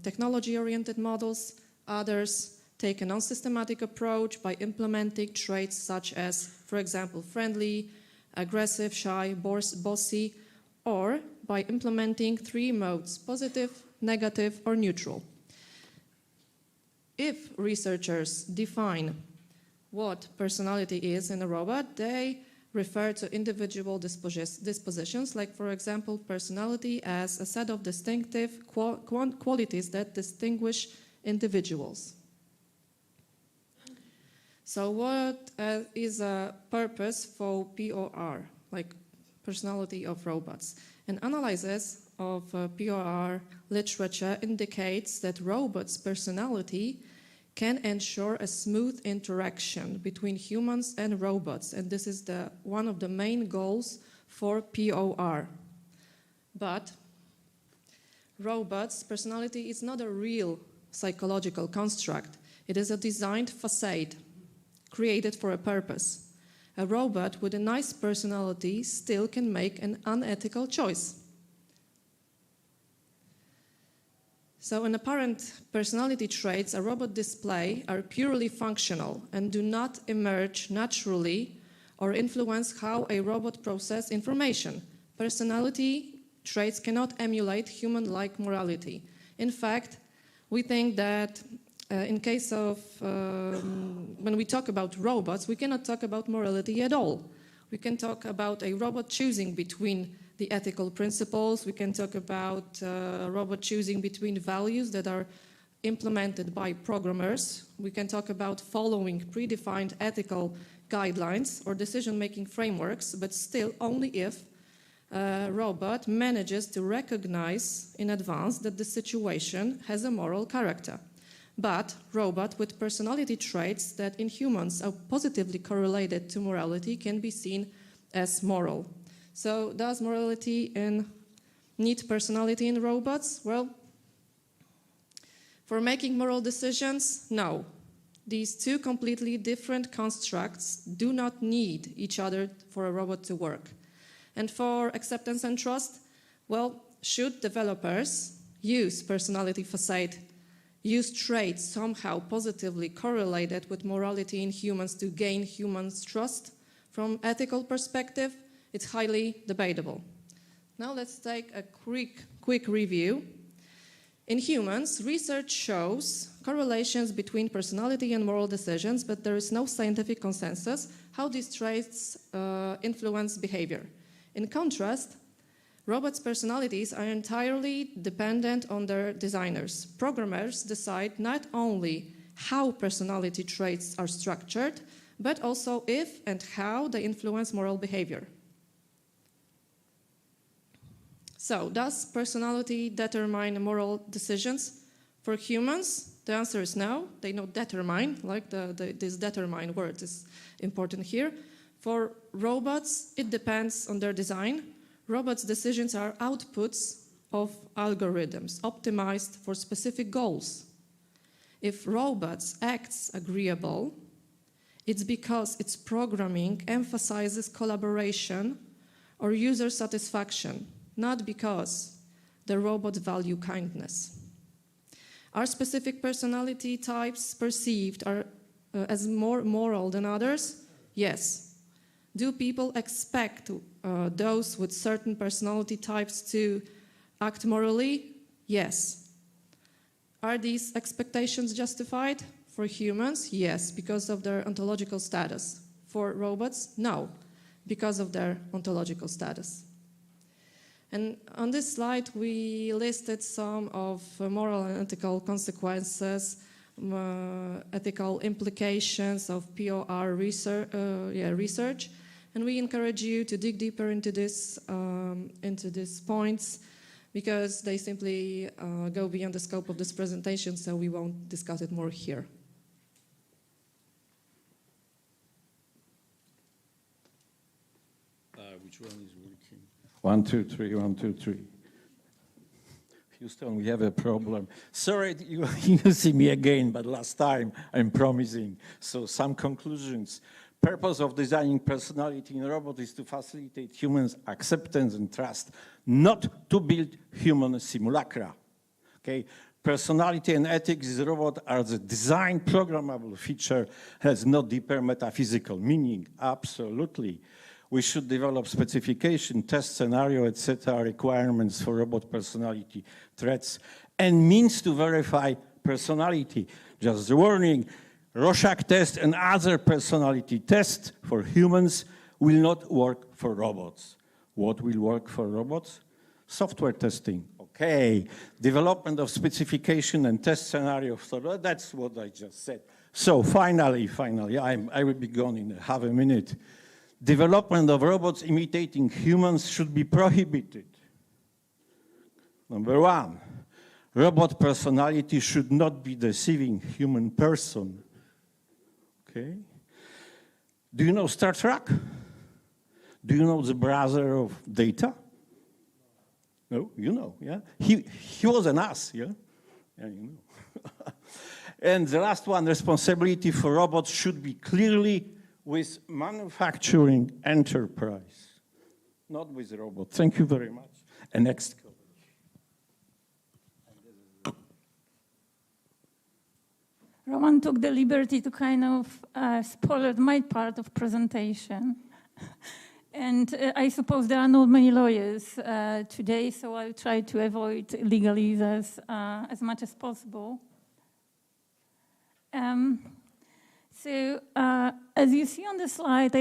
technology-oriented models. Others take a non-systematic approach by implementing traits such as, for example, friendly, aggressive, shy, bossy, or by implementing 3 modes: positive, negative, or neutral. If researchers define what personality is in a robot, they refer to individual dispositions, like, for example, personality as a set of distinctive qualities that distinguish individuals. So what is a purpose for POR, like personality of robots? An analysis of POR literature indicates that robots' personality can ensure a smooth interaction between humans and robots, and this is one of the main goals for POR. But robots' personality is not a real psychological construct. It is a designed facade created for a purpose. A robot with a nice personality still can make an unethical choice. So an apparent personality traits a robot display are purely functional and do not emerge naturally or influence how a robot processes information. Personality traits cannot emulate human-like morality. In fact, we think that in case of, when we talk about robots, we cannot talk about morality at all. We can talk about a robot choosing between the ethical principles. We can talk about a robot choosing between values that are implemented by programmers. We can talk about following predefined ethical guidelines or decision-making frameworks, but still only if a robot manages to recognize in advance that the situation has a moral character. But robot with personality traits that in humans are positively correlated to morality can be seen as moral. So does morality need personality in robots? Well, for making moral decisions, no. These two completely different constructs do not need each other for a robot to work. And for acceptance and trust, well, should developers use personality facade, use traits somehow positively correlated with morality in humans to gain humans' trust from ethical perspective? It's highly debatable. Now let's take a quick review. In humans, research shows correlations between personality and moral decisions, but there is no scientific consensus how these traits influence behavior. In contrast, robots' personalities are entirely dependent on their designers. Programmers decide not only how personality traits are structured, but also if and how they influence moral behavior. So, does personality determine moral decisions? For humans, the answer is no. They don't determine, like this determine word is important here. For robots, it depends on their design. Robots' decisions are outputs of algorithms optimized for specific goals. If robots acts agreeable, it's because its programming emphasizes collaboration or user satisfaction, not because the robots value kindness. Are specific personality types perceived as more moral than others? Yes. Do people expect those with certain personality types to act morally? Yes. Are these expectations justified? For humans, yes, because of their ontological status. For robots, no, because of their ontological status. And on this slide, we listed some of moral and ethical consequences, ethical implications of POR research. And we encourage you to dig deeper into these points because they simply go beyond the scope of this presentation, so we won't discuss it more here. Which one is working? 1, 2, 3, 1, 2, 3. Houston, we have a problem. Sorry, you see me again, but last time I'm promising. So some conclusions. Purpose of designing personality in a robot is to facilitate humans' acceptance and trust, not to build human simulacra. Okay? Personality and ethics in the robot are the design programmable feature, has no deeper metaphysical meaning. Absolutely. We should develop specification, test scenario, etc. requirements for robot personality traits and means to verify personality. Just the warning, Rorschach test and other personality tests for humans will not work for robots. What will work for robots? Software testing. Okay. Development of specification and test scenario. So that's what I just said. So finally, I will be gone in half a minute. Development of robots imitating humans should be prohibited. Number one, robot personality should not be deceiving human person. Okay? Do you know Star Trek? Do you know the brother of Data? No, you know, yeah? He was an ass, yeah? Yeah, you know. And the last one, responsibility for robots should be clearly with manufacturing enterprise, not with robots. Thank you very much. And next. Roman took the liberty to kind of spoil my part of presentation. And I suppose there are not many lawyers today, so I'll try to avoid legalese as much as possible. So as you see on the slide,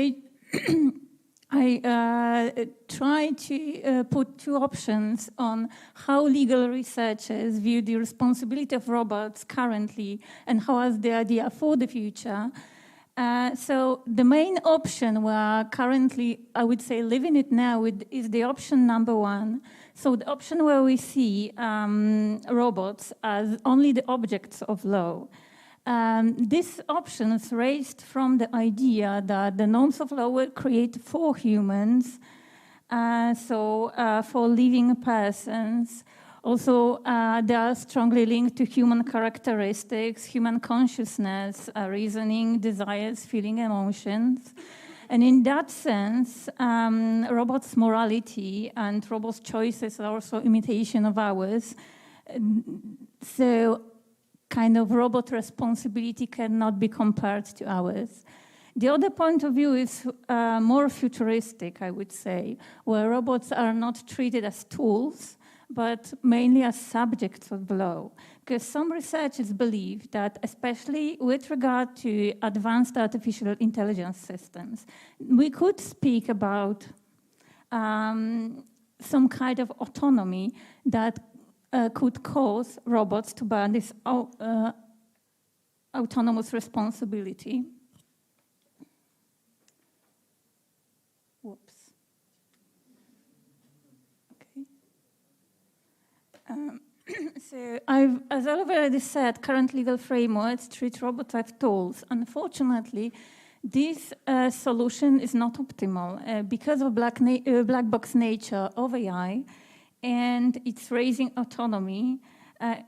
I try to put two options on how legal researchers view the responsibility of robots currently and how is the idea for the future. So the main option we're currently, I would say, living it now is the option number one. So the option where we see robots as only the objects of law. This option is raised from the idea that the norms of law were created for humans, for living persons. Also, they are strongly linked to human characteristics, human consciousness, reasoning, desires, feeling, emotions. And in that sense, robots' morality and robots' choices are also imitation of ours. So kind of robot responsibility cannot be compared to ours. The other point of view is more futuristic, I would say, where robots are not treated as tools, but mainly as subjects of law. Because some researchers believe that, especially with regard to advanced artificial intelligence systems, we could speak about some kind of autonomy that could cause robots to bear this autonomous responsibility. Whoops. So, as I've already said, current legal frameworks treat robots as tools. Unfortunately, this solution is not optimal because of black box nature of AI, and it's raising autonomy.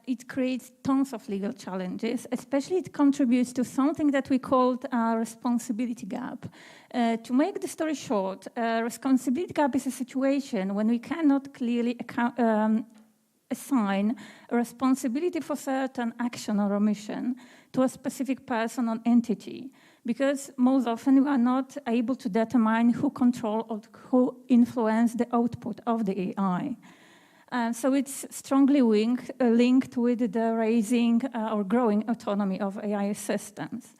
It creates tons of legal challenges, especially it contributes to something that we called a responsibility gap. To make the story short, a responsibility gap is a situation when we cannot clearly assign a responsibility for certain action or omission to a specific person or entity, because most often we are not able to determine who controls or who influence the output of the AI. So it's strongly linked with the raising or growing autonomy of AI systems.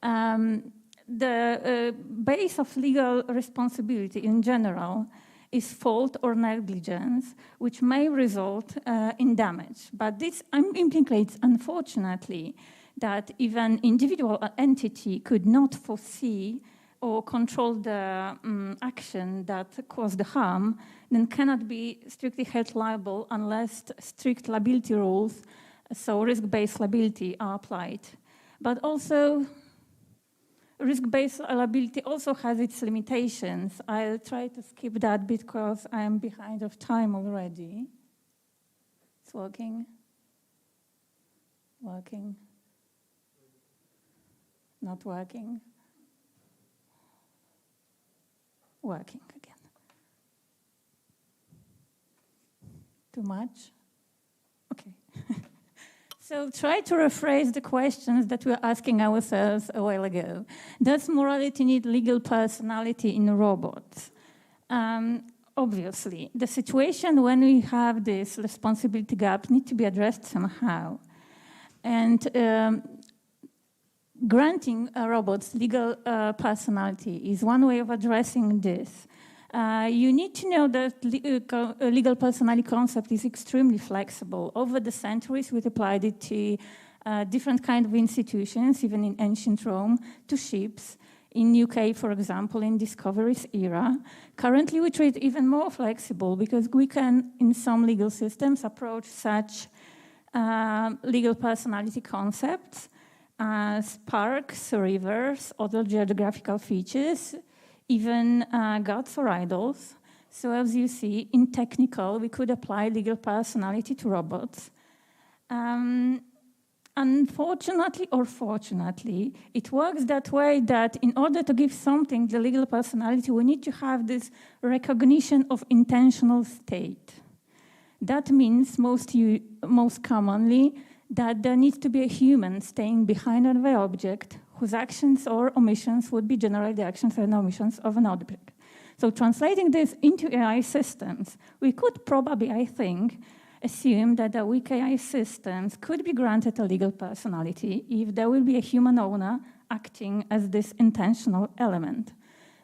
The base of legal responsibility in general is fault or negligence, which may result in damage. But this implicates, unfortunately, that even individual entity could not foresee or control the action that caused the harm, then cannot be strictly held liable unless strict liability rules, so risk-based liability, are applied. But also, risk-based liability also has its limitations. I'll try to skip that because I am behind of time already. It's working. Working. Not working. Working again. Too much? Okay. So try to rephrase the questions that we were asking ourselves a while ago. Does morality need legal personality in robots? Obviously, the situation when we have this responsibility gap needs to be addressed somehow. And granting robots legal personality is one way of addressing this. You need to know that legal personality concept is extremely flexible. Over the centuries, we've applied it to different kinds of institutions, even in ancient Rome, to ships. In UK, for example, in Discovery's era. Currently, we treat it even more flexible because we can, in some legal systems, approach such legal personality concepts as parks, rivers, other geographical features, even gods or idols. So as you see, in technical, we could apply legal personality to robots. Unfortunately or fortunately, it works that way that in order to give something the legal personality, we need to have this recognition of intentional state. That means most commonly that there needs to be a human staying behind the object whose actions or omissions would be generally the actions and omissions of an object. So translating this into AI systems, we could probably, I think, assume that the weak AI systems could be granted a legal personality if there will be a human owner acting as this intentional element.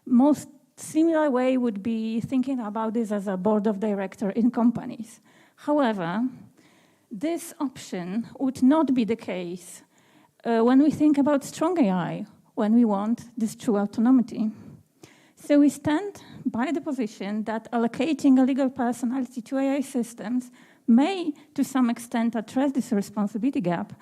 Most similar way would be thinking about this as a board of directors in companies. However, this option would not be the case when we think about strong AI, when we want this true autonomy. So we stand by the position that allocating a legal personality to AI systems may, to some extent, address this responsibility gap,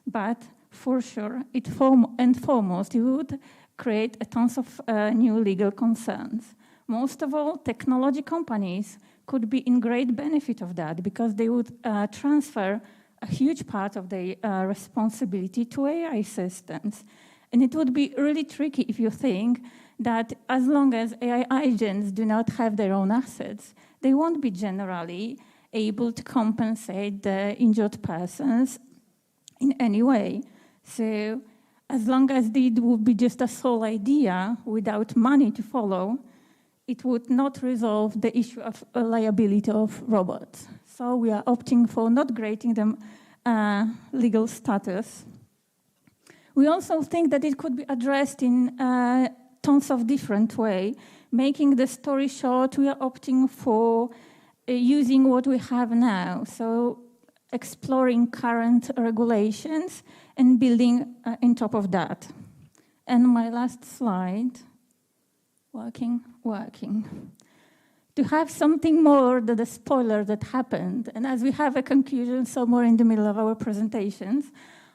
but for sure, it foremost, it would create a tons of new legal concerns. Most of all, technology companies could be in great benefit of that because they would transfer a huge part of their responsibility to AI systems. And it would be really tricky if you think that as long as AI agents do not have their own assets, they won't be generally able to compensate the injured persons in any way. So as long as it would be just a sole idea without money to follow, it would not resolve the issue of liability of robots. So we are opting for not granting them legal status. We also think that it could be addressed in tons of different ways. Making the story short, we are opting for using what we have now. So exploring current regulations and building on top of that. And my last slide, working. To have something more than the spoiler that happened, and as we have a conclusion somewhere in the middle of our presentations,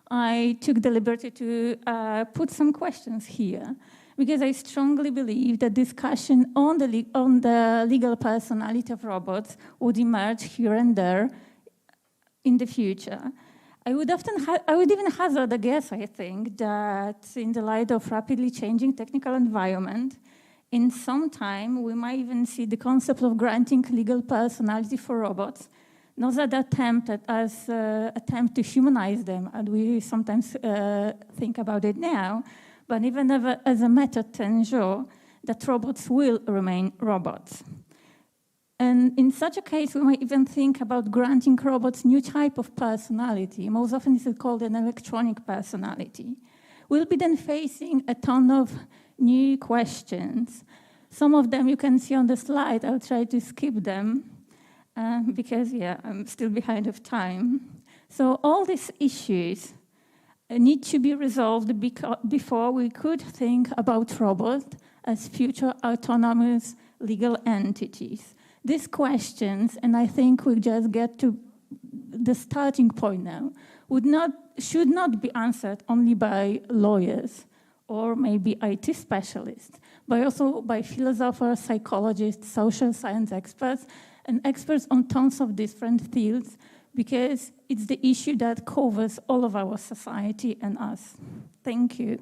I took the liberty to put some questions here, because I strongly believe that discussion on the legal personality of robots would emerge here and there in the future. I would even hazard a guess, I think, that in the light of rapidly changing technical environment, in some time we might even see the concept of granting legal personality for robots, not as an attempt to humanize them, and we sometimes think about it now, but even as a method to ensure that robots will remain robots. And in such a case, we might even think about granting robots new type of personality. Most often this is called an electronic personality. We'll be then facing a ton of new questions. Some of them you can see on the slide. I'll try to skip them because, yeah, I'm still behind of time. So all these issues need to be resolved before we could think about robots as future autonomous legal entities. These questions, and I think we just get to the starting point now, should not be answered only by lawyers or maybe IT specialists, but also by philosophers, psychologists, social science experts, and experts on tons of different fields, because it's the issue that covers all of our society and us. Thank you.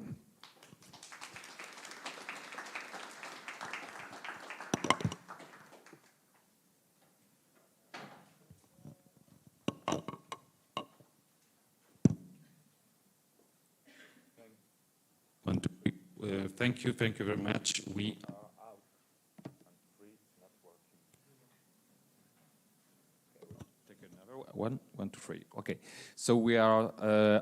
Thank you very much. We are out. Not working. Take another one, 1, 2, 3. Okay, so we are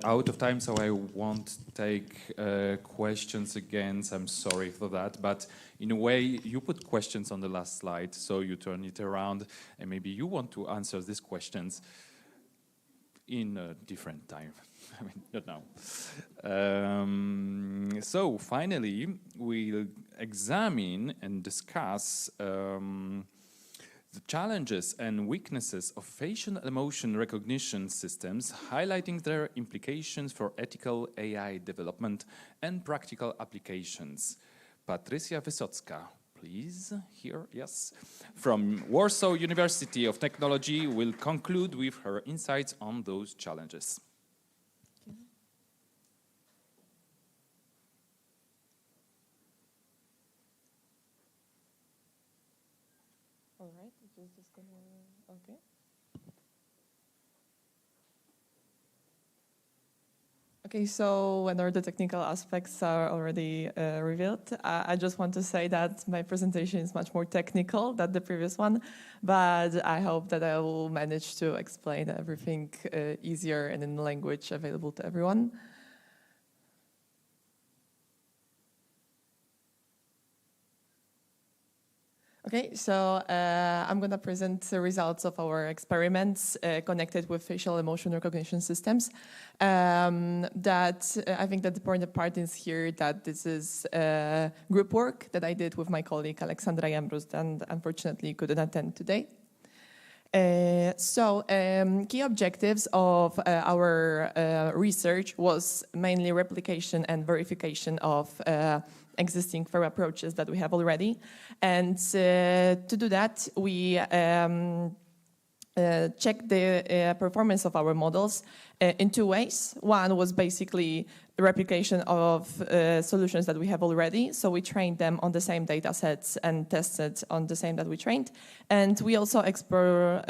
out of time, so I won't take questions again. So I'm sorry for that, but in a way, you put questions on the last slide, so you turn it around, and maybe you want to answer these questions in a different time. I mean, not now. So finally, we'll examine and discuss the challenges and weaknesses of facial emotion recognition systems, highlighting their implications for ethical AI development and practical applications. Patrycja Wysocka, please, here, yes, from Warsaw University of Technology, will conclude with her insights on those challenges. All right, just gonna, okay. Okay, so when all the technical aspects are already revealed, I just want to say that my presentation is much more technical than the previous one, but I hope that I will manage to explain everything easier and in language available to everyone. Okay, so I'm going to present the results of our experiments connected with facial emotion recognition systems. I think that the important part is here that this is group work that I did with my colleague Alexandra Jamrus, and unfortunately couldn't attend today. Key objectives of our research was mainly replication and verification of existing fair approaches that we have already. And to do that, we checked the performance of our models in two ways. One was basically the replication of solutions that we have already. So we trained them on the same data sets and tested on the same that we trained. And we also explore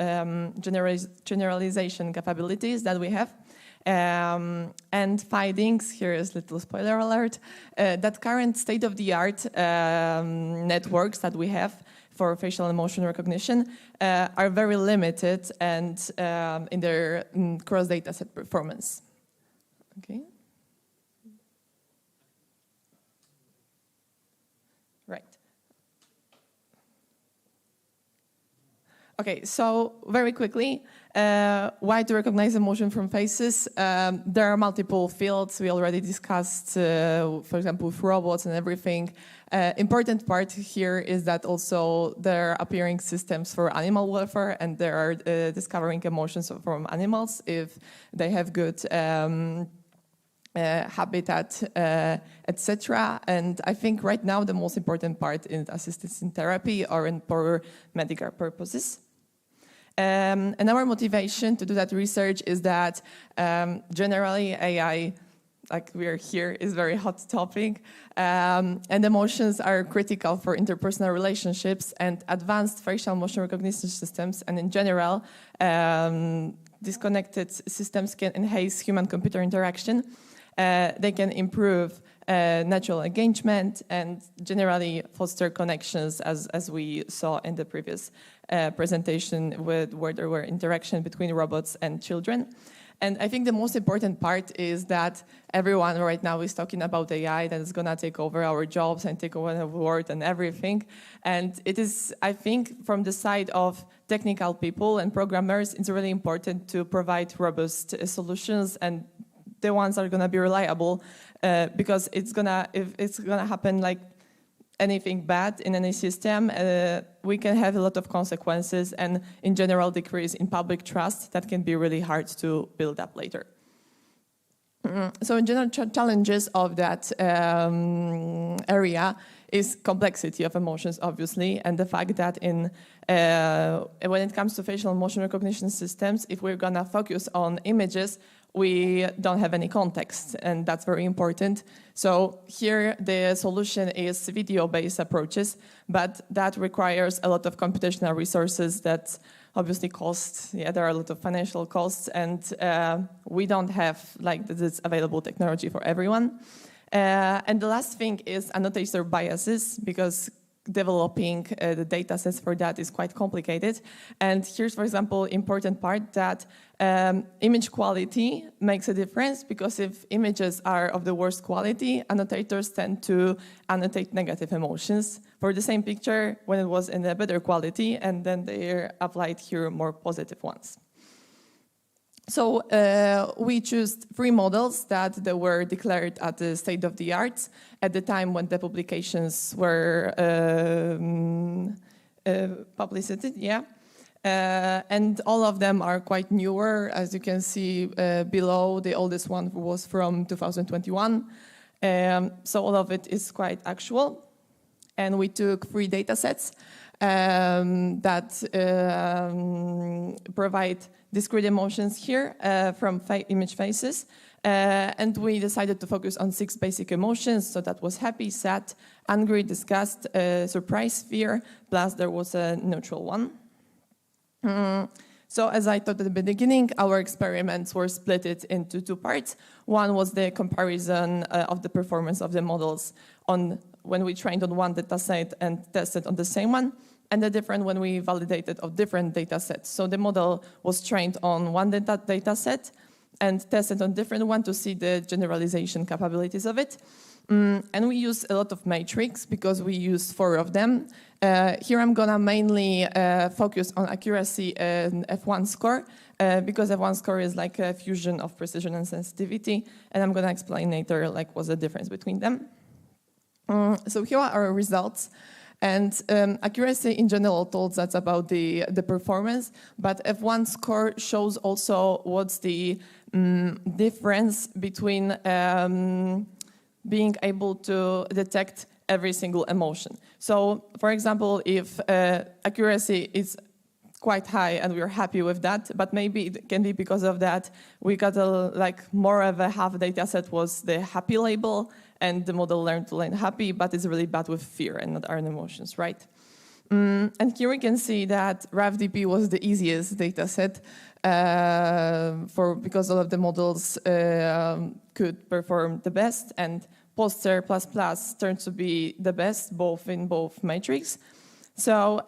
generalization capabilities that we have. And findings, here is a little spoiler alert, that current state-of-the-art networks that we have for facial emotion recognition are very limited and in their cross-data set performance. Okay. Right. Okay, so very quickly, why to recognize emotion from faces? There are multiple fields we already discussed, for example, with robots and everything. Important part here is that also there are appearing systems for animal welfare, and they are discovering emotions from animals if they have good habitat, etc. And I think right now the most important part is assistance in therapy or for medical purposes. And our motivation to do that research is that generally AI, like we are here, is a very hot topic, and emotions are critical for interpersonal relationships, and advanced facial motion recognition systems, and in general, disconnected systems can enhance human-computer interaction. They can improve natural engagement and generally foster connections, as we saw in the previous presentation where there were interaction between robots and children. And I think the most important part is that everyone right now is talking about AI that is going to take over our jobs and take over the world and everything. And it is, I think, from the side of technical people and programmers, it's really important to provide robust solutions, and the ones are going to be reliable, because if it's going to happen like anything bad in any system, we can have a lot of consequences and in general decrease in public trust that can be really hard to build up later. So in general, challenges of that area is complexity of emotions, obviously, and the fact that when it comes to facial emotion recognition systems, if we're going to focus on images, we don't have any context, and that's very important. So here the solution is video-based approaches, but that requires a lot of computational resources that obviously cost. Yeah, there are a lot of financial costs, and we don't have like this available technology for everyone. And the last thing is annotator biases, because developing the data sets for that is quite complicated. And here's, for example, important part that image quality makes a difference, because if images are of the worst quality, annotators tend to annotate negative emotions for the same picture when it was in a better quality, and then they applied here more positive ones. So we chose 3 models that they were declared at the state-of-the-art at the time when the publications were published. Yeah. And all of them are quite newer. As you can see below, the oldest one was from 2021. So all of it is quite actual. And we took 3 data sets that provide discrete emotions here from image faces. And we decided to focus on 6 basic emotions. So that was happy, sad, angry, disgust, surprise, fear, plus there was a neutral one. So as I thought at the beginning, our experiments were split into two parts. One was the comparison of the performance of the models on when we trained on one data set and tested on the same one, and the different when we validated of different data sets. So the model was trained on one data set and tested on different one to see the generalization capabilities of it. And we use a lot of metrics because we use 4 of them. Here I'm gonna mainly focus on accuracy and F1 score because F1 score is like a fusion of precision and sensitivity, and I'm gonna explain later like what's the difference between them. So here are our results. And accuracy in general tells us about the performance, but F1 score shows also what's the difference between being able to detect every single emotion. So, for example, if accuracy is quite high and we're happy with that, but maybe it can be because of that we got more of a half data set was the happy label, and the model learned to learn happy, but it's really bad with fear and not our emotions, right? And here we can see that RAFDP was the easiest data set because all of the models could perform the best, and Poster++ turns to be the best in both metrics. So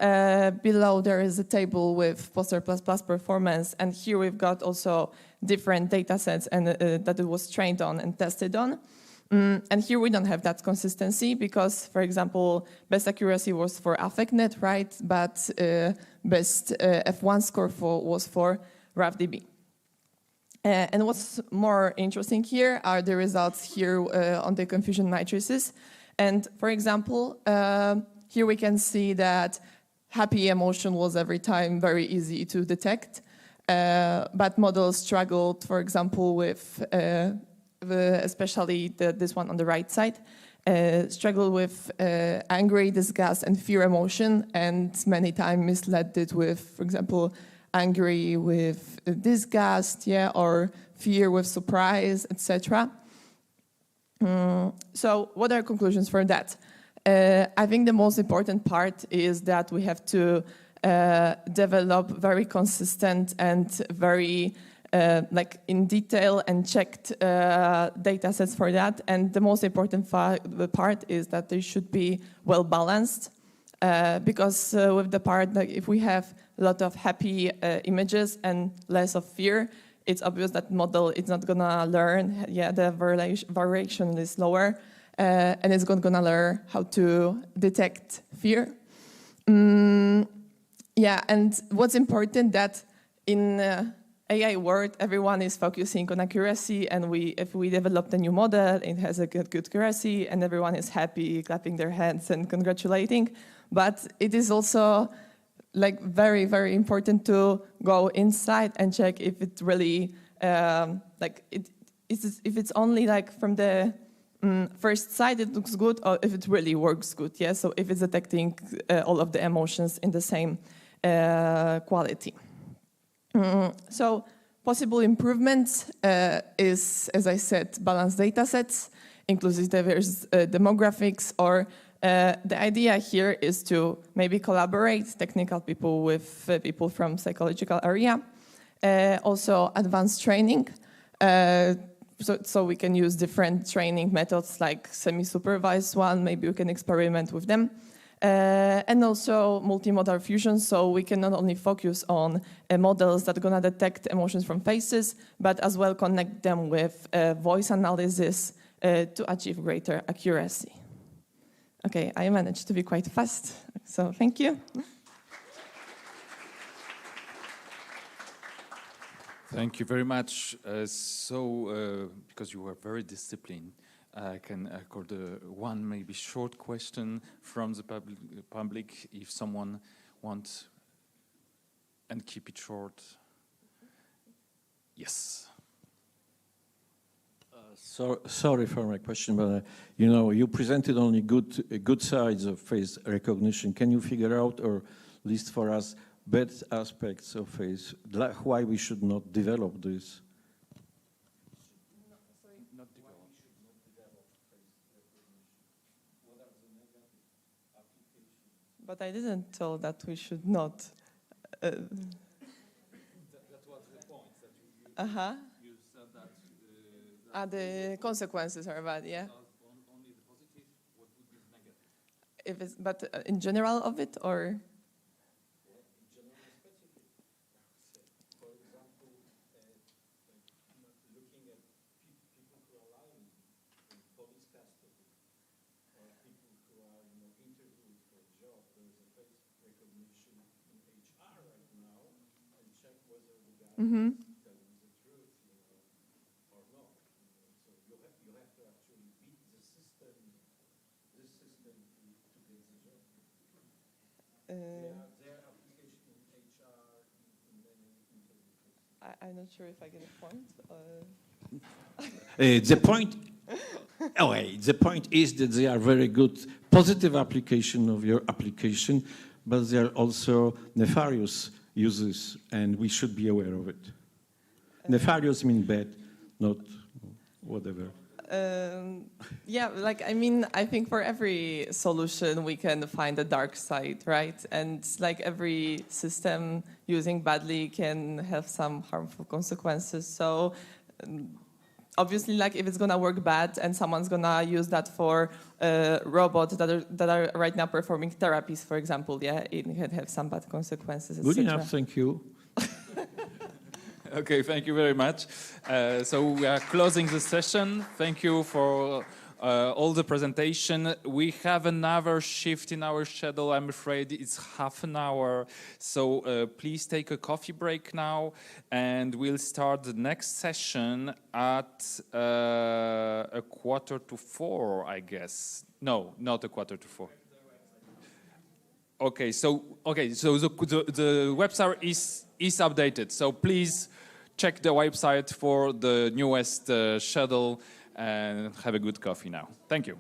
below there is a table with Poster++ performance, and here we've got also different data sets and that it was trained on and tested on. And here we don't have that consistency because, for example, best accuracy was for AffectNet, right? But best F1 score was for RAFDB. And what's more interesting here are the results here on the confusion matrices. And for example, here we can see that happy emotion was every time very easy to detect, but models struggled, for example, with especially this one on the right side, struggle with angry, disgust, and fear emotion, and many times misled it with, for example, angry with disgust, or fear with surprise, etc. So what are conclusions for that? I think the most important part is that we have to develop very consistent and very in detail and checked data sets for that. And the most important part is that they should be well balanced because with the part, if we have a lot of happy images and less of fear, it's obvious that model is not gonna learn. The variation is lower, and it's gonna learn how to detect fear. And what's important that in AI world, everyone is focusing on accuracy, and if we develop a new model, it has a good accuracy, and everyone is happy, clapping their hands and congratulating. But it is also very, very important to go inside and check if it really if it's only from the first sight it looks good, or if it really works good. So if it's detecting all of the emotions in the same quality. So possible improvements is, as I said, balanced data sets, inclusive diverse demographics, or the idea here is to maybe collaborate technical people with people from psychological area. Also advanced training, so we can use different training methods like semi-supervised one, maybe we can experiment with them. And also multimodal fusion, so we can not only focus on models that are going to detect emotions from faces, but as well connect them with voice analysis to achieve greater accuracy. Okay, I managed to be quite fast, so thank you. Thank you very much. Because you were very disciplined, I can accord one maybe short question from the public if someone wants, and keep it short. Yes. Sorry for my question, but you presented only good sides of face recognition. Can you figure out, or list for us, bad aspects of face, why we should not develop this? But I didn't tell that we should not. Uh-huh. You said that The consequences are bad, yeah. only the positive, what would be the negative? If it's, but in general of it, or? Mm-hmm. I'm not sure if I get a point. The point, the point is that they are very good positive application of your application, but they are also nefarious uses, and we should be aware of it. Nefarious mean bad, not whatever. Yeah, like, I mean, I think for every solution we can find a dark side, right? And like every system using badly can have some harmful consequences. So obviously, like if it's gonna work bad and someone's gonna use that for robots that are right now performing therapies, for example, yeah, it can have some bad consequences. Good enough, thank you. Okay, thank you very much. So we are closing the session. Thank you for all the presentation. We have another shift in our schedule. I'm afraid it's half an hour. So please take a coffee break now, and we'll start the next session at 3:45, I guess. No, not 3:45. Okay, so the website is updated. So please check the website for the newest schedule and have a good coffee now. Thank you.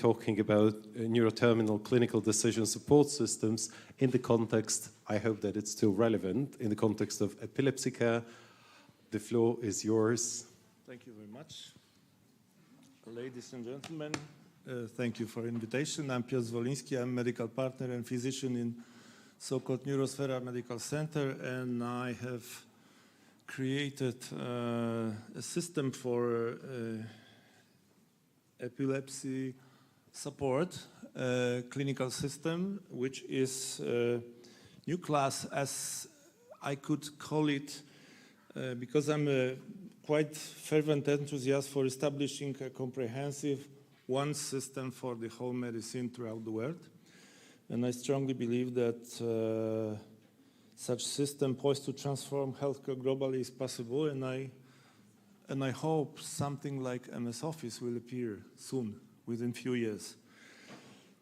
talking about neuroterminal clinical decision support systems in the context, I hope that it's still relevant, in the context of epilepsy care. The floor is yours. Thank you very much. Ladies and gentlemen, thank you for invitation. I'm Piotr Zwoliński. I'm medical partner and physician in so-called Neurosphere Medical Center, and I have created a system for epilepsy support, clinical system, which is a new class, as I could call it, because I'm a quite fervent enthusiast for establishing a comprehensive one system for the whole medicine throughout the world. And I strongly believe that such system poised to transform healthcare globally is possible, and I hope something like MS Office will appear soon, within few years.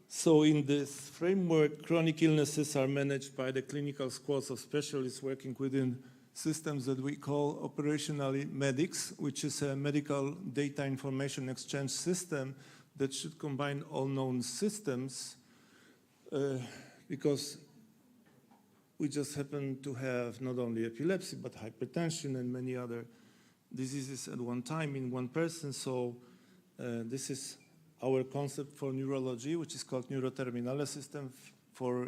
So in this framework, chronic illnesses are managed by the clinical squads of specialists working within systems that we call operationally MEDICS, which is a medical data information exchange system that should combine all known systems, because we just happen to have not only epilepsy, but hypertension and many other diseases at one time in one person. So this is our concept for neurology, which is called neuroterminal system, for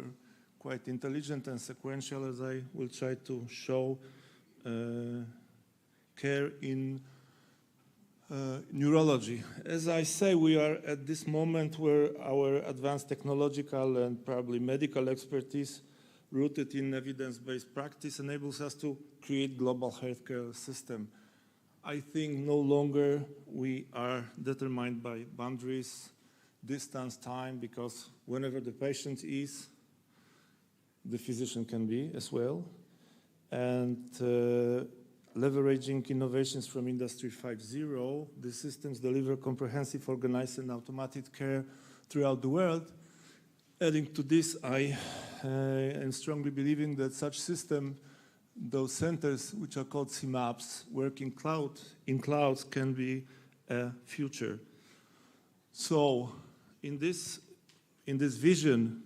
quite intelligent and sequential, as I will try to show, care in neurology. As I say, we are at this moment where our advanced technological and probably medical expertise rooted in evidence-based practice enables us to create global healthcare system. I think no longer we are determined by boundaries, distance, time, because whenever the patient is, the physician can be as well. And leveraging innovations from Industry 5.0, the systems deliver comprehensive, organized, and automated care throughout the world. Adding to this, I am strongly believing that such system, those centers, which are called CMAPs, work in clouds, can be a future. So in this vision,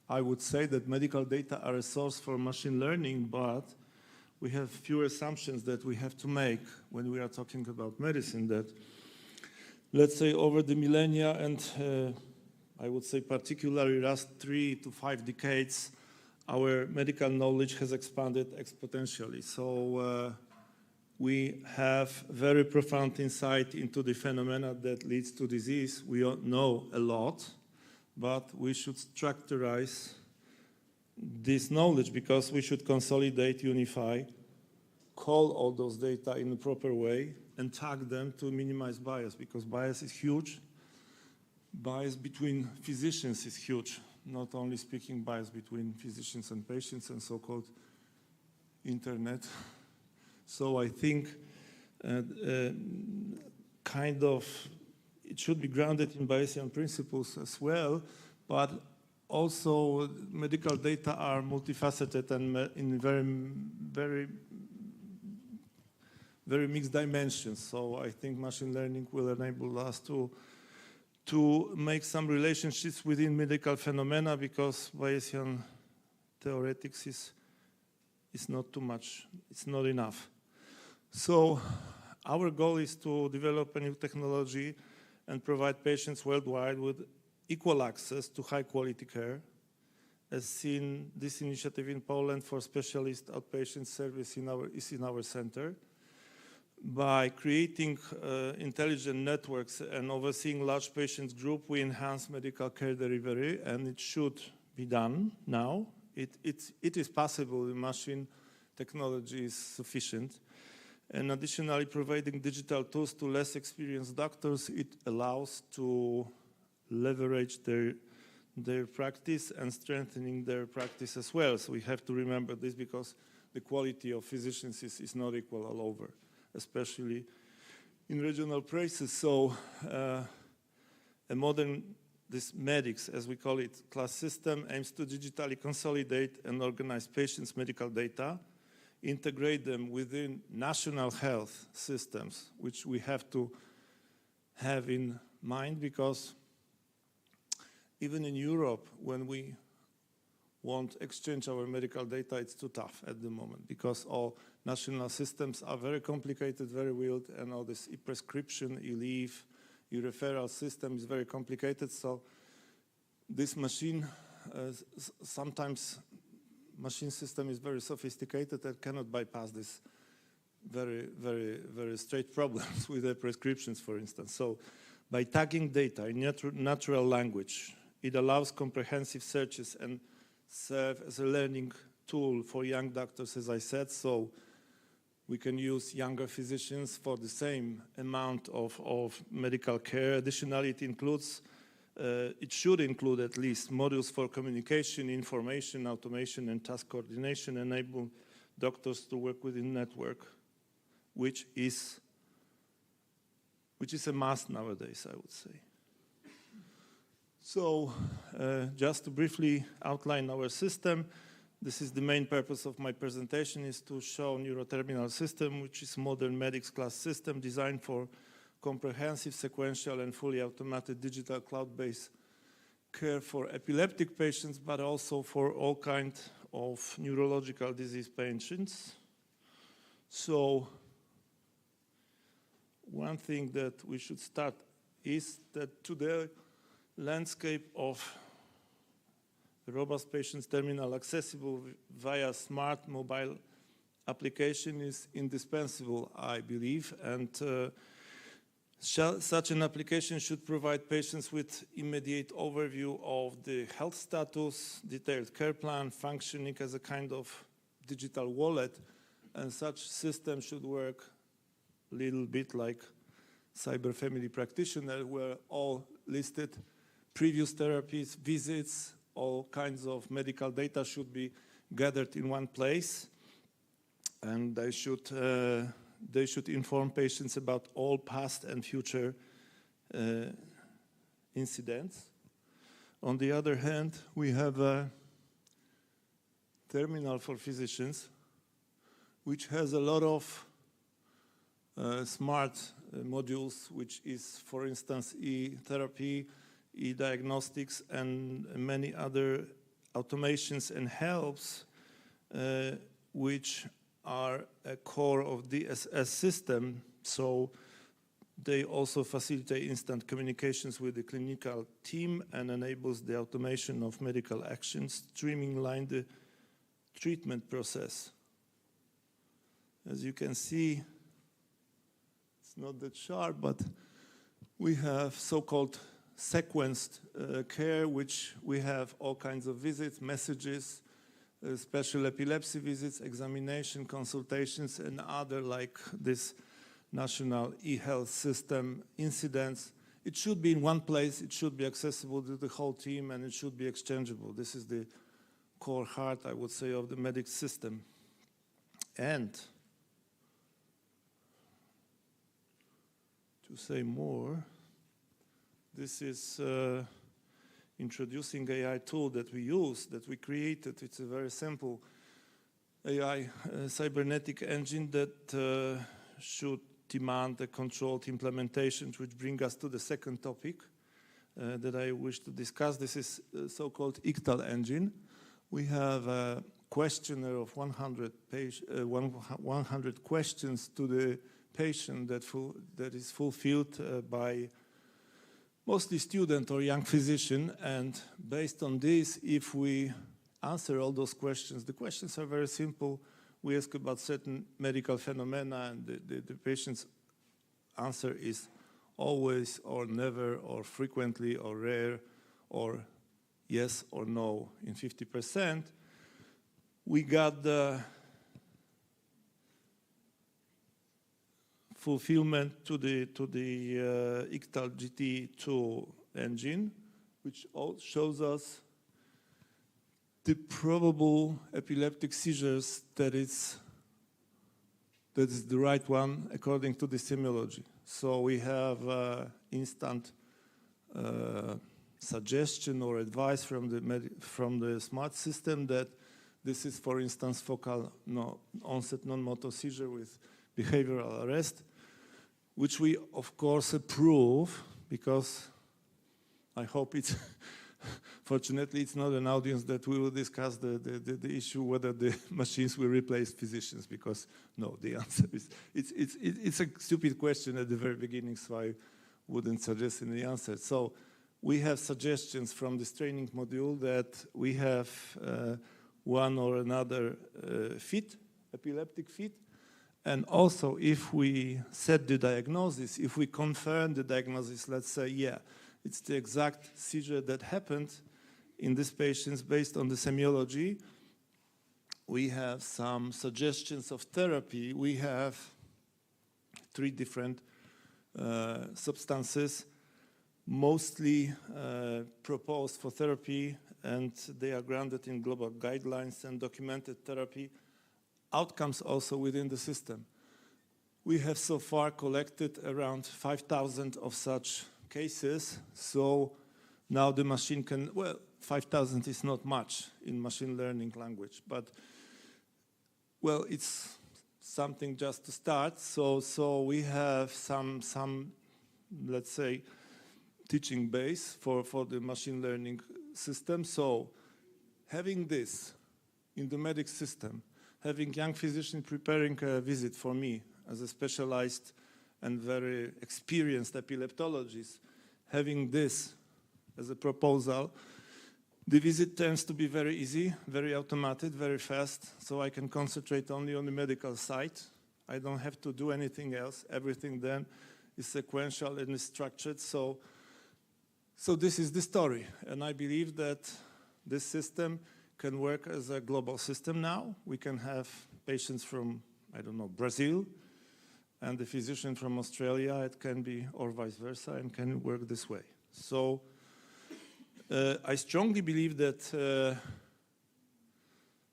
I would say that medical data are a source for machine learning, but we have few assumptions that we have to make when we are talking about medicine, that, let's say, over the millennia and I would say particularly last 3 to 5 decades, our medical knowledge has expanded exponentially. So we have very profound insight into the phenomena that leads to disease. We don't know a lot, but we should structurize this knowledge, because we should consolidate, unify, call all those data in a proper way, and tag them to minimize bias, because bias is huge. Bias between physicians is huge, not only speaking bias between physicians and patients and so-called internet. So I think kind of it should be grounded in Bayesian principles as well, but also medical data are multifaceted and in very mixed dimensions. So I think machine learning will enable us to make some relationships within medical phenomena, because Bayesian theoretics is not too much, it's not enough. So our goal is to develop a new technology and provide patients worldwide with equal access to high quality care, as seen this initiative in Poland for specialist outpatient service is in our center. By creating intelligent networks and overseeing large patient group, we enhance medical care delivery, and it should be done now. It is possible, the machine technology is sufficient. And additionally, providing digital tools to less experienced doctors, it allows to leverage their practice and strengthening their practice as well. So we have to remember this, because the quality of physicians is not equal all over, especially in regional places. So a modern, this MEDICS, as we call it, class system aims to digitally consolidate and organize patients' medical data, integrate them within national health systems, which we have to have in mind, because even in Europe, when we want to exchange our medical data, it's too tough at the moment because all national systems are very complicated, very weird, and all this e-prescription, e-leave, e-referral system is very complicated. So this machine, sometimes machine system is very sophisticated and cannot bypass this very straight problems with the prescriptions, for instance. So by tagging data in natural language, it allows comprehensive searches and serve as a learning tool for young doctors, as I said. So we can use younger physicians for the same amount of medical care. Additionally, it should include at least modules for communication, information, automation, and task coordination, enable doctors to work within network, which is a must nowadays, I would say. So just to briefly outline our system, this is the main purpose of my presentation, is to show neuroterminal system, which is modern medics class system designed for comprehensive, sequential, and fully automated digital cloud-based care for epileptic patients, but also for all kinds of neurological disease patients. So one thing that we should start is that today landscape of robust patients terminal accessible via smart mobile application is indispensable, I believe, and such an application should provide patients with immediate overview of the health status, detailed care plan, functioning as a kind of digital wallet, and such system should work a little bit like Cyber Family Practitioner, where all listed previous therapies, visits, all kinds of medical data should be gathered in one place, and they should inform patients about all past and future incidents. On the other hand, we have a terminal for physicians, which has a lot of smart modules, which is, for instance, e-therapy, e-diagnostics, and many other automations and helps, which are a core of the DSS system. So they also facilitate instant communications with the clinical team and enables the automation of medical actions, streamline the treatment process. As you can see, it's not that sharp, but we have so-called sequenced care, which we have all kinds of visits, messages, special epilepsy visits, examination, consultations, and other like this national e-health system incidents. It should be in one place, it should be accessible to the whole team, and it should be exchangeable. This is the core heart, I would say, of the medic system. And to say more, this is introducing AI tool that we use, that we created. It's a very simple AI cybernetic engine that should demand a controlled implementation, which brings us to the second topic that I wish to discuss. This is so-called ICTAL engine. We have a questionnaire of 100 questions to the patient that is fulfilled by mostly student or young physician, and based on this, if we answer all those questions, the questions are very simple. We ask about certain medical phenomena, and the patient's answer is always or never or frequently or rare or yes or no in 50%. We got the fulfillment to the ICTAL GT2 engine, which shows us the probable epileptic seizures that is the right one according to the semiology. So we have instant suggestion or advice from the smart system that this is, for instance, focal onset non-motor seizure with behavioral arrest, which we, of course, approve because I hope it's fortunately, it's not an audience that we will discuss the issue whether the machines will replace physicians, because no, the answer is, it's a stupid question at the very beginning, so I wouldn't suggest any answer. So we have suggestions from this training module that we have one or another fit, epileptic fit, and also if we set the diagnosis, if we confirm the diagnosis, let's say, yeah, it's the exact seizure that happened in these patients based on the semiology, we have some suggestions of therapy. We have 3 different substances, mostly proposed for therapy, and they are grounded in global guidelines and documented therapy outcomes also within the system. We have so far collected around 5,000 of such cases, so now the machine can, well, 5,000 is not much in machine learning language, but, well, it's something just to start. So we have some, let's say, teaching base for the machine learning system. So having this in the medic system, having young physician preparing a visit for me as a specialized and very experienced epileptologist, having this as a proposal, the visit tends to be very easy, very automated, very fast, so I can concentrate only on the medical side. I don't have to do anything else. Everything then is sequential and is structured. So this is the story, and I believe that this system can work as a global system now. We can have patients from, I don't know, Brazil, and the physician from Australia. It can be, or vice versa, and can work this way. So I strongly believe that,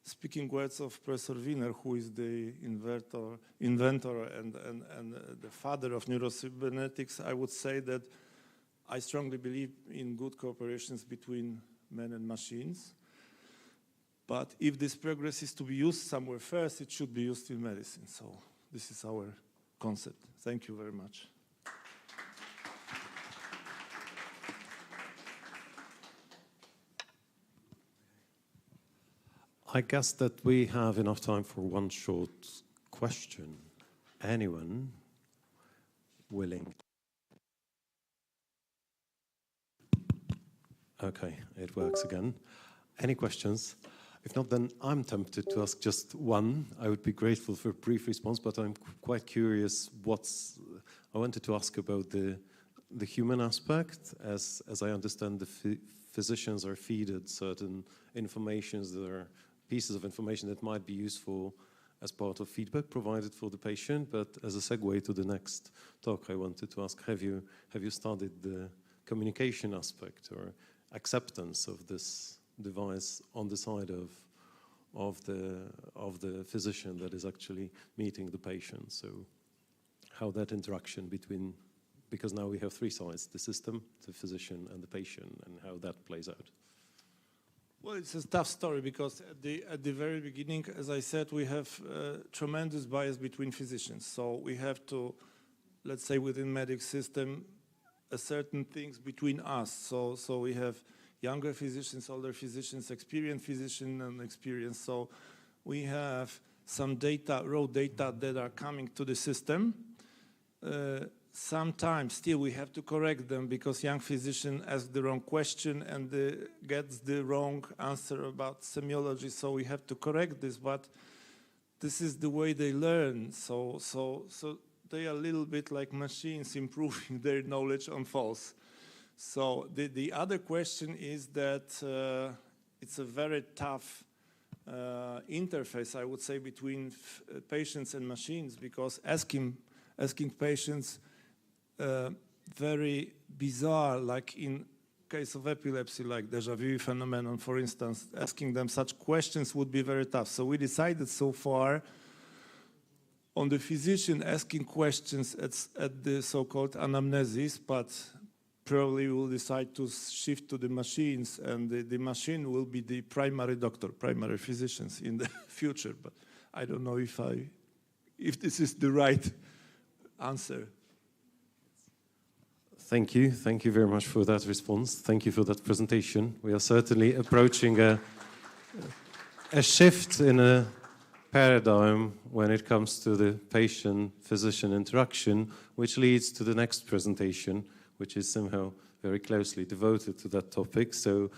speaking words of Professor Wiener, who is the inventor and the father of neurocybernetics, I would say that I strongly believe in good cooperations between men and machines. But if this progress is to be used somewhere first, it should be used in medicine. So this is our concept. Thank you very much. I guess that we have enough time for one short question. Anyone willing? Okay, it works again. Any questions? If not, then I'm tempted to ask just one. I would be grateful for a brief response, but I'm quite curious I wanted to ask about the human aspect. As I understand, the physicians are fed certain informations that are pieces of information that might be useful as part of feedback provided for the patient. But as a segue to the next talk, I wanted to ask, have you studied the communication aspect or acceptance of this device on the side of the physician that is actually meeting the patient? So how that interaction between, because now we have 3 sides, the system, the physician, and the patient, and how that plays out. Well, it's a tough story because at the very beginning, as I said, we have tremendous bias between physicians. So we have to, let's say, within medic system, certain things between us. So we have younger physicians, older physicians, experienced physicians, and experienced. So we have some data, raw data that are coming to the system. Sometimes still we have to correct them because young physician asks the wrong question and gets the wrong answer about semiology. So we have to correct this, but this is the way they learn. So they are a little bit like machines improving their knowledge on false. So the other question is that it's a very tough interface, I would say, between patients and machines, because asking patients very bizarre, like in case of epilepsy, like déjà vu phenomenon, for instance, asking them such questions would be very tough. So we decided so far on the physician asking questions at the so-called anamnesis, but probably we'll decide to shift to the machines, and the machine will be the primary doctor, primary physicians in the future. But I don't know if this is the right answer. Thank you. Thank you very much for that response. Thank you for that presentation. We are certainly approaching a shift in a paradigm when it comes to the patient-physician interaction, which leads to the next presentation, which is somehow very closely devoted to that topic. So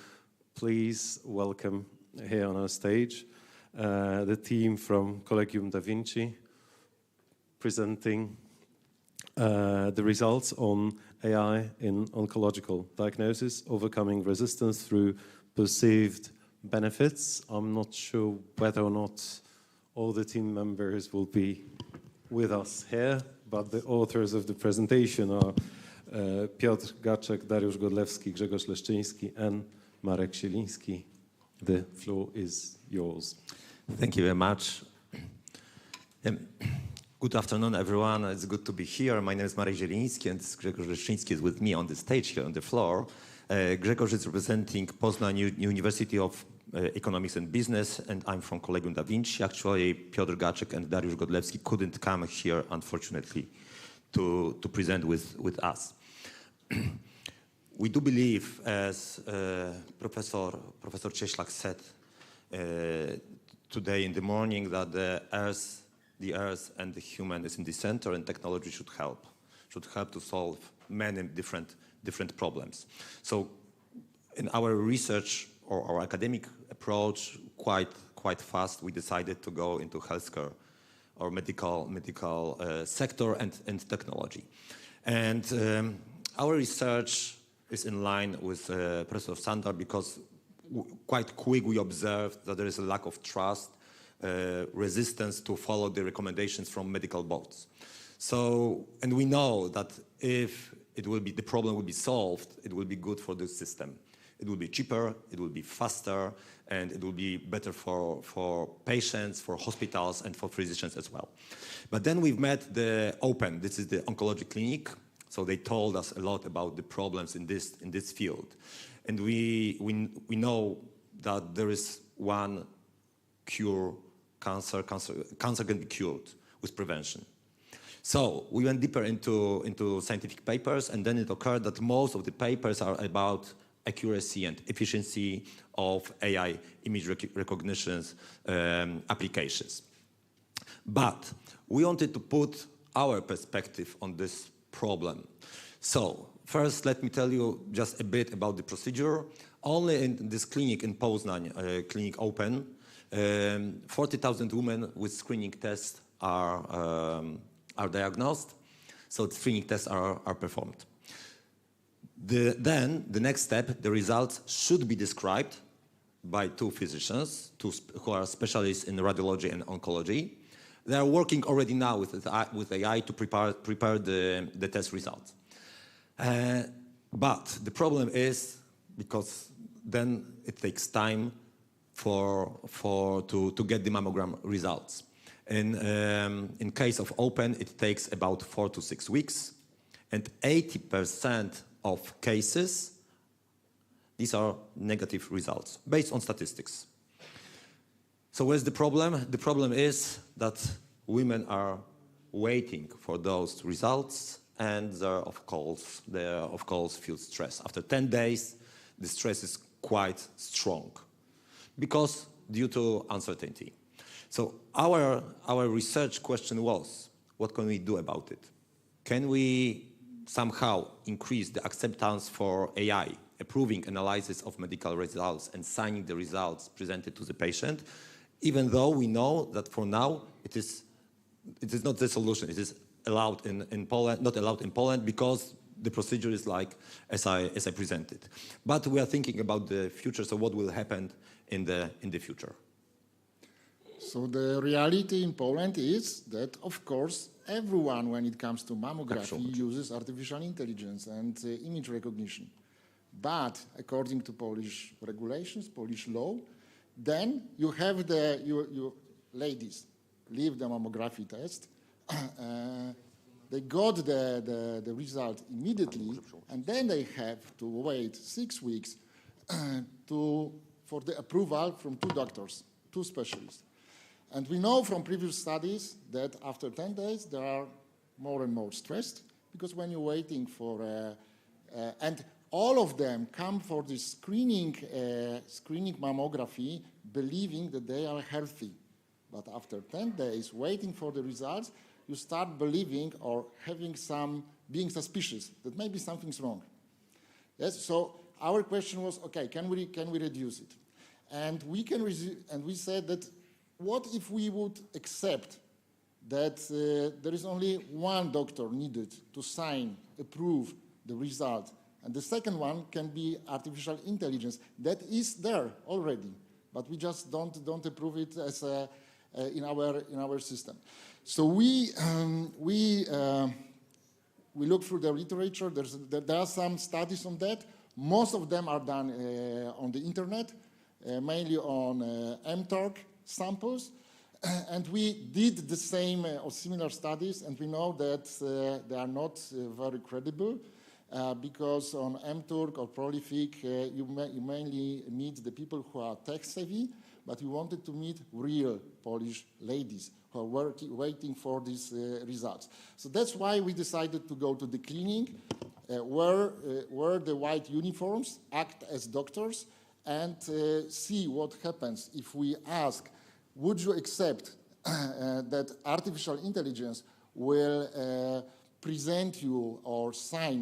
please welcome here on our stage the team from Collegium da Vinci presenting the results on AI in oncological diagnosis, overcoming resistance through perceived benefits. I'm not sure whether or not all the team members will be with us here, but the authors of the presentation are Piotr Gaczek, Dariusz Godlewski, Grzegorz Leszczyński, and Marek Zieliński. The floor is yours. Thank you very much. Good afternoon, everyone. It's good to be here. My name is Marek Zieliński, and Grzegorz Leszczyński is with me on the stage here on the floor. Grzegorz is representing Poznań University of Economics and Business, and I'm from Collegium da Vinci. Actually, Piotr Gaczek and Dariusz Godlewski couldn't come here, unfortunately, to present with us. We do believe, as Professor Cieślak said today in the morning, that the Earth and the human is in the center, and technology should help to solve many different problems. So, in our research or our academic approach, quite fast, we decided to go into healthcare or medical sector and technology. And our research is in line with Professor Sander, because quite quick we observed that there is a lack of trust, resistance to follow the recommendations from medical boards. So, and we know that if the problem will be solved, it will be good for the system. It will be cheaper, it will be faster, and it will be better for patients, for hospitals, and for physicians as well. But then we've met the OPEN, this is the oncology clinic. So they told us a lot about the problems in this field. And we know that there is one cure. Cancer can be cured with prevention. So we went deeper into scientific papers, and then it occurred that most of the papers are about accuracy and efficiency of AI image recognition applications. But we wanted to put our perspective on this problem. So first, let me tell you just a bit about the procedure. Only in this clinic in Poznań, Clinic Open, 40,000 women with screening tests are diagnosed. So the screening tests are performed. Then the next step, the results should be described by two physicians, who are specialists in radiology and oncology. They are working already now with AI to prepare the test results. But the problem is, because then it takes time to get the mammogram results. In case of Open, it takes about 4 to 6 weeks, and 80% of cases, these are negative results based on statistics. So where's the problem? The problem is that women are waiting for those results, and they of course feel stress. After 10 days, the stress is quite strong, because due to uncertainty. So our research question was, what can we do about it? Can we somehow increase the acceptance for AI, approving analysis of medical results and signing the results presented to the patient, even though we know that for now it is not the solution. It is allowed in Poland, not allowed in Poland, because the procedure is like as I presented. But we are thinking about the future. So what will happen in the future? So the reality in Poland is that, of course, everyone, when it comes to mammography, uses artificial intelligence and image recognition. But according to Polish regulations, Polish law, then you have you ladies leave the mammography test. They got the result immediately, and then they have to wait 6 weeks for the approval from 2 doctors, 2 specialists. And we know from previous studies that after 10 days, they are more and more stressed, because when you're waiting for And all of them come for this screening mammography believing that they are healthy. But after 10 days waiting for the results, you start believing or being suspicious that maybe something's wrong. Yes, so our question was, okay, can we reduce it? And we said that what if we would accept that there is only one doctor needed to approve the result, and the second one can be artificial intelligence that is there already, but we just don't approve it as in our system. So we look through the literature. There are some studies on that. Most of them are done on the internet, mainly on mTOR samples. And we did the same or similar studies, and we know that they are not very credible because on mTOR or Prolific, you mainly meet the people who are tech-savvy, but we wanted to meet real Polish ladies who are waiting for these results. So that's why we decided to go to the clinic, wear the white uniforms, act as doctors, and see what happens if we ask, would you accept that artificial intelligence will present you or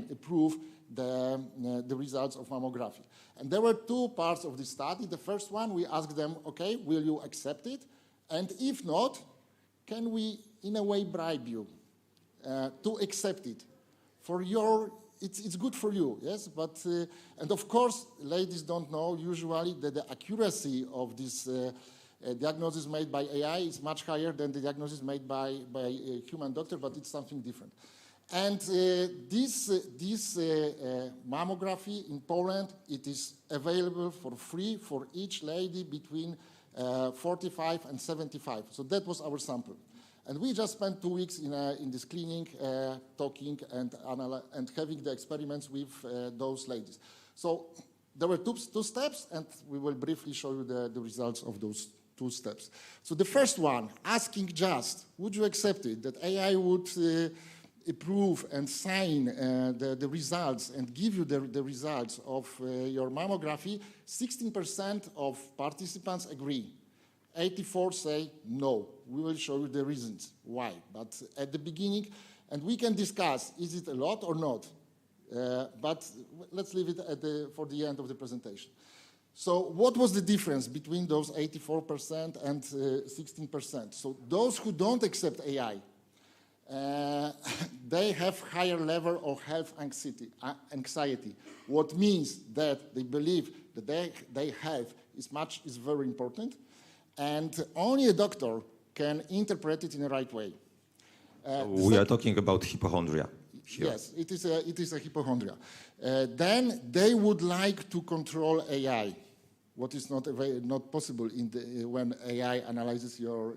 approve the results of mammography? And there were two parts of the study. The first one, we asked them, okay, will you accept it? And if not, can we, in a way, bribe you to accept it? It's good for you, yes? But, and of course, ladies don't know usually that the accuracy of this diagnosis made by AI is much higher than the diagnosis made by a human doctor, but it's something different. And this mammography in Poland, it is available for free for each lady between 45 and 75. So that was our sample. And we just spent 2 weeks in this clinic talking and having the experiments with those ladies. So there were two steps, and we will briefly show you the results of those 2 steps. So the first one, asking just, would you accept it, that AI would approve and sign the results and give you the results of your mammography? 16% of participants agree. 84 say no. We will show you the reasons why. But at the beginning, and we can discuss, is it a lot or not? But let's leave it for the end of the presentation. So what was the difference between those 84% and 16%? So those who don't accept AI, they have higher level of health anxiety. What means that they believe that their health is very important, and only a doctor can interpret it in the right way. We are talking about hypochondria here. Yes, it is a hypochondria. Then they would like to control AI, what is not possible when AI analyzes your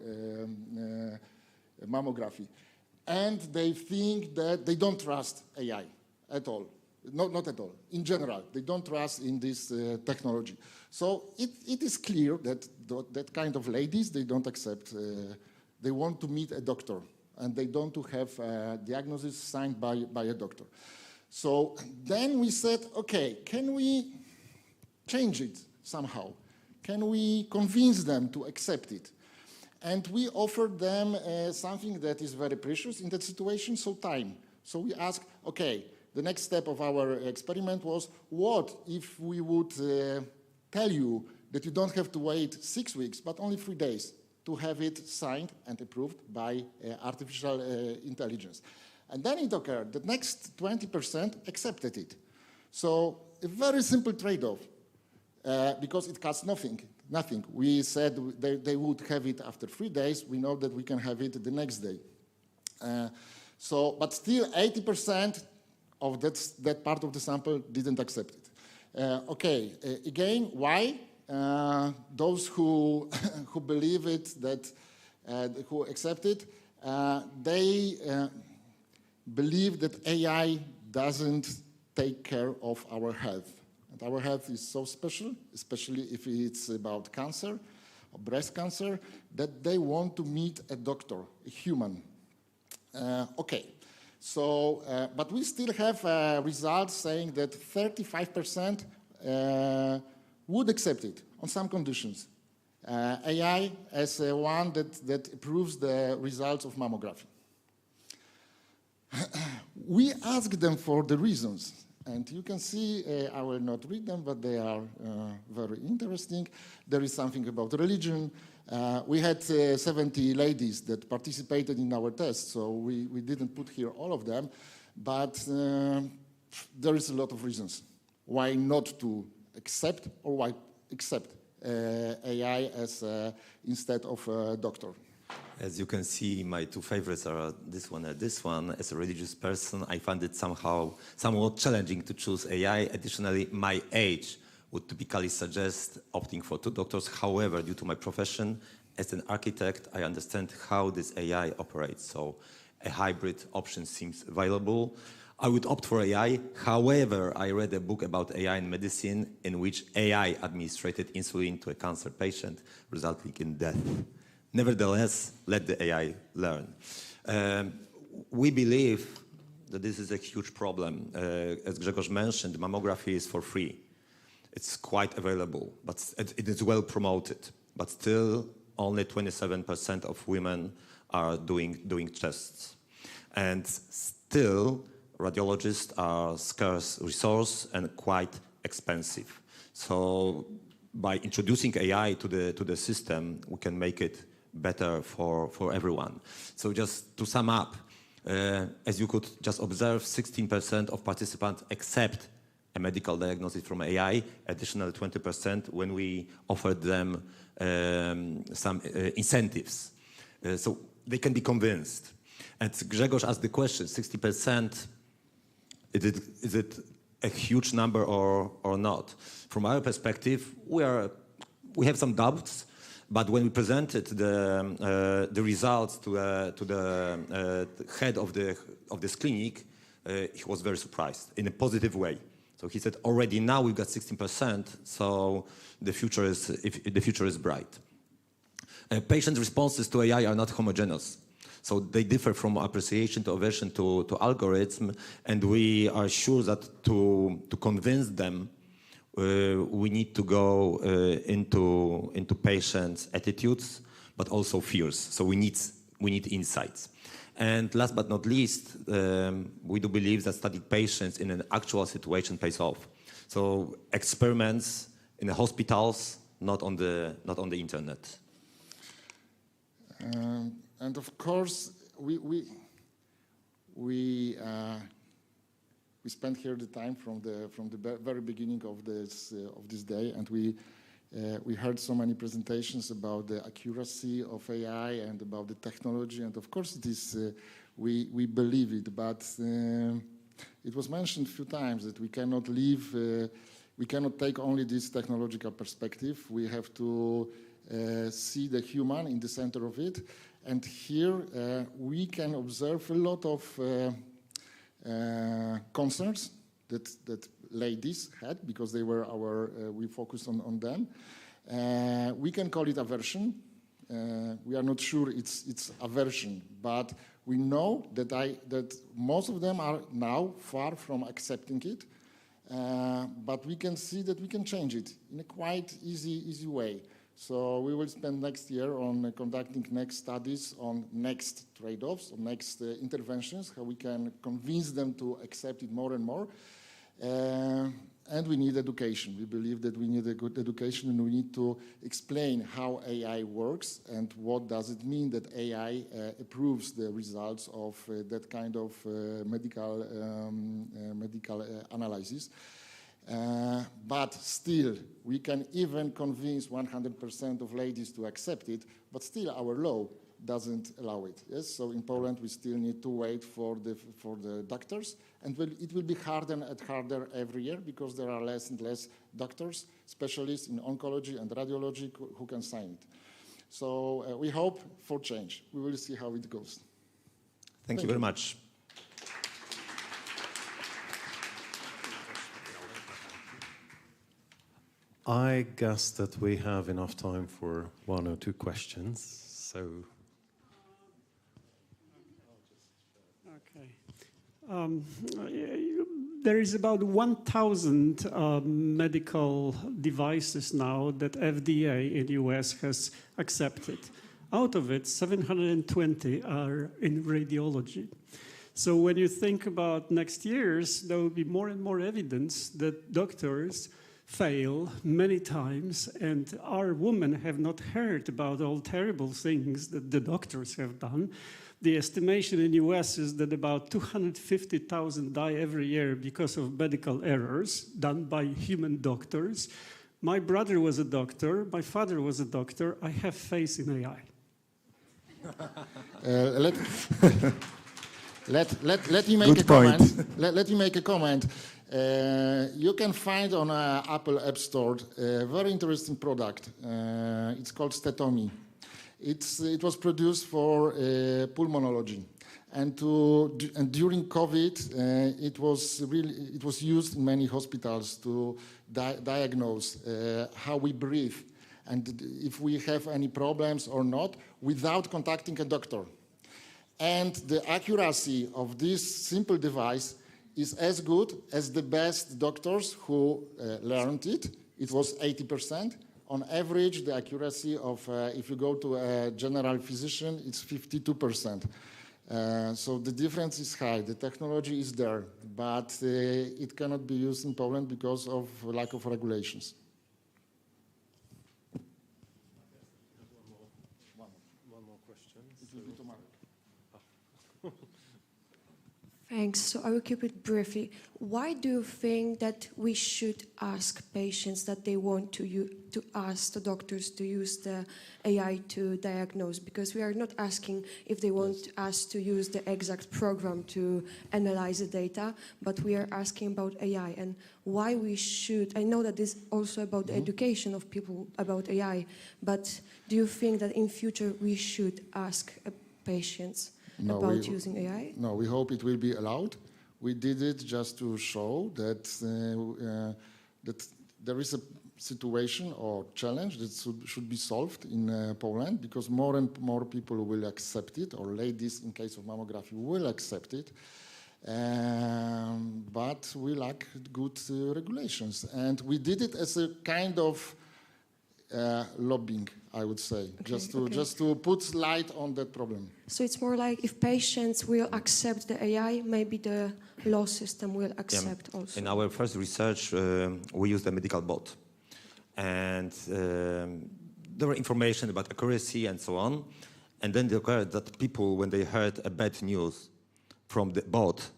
mammography. And they think that they don't trust AI at all. Not at all. In general, they don't trust in this technology. So it is clear that that kind of ladies, they don't accept, they want to meet a doctor, and they don't have a diagnosis signed by a doctor. So then we said, okay, can we change it somehow? Can we convince them to accept it? And we offered them something that is very precious in that situation, so time. So we asked, okay, the next step of our experiment was, what if we would tell you that you don't have to wait 6 weeks, but only 3 days to have it signed and approved by artificial intelligence? And then it occurred that next 20% accepted it. So a very simple trade-off, because it costs nothing. We said they would have it after 3 days. We know that we can have it the next day. But still 80% of that part of the sample didn't accept it. Again, why? Those who believe it, who accept it, they believe that AI doesn't take care of our health. And our health is so special, especially if it's about cancer or breast cancer, that they want to meet a doctor, a human. So, but we still have results saying that 35% would accept it on some conditions. AI as one that improves the results of mammography. We asked them for the reasons, and you can see, I will not read them, but they are very interesting. There is something about religion. We had 70 ladies that participated in our test, so we didn't put here all of them, but there is a lot of reasons why not to accept or why accept AI as instead of a doctor. As you can see, my two favorites are this one and this one. As a religious person, I find it somewhat challenging to choose AI. Additionally, my age would typically suggest opting for two doctors. However, due to my profession as an architect, I understand how this AI operates. So a hybrid option seems available. I would opt for AI. However, I read a book about AI in medicine in which AI administered insulin to a cancer patient, resulting in death. Nevertheless, let the AI learn. We believe that this is a huge problem. As Grzegorz mentioned, mammography is for free. It's quite available, but it is well promoted. But still, only 27% of women are doing tests. And still, radiologists are a scarce resource and quite expensive. So by introducing AI to the system, we can make it better for everyone. So just to sum up, as you could just observe, 16% of participants accept a medical diagnosis from AI, additional 20% when we offered them some incentives. So they can be convinced. And Grzegorz asked the question, 60%, is it a huge number or not? From our perspective, we have some doubts, but when we presented the results to the head of this clinic, he was very surprised in a positive way. So he said, already now we've got 16%, so the future is bright. Patient responses to AI are not homogeneous. So they differ from appreciation to aversion to algorithm, and we are sure that to convince them, we need to go into patients' attitudes, but also fears. So we need insights. And last but not least, we do believe that studying patients in an actual situation pays off. So experiments in the hospitals, not on the internet. And of course, we spent here the time from the very beginning of this day, and we heard so many presentations about the accuracy of AI and about the technology, and of course it is we believe it, but it was mentioned a few times that we cannot we cannot take only this technological perspective. We have to see the human in the center of it. And here we can observe a lot of concerns that ladies had because they were we focused on them. We can call it aversion. We are not sure it's aversion, but we know that most of them are now far from accepting it. But we can see that we can change it in a quite easy way. So we will spend next year on conducting next studies on next trade-offs, on next interventions, how we can convince them to accept it more and more. And we need education. We believe that we need a good education, and we need to explain how AI works and what does it mean that AI improves the results of that kind of medical analysis. But still, we can even convince 100% of ladies to accept it, but still our law doesn't allow it. Yes, so in Poland we still need to wait for the doctors, and it will be harder and harder every year because there are less and less doctors, specialists in oncology and radiology who can sign it. So we hope for change. We will see how it goes. Thank you very much. I guess that we have enough time for one or two questions. So. There is about 1,000 medical devices now that FDA in the US has accepted. Out of it, 720 are in radiology. So when you think about next years, there will be more and more evidence that doctors fail many times, and our women have not heard about all terrible things that the doctors have done. The estimation in the US is that about 250,000 die every year because of medical errors done by human doctors. My brother was a doctor, my father was a doctor. I have faith in AI. Let me make a comment. Let me make a comment. You can find on Apple App Store a very interesting product. It's called Stetomy. It was produced for pulmonology, and during COVID, it was used in many hospitals to diagnose how we breathe and if we have any problems or not without contacting a doctor. And the accuracy of this simple device is as good as the best doctors who learned it. It was 80%. On average, the accuracy of, if you go to a general physician, it's 52%. So the difference is high. The technology is there, but it cannot be used in Poland because of lack of regulations. One more question. It will be tomorrow. Thanks. So I will keep it briefly. Why do you think that we should ask patients that they want to ask the doctors to use the AI to diagnose? Because we are not asking if they want us to use the exact program to analyze the data, but we are asking about AI and why we should. I know that this is also about the education of people about AI, but do you think that in future we should ask patients about using AI? No, we hope it will be allowed. We did it just to show that that there is a situation or challenge that should be solved in Poland, because more and more people will accept it, or ladies in case of mammography will accept it. But we lack good regulations. And we did it as a kind of lobbying, I would say, just to put light on that problem. So it's more like if patients will accept the AI, maybe the law system will accept also. In our first research, we used a medical bot. And there were information about accuracy and so on. And then there occurred that people, when they heard a bad news from the bot,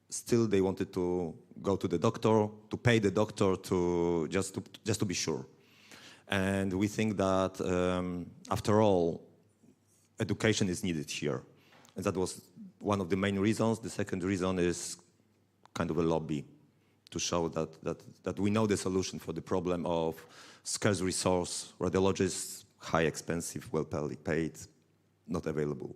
still they wanted to go to the doctor, to pay the doctor just to be sure. And we think that, after all, education is needed here. And that was one of the main reasons. The second reason is kind of a lobby to show that we know the solution for the problem of scarce resource, radiologists, high, expensive, well paid, not available.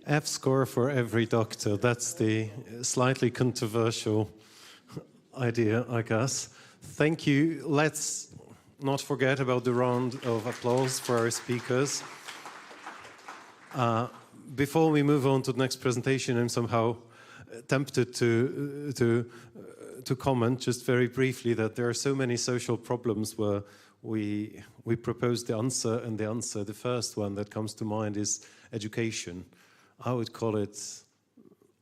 F-score for every doctor. That's the slightly controversial idea, I guess. Thank you. Let's not forget about the round of applause for our speakers. Before we move on to the next presentation, I'm somehow tempted to comment just very briefly that there are so many social problems where we propose the answer, and the first one that comes to mind is education. I would call it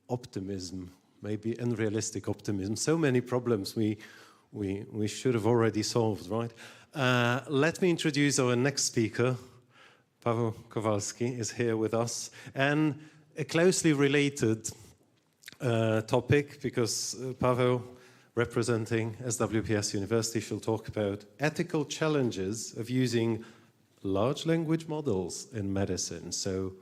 optimism, maybe unrealistic optimism. So many problems we should have already solved, right? Let me introduce our next speaker. Paweł Kowalski is here with us. And a closely related topic, because Paweł, representing SWPS University, shall talk about ethical challenges of using large language models in medicine. So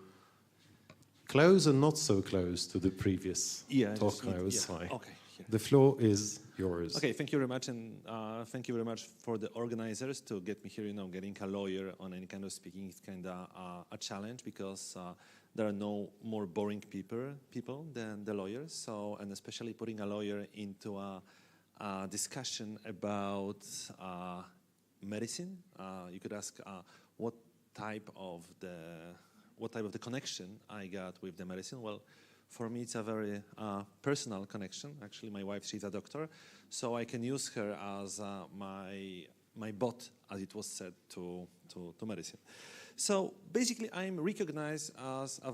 close and not so close to the previous talk, I would say. Okay. The floor is yours. Okay, thank you very much, and thank you very much for the organizers to get me here. You know, getting a lawyer on any kind of speaking is kind of a challenge, because there are no more boring people than the lawyers. So, and especially putting a lawyer into a discussion about medicine. You could ask what type of the connection I got with the medicine. Well, for me, it's a very personal connection. Actually, my wife, she's a doctor, so I can use her as my bot, as it was said, to medicine. So basically, I'm recognized as a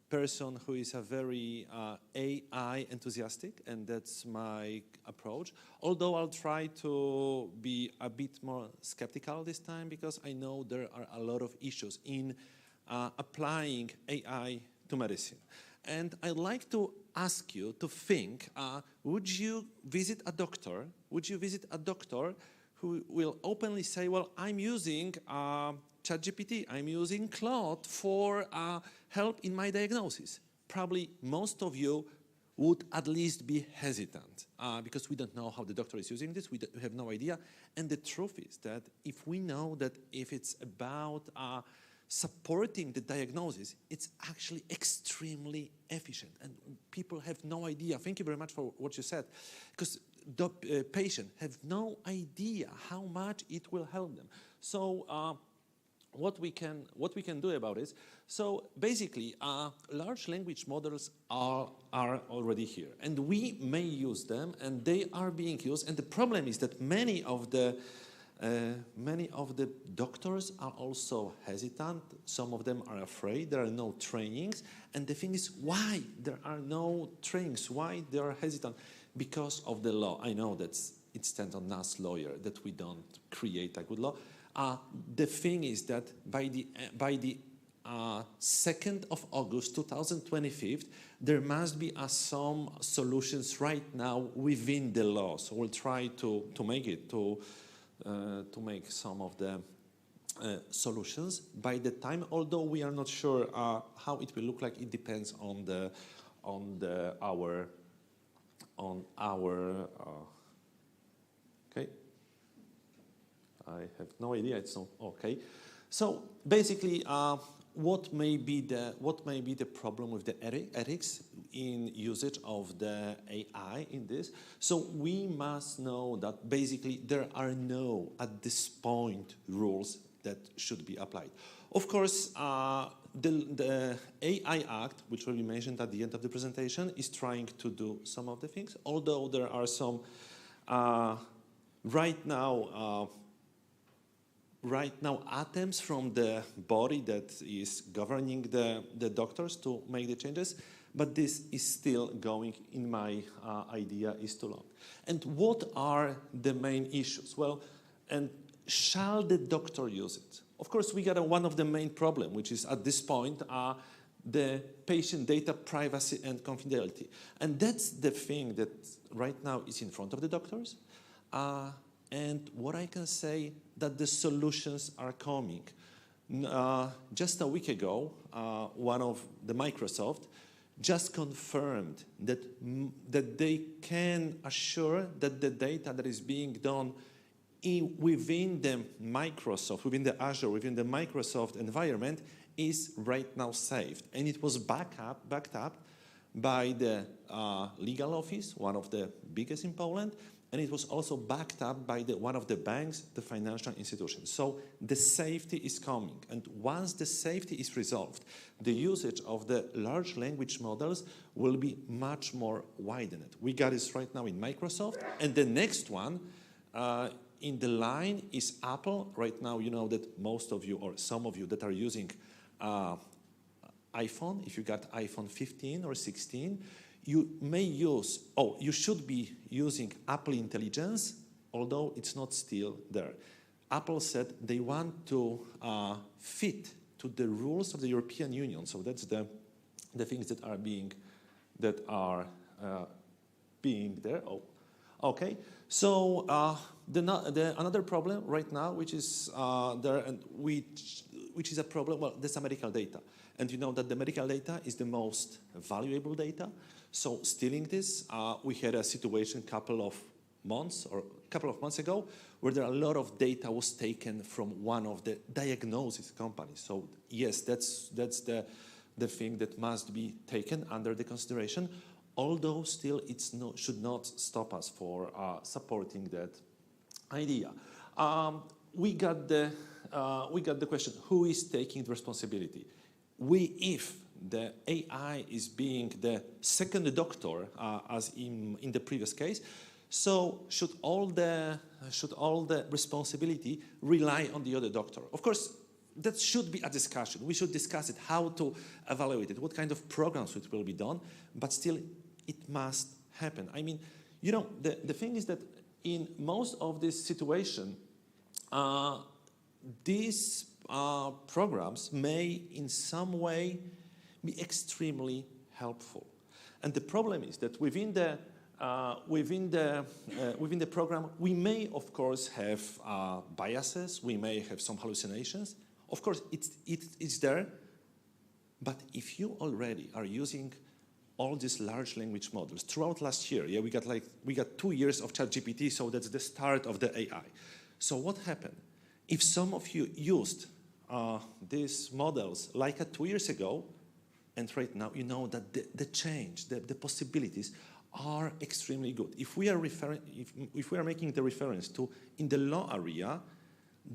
person who is a very AI enthusiastic, and that's my approach. Although I'll try to be a bit more skeptical this time, because I know there are a lot of issues in applying AI to medicine. And I'd like to ask you to think, would you visit a doctor? Would you visit a doctor who will openly say, well, I'm using ChatGPT, I'm using Claude for help in my diagnosis? Probably most of you would at least be hesitant because we don't know how the doctor is using this, we have no idea. And the truth is that if we know that if it's about supporting the diagnosis, it's actually extremely efficient, and people have no idea. Thank you very much for what you said, because the patient have no idea how much it will help them. So what we can do about it? So basically, large language models are already here, and we may use them, and they are being used. And the problem is that many of the doctors are also hesitant. Some of them are afraid. There are no trainings. And the thing is, why there are no trainings? Why they are hesitant? Because of the law. I know that it stands on us lawyer that we don't create a good law. The thing is that by the 2nd of August 2025, there must be some solutions right now within the law. So we'll try to make it to make some of the solutions by the time, although we are not sure how it will look like. It depends on our okay. I have no idea. It's not okay. So basically, what may be the problem with the ethics in usage of the AI in this? So we must know that basically there are no, at this point, rules that should be applied. Of course, the AI Act, which will be mentioned at the end of the presentation, is trying to do some of the things, although there are some right now attempts from the body that is governing the doctors to make the changes, but this is still going, in my idea, is too long. And what are the main issues? Well, and shall the doctor use it? Of course, we got one of the main problems, which is at this point, the patient data privacy and confidentiality. And that's the thing that right now is in front of the doctors. And what I can say, that the solutions are coming. Just a week ago, one of the Microsoft just confirmed that they can assure that the data that is being done within the Microsoft, within the Azure, within the Microsoft environment is right now saved. And it was backed up by the legal office, one of the biggest in Poland, and it was also backed up by one of the banks, the financial institutions. So the safety is coming. And once the safety is resolved, the usage of the large language models will be much more widened. We got this right now in Microsoft. And the next one in the line is Apple. Right now, you know that most of you, or some of you that are using iPhone, if you got iPhone 15 or 16, you may use, you should be using Apple Intelligence, although it's not still there. Apple said they want to fit to the rules of the European Union. So that's the things that are being there. Oh, okay. So another problem right now, which is there, and which is a problem. Well, there's some medical data, and you know that the medical data is the most valuable data. So stealing this, we had a situation a couple of months ago where there a lot of data was taken from one of the diagnosis companies. So yes, that's the thing that must be taken under the consideration. Although still should not stop us for supporting that idea. we got the question: who is taking the responsibility? If the AI is being the second doctor, as in the previous case, so should all the responsibility rely on the other doctor? Of course, that should be a discussion. We should discuss it, how to evaluate it, what kind of programs it will be done, but still, it must happen. I mean, you know, the thing is that in most of this situation, these programs may in some way be extremely helpful. And the problem is that within the program, we may, of course, have biases, we may have some hallucinations. Of course, it's there, but if you already are using all these large language models throughout last year, yeah, we got 2 years of ChatGPT, so that's the start of the AI. So what happened? If some of you used these models like 2 years ago, and right now you know that the change, the possibilities are extremely good. If we are making the reference to in the law area,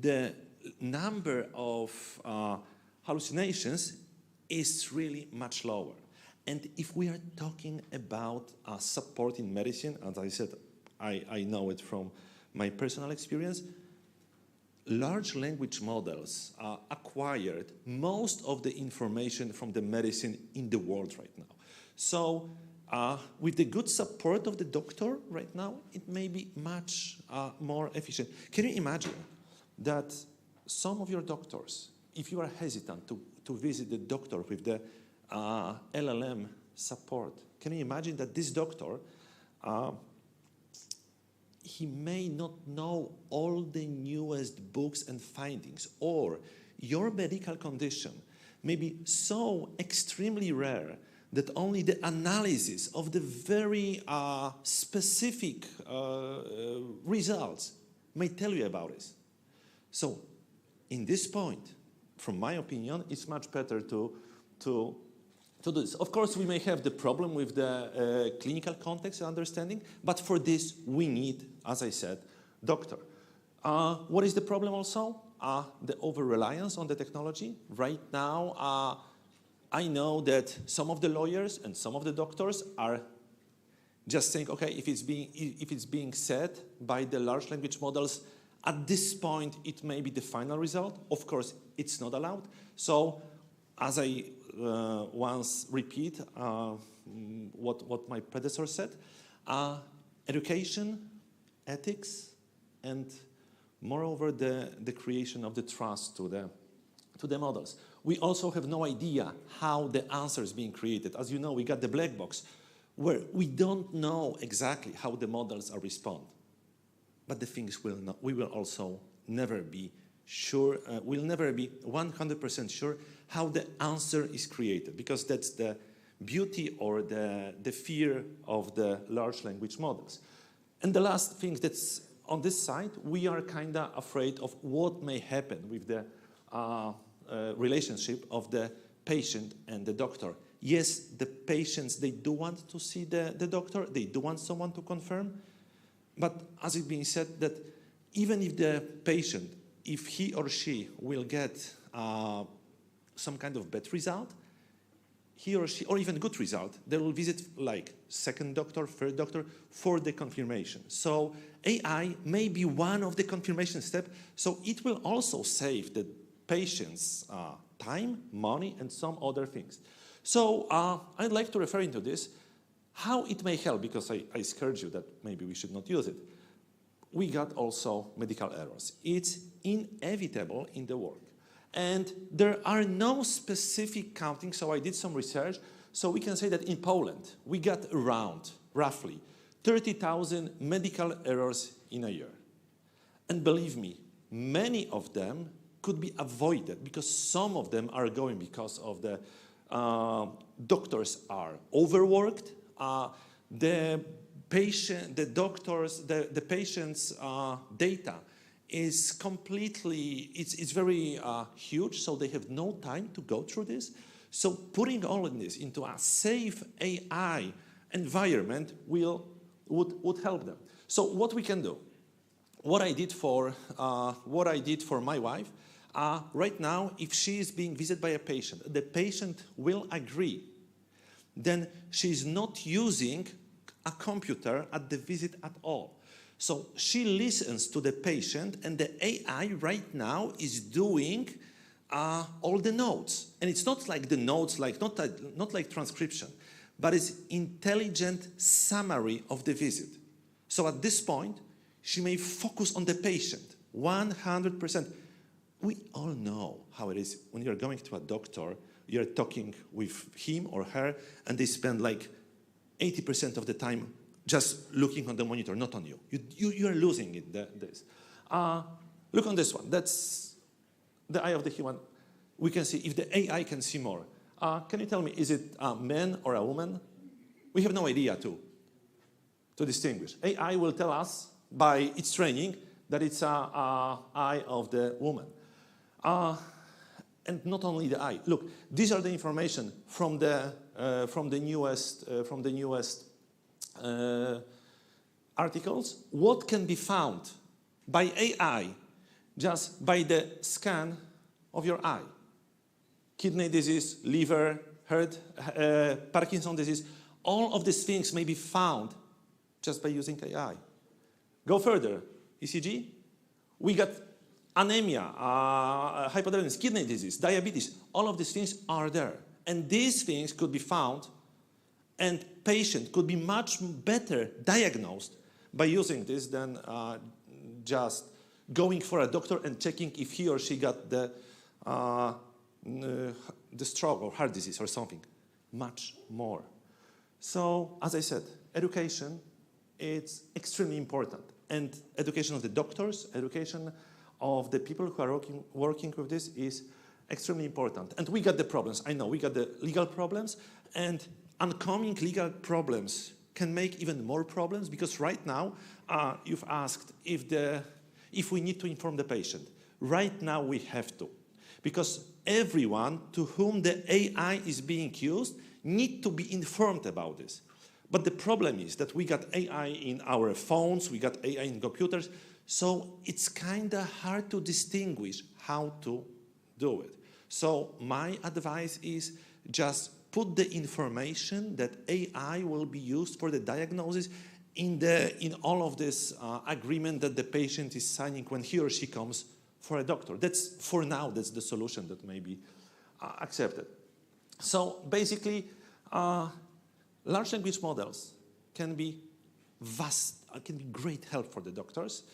the number of hallucinations is really much lower. And if we are talking about support in medicine, as I said, I know it from my personal experience, large language models acquired most of the information from the medicine in the world right now. So with the good support of the doctor right now, it may be much more efficient. Can you imagine that some of your doctors, if you are hesitant to visit the doctor with the LLM support, can you imagine that this doctor, he may not know all the newest books and findings, or your medical condition may be so extremely rare that only the analysis of the very specific results may tell you about it. So, in this point, from my opinion, it's much better to do this. Of course, we may have the problem with the clinical context and understanding, but for this, we need, as I said, doctor. What is the problem also? The over-reliance on the technology. Right now, I know that some of the lawyers and some of the doctors are just saying, okay, if it's being said by the large language models, at this point, it may be the final result. Of course, it's not allowed. So, as I once repeat what my predecessor said, education, ethics, and moreover, the creation of the trust to the models. We also have no idea how the answer is being created. As you know, we got the black box, where we don't know exactly how the models are respond. But the thing is, we will also never be sure, we'll never be 100% sure how the answer is created, because that's the beauty or the fear of the large language models. And the last thing that's on this side, we are kind of afraid of what may happen with the relationship of the patient and the doctor. Yes, the patients, they do want to see the doctor, they do want someone to confirm, but as it's being said, that even if the patient, if he or she will get some kind of bad result, he or she, or even good result, they will visit like second doctor, third doctor for the confirmation. So AI may be one of the confirmation steps, so it will also save the patient's time, money, and some other things. So I'd like to refer into this, how it may help, because I scared you that maybe we should not use it. We got also medical errors. It's inevitable in the work. And there are no specific counting, so I did some research. So we can say that in Poland, we got around, roughly, 30,000 medical errors in a year. And believe me, many of them could be avoided, because some of them are going because of the doctors are overworked, the patient's data is completely, it's very huge, so they have no time to go through this. So putting all of this into a safe AI environment would help them. So what we can do? what I did for my wife. Right now, if she is being visited by a patient, the patient will agree. Then she's not using a computer at the visit at all. So she listens to the patient, and the AI right now is doing all the notes. And it's not like the notes, like not like transcription, but it's intelligent summary of the visit. So at this point, she may focus on the patient 100%. We all know how it is when you're going to a doctor, you're talking with him or her, and they spend like 80% of the time just looking on the monitor, not on you. You're losing it, this. Look on this one. That's the eye of the human. We can see if the AI can see more. Can you tell me, is it a man or a woman? We have no idea to distinguish. AI will tell us by its training that it's an eye of the woman. And not only the eye. Look, these are the information from the newest articles. What can be found by AI just by the scan of your eye? Kidney disease, liver, heart, Parkinson's disease. All of these things may be found just by using AI. Go further. ECG. We got anemia, hypotension, kidney disease, diabetes. All of these things are there. And these things could be found, and patient could be much better diagnosed by using this than just going for a doctor and checking if he or she got the stroke or heart disease or something. Much more. So, as I said, education, it's extremely important. And education of the doctors, education of the people who are working with this is extremely important. And we got the problems. I know we got the legal problems, and oncoming legal problems can make even more problems, because right now you've asked if we need to inform the patient. Right now we have to, because everyone to whom the AI is being used need to be informed about this. But the problem is that we got AI in our phones, we got AI in computers, so it's kind of hard to distinguish how to do it. So my advice is just put the information that AI will be used for the diagnosis in all of this agreement that the patient is signing when he or she comes for a doctor. That's, for now, that's the solution that may be accepted. So basically, large language models can be can be great help for the doctors.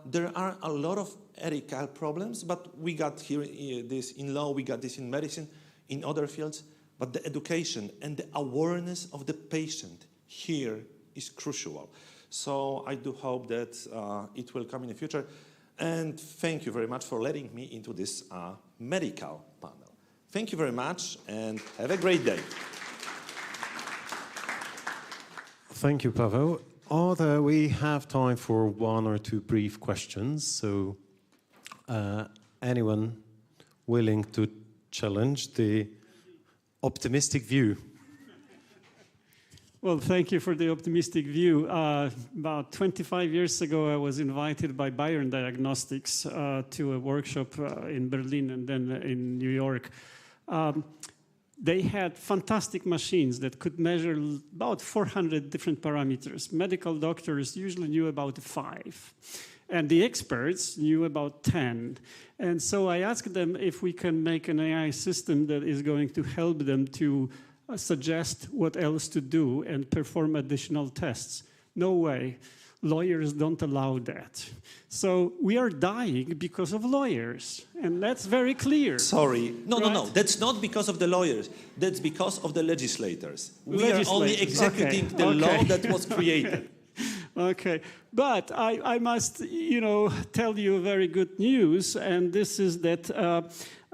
There are a lot of ethical problems, but we got here this in law, we got this in medicine, in other fields. But the education and the awareness of the patient here is crucial. So I do hope that it will come in the future. And thank you very much for letting me into this medical panel. Thank you very much, and have a great day. Thank you, Paweł. We have time for one or two brief questions. So anyone willing to challenge the optimistic view? Well, thank you for the optimistic view. About 25 years ago, I was invited by Bayern Diagnostics to a workshop in Berlin and then in New York. They had fantastic machines that could measure about 400 different parameters. Medical doctors usually knew about 5. And the experts knew about 10. And so I asked them if we can make an AI system that is going to help them to suggest what else to do and perform additional tests. No way. Lawyers don't allow that. So we are dying because of lawyers, and that's very clear. Sorry. No, right? no. That's not because of the lawyers. That's because of the legislators. We are only executing the law that was created. Okay, but I must, tell you very good news, and this is that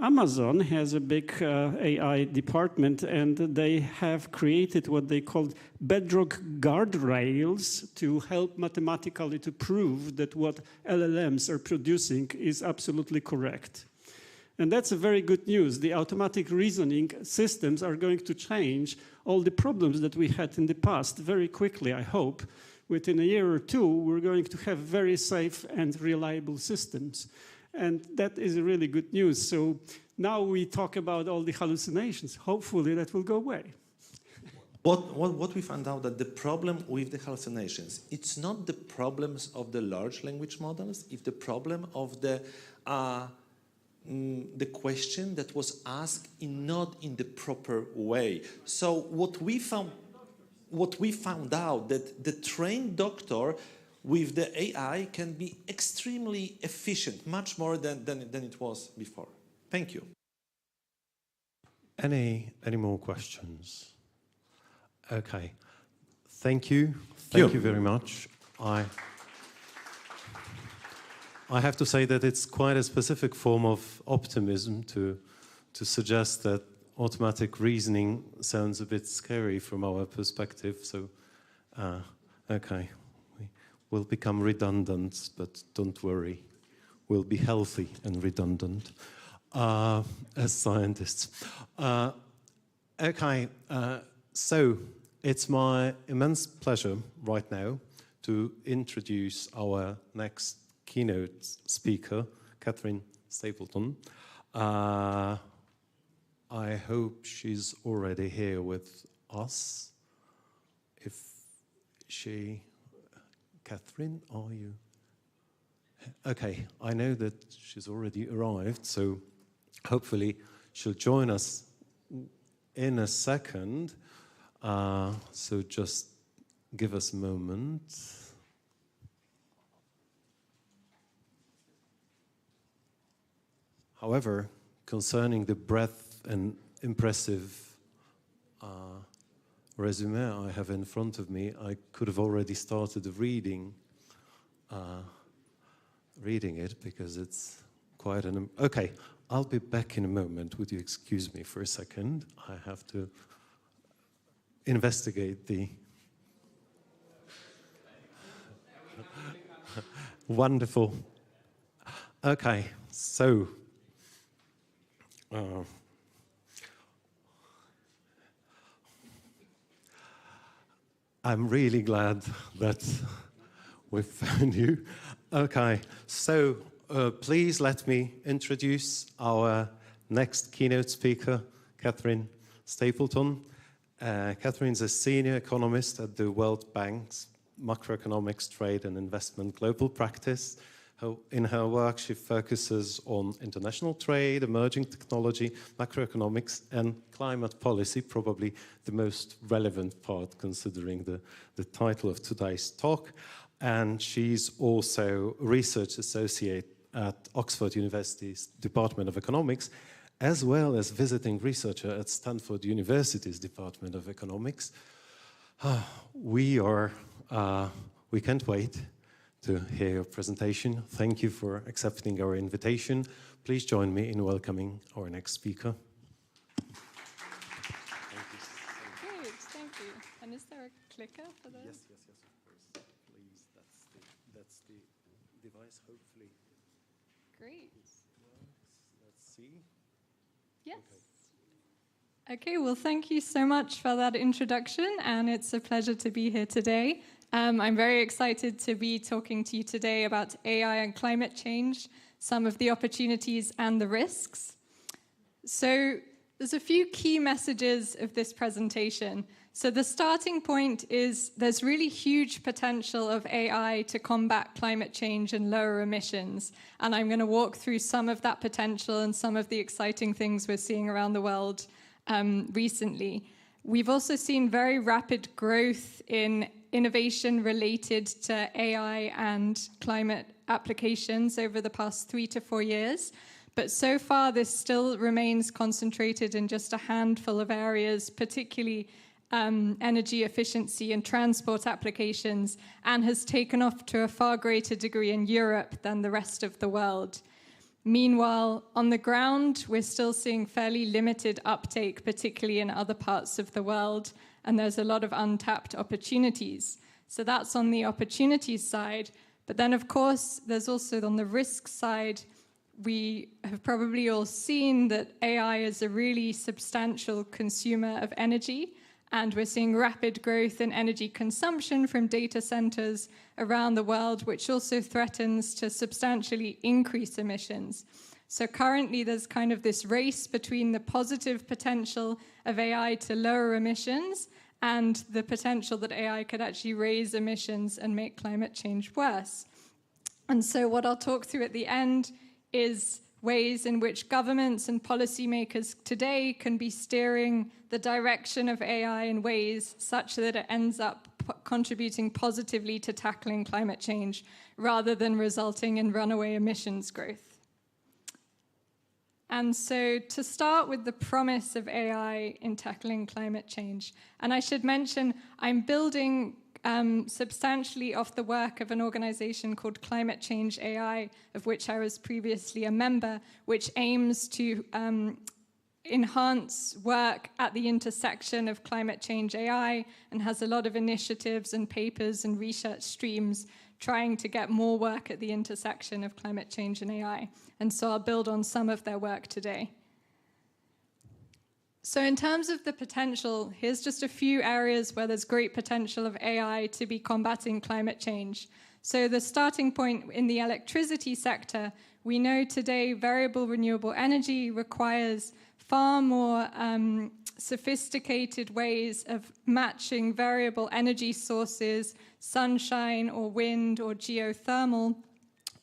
Amazon has a big AI department, and they have created what they called bedrock guardrails to help mathematically to prove that what LLMs are producing is absolutely correct. And that's a very good news. The automatic reasoning systems are going to change all the problems that we had in the past very quickly, I hope, within a year or two, we're going to have very safe and reliable systems. And that is really good news. So now we talk about all the hallucinations. Hopefully that will go away. What we found out that the problem with the hallucinations, it's not the problems of the large language models, it's the problem of the question that was asked not in the proper way. So what we found out that the trained doctor with the AI can be extremely efficient, much more than it was before. Thank you. Any more questions? Okay. Thank you. Thank you very much. I have to say that it's quite a specific form of optimism to suggest that automatic reasoning sounds a bit scary from our perspective. So, okay, we'll become redundant, but don't worry. We'll be healthy and redundant as scientists. Okay, so it's my immense pleasure right now to introduce our next keynote speaker, Catherine Stapleton. I hope she's already here with us. If she... Catherine, are you? Okay, I know that she's already arrived, so hopefully she'll join us in a second. So just give us a moment. However, concerning the breadth and impressive resume I have in front of me, I could have already started reading it because it's quite an... Okay, I'll be back in a moment. Would you excuse me for a second? I have to investigate the... Wonderful. Okay, so... I'm really glad that we've found you. Okay, so please let me introduce our next keynote speaker, Catherine Stapleton. Catherine's a senior economist at the World Bank's Macroeconomics, Trade and Investment Global Practice. In her work, she focuses on international trade, emerging technology, macroeconomics, and climate policy, probably the most relevant part considering the title of today's talk. And she's also a research associate at Oxford University's Department of Economics, as well as visiting researcher at Stanford University's Department of Economics. We can't wait to hear your presentation. Thank you for accepting our invitation. Please join me in welcoming our next speaker. Great, thank you. And is there a clicker for that? Yes, of course. Please, that's the device, hopefully. Great. Let's see. Yes. Okay, well, thank you so much for that introduction, and it's a pleasure to be here today. I'm very excited to be talking to you today about AI and climate change, some of the opportunities and the risks. So there's a few key messages of this presentation. So the starting point is there's really huge potential of AI to combat climate change and lower emissions. And I'm going to walk through some of that potential and some of the exciting things we're seeing around the world recently. We've also seen very rapid growth in innovation related to AI and climate applications over the past 3 to 4 years. But so far, this still remains concentrated in just a handful of areas, particularly energy efficiency and transport applications, and has taken off to a far greater degree in Europe than the rest of the world. Meanwhile, on the ground, we're still seeing fairly limited uptake, particularly in other parts of the world, and there's a lot of untapped opportunities. So that's on the opportunities side. But then, of course, there's also on the risk side, we have probably all seen that AI is a really substantial consumer of energy, And we're seeing rapid growth in energy consumption from data centers around the world, which also threatens to substantially increase emissions. So currently there's kind of this race between the positive potential of AI to lower emissions and the potential that AI could actually raise emissions and make climate change worse. And so what I'll talk through at the end is ways in which governments and policymakers today can be steering the direction of AI in ways such that it ends up contributing positively to tackling climate change rather than resulting in runaway emissions growth. And so to start with the promise of AI in tackling climate change, and I should mention I'm building substantially off the work of an organization called Climate Change AI, of which I was previously a member, which aims to enhance work at the intersection of climate change AI and has a lot of initiatives and papers and research streams trying to get more work at the intersection of climate change and AI. And so I'll build on some of their work today. So in terms of the potential, here's just a few areas where there's great potential of AI to be combating climate change. So the starting point in the electricity sector, we know today variable renewable energy requires far more sophisticated ways of matching variable energy sources, sunshine or wind or geothermal,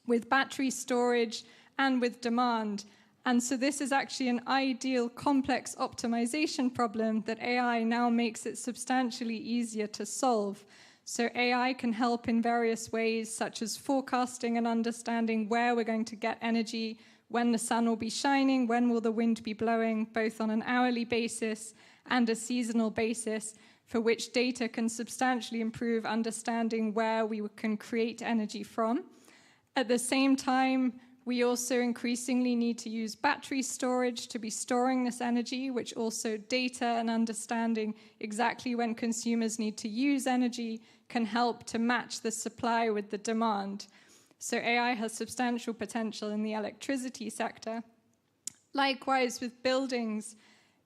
with battery storage and with demand. And so this is actually an ideal complex optimization problem that AI now makes it substantially easier to solve. So AI can help in various ways, such as forecasting and understanding where we're going to get energy, when the sun will be shining, when will the wind be blowing, both on an hourly basis and a seasonal basis, for which data can substantially improve understanding where we can create energy from. At the same time, we also increasingly need to use battery storage to be storing this energy, which also data and understanding exactly when consumers need to use energy can help to match the supply with the demand. So AI has substantial potential in the electricity sector. Likewise, with buildings,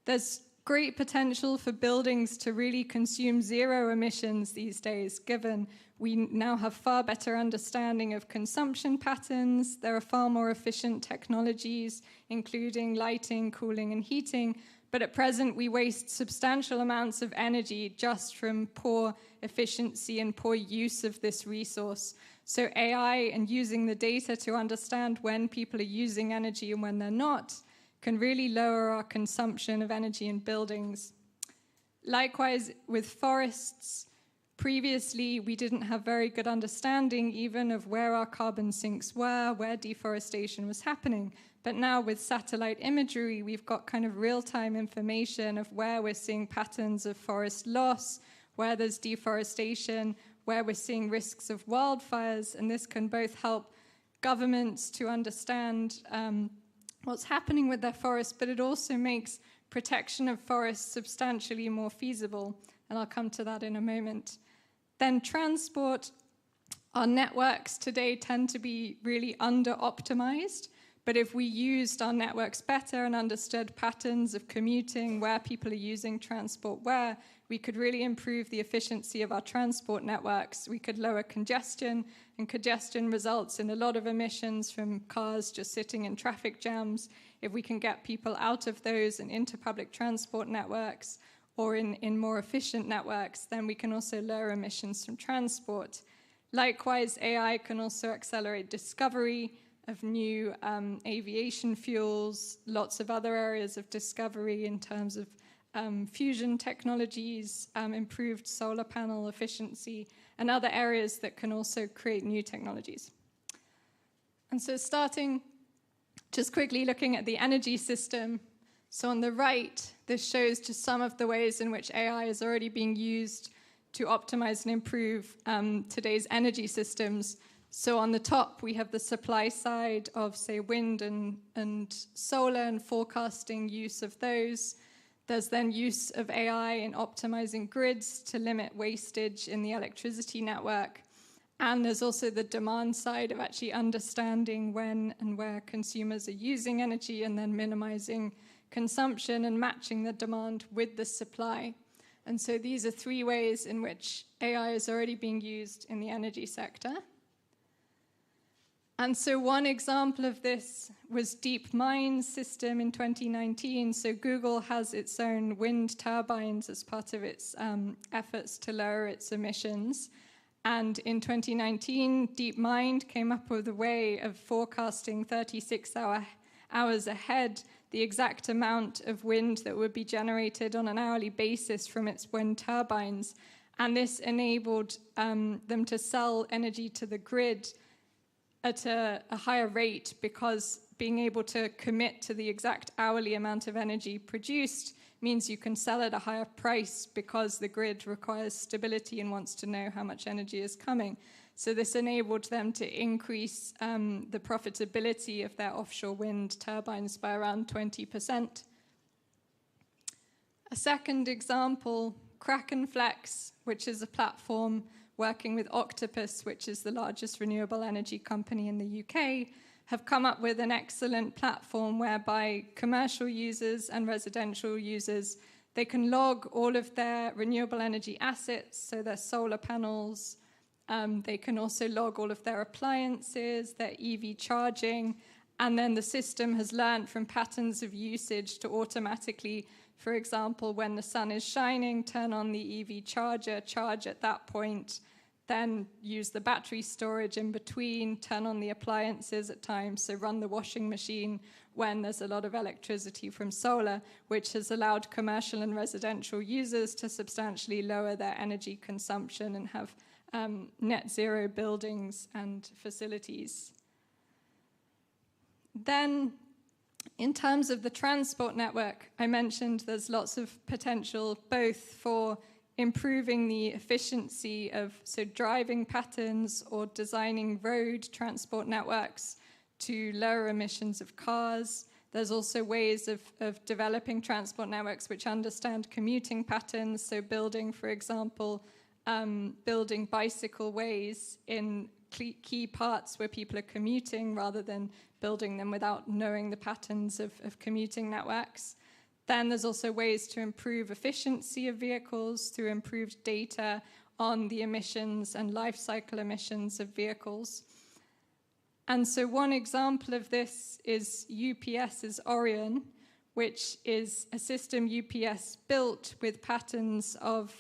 there's great potential for buildings to really consume zero emissions these days, given we now have far better understanding of consumption patterns. There are far more efficient technologies, including lighting, cooling, and heating. But at present, we waste substantial amounts of energy just from poor efficiency and poor use of this resource. So AI and using the data to understand when people are using energy and when they're not can really lower our consumption of energy in buildings. Likewise, with forests, previously we didn't have very good understanding even of where our carbon sinks were, where deforestation was happening. But now with satellite imagery, we've got kind of real-time information of where we're seeing patterns of forest loss, where there's deforestation, where we're seeing risks of wildfires, and this can both help governments to understand what's happening with their forests, but it also makes protection of forests substantially more feasible, and I'll come to that in a moment. Then transport. Our networks today tend to be really under-optimized, but if we used our networks better and understood patterns of commuting, where people are using transport where, we could really improve the efficiency of our transport networks. We could lower congestion, and congestion results in a lot of emissions from cars just sitting in traffic jams. If we can get people out of those and into public transport networks or in more efficient networks, then we can also lower emissions from transport. Likewise, AI can also accelerate discovery of new aviation fuels, lots of other areas of discovery in terms of fusion technologies, improved solar panel efficiency, and other areas that can also create new technologies. And so starting, just quickly looking at the energy system. So on the right, this shows just some of the ways in which AI is already being used to optimize and improve today's energy systems. So on the top, we have the supply side of, say, wind and solar and forecasting use of those. There's then use of AI in optimizing grids to limit wastage in the electricity network. And there's also the demand side of actually understanding when and where consumers are using energy and then minimizing consumption and matching the demand with the supply. And so these are 3 ways in which AI is already being used in the energy sector. And so one example of this was DeepMind's system in 2019. So Google has its own wind turbines as part of its efforts to lower its emissions. And in 2019, DeepMind came up with a way of forecasting 36 hours ahead the exact amount of wind that would be generated on an hourly basis from its wind turbines. And this enabled them to sell energy to the grid at a higher rate, because being able to commit to the exact hourly amount of energy produced means you can sell at a higher price, because the grid requires stability and wants to know how much energy is coming. So this enabled them to increase the profitability of their offshore wind turbines by around 20%. A second example, Krakenflex, which is a platform working with Octopus, which is the largest renewable energy company in the UK, have come up with an excellent platform whereby commercial users and residential users, they can log all of their renewable energy assets, so their solar panels. They can also log all of their appliances, their EV charging, and then the system has learned from patterns of usage to automatically, for example, when the sun is shining, turn on the EV charger, charge at that point, then use the battery storage in between, turn on the appliances at times, so run the washing machine when there's a lot of electricity from solar, which has allowed commercial and residential users to substantially lower their energy consumption and have net zero buildings and facilities. Then, in terms of the transport network, I mentioned there's lots of potential both for improving the efficiency of driving patterns or designing road transport networks to lower emissions of cars. There's also ways of developing transport networks which understand commuting patterns, so building, for example, building bicycle ways in key parts where people are commuting rather than building them without knowing the patterns of commuting networks. Then there's also ways to improve efficiency of vehicles through improved data on the emissions and life cycle emissions of vehicles. And so one example of this is UPS's Orion, which is a system UPS built with patterns of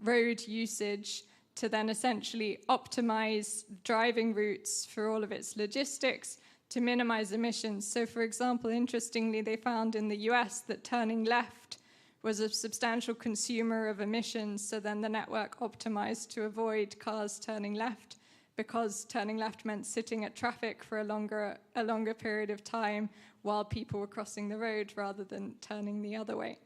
road usage to then essentially optimize driving routes for all of its logistics to minimize emissions. So, for example, interestingly, they found in the US that turning left was a substantial consumer of emissions, so then the network optimized to avoid cars turning left, because turning left meant sitting at traffic for a longer period of time while people were crossing the road rather than turning the other way.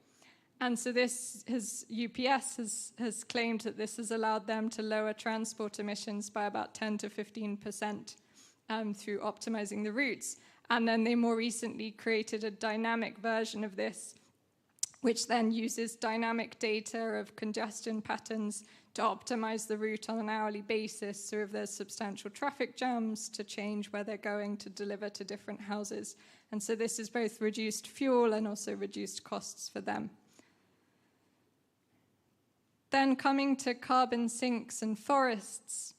And so UPS has claimed that this has allowed them to lower transport emissions by about 10 to 15% through optimizing the routes. And then they more recently created a dynamic version of this, which then uses dynamic data of congestion patterns to optimize the route on an hourly basis. So if there's substantial traffic jams, to change where they're going to deliver to different houses. And so this is both reduced fuel and also reduced costs for them. Then coming to carbon sinks and forests.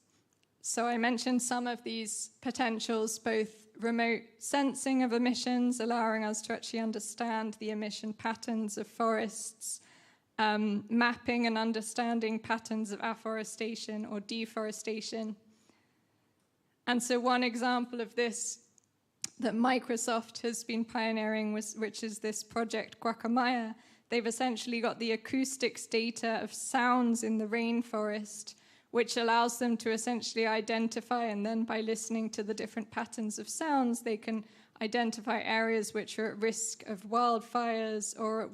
So I mentioned some of these potentials, both remote sensing of emissions, allowing us to actually understand the emission patterns of forests, mapping and understanding patterns of afforestation or deforestation. And so one example of this that Microsoft has been pioneering, which is this project Guacamaya. They've essentially got the acoustics data of sounds in the rainforest, which allows them to essentially identify, and then by listening to the different patterns of sounds, they can identify areas which are at risk of wildfires or at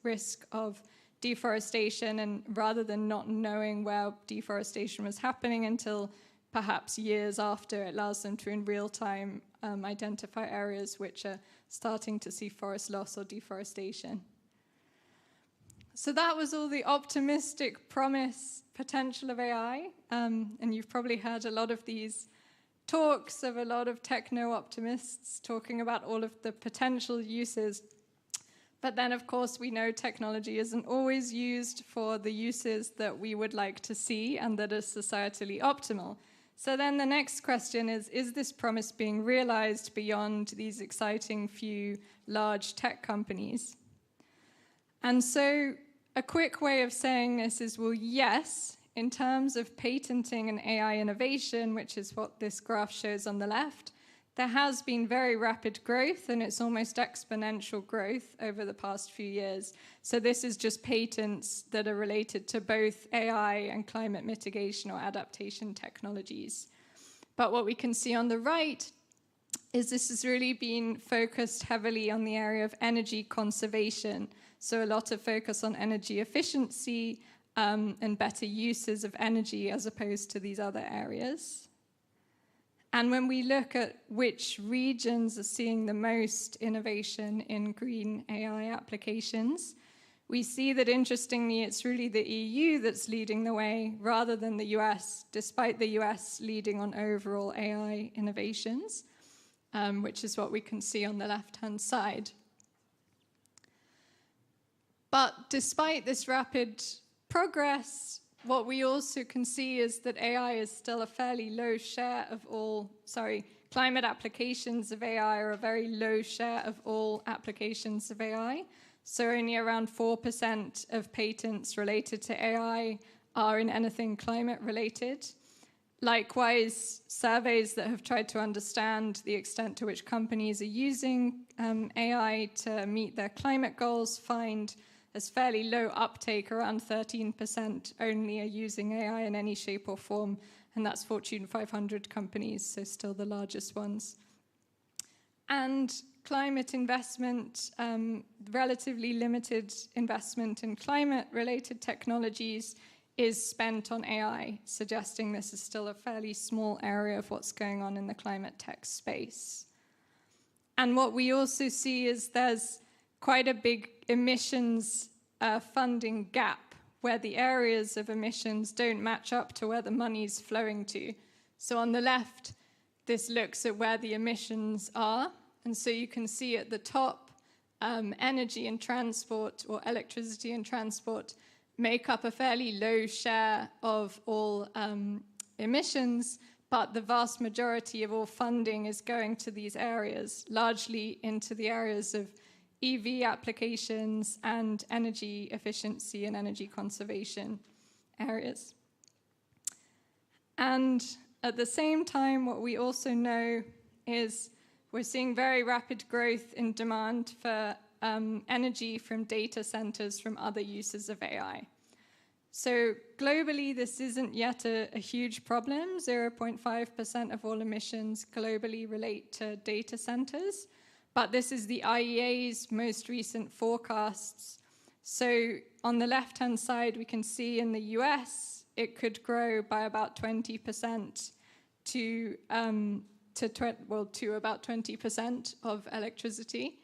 risk of deforestation, and rather than not knowing where deforestation was happening until perhaps years after, it allows them to in real time identify areas which are starting to see forest loss or deforestation. So that was all the optimistic promise potential of AI, and you've probably heard a lot of these talks of a lot of techno-optimists talking about all of the potential uses. But then, of course, we know technology isn't always used for the uses that we would like to see and that are societally optimal. So then the next question is this promise being realized beyond these exciting few large tech companies? And so a quick way of saying this is, well, yes, in terms of patenting and AI innovation, which is what this graph shows on the left, there has been very rapid growth, and it's almost exponential growth over the past few years. So this is just patents that are related to both AI and climate mitigation or adaptation technologies. But what we can see on the right is this has really been focused heavily on the area of energy conservation. So a lot of focus on energy efficiency and better uses of energy as opposed to these other areas. And when we look at which regions are seeing the most innovation in green AI applications, we see that, interestingly, it's really the EU that's leading the way rather than the US, despite the US leading on overall AI innovations, which is what we can see on the left-hand side. But despite this rapid progress, what we also can see is that AI is still a fairly low share of all, climate applications of AI are a very low share of all applications of AI. So only around 4% of patents related to AI are in anything climate related. Likewise, surveys that have tried to understand the extent to which companies are using AI to meet their climate goals find there's fairly low uptake, around 13% only are using AI in any shape or form, and that's Fortune 500 companies, so still the largest ones. And climate investment, relatively limited investment in climate-related technologies is spent on AI, suggesting this is still a fairly small area of what's going on in the climate tech space. And what we also see is there's quite a big emissions funding gap where the areas of emissions don't match up to where the money's flowing to. So on the left, this looks at where the emissions are. And so you can see at the top, energy and transport, or electricity and transport, make up a fairly low share of all emissions, but the vast majority of all funding is going to these areas, largely into the areas of EV applications and energy efficiency and energy conservation areas. And at the same time, what we also know is we're seeing very rapid growth in demand for energy from data centers from other uses of AI. So globally, this isn't yet a huge problem. 0.5% of all emissions globally relate to data centers. But this is the IEA's most recent forecasts. So on the left-hand side, we can see in the US, it could grow by about 20% to about 20% of electricity.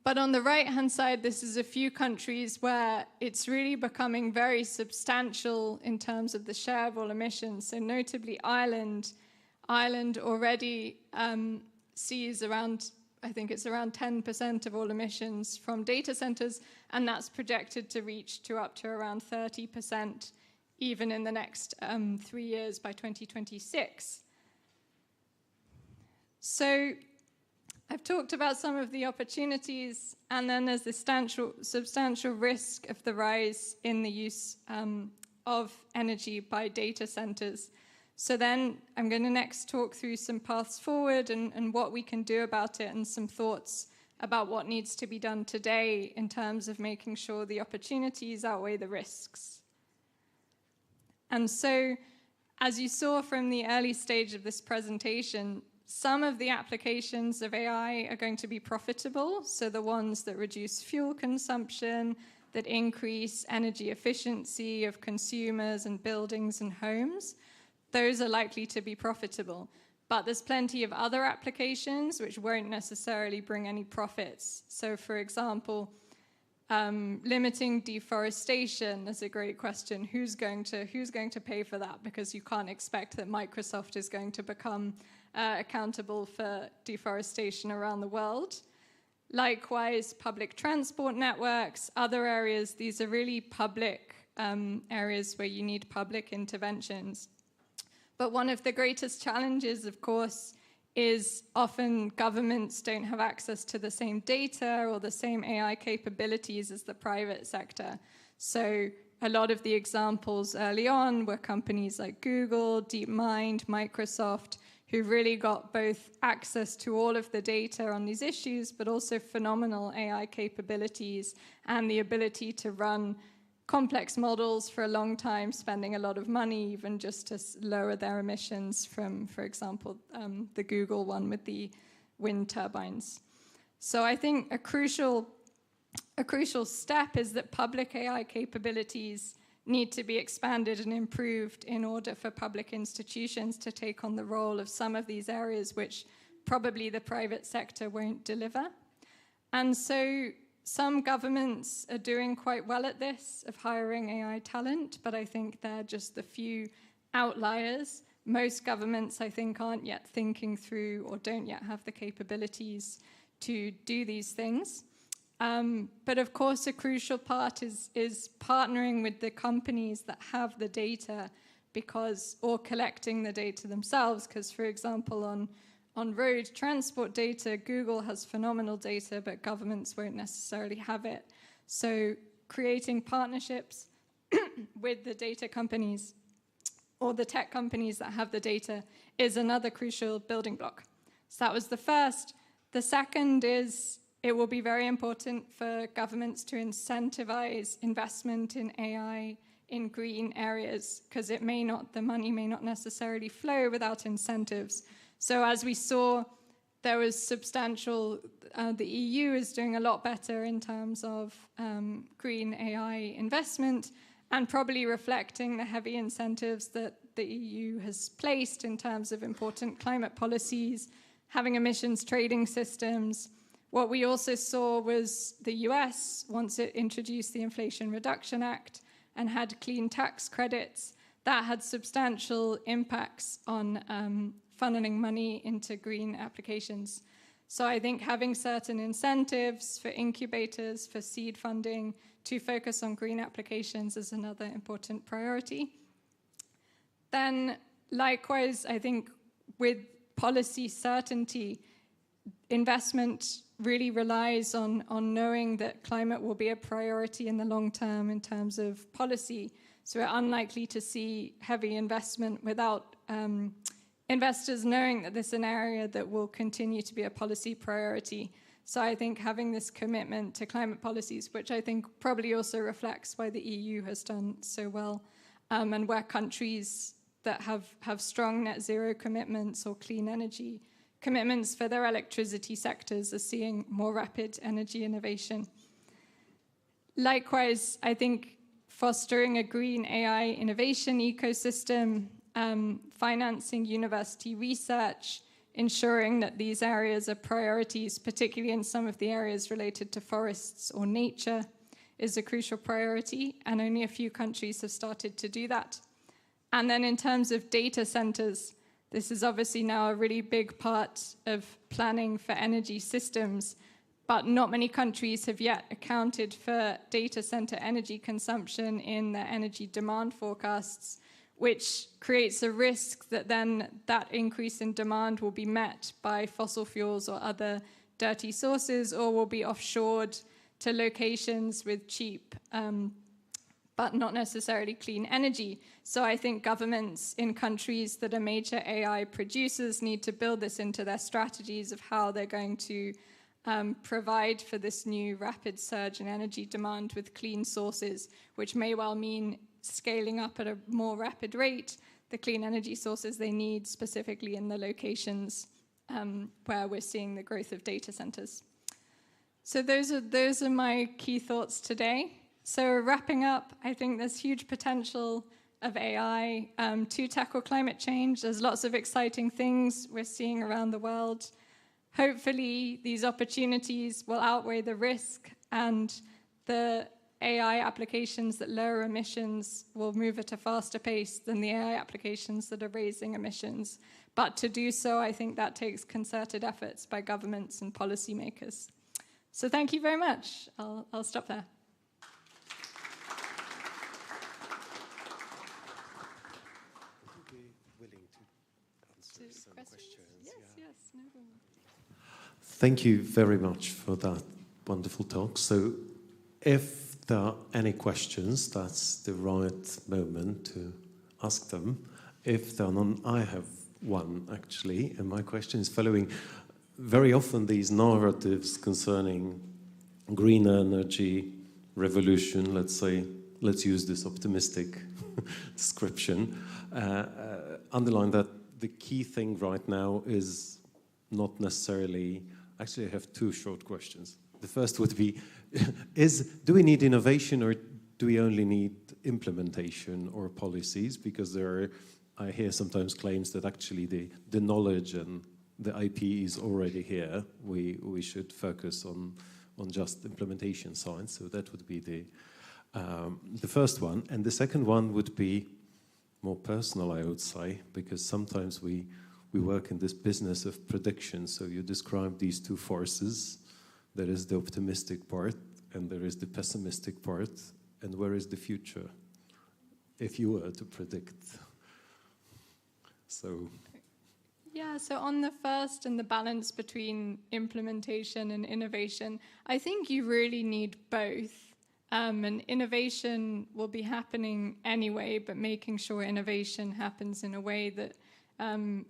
But on the right-hand side, this is a few countries where it's really becoming very substantial in terms of the share of all emissions. So notably Ireland already sees around, I think it's around 10% of all emissions from data centers, and that's projected to reach up to around 30% even in the next 3 years by 2026. So I've talked about some of the opportunities, and then there's the substantial risk of the rise in the use of energy by data centers. So then I'm going to next talk through some paths forward and what we can do about it, and some thoughts about what needs to be done today in terms of making sure the opportunities outweigh the risks. And so, as you saw from the early stage of this presentation, some of the applications of AI are going to be profitable, so the ones that reduce fuel consumption, that increase energy efficiency of consumers and buildings and homes, those are likely to be profitable. But there's plenty of other applications which won't necessarily bring any profits. So for example, limiting deforestation is a great question. Who's going to pay for that? Because you can't expect that Microsoft is going to become accountable for deforestation around the world. Likewise, public transport networks, other areas, these are really public areas where you need public interventions. But one of the greatest challenges, of course, is often governments don't have access to the same data or the same AI capabilities as the private sector. So a lot of the examples early on were companies like Google, DeepMind, Microsoft, who really got both access to all of the data on these issues, but also phenomenal AI capabilities and the ability to run complex models for a long time, spending a lot of money even just to lower their emissions from, for example, the Google one with the wind turbines. So I think a crucial step is that public AI capabilities need to be expanded and improved in order for public institutions to take on the role of some of these areas which probably the private sector won't deliver. And so some governments are doing quite well at this, of hiring AI talent, but I think they're just the few outliers. Most governments, I think, aren't yet thinking through or don't yet have the capabilities to do these things. But of course, a crucial part is partnering with the companies that have the data or collecting the data themselves, because, for example, on road transport data, Google has phenomenal data, but governments won't necessarily have it. So creating partnerships with the data companies or the tech companies that have the data is another crucial building block. So that was the first. The second is it will be very important for governments to incentivize investment in AI in green areas, because the money may not necessarily flow without incentives. So as we saw, there was substantial, the EU is doing a lot better in terms of green AI investment, and probably reflecting the heavy incentives that the EU has placed in terms of important climate policies, having emissions trading systems. What we also saw was the US, once it introduced the Inflation Reduction Act and had clean tax credits, that had substantial impacts on funneling money into green applications. So I think having certain incentives for incubators, for seed funding, to focus on green applications is another important priority. Then likewise, I think with policy certainty, investment really relies on knowing that climate will be a priority in the long term in terms of policy. So we're unlikely to see heavy investment without investors knowing that this is an area that will continue to be a policy priority. So I think having this commitment to climate policies, which I think probably also reflects why the EU has done so well, and where countries that have strong net zero commitments or clean energy commitments for their electricity sectors are seeing more rapid energy innovation. Likewise, I think fostering a green AI innovation ecosystem, financing university research, ensuring that these areas are priorities, particularly in some of the areas related to forests or nature, is a crucial priority, and only a few countries have started to do that. And then in terms of data centers, this is obviously now a really big part of planning for energy systems, but not many countries have yet accounted for data center energy consumption in their energy demand forecasts, which creates a risk that then that increase in demand will be met by fossil fuels or other dirty sources, or will be offshored to locations with cheap but not necessarily clean energy. So I think governments in countries that are major AI producers need to build this into their strategies of how they're going to provide for this new rapid surge in energy demand with clean sources, which may well mean scaling up at a more rapid rate the clean energy sources they need, specifically in the locations where we're seeing the growth of data centers. So those are my key thoughts today. So wrapping up, I think there's huge potential of AI to tackle climate change. There's lots of exciting things we're seeing around the world. Hopefully, these opportunities will outweigh the risk, and the AI applications that lower emissions will move at a faster pace than the AI applications that are raising emissions. But to do so, I think that takes concerted efforts by governments and policymakers. So thank you very much. I'll stop there. Yes, no problem. Thank you very much for that wonderful talk. So if there are any questions, that's the right moment to ask them. If there are none, I have one actually, and my question is following. Very often these narratives concerning green energy revolution, let's say, let's use this optimistic description, underline that the key thing right now is not necessarily. Actually, I have two short questions. The first would be, do we need innovation or do we only need implementation or policies? Because I hear sometimes claims that actually the knowledge and the IP is already here. We should focus on just implementation science. So that would be the first one. And the second one would be more personal, I would say, because sometimes we work in this business of prediction. So you describe these two forces. There is the optimistic part and there is the pessimistic part. And where is the future, if you were to predict? So. Yeah, so on the first and the balance between implementation and innovation, I think you really need both. And innovation will be happening anyway, but making sure innovation happens in a way that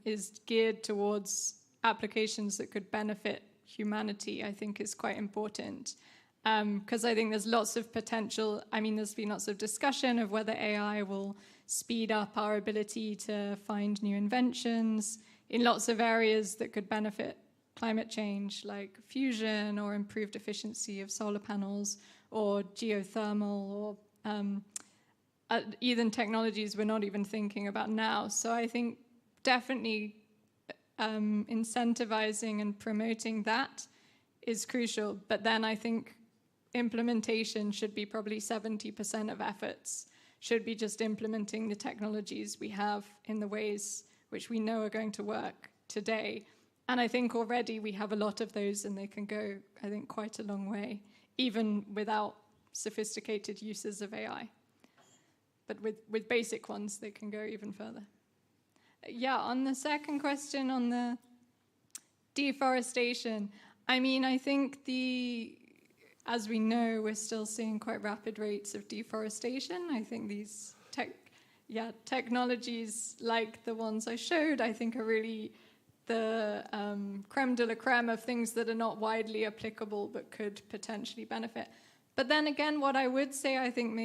is geared towards applications that could benefit humanity, I think is quite important. Because I think there's lots of potential. I mean, there's been lots of discussion of whether AI will speed up our ability to find new inventions in lots of areas that could benefit climate change, like fusion or improved efficiency of solar panels or geothermal or even technologies we're not even thinking about now. So I think definitely incentivizing and promoting that is crucial. But then I think implementation should be probably 70% of efforts, should be just implementing the technologies we have in the ways which we know are going to work today. And I think already we have a lot of those and they can go, I think, quite a long way, even without sophisticated uses of AI. But with basic ones, they can go even further. Yeah, on the second question on the deforestation, I mean, I think as we know, we're still seeing quite rapid rates of deforestation. I think these technologies like the ones I showed, I think are really the creme de la creme of things that are not widely applicable but could potentially benefit. But then again, what I would say, I think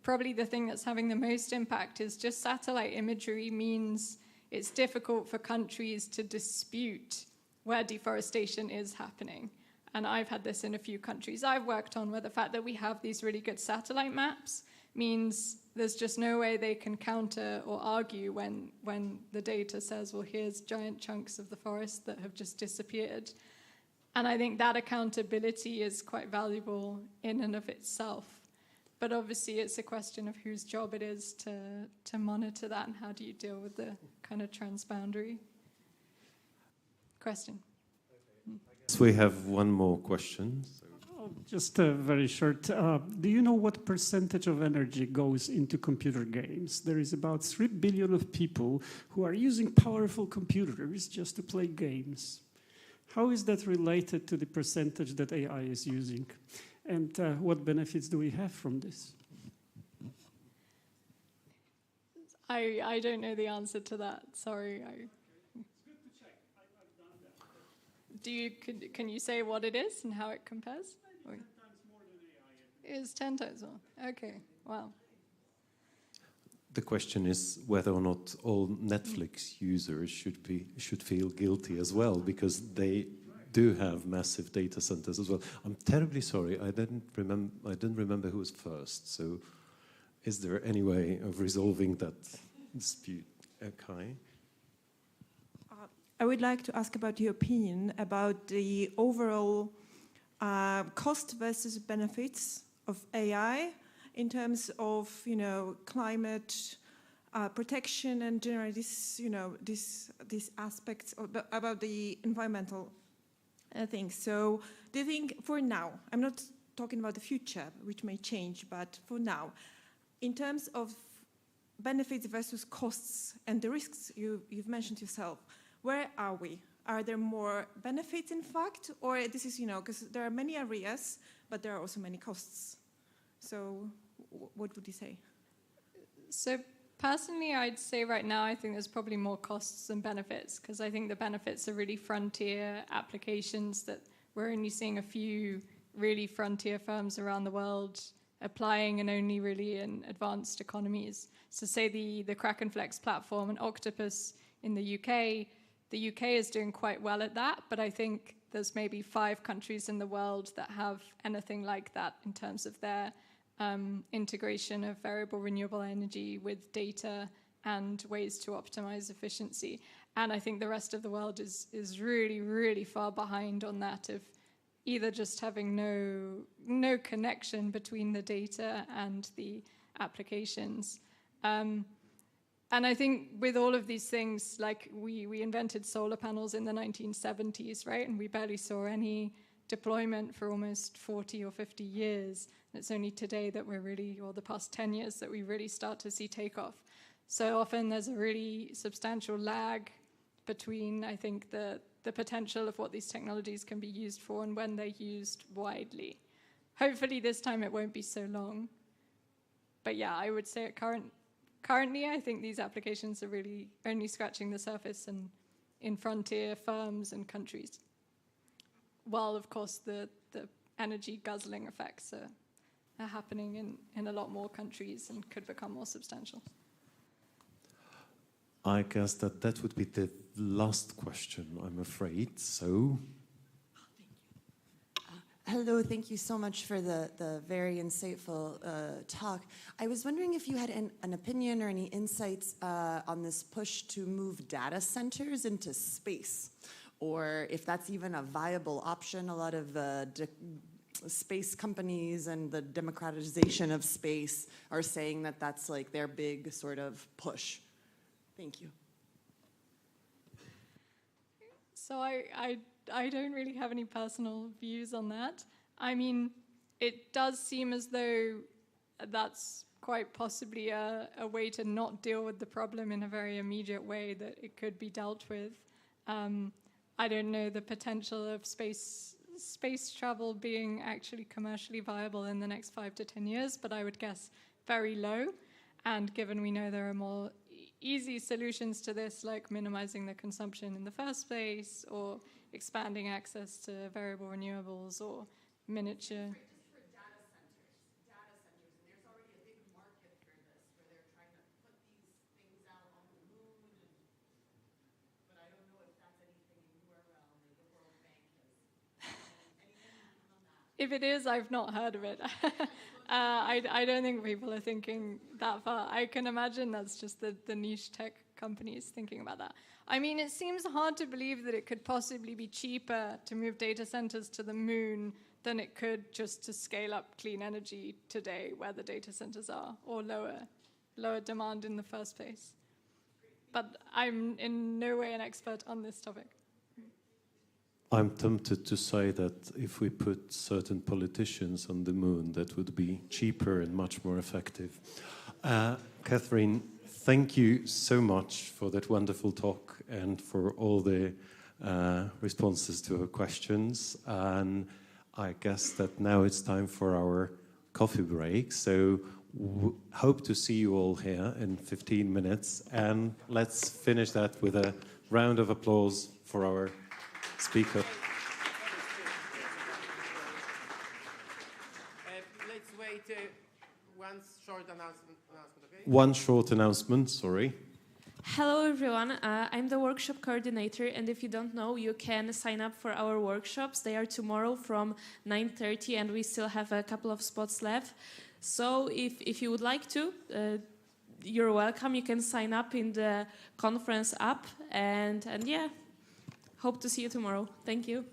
probably the thing that's having the most impact is just satellite imagery means it's difficult for countries to dispute where deforestation is happening. And I've had this in a few countries I've worked on, where the fact that we have these really good satellite maps means there's just no way they can counter or argue when the data says, well, here's giant chunks of the forest that have just disappeared. And I think that accountability is quite valuable in and of itself. But obviously it's a question of whose job it is to monitor that and how do you deal with the kind of transboundary question. So we have one more question. Just very short. Do you know what percentage of energy goes into computer games? There is about 3 billion of people who are using powerful computers just to play games. How is that related to the percentage that AI is using? And what benefits do we have from this? I don't know the answer to that. Sorry. Can you say what it is and how it compares? 10 times more than AI. It is 10 times more. Okay, wow. The question is whether or not all Netflix users should feel guilty as well, because they do have massive data centers as well. I'm terribly sorry, I didn't remember who was first. So, is there any way of resolving that dispute? Okay. I would like to ask about your opinion about the overall cost versus benefits of AI in terms of, climate protection and generally these aspects about the environmental things. So do you think for now, I'm not talking about the future, which may change, but for now, in terms of benefits versus costs and the risks you've mentioned yourself, where are we? Are there more benefits, in fact, or this is, because there are many areas, but there are also many costs. So what would you say? So personally, I'd say right now, I think there's probably more costs than benefits, because I think the benefits are really frontier applications that we're only seeing a few really frontier firms around the world applying, and only really in advanced economies. So say the Kraken Flex platform and Octopus in the UK is doing quite well at that, but I think there's maybe 5 countries in the world that have anything like that in terms of their integration of variable renewable energy with data and ways to optimize efficiency. And I think the rest of the world is really, really far behind on that, of either just having no connection between the data and the applications. And I think with all of these things, like we invented solar panels in the 1970s, right? And we barely saw any deployment for almost 40 or 50 years. And it's only today that we're really, or the past 10 years, that we really start to see takeoff. So often there's a really substantial lag between, I think, the potential of what these technologies can be used for and when they're used widely. Hopefully this time it won't be so long. But yeah, I would say currently, I think these applications are really only scratching the surface and in frontier firms and countries. While, of course, the energy guzzling effects are happening in a lot more countries and could become more substantial. I guess that would be the last question, I'm afraid. So. Hello, thank you so much for the very insightful talk. I was wondering if you had an opinion or any insights on this push to move data centers into space, or if that's even a viable option. A lot of space companies and the democratization of space are saying that that's like their big sort of push. Thank you. So I don't really have any personal views on that. I mean, it does seem as though that's quite possibly a way to not deal with the problem in a very immediate way, that it could be dealt with. I don't know the potential of space travel being actually commercially viable in the next 5 to 10 years, but I would guess very low. And given we know there are more easy solutions to this, like minimizing the consumption in the first place, or expanding access to variable renewables, or miniature. Just for data centers, and there's already a big market for this, where they're trying to put these things out on the moon, but I don't know if that's anything in your realm or the World Bank is. Anything on that? If it is, I've not heard of it. I don't think people are thinking that far. I can imagine that's just the niche tech companies thinking about that. I mean, it seems hard to believe that it could possibly be cheaper to move data centers to the moon than it could just to scale up clean energy today where the data centers are, or lower demand in the first place. But I'm in no way an expert on this topic. I'm tempted to say that if we put certain politicians on the moon, that would be cheaper and much more effective. Catherine, thank you so much for that wonderful talk and for all the responses to our questions. And I guess that now it's time for our coffee break. So hope to see you all here in 15 minutes. And let's finish that with a round of applause for our speaker. Let's wait one short announcement, okay? One short announcement, sorry. Hello everyone, I'm the workshop coordinator, and if you don't know, you can sign up for our workshops. They are tomorrow from 9:30 and we still have a couple of spots left. So if you would like to, you're welcome. You can sign up in the conference app, and yeah, hope to see you tomorrow. Thank you.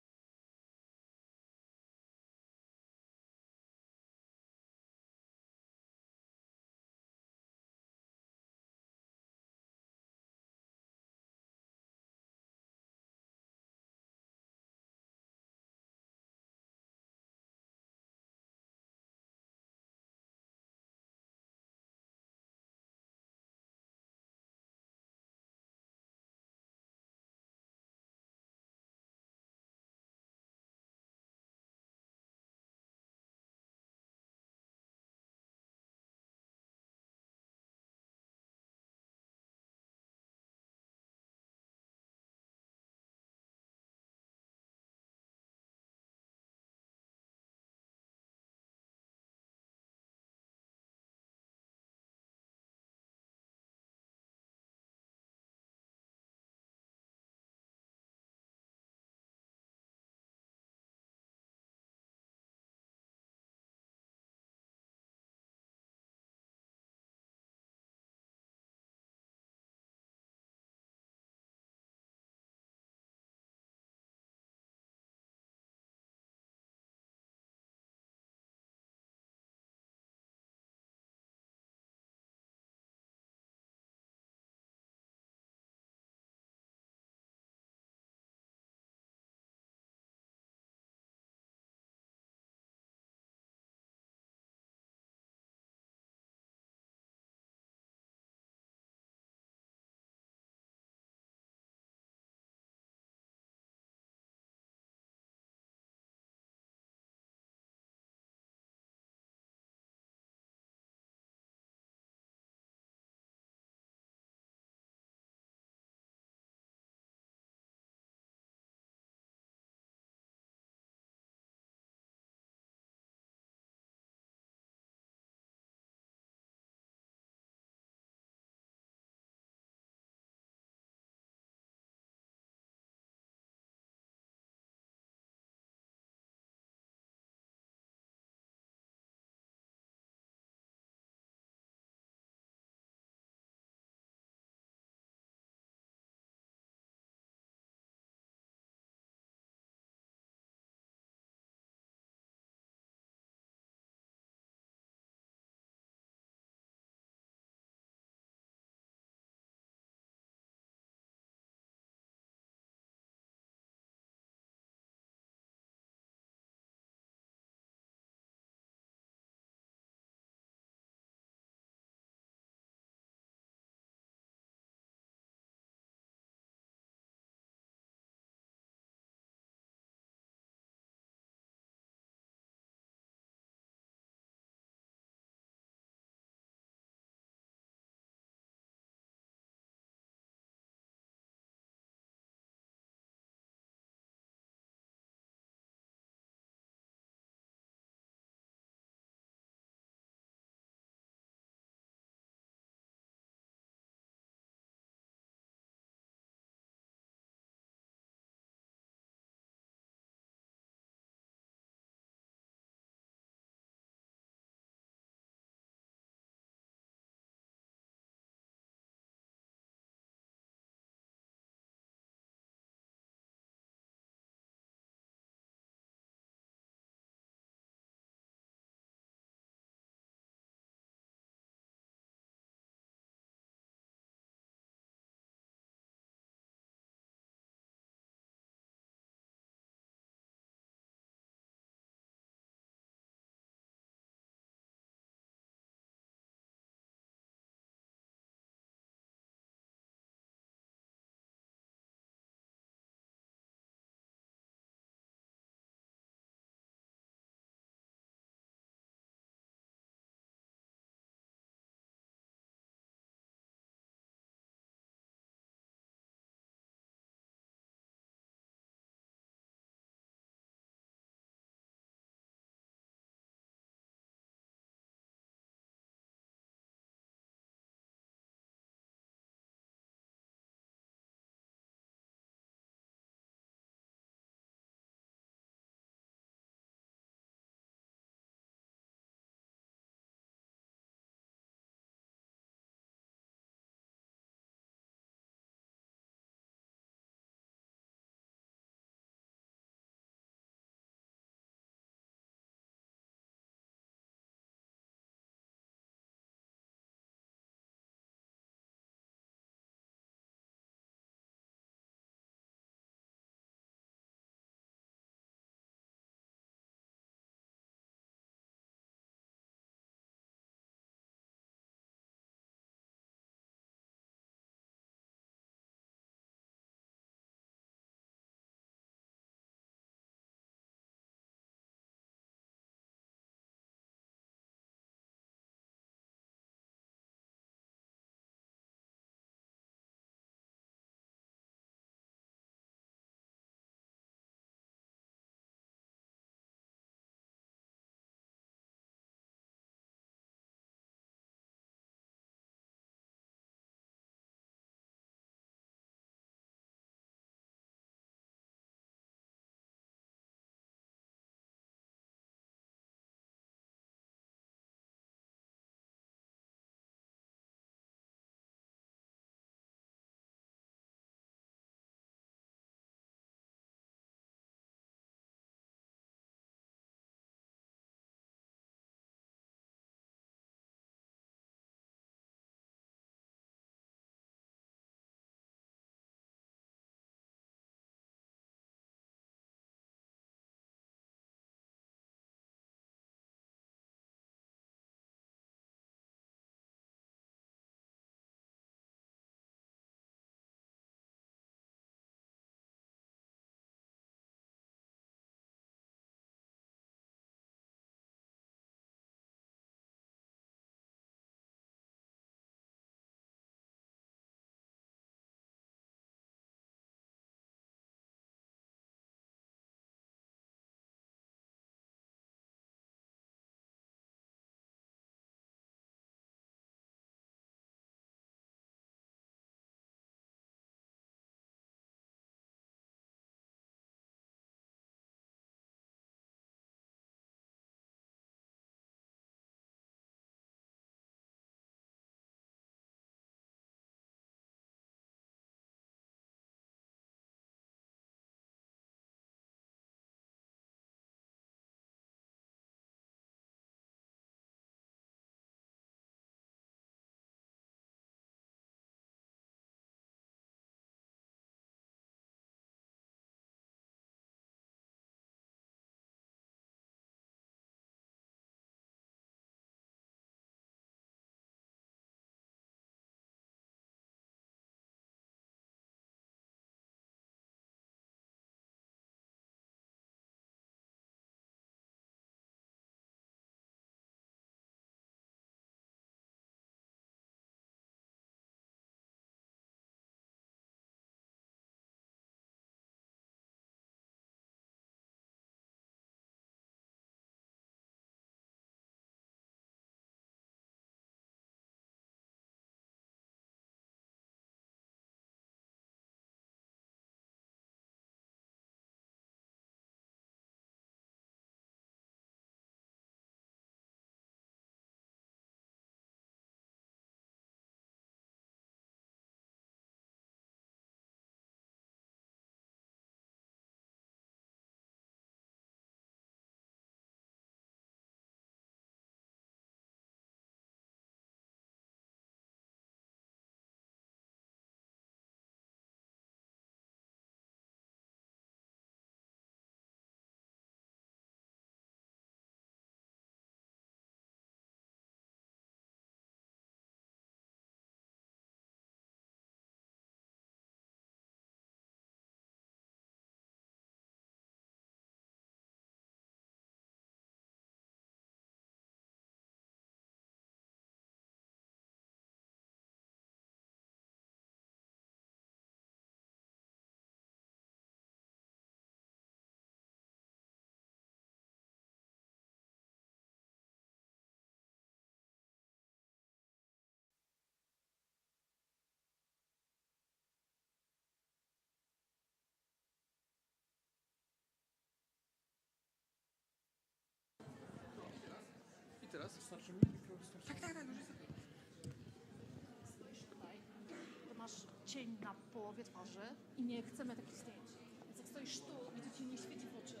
Masz cień na połowie twarzy i nie chcemy takich zdjęć. Więc jak stoisz tu i to ci nie świeci w oczy,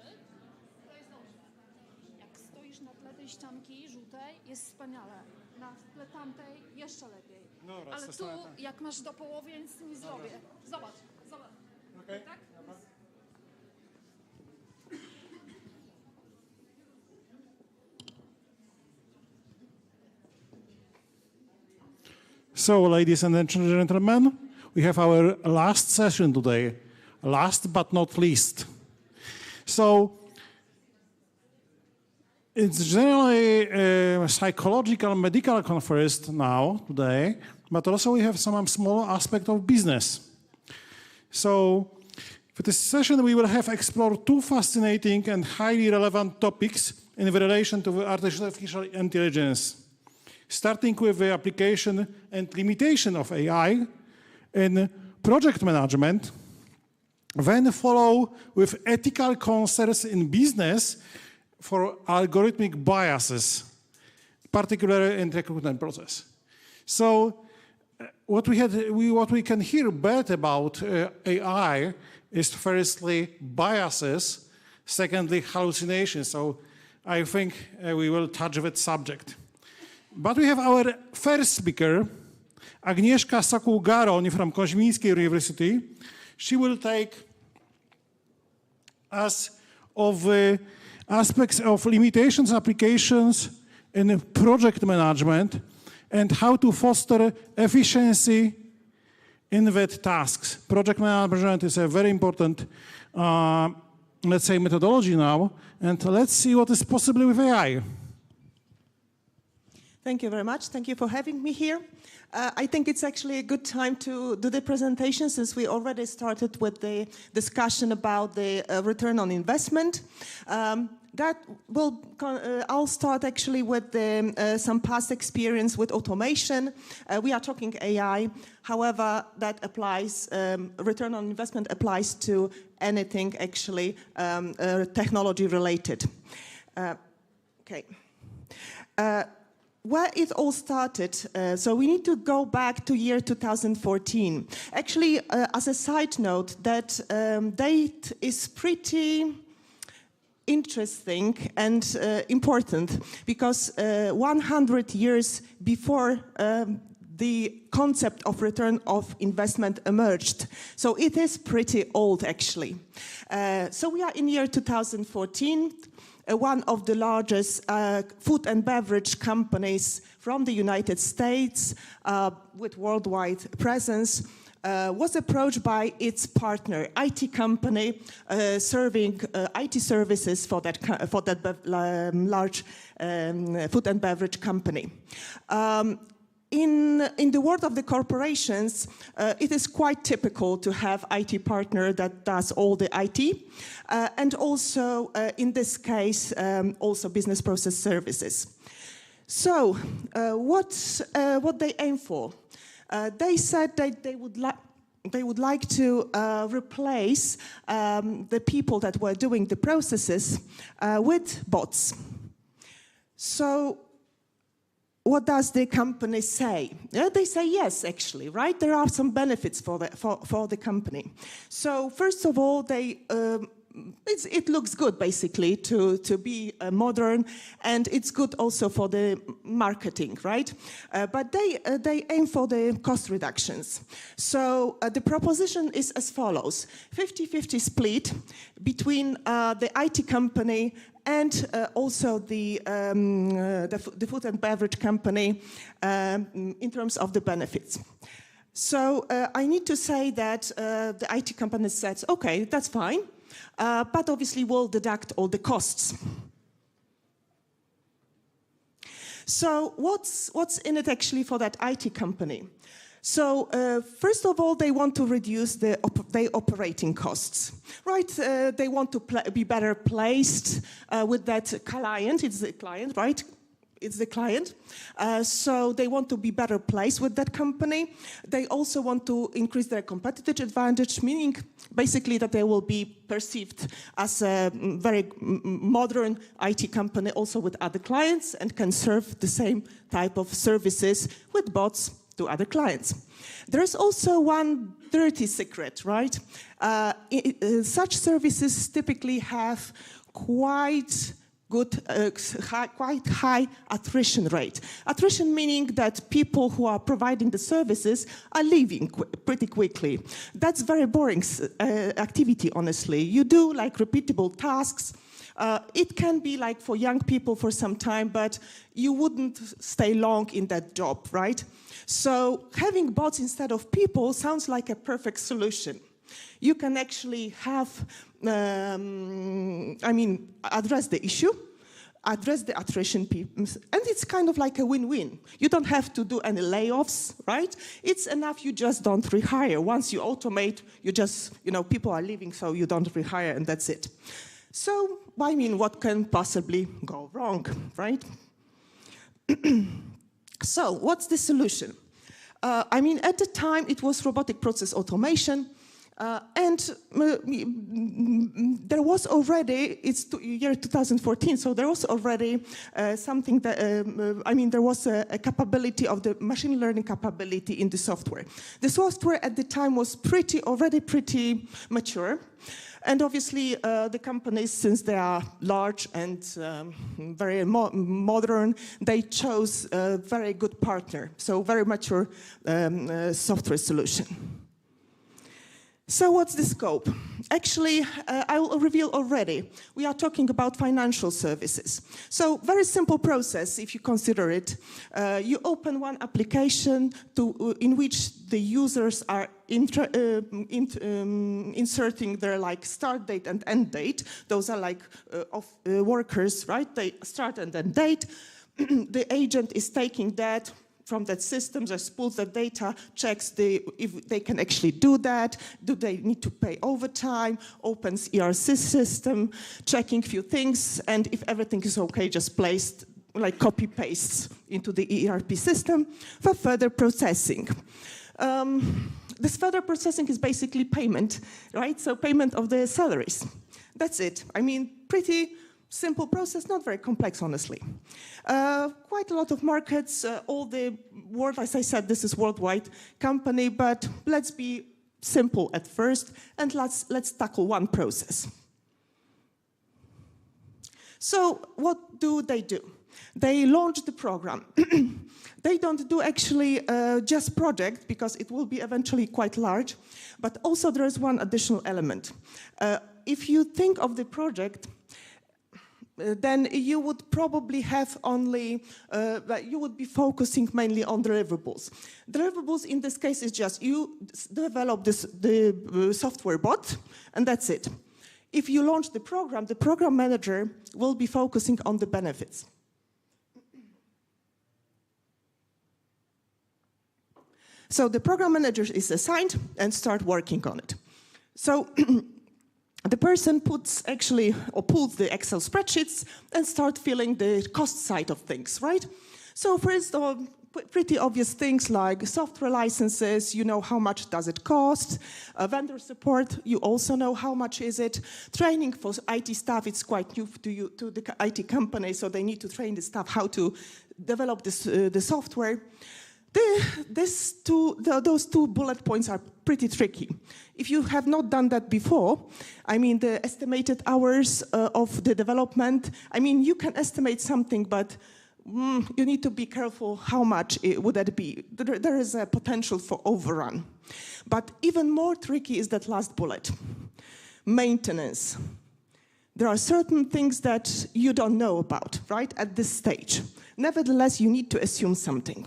to jest dobrze. Jak stoisz na tle tej ścianki żółtej, jest wspaniale. Na tle tamtej jeszcze lepiej. No, ale tu, jak masz do połowy, ja nic z tym nie zrobię. Zobacz. Okay. Tak? So, ladies and gentlemen, we have our last session today, last but not least. So, it's generally a psychological, medical conference now, today, but also we have some small aspect of business. So, for this session, we will have explored two fascinating and highly relevant topics in relation to artificial intelligence. Starting with the application and limitation of AI in project management, then follow with ethical concerns in business for algorithmic biases, particularly in recruitment process. So what we can hear better about AI is firstly biases, secondly hallucinations. So I think we will touch that subject. But we have our first speaker, Agnieszka Sokół-Garoń from Koźmińskiej University. She will take us of aspects of limitations, applications in project management, and how to foster efficiency in that tasks. Project management is a very important, let's say, methodology now, and let's see what is possible with AI. Thank you very much. Thank you for having me here. I think it's actually a good time to do the presentation since we already started with the discussion about the return on investment. I'll start actually with some past experience with automation. We are talking AI. However, that applies, return on investment applies to anything actually technology related. Okay. Where it all started, so we need to go back to year 2014. Actually, as a side note, that date is pretty interesting and important because 100 years before the concept of return of investment emerged. So it is pretty old, actually. So we are in year 2014. One of the largest food and beverage companies from the United States with worldwide presence was approached by its partner, IT company, serving IT services for that large food and beverage company. In the world of the corporations, it is quite typical to have IT partner that does all the IT, and also, in this case, also business process services. So, what they aim for? They said that they would like to replace the people that were doing the processes with bots. So, what does the company say? They say yes, actually, right? There are some benefits for the company. So first of all, it looks good, basically, to be modern, and it's good also for the marketing, right? But they aim for the cost reductions. So the proposition is as follows: 50-50 split between the IT company and also the food and beverage company in terms of the benefits. So I need to say that the IT company says, okay, that's fine, but obviously we'll deduct all the costs. So what's in it actually for that IT company? So first of all, they want to reduce their operating costs, right? They want to be better placed with that client. It's the client, right? it's the client. So they want to be better placed with that company. They also want to increase their competitive advantage, meaning basically that they will be perceived as a very modern IT company also with other clients and can serve the same type of services with bots to other clients. There is also one dirty secret, right? Such services typically have quite high attrition rate. Attrition meaning that people who are providing the services are leaving pretty quickly. That's very boring activity, honestly. You do like repeatable tasks. It can be like for young people for some time, but you wouldn't stay long in that job, right? So having bots instead of people sounds like a perfect solution. You can actually have, address the issue, address the attrition, and it's kind of like a win-win. You don't have to do any layoffs, right? It's enough you just don't rehire. Once you automate, you just, people are leaving, so you don't rehire, and that's it. So, what can possibly go wrong, right? So, what's the solution? At the time, it was robotic process automation. And there was already, it's year 2014, so there was already something that, there was a capability of the machine learning capability in the software. The software at the time was already pretty mature. And obviously, the companies, since they are large and very modern, they chose a very good partner, so very mature software solution. So what's the scope? Actually, I will reveal already. We are talking about financial services. So very simple process, if you consider it. You open one application in which the users are inserting their start date and end date. Those are workers, right? They start and end date. The agent is taking that from that system, just pulls the data, checks if they can actually do that, do they need to pay overtime, opens ERC system, checking few things, and if everything is okay, just placed, copy-pastes into the ERP system for further processing. This further processing is basically payment, right? So payment of the salaries. That's it. Pretty simple process, not very complex, honestly. Quite a lot of markets, all the world, as I said, this is worldwide company, but let's be simple at first, and let's tackle one process. So what do? They launch the program. They don't do actually just project, because it will be eventually quite large, but also there is one additional element. If you think of the project, then you would probably have only, you would be focusing mainly on deliverables. Deliverables in this case is just you develop the software bot, and that's it. If you launch the program manager will be focusing on the benefits. So the program manager is assigned and start working on it. So the person pulls the Excel spreadsheets and start filling the cost side of things, right? So first of all, pretty obvious things like software licenses, you know how much does it cost. Vendor support, you also know how much is it. Training for IT staff, it's quite new to the IT company, so they need to train the staff how to develop the software. Those two bullet points are pretty tricky. If you have not done that before, the estimated hours of the development, you can estimate something, but you need to be careful how much would that be. There is a potential for overrun. But even more tricky is that last bullet, maintenance. There are certain things that you don't know about, right, at this stage. Nevertheless, you need to assume something.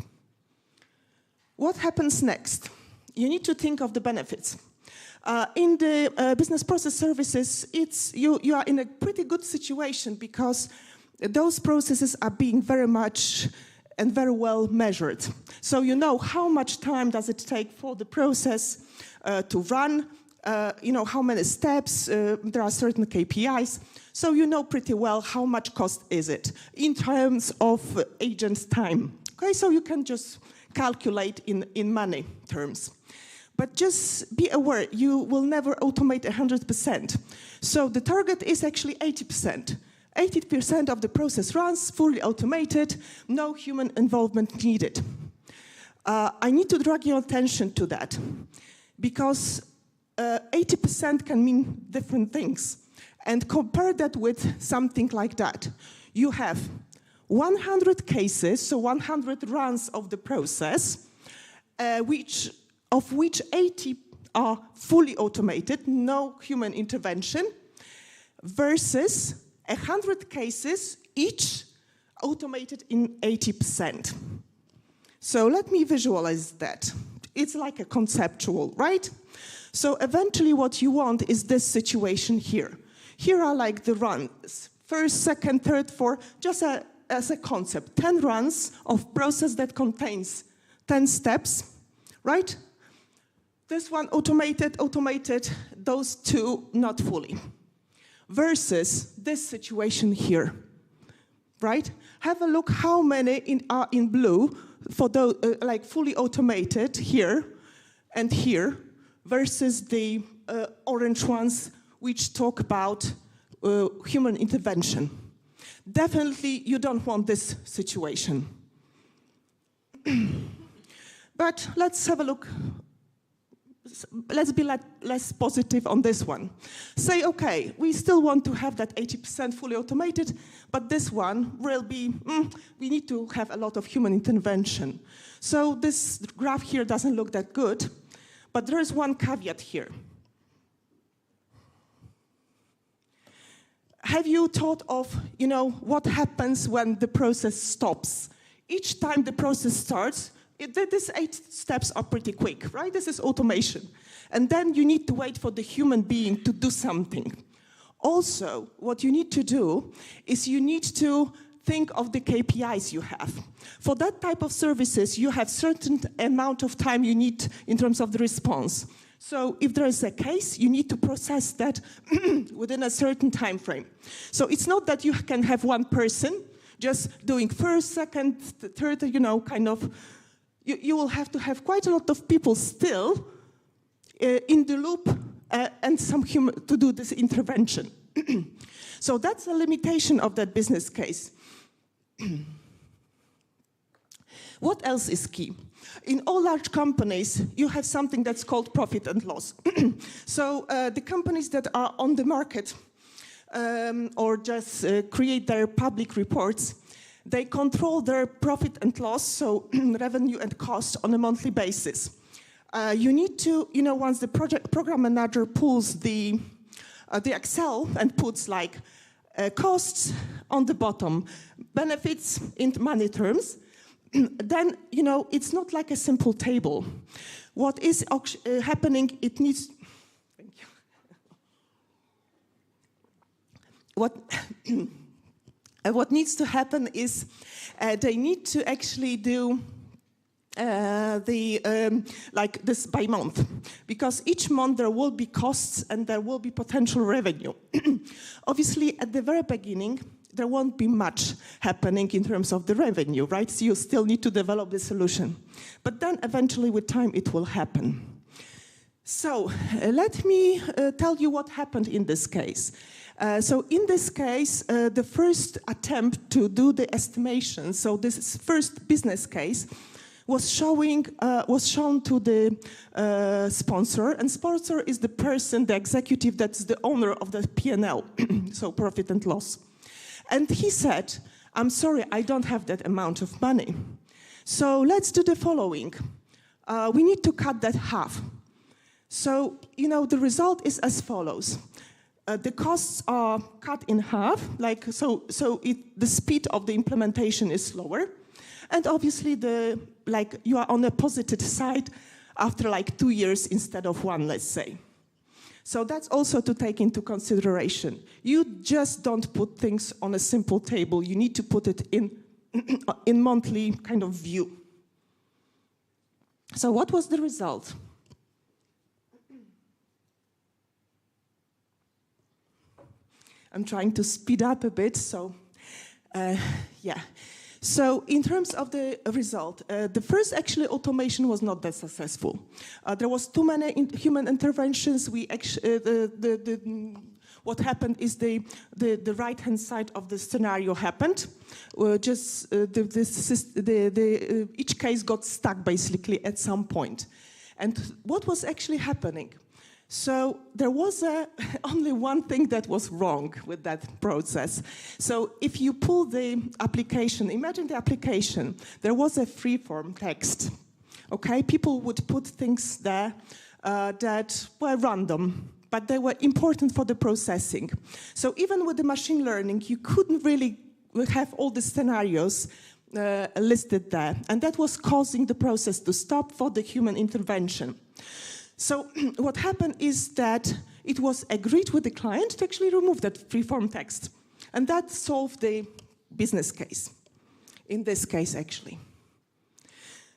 What happens next? You need to think of the benefits. In the business process services, you are in a pretty good situation because those processes are being very much and very well measured. So you know how much time does it take for the process to run, you know, how many steps, there are certain KPIs. So you know pretty well how much cost is it in terms of agent's time. Okay, so you can just calculate in money terms. But just be aware, you will never automate 100%. So the target is actually 80%. 80% of the process runs fully automated, no human involvement needed. I need to drag your attention to that because 80% can mean different things. And compare that with something like that. You have 100 cases, so 100 runs of the process, of which 80 are fully automated, no human intervention, versus 100 cases, each automated in 80%. So let me visualize that. It's like a conceptual, right? So eventually what you want is this situation here. Here are like the runs, first, second, third, fourth, just as a concept. 10 runs of process that contains 10 steps, right? This one automated, those two not fully. Versus this situation here, right? Have a look how many are in blue for those like fully automated here and here, versus the orange ones which talk about human intervention. Definitely you don't want this situation. But let's have a look. Let's be less positive on this one. Say, okay, we still want to have that 80% fully automated, but this one will be, we need to have a lot of human intervention. So this graph here doesn't look that good, but there is one caveat here. Have you thought of, you know, what happens when the process stops? Each time the process starts, these 8 steps are pretty quick, right? This is automation. And then you need to wait for the human being to do something. Also, what you need to do is you need to think of the KPIs you have. For that type of services, you have certain amount of time you need in terms of the response. So if there is a case, you need to process that within a certain time frame. So it's not that you can have one person just doing first, second, third, you know, kind of. You will have to have quite a lot of people still in the loop and some human to do this intervention. So that's a limitation of that business case. What else is key? In all large companies, you have something that's called profit and loss. So the companies that are on the market or just create their public reports, they control their profit and loss, so revenue and cost on a monthly basis. You need to, you know, once the program manager pulls the Excel and puts like costs on the bottom, benefits in money terms, then, you know, it's not like a simple table. What is happening, it needs, thank you. What needs to happen is they need to actually do like this by month, because each month there will be costs and there will be potential revenue. Obviously, at the very beginning, there won't be much happening in terms of the revenue, right? So you still need to develop the solution. But then eventually with time it will happen. So let me tell you what happened in this case. So in this case, the first attempt to do the estimation, so this first business case, was shown to the sponsor, and sponsor is the person, the executive that's the owner of the P&L, so profit and loss. And he said, I'm sorry, I don't have that amount of money. So let's do the following. We need to cut that half. So, you know, the result is as follows. The costs are cut in half, like the speed of the implementation is slower, and obviously you are on the positive side after like 2 years instead of 1, let's say. So that's also to take into consideration. You just don't put things on a simple table. You need to put it in monthly kind of view. So what was the result? I'm trying to speed up a bit, so yeah. So in terms of the result, the first actually automation was not that successful. There was too many human interventions. We actually, what happened is the right-hand side of the scenario happened. Just each case got stuck basically at some point. And what was actually happening? So there was only one thing that was wrong with that process. So if you pull the application, imagine the application, there was a free-form text. Okay, people would put things there that were random, but they were important for the processing. So even with the machine learning, you couldn't really have all the scenarios listed there. And that was causing the process to stop for the human intervention. So what happened is that it was agreed with the client to actually remove that free-form text. And that solved the business case, in this case, actually.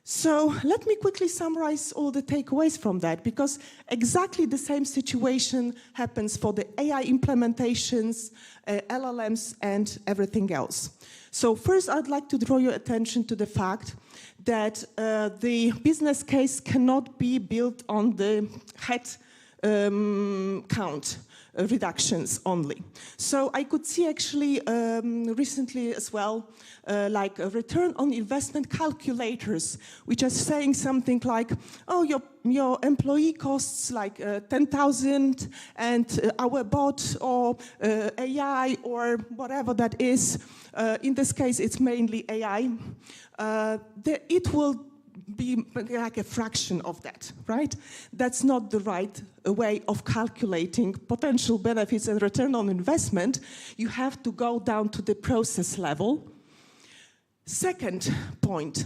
So let me quickly summarize all the takeaways from that, because exactly the same situation happens for the AI implementations, LLMs, and everything else. So first, I'd like to draw your attention to the fact that the business case cannot be built on the head count reductions only. So I could see actually recently as well, like a return on investment calculators, which are saying something like, oh, your employee costs like 10,000 and our bot or AI or whatever that is, in this case it's mainly AI, it will be like a fraction of that, right? That's not the right way of calculating potential benefits and return on investment. You have to go down to the process level. Second point,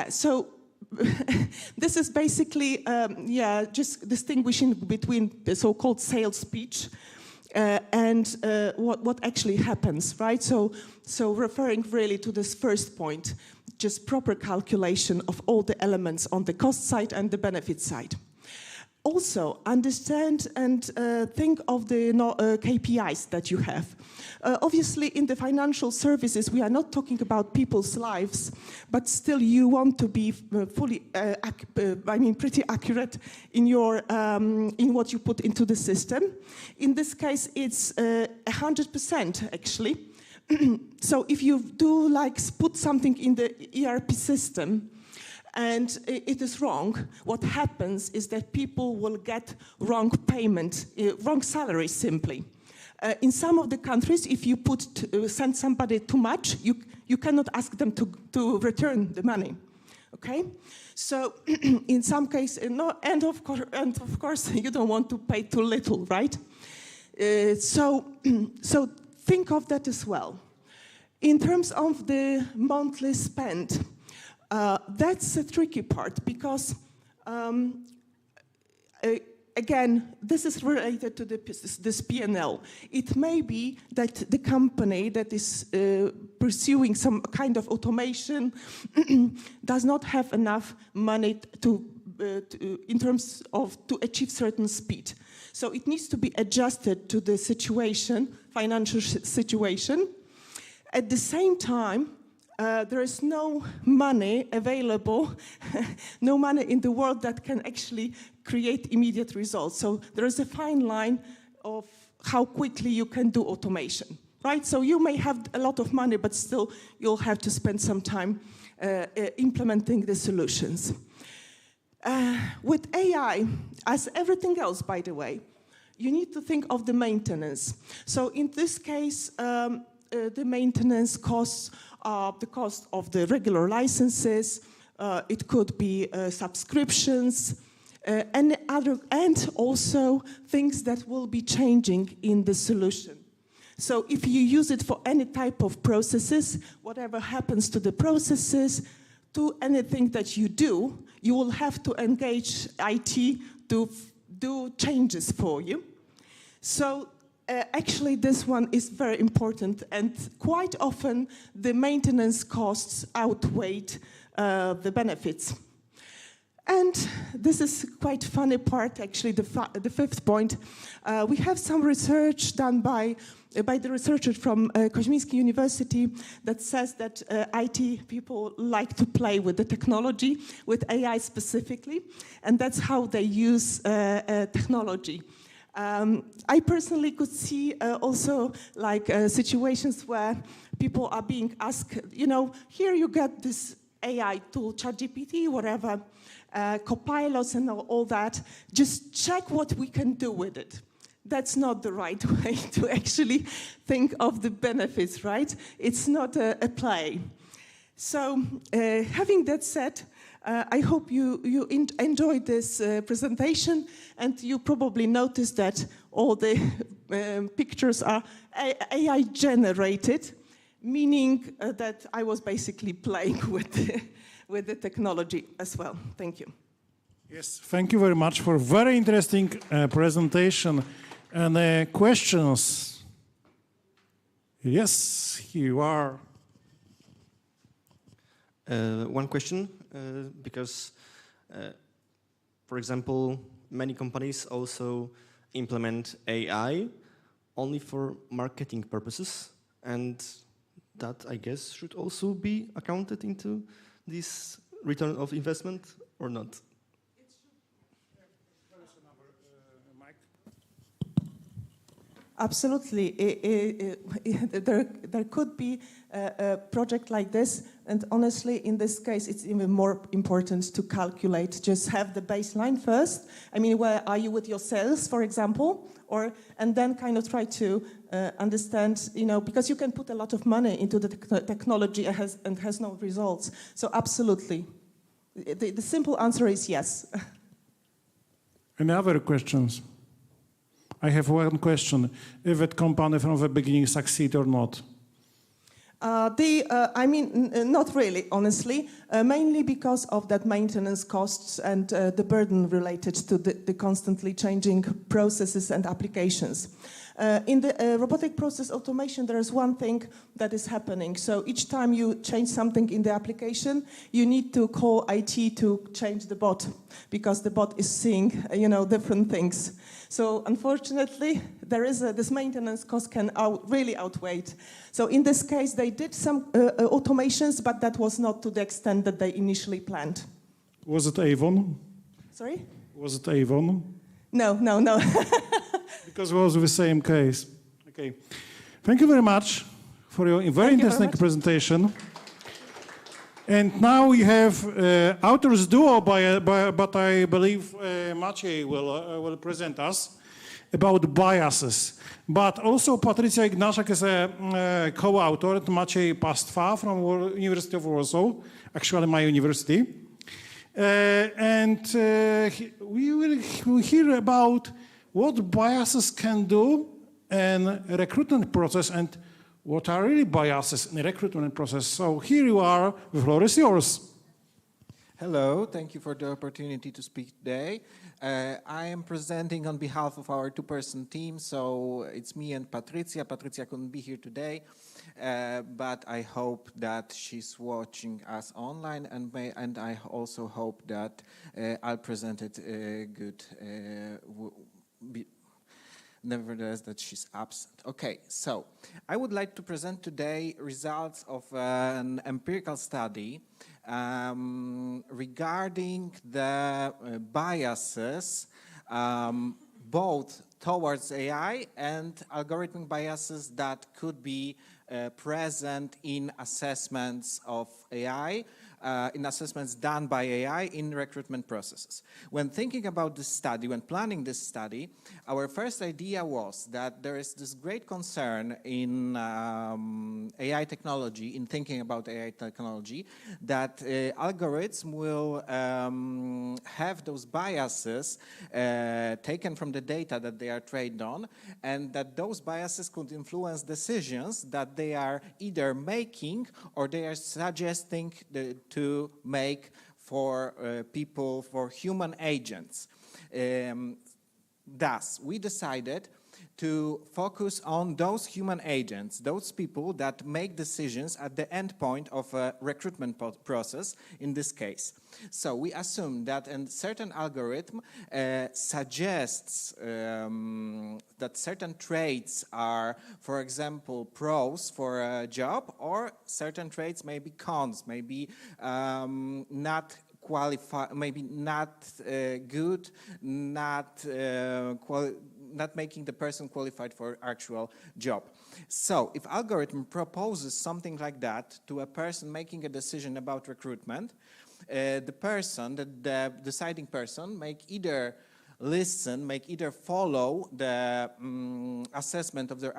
so this is basically, just distinguishing between the so-called sales pitch and what actually happens, right? So referring really to this first point, just proper calculation of all the elements on the cost side and the benefit side. Also, understand and think of the KPIs that you have. Obviously, in the financial services, we are not talking about people's lives, but still you want to be fully, pretty accurate in your in what you put into the system. In this case, it's 100% actually. So if you do like put something in the ERP system, and it is wrong, what happens is that people will get wrong payment, wrong salary simply. In some of the countries, if you send somebody too much, you cannot ask them to return the money, okay? So in some cases, and of course, you don't want to pay too little, right? So think of that as well. In terms of the monthly spend, that's a tricky part because, again, this is related to this P&L. It may be that the company that is pursuing some kind of automation does not have enough money in terms of to achieve certain speed. So it needs to be adjusted to the situation, financial situation. At the same time, there is no money available, no money in the world that can actually create immediate results. So there is a fine line of how quickly you can do automation, right? So you may have a lot of money, but still you'll have to spend some time implementing the solutions. With AI, as everything else, by the way, you need to think of the maintenance. So in this case, the maintenance costs the cost of the regular licenses, it could be subscriptions, and also things that will be changing in the solution. So if you use it for any type of processes, whatever happens to the processes, to anything that you do, you will have to engage IT to do changes for you. So actually, this one is very important, and quite often the maintenance costs outweigh the benefits. And this is quite funny part, actually, the fifth point. We have some research done by the researcher from Koźmiński University that says that IT people like to play with the technology, with AI specifically, and that's how they use technology. I personally could see also like situations where people are being asked, you know, here you get this AI tool, ChatGPT, whatever, copilots and all that, just check what we can do with it. That's not the right way to actually think of the benefits, right? It's not a play. So having that said, I hope you enjoyed this presentation, and you probably noticed that all the pictures are AI generated, meaning that I was basically playing with the technology as well. Thank you. Yes, thank you very much for a very interesting presentation. And questions? Yes, here you are. One question, because, for example, many companies also implement AI only for marketing purposes, and that, I guess, should also be accounted into this return of investment, or not? Absolutely. There could be a project like this, and honestly, in this case, it's even more important to calculate. Just have the baseline first. I mean, where are you with your sales, for example? And then kind of try to understand, you know, because you can put a lot of money into the technology and has no results. So absolutely. The simple answer is yes. Any other questions? I have one question. If that company from the beginning succeed or not? I mean, not really, honestly, mainly because of that maintenance costs and the burden related to the constantly changing processes and applications. In the robotic process automation, there is one thing that is happening. So each time you change something in the application, you need to call IT to change the bot, because the bot is seeing, you know, different things. So unfortunately, there is this maintenance cost can really outweigh. So in this case, they did some automations, but that was not to the extent that they initially planned. Was it Avon? Sorry? Was it Avon? No. Because it was the same case. Okay. Thank you very much for your very interesting presentation. And now we have authors duo, but I believe Maciej will present us about biases. But also Patrycja Ignaszak is a co-author, Maciej Pastwa from University of Warsaw, actually my university. We will hear about what biases can do in recruitment process and what are really biases in the recruitment process. So here you are, the floor is yours. Hello, thank you for the opportunity to speak today. I am presenting on behalf of our two-person team, so it's me and Patrycja. Patrycja couldn't be here today, but I hope that she's watching us online, and I also hope that I'll present it good. Nevertheless, that she's absent. Okay, so I would like to present today results of an empirical study regarding the biases both towards AI and algorithmic biases that could be present in assessments of AI, in assessments done by AI in recruitment processes. When thinking about this study, when planning this study, our first idea was that there is this great concern in AI technology, in thinking about AI technology, that algorithms will have those biases taken from the data that they are trained on, and that those biases could influence decisions that they are either making or they are suggesting to make for people, for human agents. thus, we decided to focus on those human agents, those people that make decisions at the end point of a recruitment process, in this case. So we assume that a certain algorithm suggests that certain traits are, for example, pros for a job, or certain traits may be cons, maybe not qualified, maybe not good, not making the person qualified for actual job. So if algorithm proposes something like that to a person making a decision about recruitment, the person, the deciding person, make either follow the assessment of the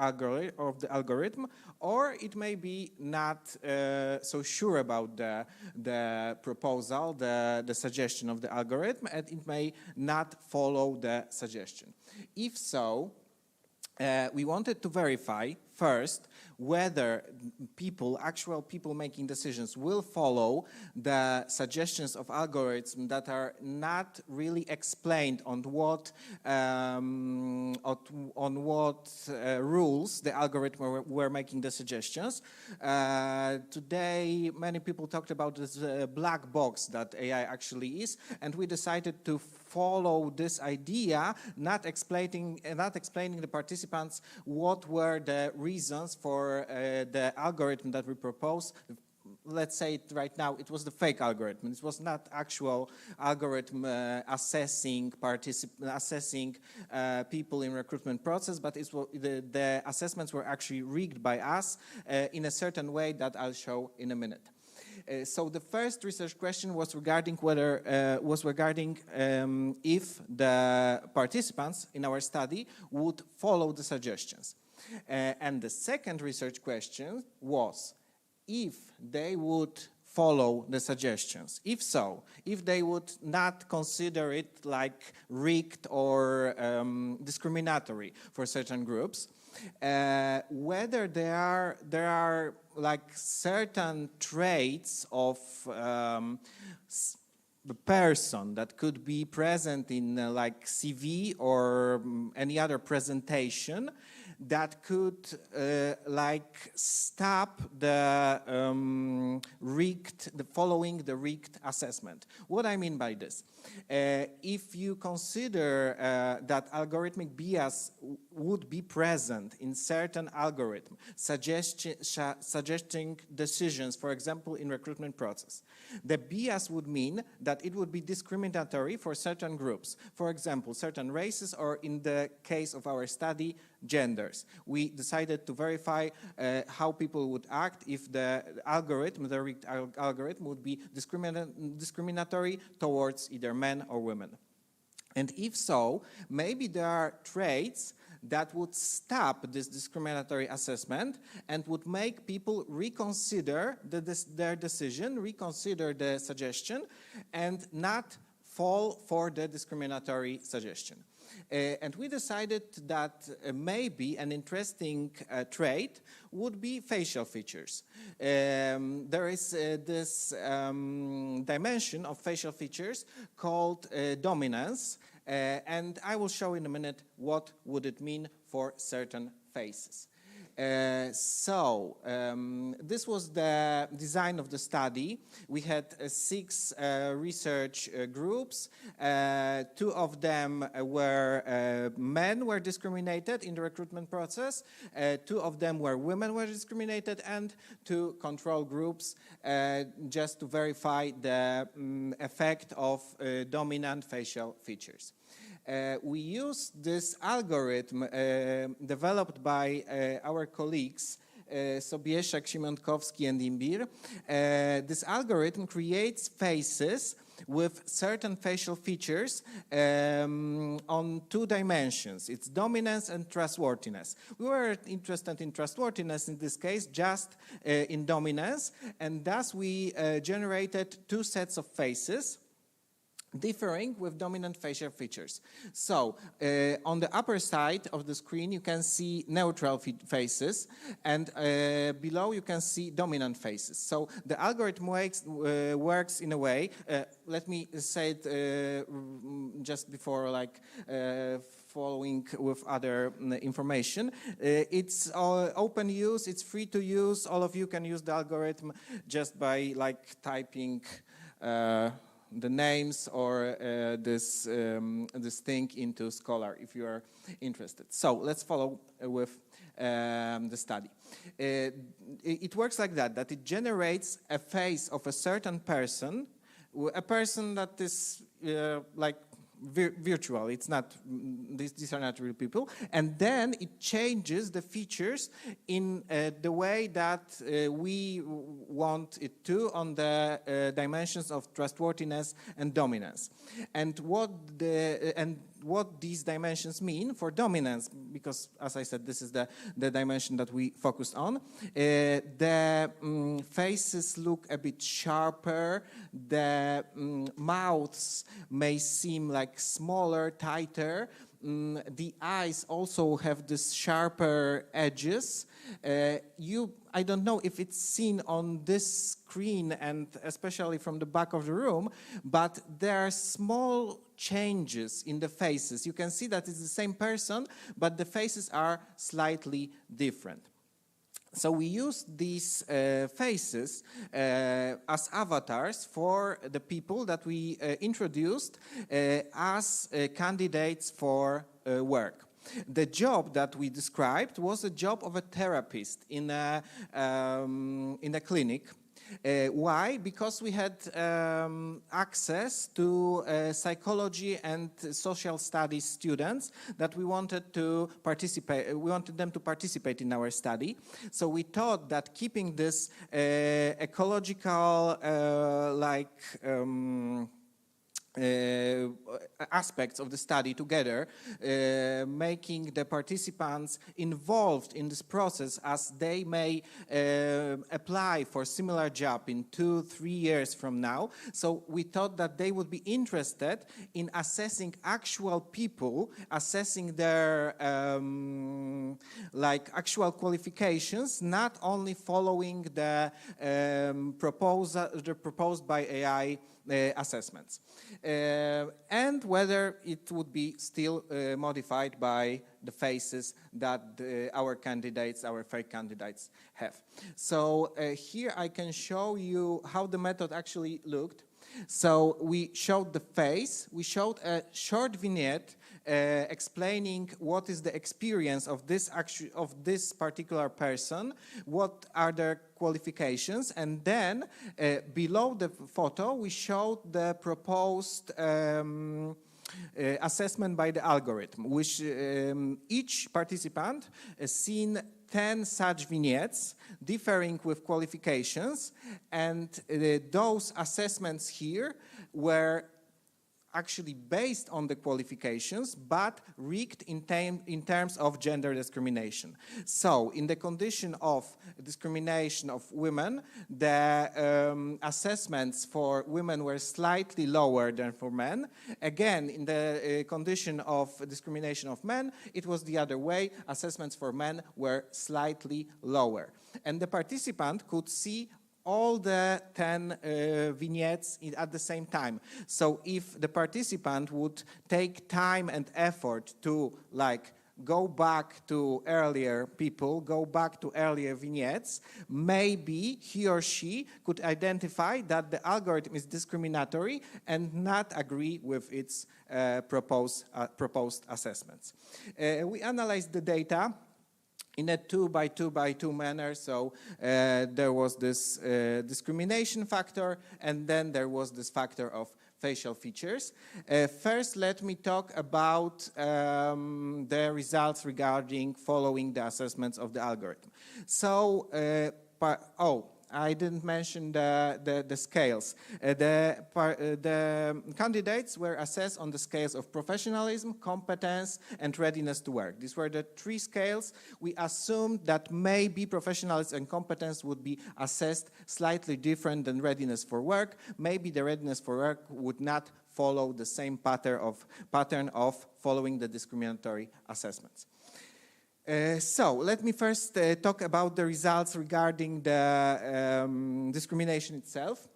algorithm, or it may be not so sure about the proposal, the suggestion of the algorithm, and it may not follow the suggestion. If so, we wanted to verify first whether actual people making decisions will follow the suggestions of algorithms that are not really explained on what rules the algorithm were making the suggestions. Today, many people talked about this black box that AI actually is, and we decided to follow this idea, not explaining the participants what were the reasons for the algorithm that we proposed. Let's say it right now, it was the fake algorithm. It was not actual algorithm assessing people in recruitment process, but the assessments were actually rigged by us in a certain way that I'll show in a minute. So the first research question was regarding if the participants in our study would follow the suggestions. And the second research question was if they would follow the suggestions. If so, if they would not consider it like rigged or discriminatory for certain groups, whether there are like certain traits of the person that could be present in like CV or any other presentation that could like stop the following the rigged assessment. What I mean by this, if you consider that algorithmic bias would be present in certain algorithm, suggesting decisions, for example, in recruitment process, the bias would mean that it would be discriminatory for certain groups, for example, certain races, or in the case of our study, genders. We decided to verify how people would act if the rigged algorithm would be discriminatory towards either men or women. And if so, maybe there are traits that would stop this discriminatory assessment and would make people reconsider their decision, reconsider the suggestion, and not fall for the discriminatory suggestion. And we decided that maybe an interesting trait would be facial features. There is this dimension of facial features called dominance, and I will show in a minute what would it mean for certain faces. This was the design of the study. We had 6 research groups. 2 of them were men were discriminated in the recruitment process. 2 of them were women were discriminated, and 2 control groups just to verify the effect of dominant facial features. We used this algorithm developed by our colleagues Sobieszek, Szymonkowski, and Imbir. This algorithm creates faces with certain facial features on 2 dimensions. It's dominance and trustworthiness. We were interested in trustworthiness in this case, just in dominance, and thus we generated 2 sets of faces. differing with dominant facial features. So on the upper side of the screen you can see neutral faces, and below you can see dominant faces. So the algorithm works in a way, let me say it just before following with other information. It's open use, it's free to use, all of you can use the algorithm just by typing the names or this thing into Scholar if you are interested. So let's follow with the study. It works like that it generates a face of a certain person, a person that is virtual. It's not, these are not real people. And then it changes the features in the way that we want it to on the dimensions of trustworthiness and dominance. And what these dimensions mean for dominance, because as I said, this is the dimension that we focused on. The faces look a bit sharper, the mouths may seem smaller, tighter. The eyes also have this sharper edges. I don't know if it's seen on this screen and especially from the back of the room, but there are small changes in the faces. You can see that it's the same person, but the faces are slightly different. So we use these faces as avatars for the people that we introduced as candidates for work. The job that we described was a job of a therapist in a clinic. Why? Because we had access to psychology and social studies students that we wanted to participate. We wanted them to participate in our study. So we thought that keeping this ecological aspects of the study together, making the participants involved in this process as they may apply for a similar job in 2-3 years from now. So we thought that they would be interested in assessing actual people, assessing their actual qualifications, not only following the proposed by AI assessments, and whether it would be still modified by the faces that our fake candidates have. So here I can show you how the method actually looked. So we showed the face, we showed a short vignette explaining what is the experience of this particular person, what are their qualifications, and then below the photo we showed the proposed assessment by the algorithm, which each participant has seen 10 such vignettes differing with qualifications, and those assessments here were actually based on the qualifications, but rigged in terms of gender discrimination. So in the condition of discrimination of women, the assessments for women were slightly lower than for men. Again, in the condition of discrimination of men, it was the other way. Assessments for men were slightly lower. And the participant could see all the 10 vignettes at the same time. So if the participant would take time and effort to go back to earlier people, go back to earlier vignettes, maybe he or she could identify that the algorithm is discriminatory and not agree with its proposed assessments. We analyzed the data in a 2x2x2 manner. So there was this discrimination factor, and then there was this factor of facial features. First, let me talk about the results regarding following the assessments of the algorithm. So, I didn't mention the scales. The candidates were assessed on the scales of professionalism, competence, and readiness to work. These were the 3 scales. We assumed that maybe professionalism and competence would be assessed slightly different than readiness for work. Maybe the readiness for work would not follow the same pattern of following the discriminatory assessments. So let me first talk about the results regarding the discrimination itself.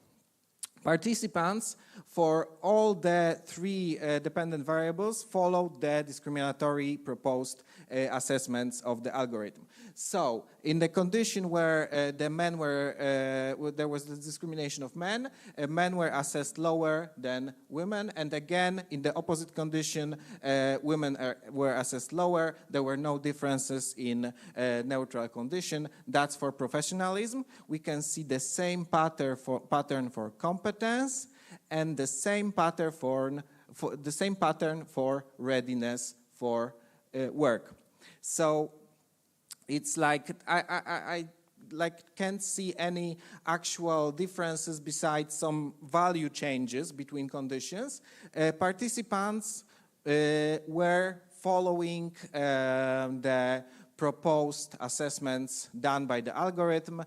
Participants for all the three dependent variables followed the discriminatory proposed assessments of the algorithm. So in the condition where the men were, there was the discrimination of men were assessed lower than women, and again in the opposite condition, women were assessed lower. There were no differences in neutral condition. That's for professionalism. We can see the same pattern for competence and the same pattern for readiness for work. So it's like I can't see any actual differences besides some value changes between conditions. Participants were following the proposed assessments done by the algorithm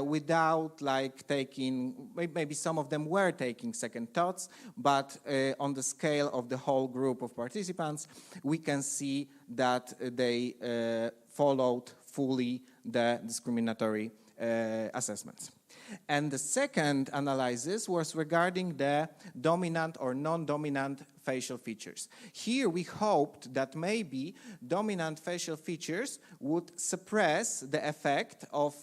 without taking, maybe some of them were taking second thoughts, but on the scale of the whole group of participants, we can see that they followed fully the discriminatory assessments. And the second analysis was regarding the dominant or non-dominant facial features. Here we hoped that maybe dominant facial features would suppress the effect of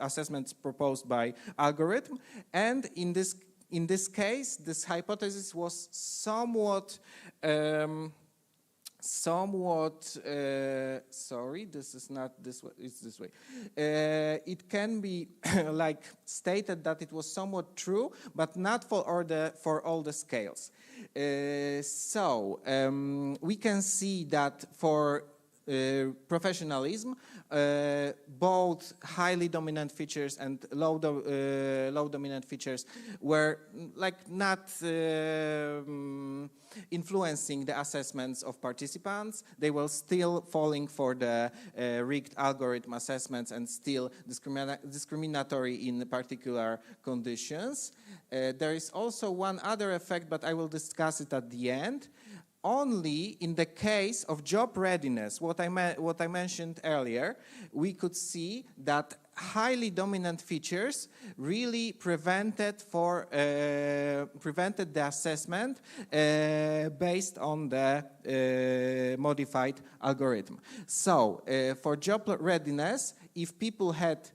assessments proposed by algorithm, and in this case, this hypothesis was somewhat sorry, this is not this way, it's this way. It can be stated that it was somewhat true, but not for all the scales. We can see that for professionalism, both highly dominant features and low dominant features were not influencing the assessments of participants. They were still falling for the rigged algorithm assessments and still discriminatory in particular conditions. There is also one other effect, but I will discuss it at the end. Only in the case of job readiness, what I mentioned earlier, we could see that highly dominant features really prevented the assessment based on the modified algorithm. So for job readiness, if people had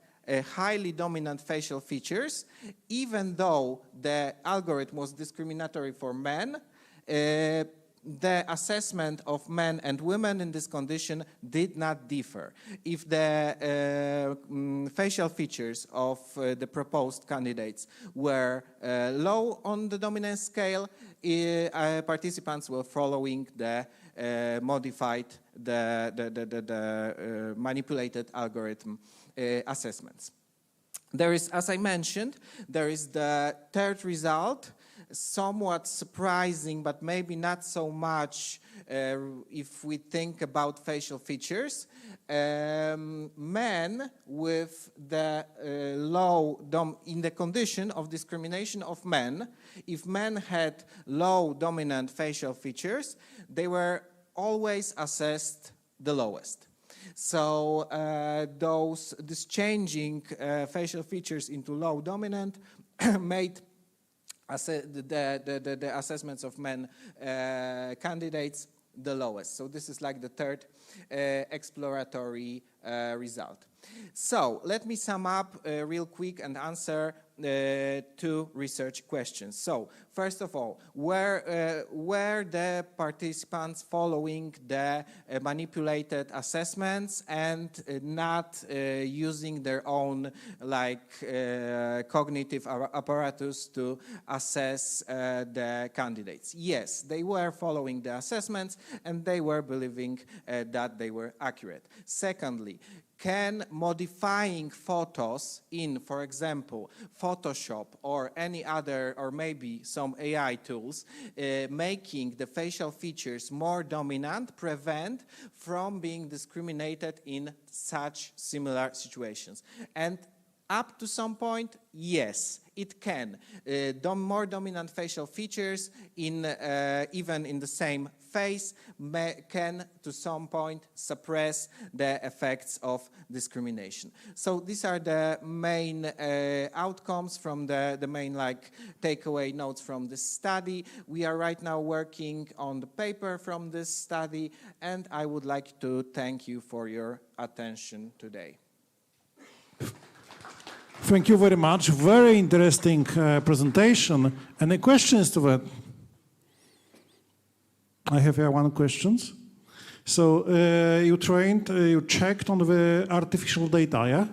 highly dominant facial features, even though the algorithm was discriminatory for men, the assessment of men and women in this condition did not differ. If the facial features of the proposed candidates were low on the dominance scale, participants were following the modified, the manipulated algorithm assessments. There is, as I mentioned, there is the third result, somewhat surprising, but maybe not so much if we think about facial features. Men with the in the condition of discrimination of men, if men had low dominant facial features, they were always assessed the lowest. So this changing facial features into low dominant made the assessments of men candidates the lowest. So this is the third exploratory result. So let me sum up real quick and answer two research questions. So first of all, were the participants following the manipulated assessments and not using their own cognitive apparatus to assess the candidates? Yes, they were following the assessments and they were believing that they were accurate. Secondly, can modifying photos in, for example, Photoshop or any other, or maybe some AI tools, making the facial features more dominant, prevent from being discriminated in such similar situations? And Up to some point, yes, it can. More dominant facial features, even in the same face, can, to some point, suppress the effects of discrimination. So these are the main outcomes from the main takeaway notes from this study. We are right now working on the paper from this study, and I would like to thank you for your attention today. Thank you very much. Very interesting presentation. Any questions to that? I have one question. So you checked on the artificial data, yeah?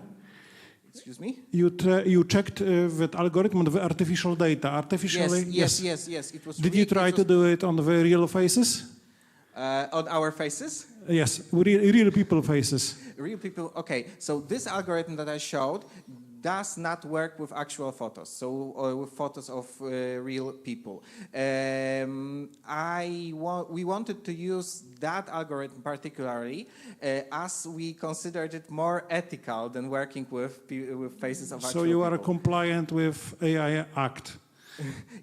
Excuse me? You checked that algorithm on the artificial data. Yes. It was. Did you try to do it on the real faces? On our faces? Yes, real people faces. Real people. Okay. So this algorithm that I showed does not work with actual photos, so with photos of real people. We wanted to use that algorithm particularly as we considered it more ethical than working with faces of actual people. So you are compliant with AI Act?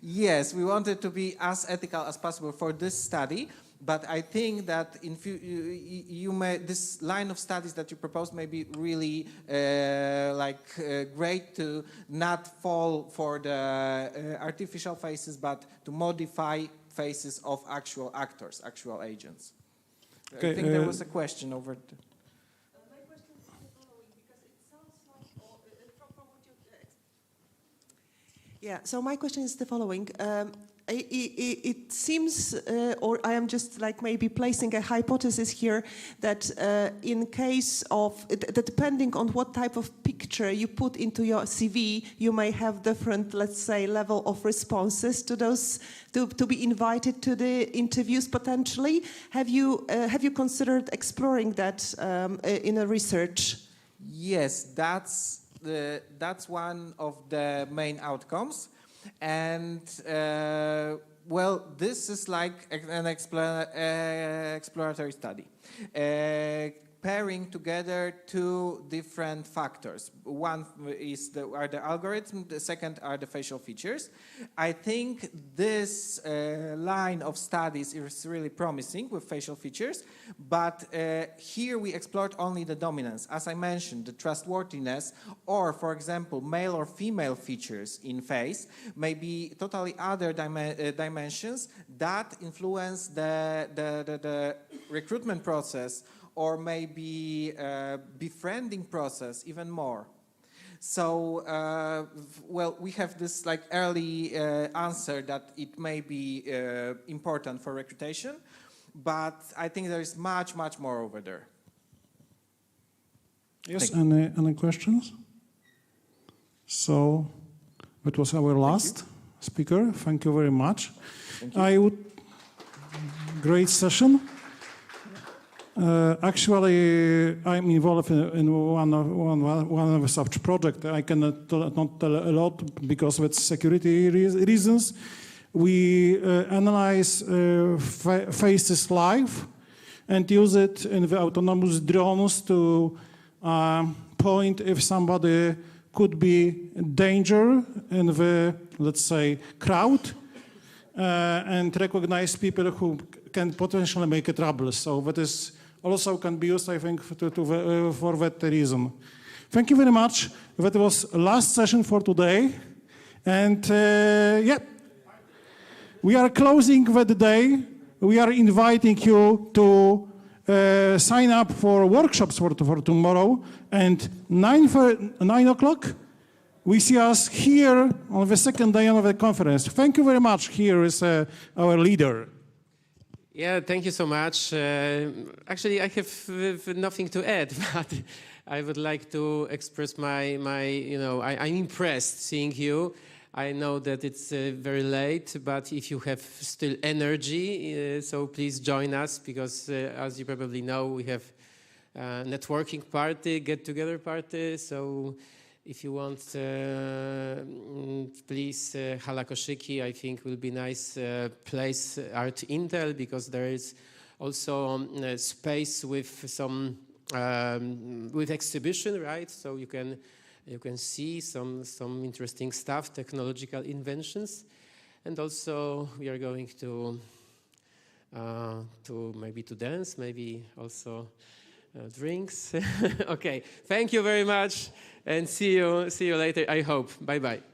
Yes, we wanted to be as ethical as possible for this study. But I think that this line of studies that you proposed may be really great to not fall for the artificial faces, but to modify faces of actual actors, actual agents. Okay, I think there was a question over there. My question is the following, because it sounds like from what you... Yeah, so my question is the following. It seems, or I am just maybe placing a hypothesis here, that in case of, that depending on what type of picture you put into your CV, you may have different, let's say, level of responses to those, to be invited to the interviews potentially. Have you considered exploring that in a research? Yes, that's one of the main outcomes. And well, this is like an exploratory study, pairing together two different factors. One are the algorithm, the second are the facial features. I think this line of studies is really promising with facial features, but here we explored only the dominance. As I mentioned, the trustworthiness, or for example, male or female features in face may be totally other dimensions that influence the recruitment process, or maybe befriending process even more. So, well, we have this early answer that it may be important for recruitation, but I think there is much, much more over there. Yes, any questions? So, that was our last speaker. Thank you very much. Thank you. Great session. Actually, I'm involved in one of such projects. I cannot not tell a lot because of its security reasons. We analyze faces live and use it in the autonomous drones to point if somebody could be danger in the, let's say, crowd, and recognize people who can potentially make a trouble. So that is also can be used, I think, for that reason. Thank you very much. That was last session for today. And yeah, we are closing that day. We are inviting you to sign up for workshops for tomorrow. And 9 o'clock, we see us here on the second day of the conference. Thank you very much. Here is our leader. Yeah, thank you so much. Actually, I have nothing to add, but I would like to express I'm impressed seeing you. I know that it's very late, but if you have still energy, so please join us, because as you probably know, we have a networking party, get-together party. So if you want, please, Hala Koszyki, I think will be nice place, Art Intel, because there is also space with some with exhibition, right? So you can You can see some interesting stuff, technological inventions. And also we are going to maybe to dance, maybe also drinks. Okay, thank you very much and see you later, I hope. Bye-bye.